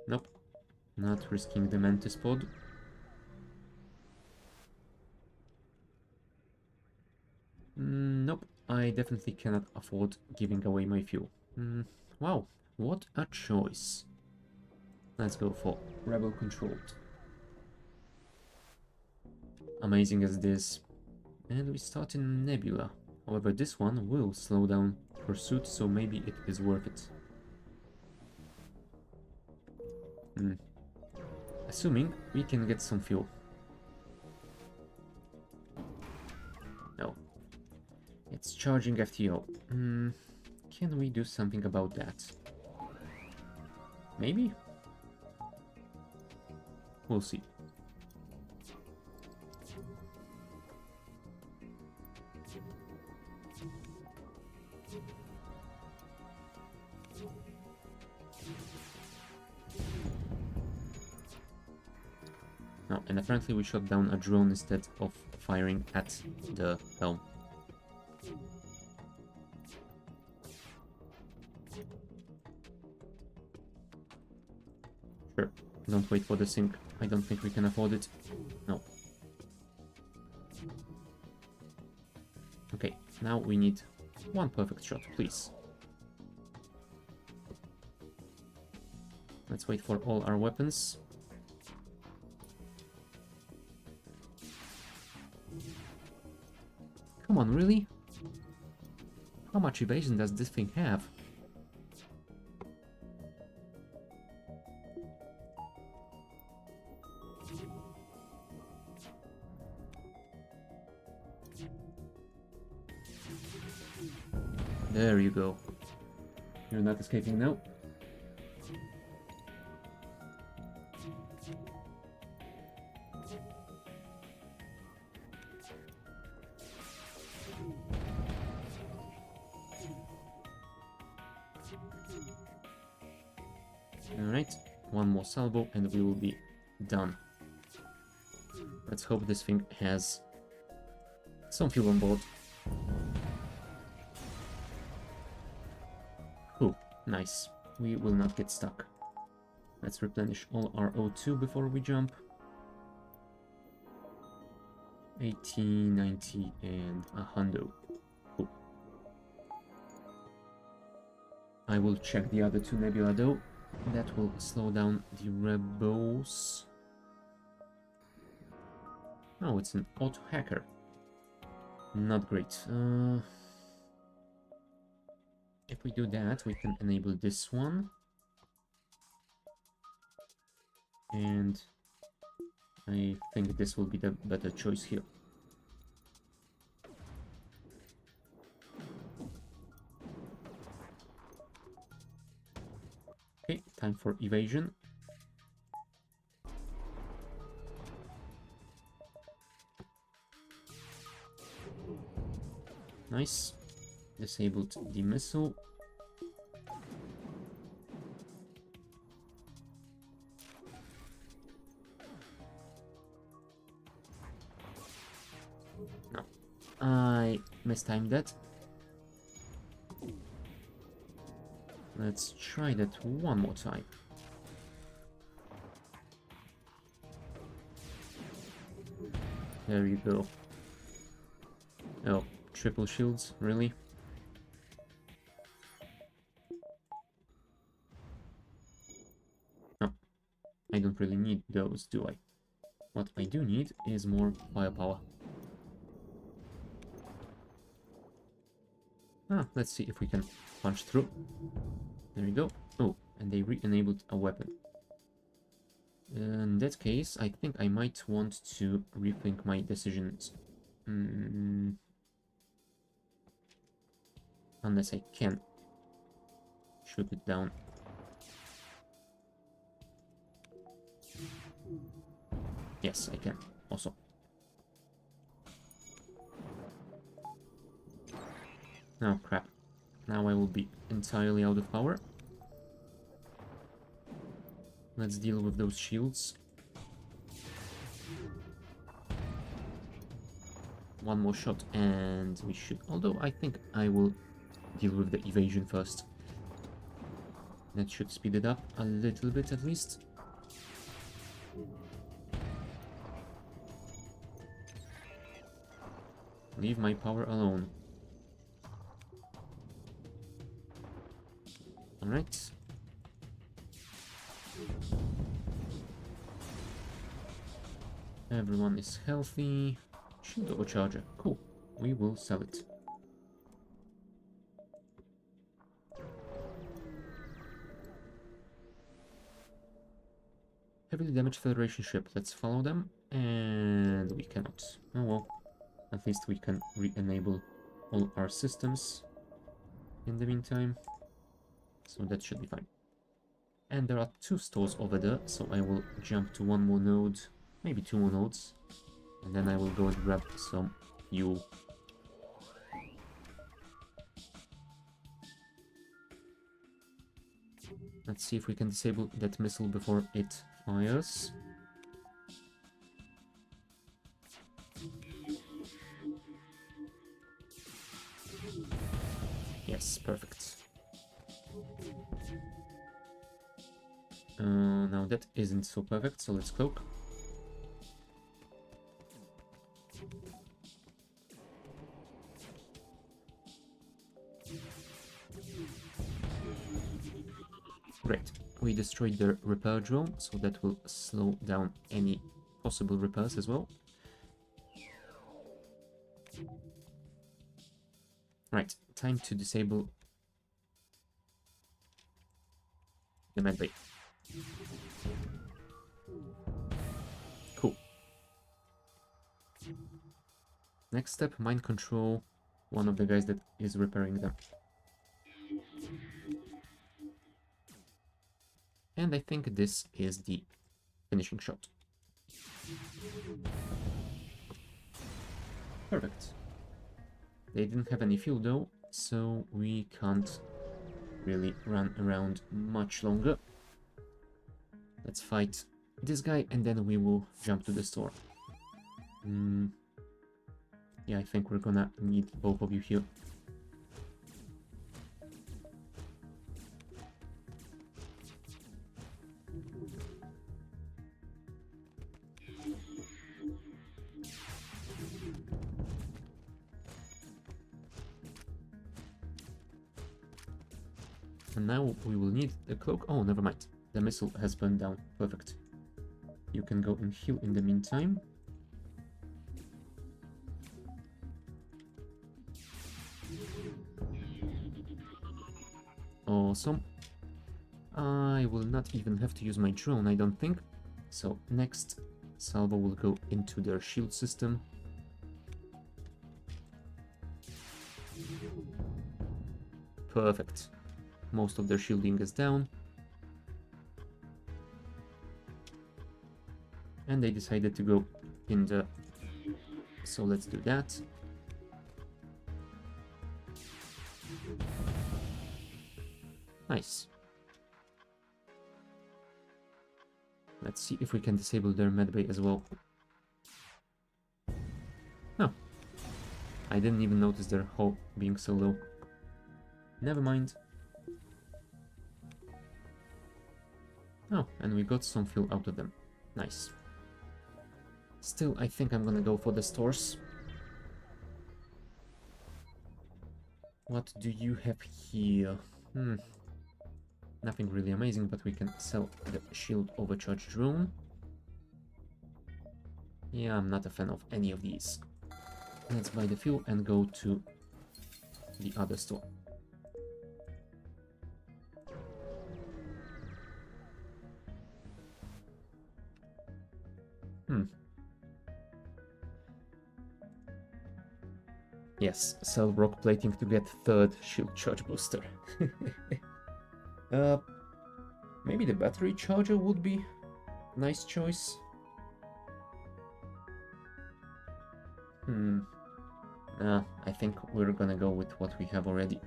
Nope. Not risking the mantis pod. Nope. I definitely cannot afford giving away my fuel. Wow. What a choice. Let's go for rebel controlled. Amazing as this. And we start in Nebula. However, this one will slow down pursuit, so maybe it is worth it. Assuming we can get some fuel. No. It's charging FTL. Can we do something about that? Maybe? We'll see. No, and apparently we shot down a drone instead of firing at the helm. Sure, don't wait for the sink. I don't think we can afford it. No. Okay, now we need one perfect shot, please. Let's wait for all our weapons. Come on, really? How much evasion does this thing have? There you go. You're not escaping now. Alright, one more salvo and we will be done. Let's hope this thing has some fuel on board. Cool, nice. We will not get stuck. Let's replenish all our O2 before we jump. 80, 90, and 100. Cool. I will check the other two nebula though. That will slow down the rebels. Oh, it's an auto hacker. Not great. If we do that, we can enable this one. And I think this will be the better choice here. Okay, time for evasion. Nice. Disabled the missile. No. I mistimed that. Let's try that one more time. There you go. Oh, triple shields, really? No, I don't really need those, do I? What I do need is more firepower. Let's see if we can punch through. There we go. Oh, and they re-enabled a weapon. In that case, I think I might want to rethink my decisions. Unless I can shoot it down. Yes, I can. Also. Oh, crap. Now I will be entirely out of power. Let's deal with those shields. One more shot and we should... Although I think I will deal with the evasion first. That should speed it up a little bit at least. Leave my power alone. Alright. Everyone is healthy. Shield overcharger. Cool. We will sell it. Heavily damaged Federation ship. Let's follow them. And we cannot. Oh well. At least we can re-enable all our systems in the meantime. So that should be fine. And there are 2 stores over there, so I will jump to 1 more node. Maybe 2 more nodes. And then I will go and grab some fuel. Let's see if we can disable that missile before it fires. Yes, perfect. Now that isn't so perfect, so let's cloak. Great. We destroyed their repair drone, so that will slow down any possible repairs as well. Right, time to disable the medbay. Cool. Next step, mind control one of the guys that is repairing them. And I think this is the finishing shot. Perfect. They didn't have any fuel though, so we can't really run around much longer. Let's fight this guy and then we will jump to the store. Yeah, I think we're gonna need both of you here. And now we will need the cloak. Oh, never mind. The missile has burned down. Perfect. You can go and heal in the meantime. Awesome. I will not even have to use my drone, I don't think. So next, Salvo will go into their shield system. Perfect. Most of their shielding is down. And they decided to go in the... So let's do that. Nice. Let's see if we can disable their medbay as well. Oh. I didn't even notice their hull being so low. Never mind. Oh, and we got some fuel out of them. Nice. Still, I think I'm gonna go for the stores. What do you have here? Nothing really amazing, but we can sell the shield overcharge drone. Yeah, I'm not a fan of any of these. Let's buy the fuel and go to the other store. Yes, sell rock plating to get third shield charge booster. Maybe the battery charger would be a nice choice. I think we're gonna go with what we have already.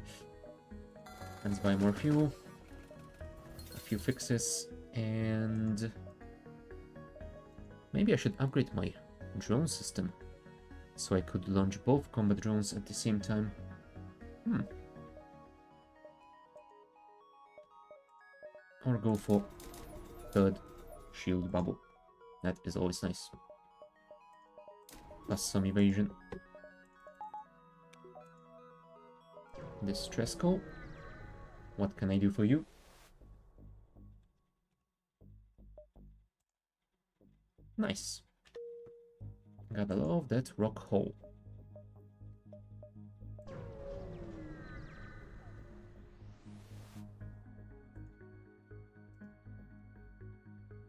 Let's buy more fuel, a few fixes, and maybe I should upgrade my drone system so I could launch both combat drones at the same time. Or go for third shield bubble. That is always nice. Plus some evasion. Distress call. What can I do for you? Nice. Gotta love that rock hole.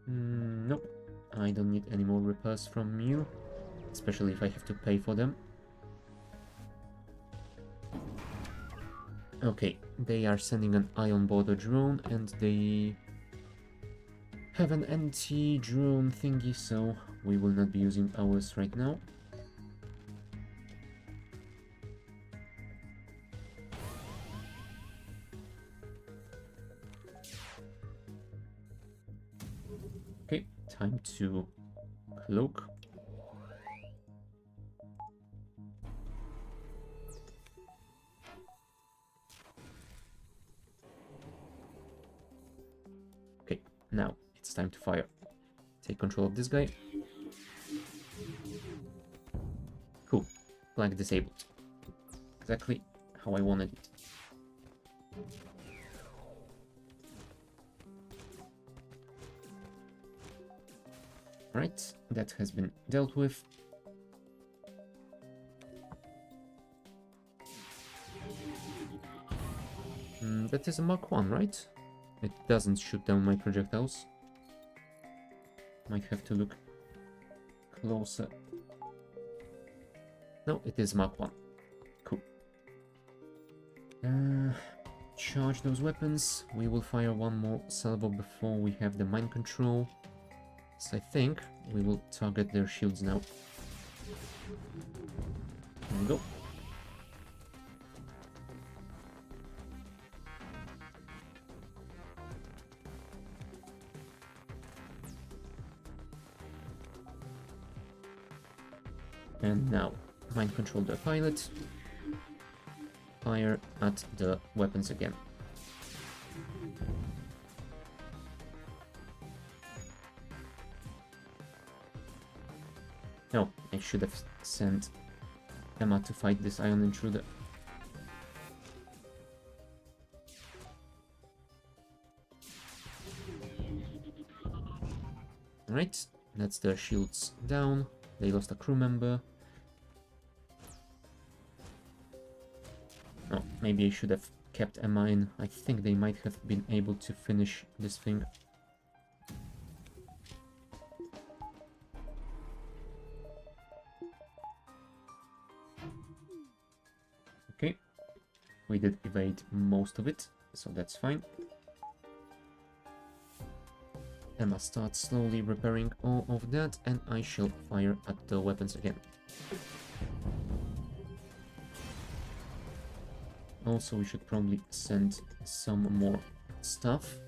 Nope. I don't need any more repairs from you. Especially if I have to pay for them. Okay, they are sending an ion border drone and they have an anti-drone thingy, so we will not be using ours right now. Okay, time to cloak. Okay, now it's time to fire. Take control of this guy. Cool. Flag disabled. Exactly how I wanted it. Right, that has been dealt with. That is a Mark 1, right? It doesn't shoot down my projectiles. Might have to look closer. No, it is Mark 1. Cool. Charge those weapons. We will fire one more salvo before we have the mind control. So I think we will target their shields now. There we go. And now, mind control the pilot. Fire at the weapons again. No, I should have sent Emma to fight this ion intruder. Alright, that's their shields down. They lost a crew member. Oh, maybe I should have kept Emma in. I think they might have been able to finish this thing. Okay, we did evade most of it, so that's fine. Emma starts slowly repairing all of that, and I shall fire at the weapons again. Also, we should probably send some more stuff.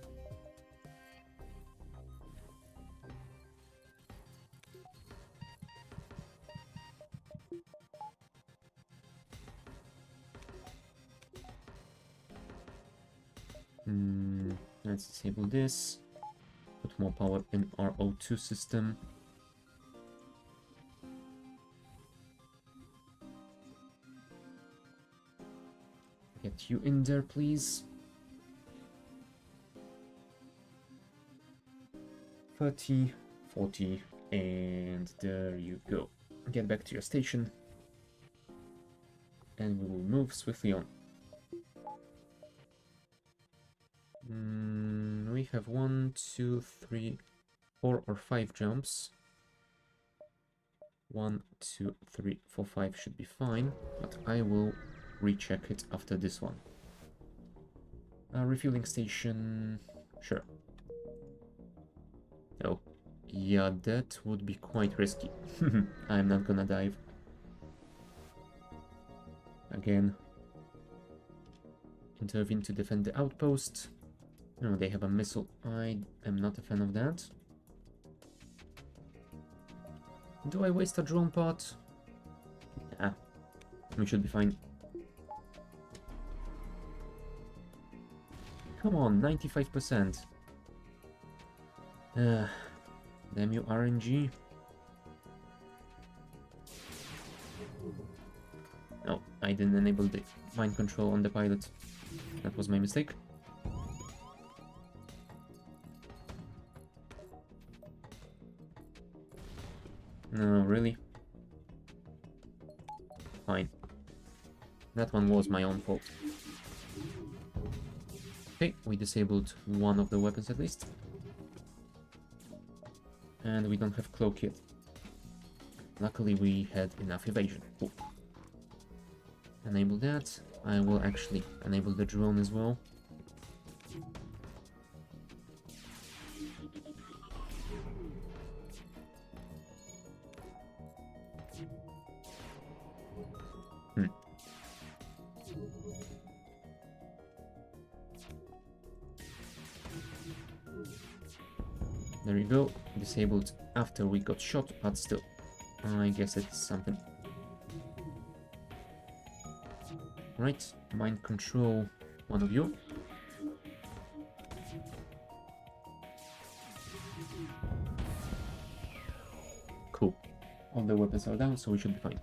Let's disable this. Put more power in our O2 system. Get you in there, please. 30, 40, and there you go. Get back to your station. And we will move swiftly on. We have 1, 2, 3, 4 or 5 jumps. 1, 2, 3, 4, 5 should be fine, but I will recheck it after this one. Refueling station, sure. Oh, yeah, that would be quite risky. I'm not gonna dive. Again. Intervene to defend the outpost. No, they have a missile. I am not a fan of that. Do I waste a drone pod? Ah, we should be fine. Come on, 95%. Damn you, RNG. No, I didn't enable the mind control on the pilot. That was my mistake. No, really? Fine. That one was my own fault. Okay, we disabled one of the weapons at least. And we don't have cloak yet. Luckily we had enough evasion. Cool. Enable that. I will actually enable the drone as well. There you go, disabled after we got shot, but still, I guess it's something. Right, mind control one of you. Cool, all the weapons are down, so we should be fine.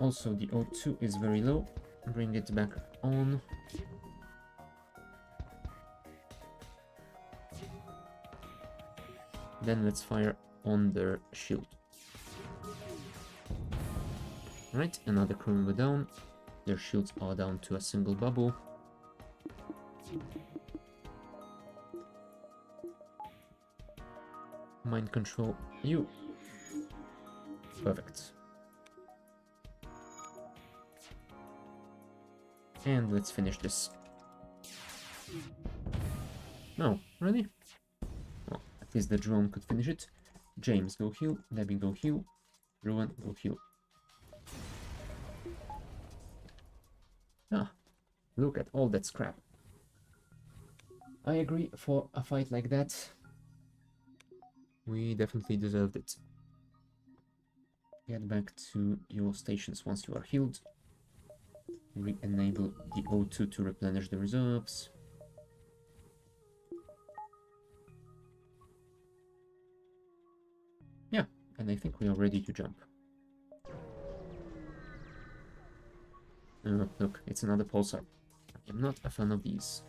Also, the O2 is very low, bring it back on. Then let's fire on their shield. Right, another crew member down. Their shields are down to a single bubble. Mind control you. Perfect. And let's finish this. No, really? Well, at least the drone could finish it. James, go heal. Debbie, go heal. Ruin, go heal. Ah, look at all that scrap. I agree, for a fight like that, we definitely deserved it. Get back to your stations once you are healed. Re-enable the O2 to replenish the reserves. Yeah, and I think we are ready to jump. Look, it's another pulsar. I am not a fan of these.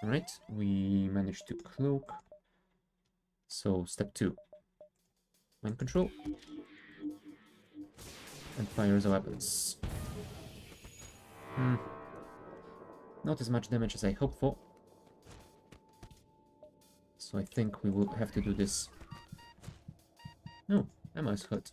Alright, we managed to cloak. So, step 2. Mind control. And fire the weapons. Not as much damage as I hoped for. So I think we will have to do this. No, Emma is hurt.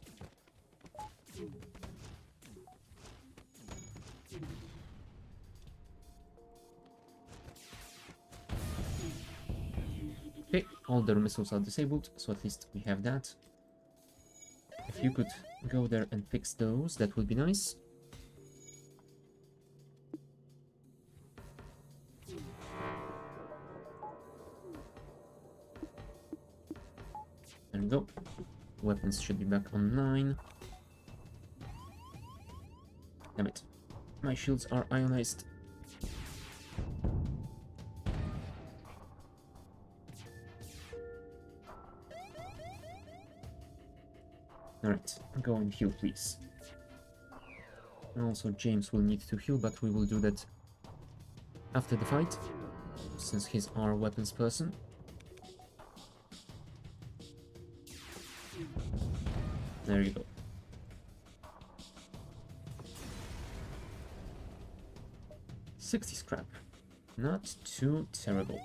Okay, all their missiles are disabled, so at least we have that. If you could go there and fix those, that would be nice. There we go. Weapons should be back on 9. Damn it. My shields are ionized. Alright, go and heal, please. And also, James will need to heal, but we will do that after the fight, since he's our weapons person. There you go. $60 scrap. Not too terrible.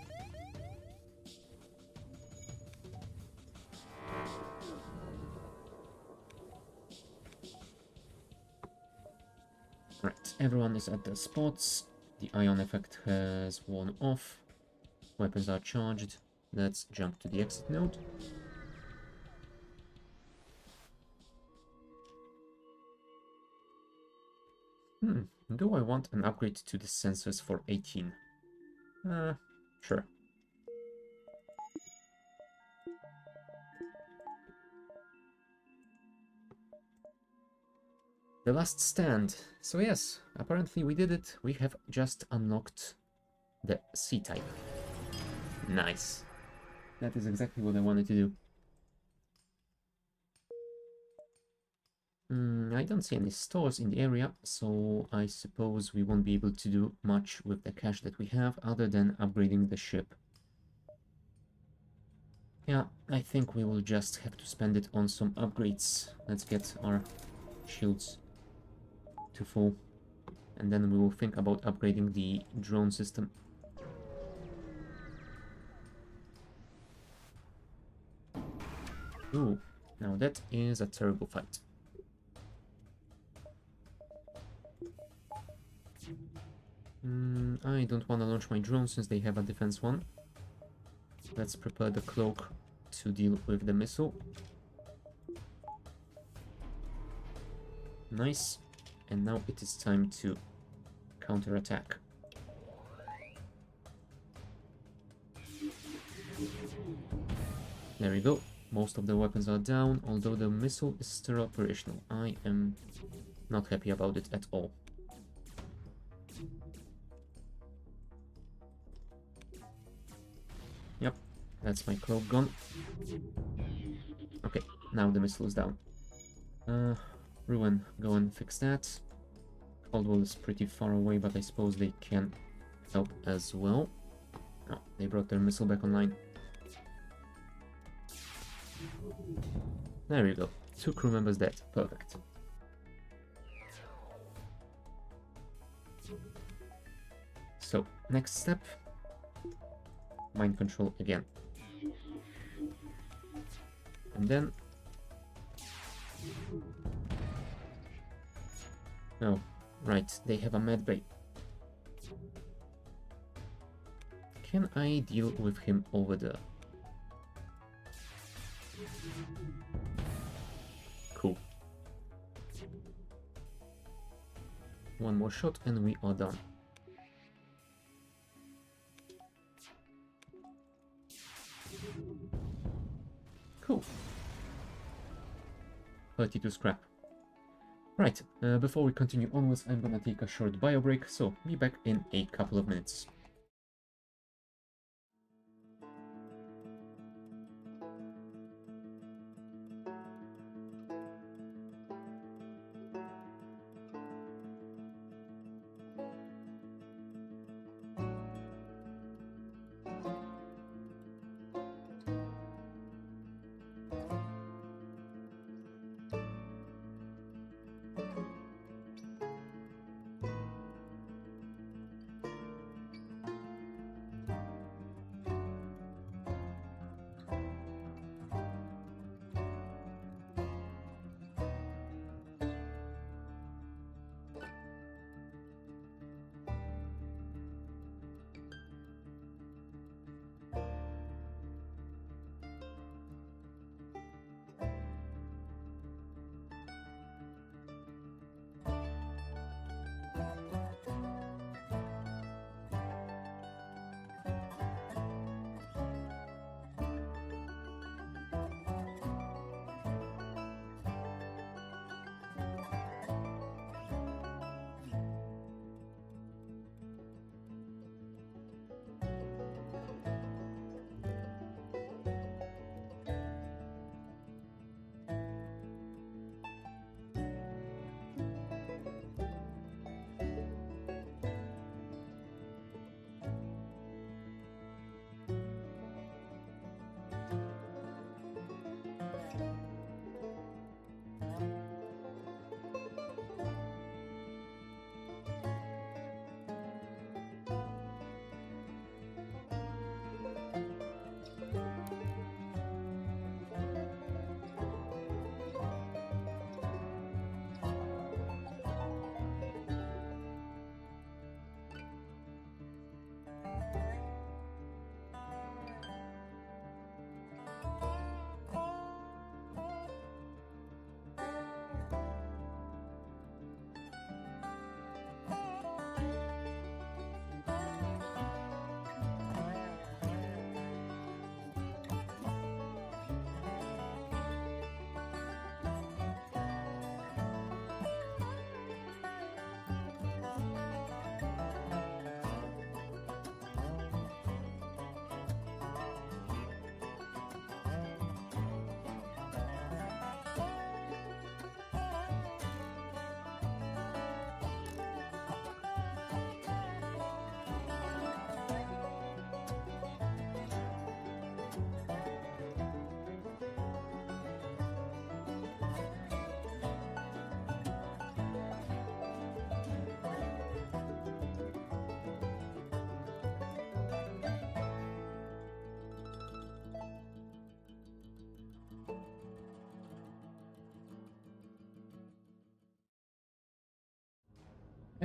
Right, everyone is at their spots. The ion effect has worn off. Weapons are charged. Let's jump to the exit node. Do I want an upgrade to the sensors for 18? Sure. The last stand. So yes, apparently we did it. We have just unlocked the C-type. Nice. That is exactly what I wanted to do. I don't see any stores in the area, so I suppose we won't be able to do much with the cash that we have other than upgrading the ship. Yeah, I think we will just have to spend it on some upgrades. Let's get our shields to full, and then we will think about upgrading the drone system. Ooh, now that is a terrible fight. I don't want to launch my drone since they have a defense one. Let's prepare the cloak to deal with the missile. Nice. And now it is time to counterattack. There we go. Most of the weapons are down, although the missile is still operational. I am not happy about it at all. Yep, that's my cloak gone. Okay, now the missile is down. Ruin, go and fix that. Caldwell is pretty far away, but I suppose they can help as well. Oh, they brought their missile back online. There we go. 2 crew members dead. Perfect. So, next step. Mind control again. And then... Oh, right, they have a medbay. Can I deal with him over there? Cool. One more shot and we are done. Cool. 32 scrap. Right, before we continue onwards, I'm gonna take a short bio break, so be back in a couple of minutes.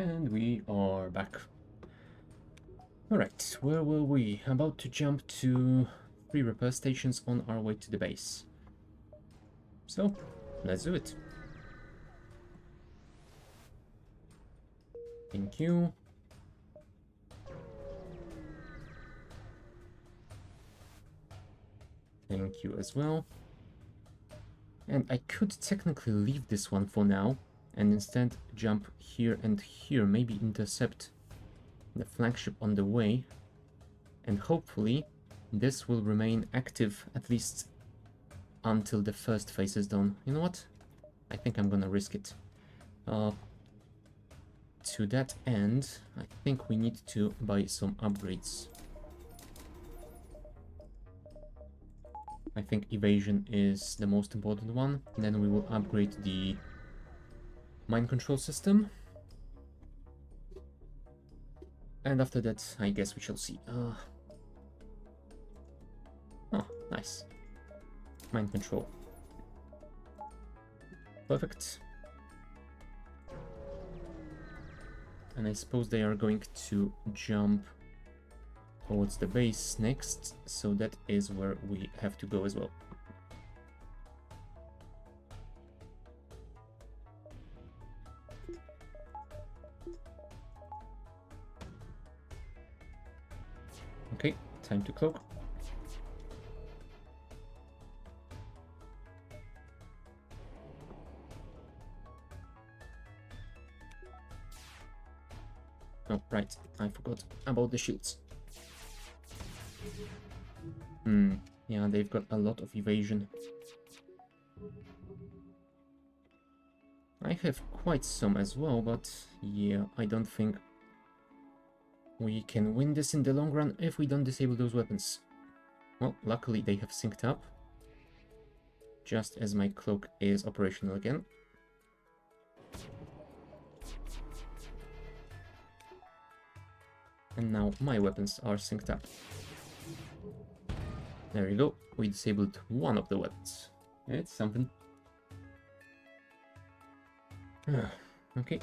And we are back. Alright, where were we? About to jump to 3 repair stations on our way to the base. So, let's do it. Thank you. Thank you as well. And I could technically leave this one for now and instead jump here and here, maybe intercept the flagship on the way, and hopefully this will remain active at least until the first phase is done. You know what? I think I'm gonna risk it. To that end, I think we need to buy some upgrades. I think evasion is the most important one. Then we will upgrade the mind control system. And after that, I guess we shall see. Oh, nice. Mind control. Perfect. And I suppose they are going to jump towards the base next, so that is where we have to go as well. Okay, time to cloak. Oh, right, I forgot about the shields. Yeah, they've got a lot of evasion. I have quite some as well, but yeah, I don't think we can win this in the long run if we don't disable those weapons. Well, luckily they have synced up, just as my cloak is operational again. And now my weapons are synced up. There you go, we disabled one of the weapons. It's something. Okay.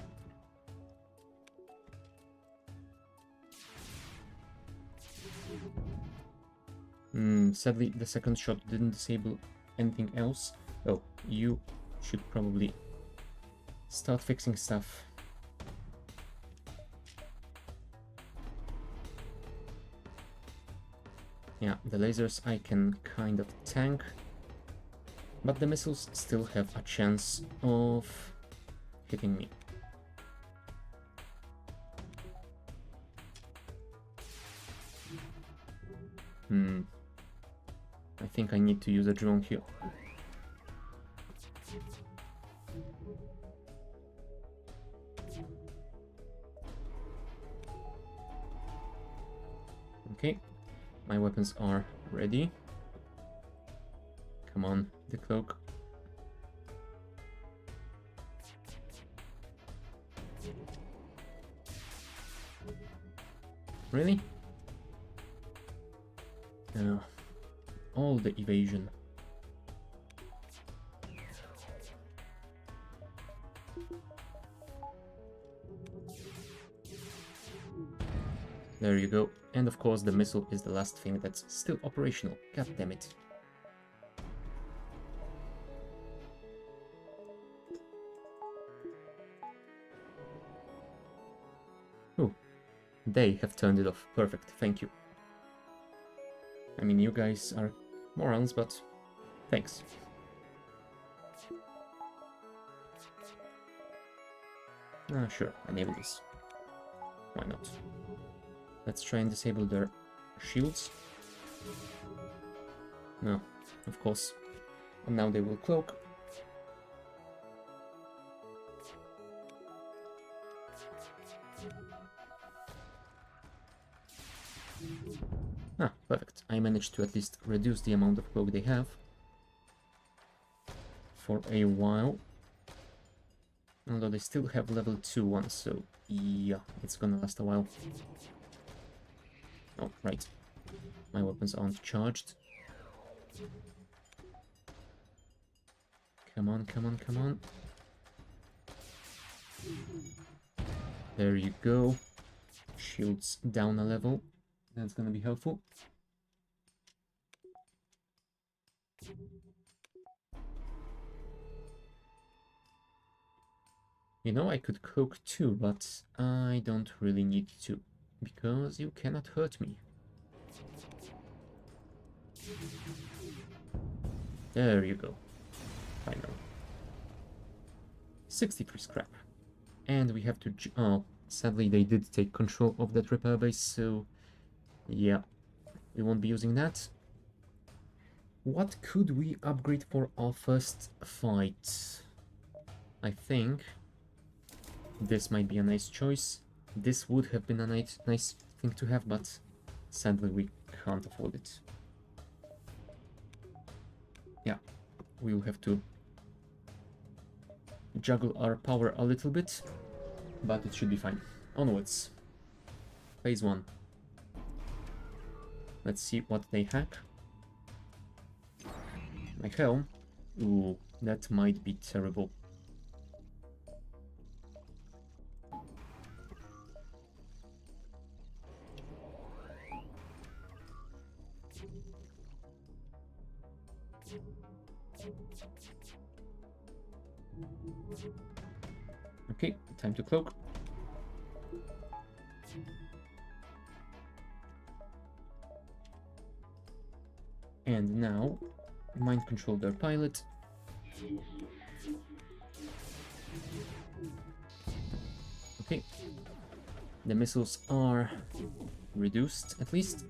Sadly, the second shot didn't disable anything else. Oh, you should probably start fixing stuff. Yeah, the lasers I can kind of tank, but the missiles still have a chance of hitting me. I think I need to use a drone here. Okay, my weapons are ready. Come on, the cloak. Really? No. All the evasion. There you go. And of course the missile is the last thing that's still operational. God damn it. Oh, they have turned it off. Perfect, thank you. I mean, you guys are morons, but thanks. Sure, enable this. Why not? Let's try and disable their shields. No, of course. And now they will cloak. Perfect. I managed to at least reduce the amount of cloak they have for a while. Although they still have level 2 ones, so yeah, it's gonna last a while. Oh, right. My weapons aren't charged. Come on, come on, come on. There you go. Shields down a level. That's gonna be helpful. You know, I could cloak too, but I don't really need to, because you cannot hurt me. There you go. Finally. 63 scrap. And we have to... Oh, sadly they did take control of that repair base, so... Yeah, we won't be using that. What could we upgrade for our first fight? I think this might be a nice choice. This would have been a nice thing to have, but sadly we can't afford it. Yeah, we will have to juggle our power a little bit, but it should be fine. Onwards. Phase 1. Let's see what they hack. My helm? Ooh, that might be terrible. Okay, time to cloak. And now, mind control their pilot. Okay, the missiles are reduced at least.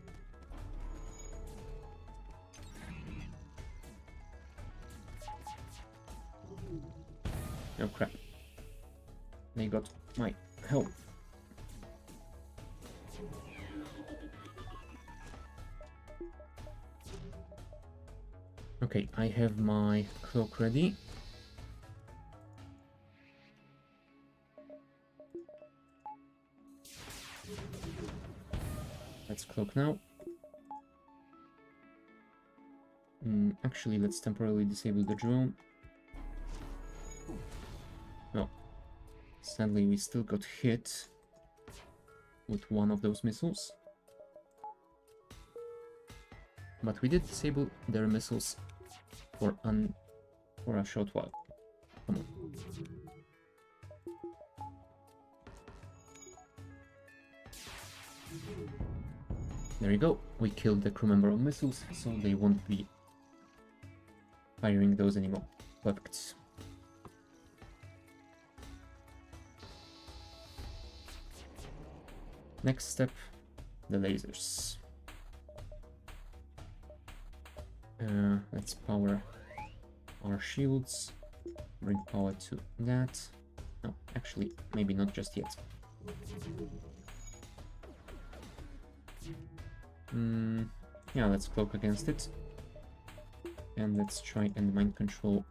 Oh crap. They got my help. Okay, I have my cloak ready. Let's cloak now. Actually, let's temporarily disable the drone. Oh, sadly we still got hit with one of those missiles. But we did disable their missiles for a short while. Come on. There you go. We killed the crew member of missiles, so they won't be firing those anymore. Perfect. Next step, the lasers. Let's power our shields. Bring power to that. No, actually, maybe not just yet. Yeah, let's cloak against it. And let's try and mind control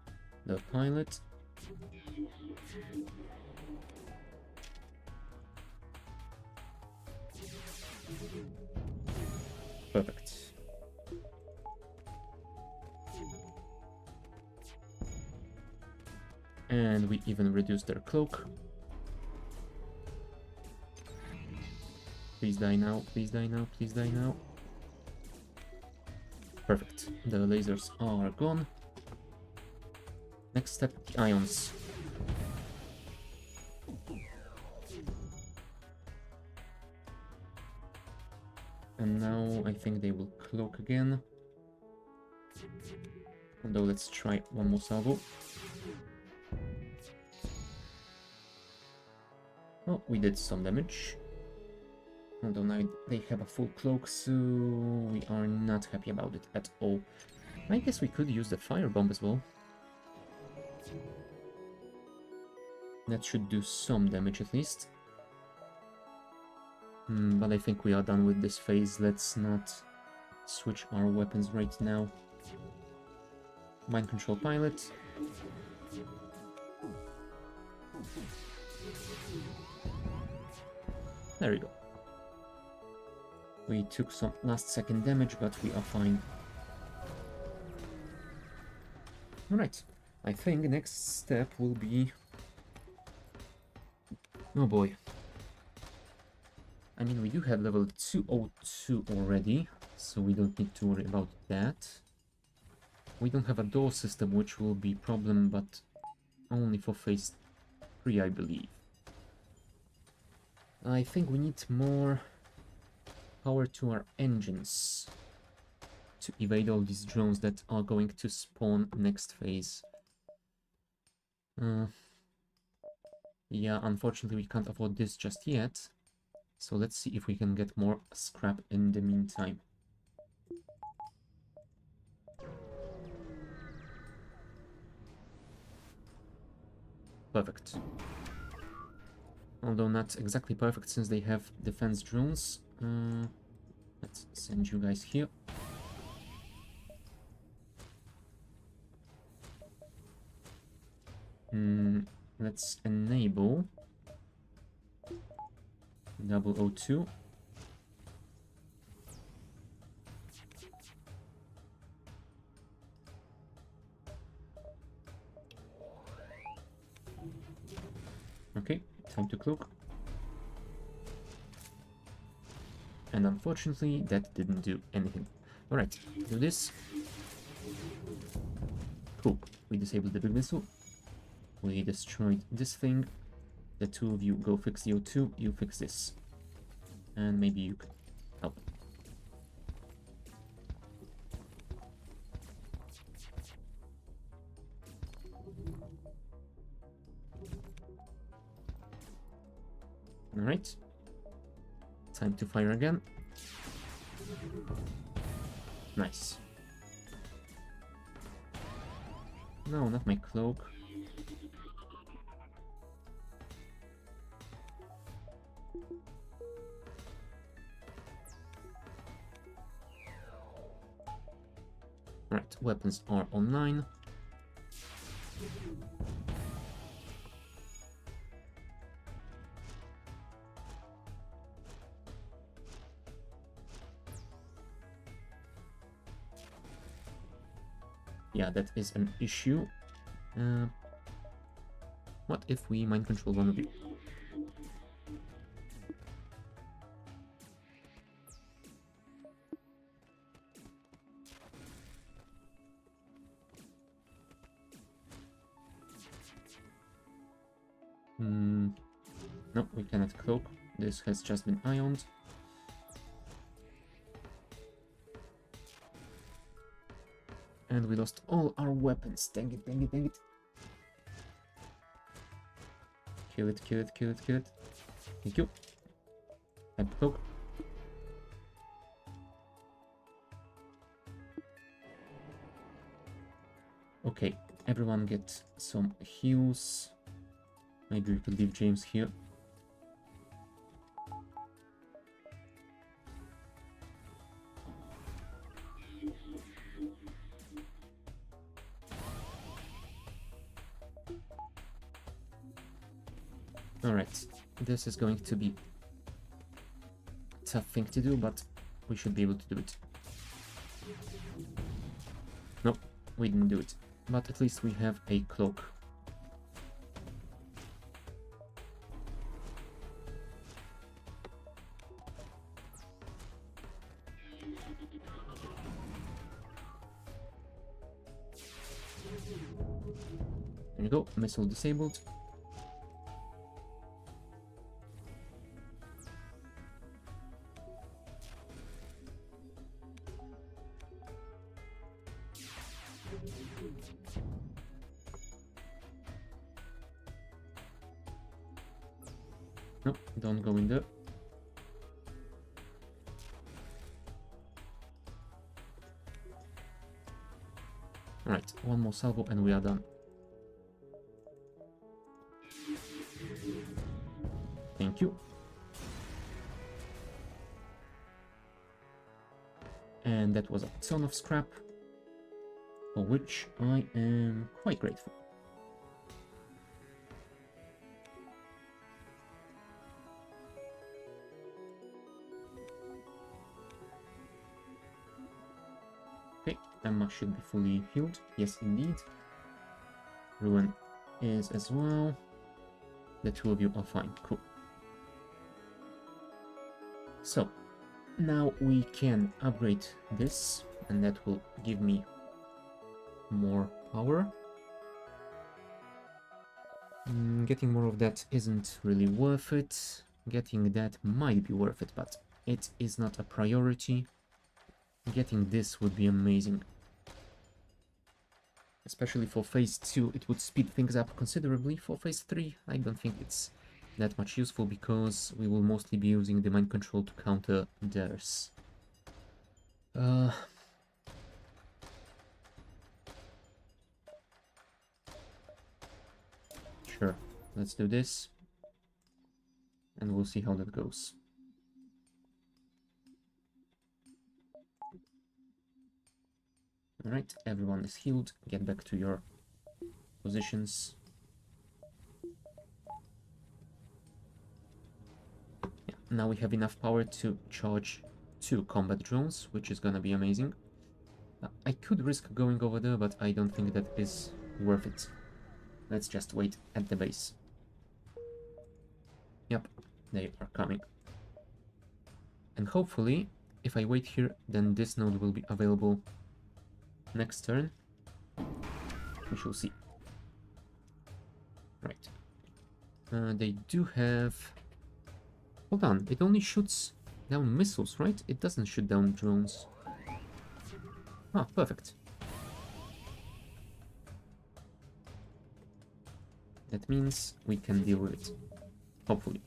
the pilot. Perfect. And we even reduced their cloak. Please die now, please die now, please die now. Perfect. The lasers are gone. Next step, the ions. And now I think they will cloak again. Although let's try one more salvo. Oh, we did some damage. Although now they have a full cloak, so we are not happy about it at all. I guess we could use the firebomb as well. That should do some damage at least. But I think we are done with this phase. Let's not switch our weapons right now. Mind control pilot. There we go. We took some last second damage, but we are fine. Alright, I think the next step will be... Oh boy. I mean, we do have level 202 already, so we don't need to worry about that. We don't have a door system, which will be a problem, but only for phase 3, I believe. I think we need more power to our engines to evade all these drones that are going to spawn next phase. Yeah, unfortunately we can't afford this just yet. So let's see if we can get more scrap in the meantime. Perfect. Although not exactly perfect since they have defense drones. Let's send you guys here. Let's enable 002. Okay, time to cloak. And unfortunately, that didn't do anything. Alright, do this. Cool, we disabled the big missile. We destroyed this thing. The two of you go fix the O2, you fix this. And maybe you can help. Alright. Time to fire again. Nice. No, not my cloak. Right, weapons are online. Yeah, that is an issue. What if we mind control one of you? No, we cannot cloak. This has just been ioned. And we lost all our weapons. Dang it, dang it, dang it. Kill it, kill it, kill it, kill it. Thank you. And cloak. Okay, everyone get some heals. Maybe we could leave James here. Alright, this is going to be a tough thing to do, but we should be able to do it. Nope, we didn't do it. But at least we have a cloak. There you go, missile disabled. No, don't go in there. Alright, one more salvo and we are done. Thank you. And that was a ton of scrap, for which I am quite grateful. Okay, Emma should be fully healed. Yes, indeed. Ruin is as well. The two of you are fine. Cool. So, now we can upgrade this, and that will give me more power. Getting more of that isn't really worth it. Getting that might be worth it, but it is not a priority. Getting this would be amazing. Especially for phase 2, it would speed things up considerably. For phase 3, I don't think it's that much useful because we will mostly be using the mind control to counter theirs. Sure, let's do this. And we'll see how that goes. Alright, everyone is healed. Get back to your positions. Yeah, now we have enough power to charge 2 combat drones, which is gonna be amazing. I could risk going over there, but I don't think that is worth it. Let's just wait at the base. Yep, they are coming. And hopefully, if I wait here, then this node will be available next turn. We shall see. Right. They do have... Hold on, it only shoots down missiles, right? It doesn't shoot down drones. Ah, perfect. That means we can deal with it. Hopefully.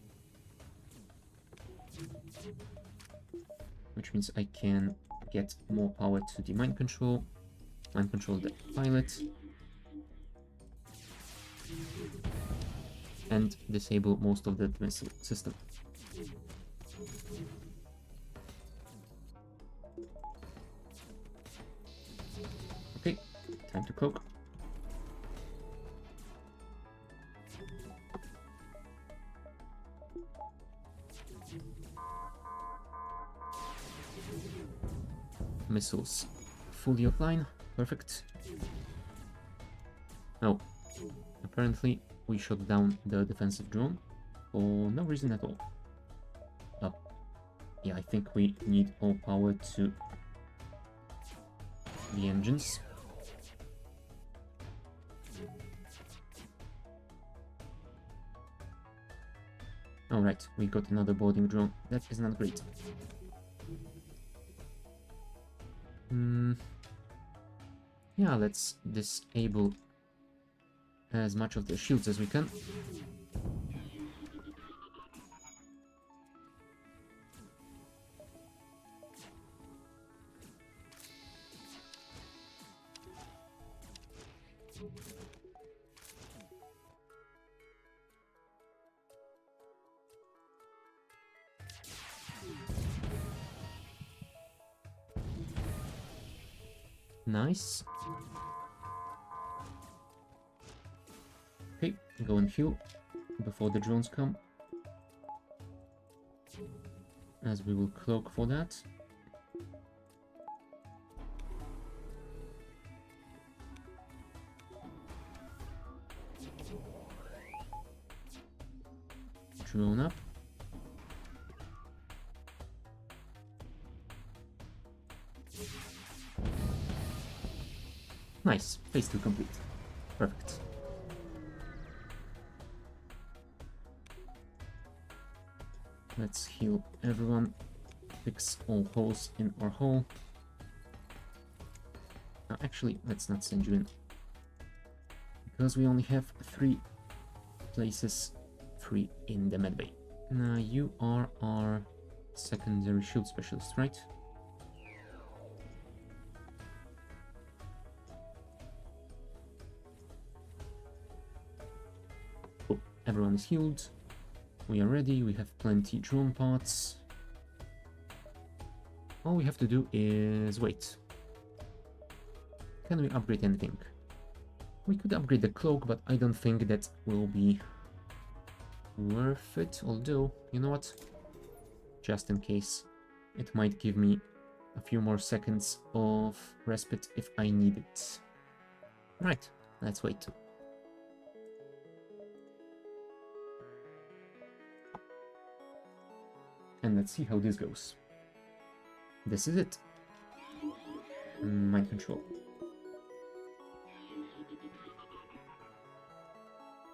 Which means I can get more power to the mind control the pilot, and disable most of the missile system. Okay, time to cloak. Missiles fully offline. Perfect. Oh, apparently we shot down the defensive drone for no reason at all. Oh, yeah, I think we need all power to the engines. Alright, we got another boarding drone. That is not great. Yeah, let's disable as much of the shields as we can. Nice. Okay, go and heal before the drones come, as we will cloak for that. Drone up. Nice, phase 2 complete. Perfect. Let's heal everyone, fix all holes in our hull. Actually, let's not send you in, because we only have 3 places free in the medbay. Now you are our secondary shield specialist, right? Cool. Everyone is healed. We are ready, we have plenty drone parts. All we have to do is wait. Can we upgrade anything? We could upgrade the cloak, but I don't think that will be worth it. Although, you know what? Just in case, it might give me a few more seconds of respite if I need it. Right, let's wait. And let's see how this goes. This is it. Mind control.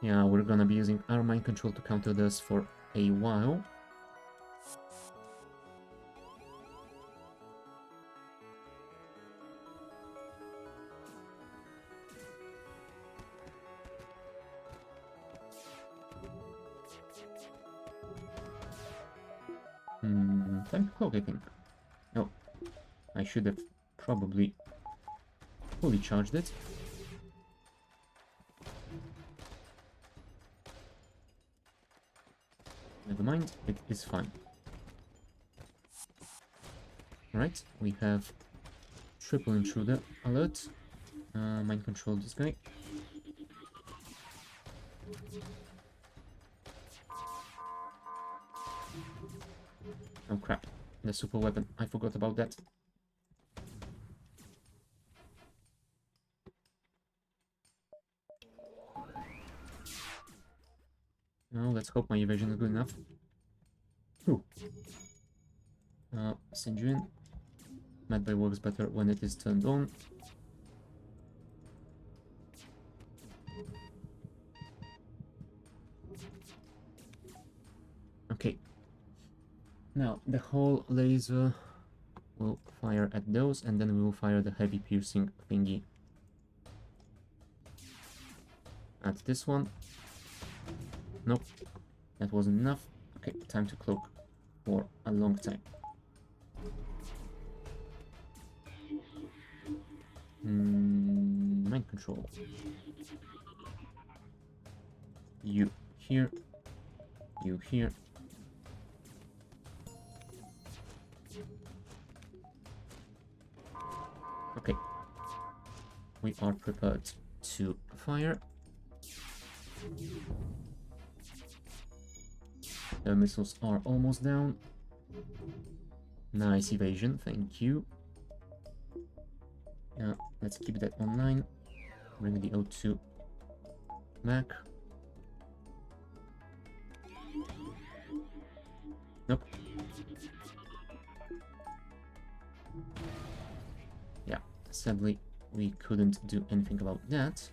Yeah, we're gonna be using our mind control to counter this for a while. Time to cloak, I think. Oh, I should have probably fully charged it. Never mind, it is fine. Alright, we have triple intruder alert. Mind control this guy. Oh crap, the super weapon, I forgot about that. Now let's hope my evasion is good enough. Whew. Sinjuin. Medbay works better when it is turned on. Okay. Now the whole laser will fire at those, and then we will fire the heavy piercing thingy at this one. Nope, that wasn't enough. Okay, time to cloak for a long time. Mind control. You here. You here. Okay. We are prepared to fire. The missiles are almost down. Nice evasion, thank you. Let's keep that online. Bring the O2 back. Nope. Yeah, sadly we couldn't do anything about that.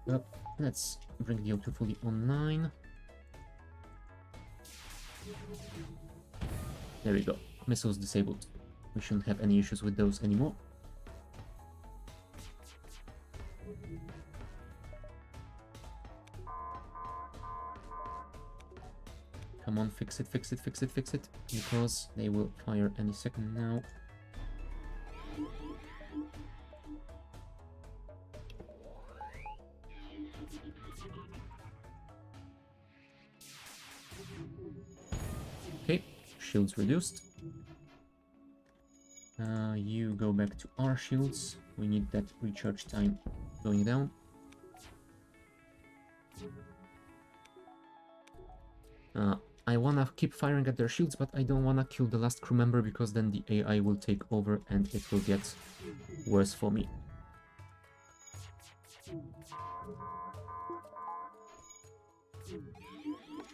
But let's bring the O2 fully online. There we go. Missiles disabled. We shouldn't have any issues with those anymore. Come on, fix it, fix it, fix it, fix it. Because they will fire any second now. Okay, shields reduced. You go back to our shields. We need that recharge time going down. I wanna keep firing at their shields, but I don't wanna kill the last crew member because then the AI will take over and it will get worse for me.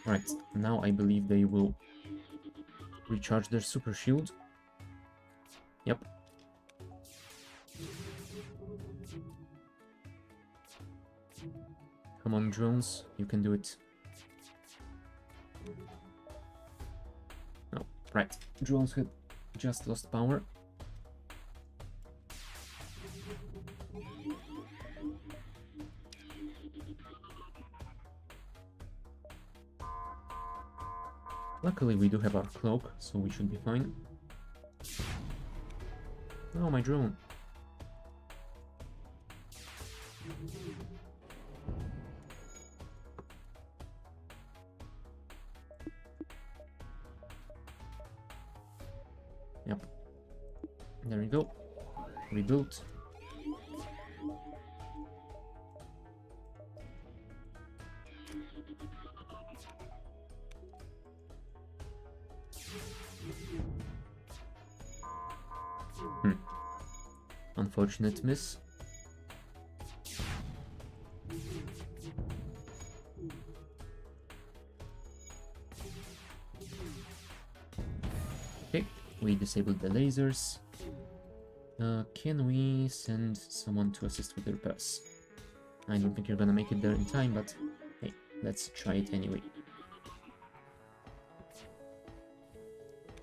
Right, now I believe they will recharge their super shield. Yep. Come on, drones, you can do it. No, right. Drones had just lost power. Luckily we do have our cloak, so we should be fine. Oh, my drone. Yep. There we go. Rebuilt. Unfortunate miss. we disabled the lasers. Can we send someone to assist with the repairs? I don't think you're gonna make it there in time, but hey, let's try it anyway.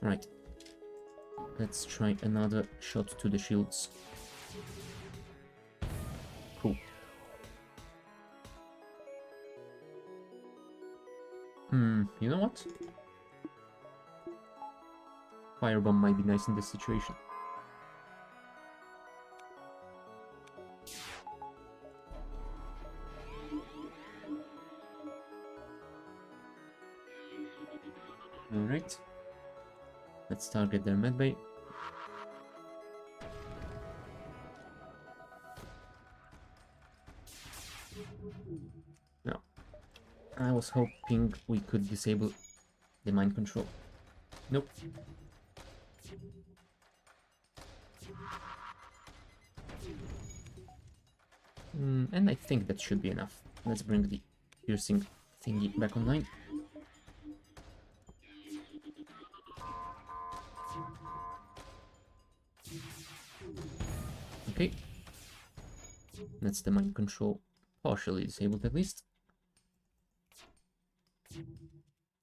Right. Let's try another shot to the shields. Cool. You know what? Firebomb might be nice in this situation. Alright. Let's target their medbay. No. I was hoping we could disable the mind control. Nope. And I think that should be enough. Let's bring the piercing thingy back online. Okay. That's the mind control partially disabled at least.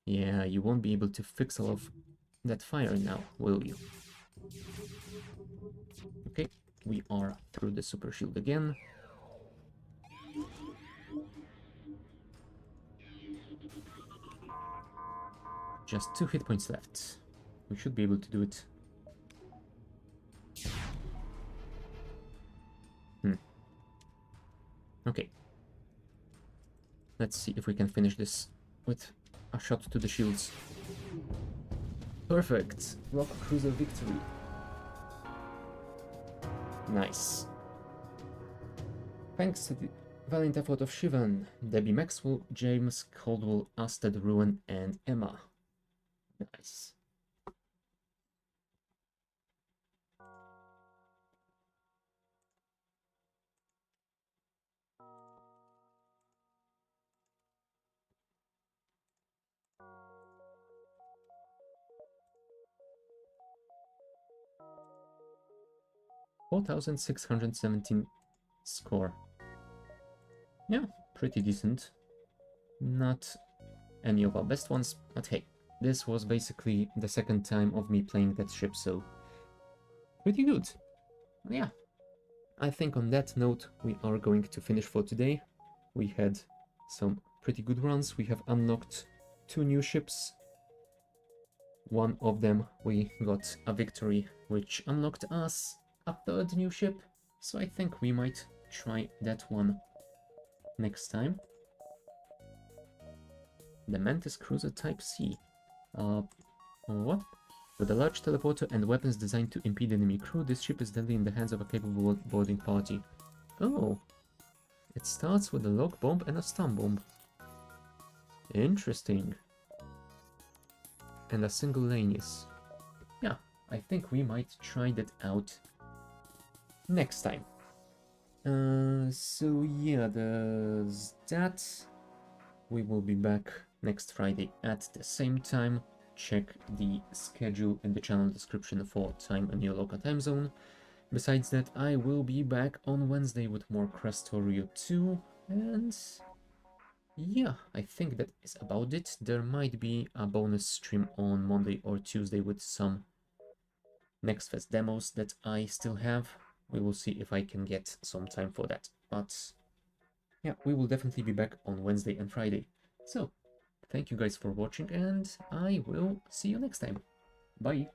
Yeah, you won't be able to fix all of that fire now, will you? Okay, we are through the super shield again. Just 2 hit points left. We should be able to do it. Okay. Let's see if we can finish this with a shot to the shields. Perfect! Rock Cruiser victory. Nice. Thanks to the valiant effort of Shivan, Debbie Maxwell, James Caldwell, Asted Ruin, and Emma. Nice. $4,617 score. Yeah, pretty decent. Not any of our best ones, but hey, this was basically the second time of me playing that ship, so pretty good. Yeah, I think on that note we are going to finish for today. We had some pretty good runs. We have unlocked 2 new ships. One of them we got a victory, which unlocked us a 3rd new ship, so I think we might try that one next time. The Mantis Cruiser Type C. What? With a large teleporter and weapons designed to impede enemy crew, this ship is deadly in the hands of a capable boarding party. Oh, it starts with a log bomb and a stun bomb. Interesting. And a single lane is... Yeah, I think we might try that out next time. So yeah, there's that. We will be back next Friday at the same time. Check the schedule in the channel description for time in your local time zone. Besides that, I will be back on Wednesday with more Crest Warrior 2, and yeah, I think that is about it. There might be a bonus stream on Monday or Tuesday with some Next Fest demos that I still have. We will see if I can get some time for that. But yeah, we will definitely be back on Wednesday and Friday. So, thank you guys for watching, and I will see you next time. Bye!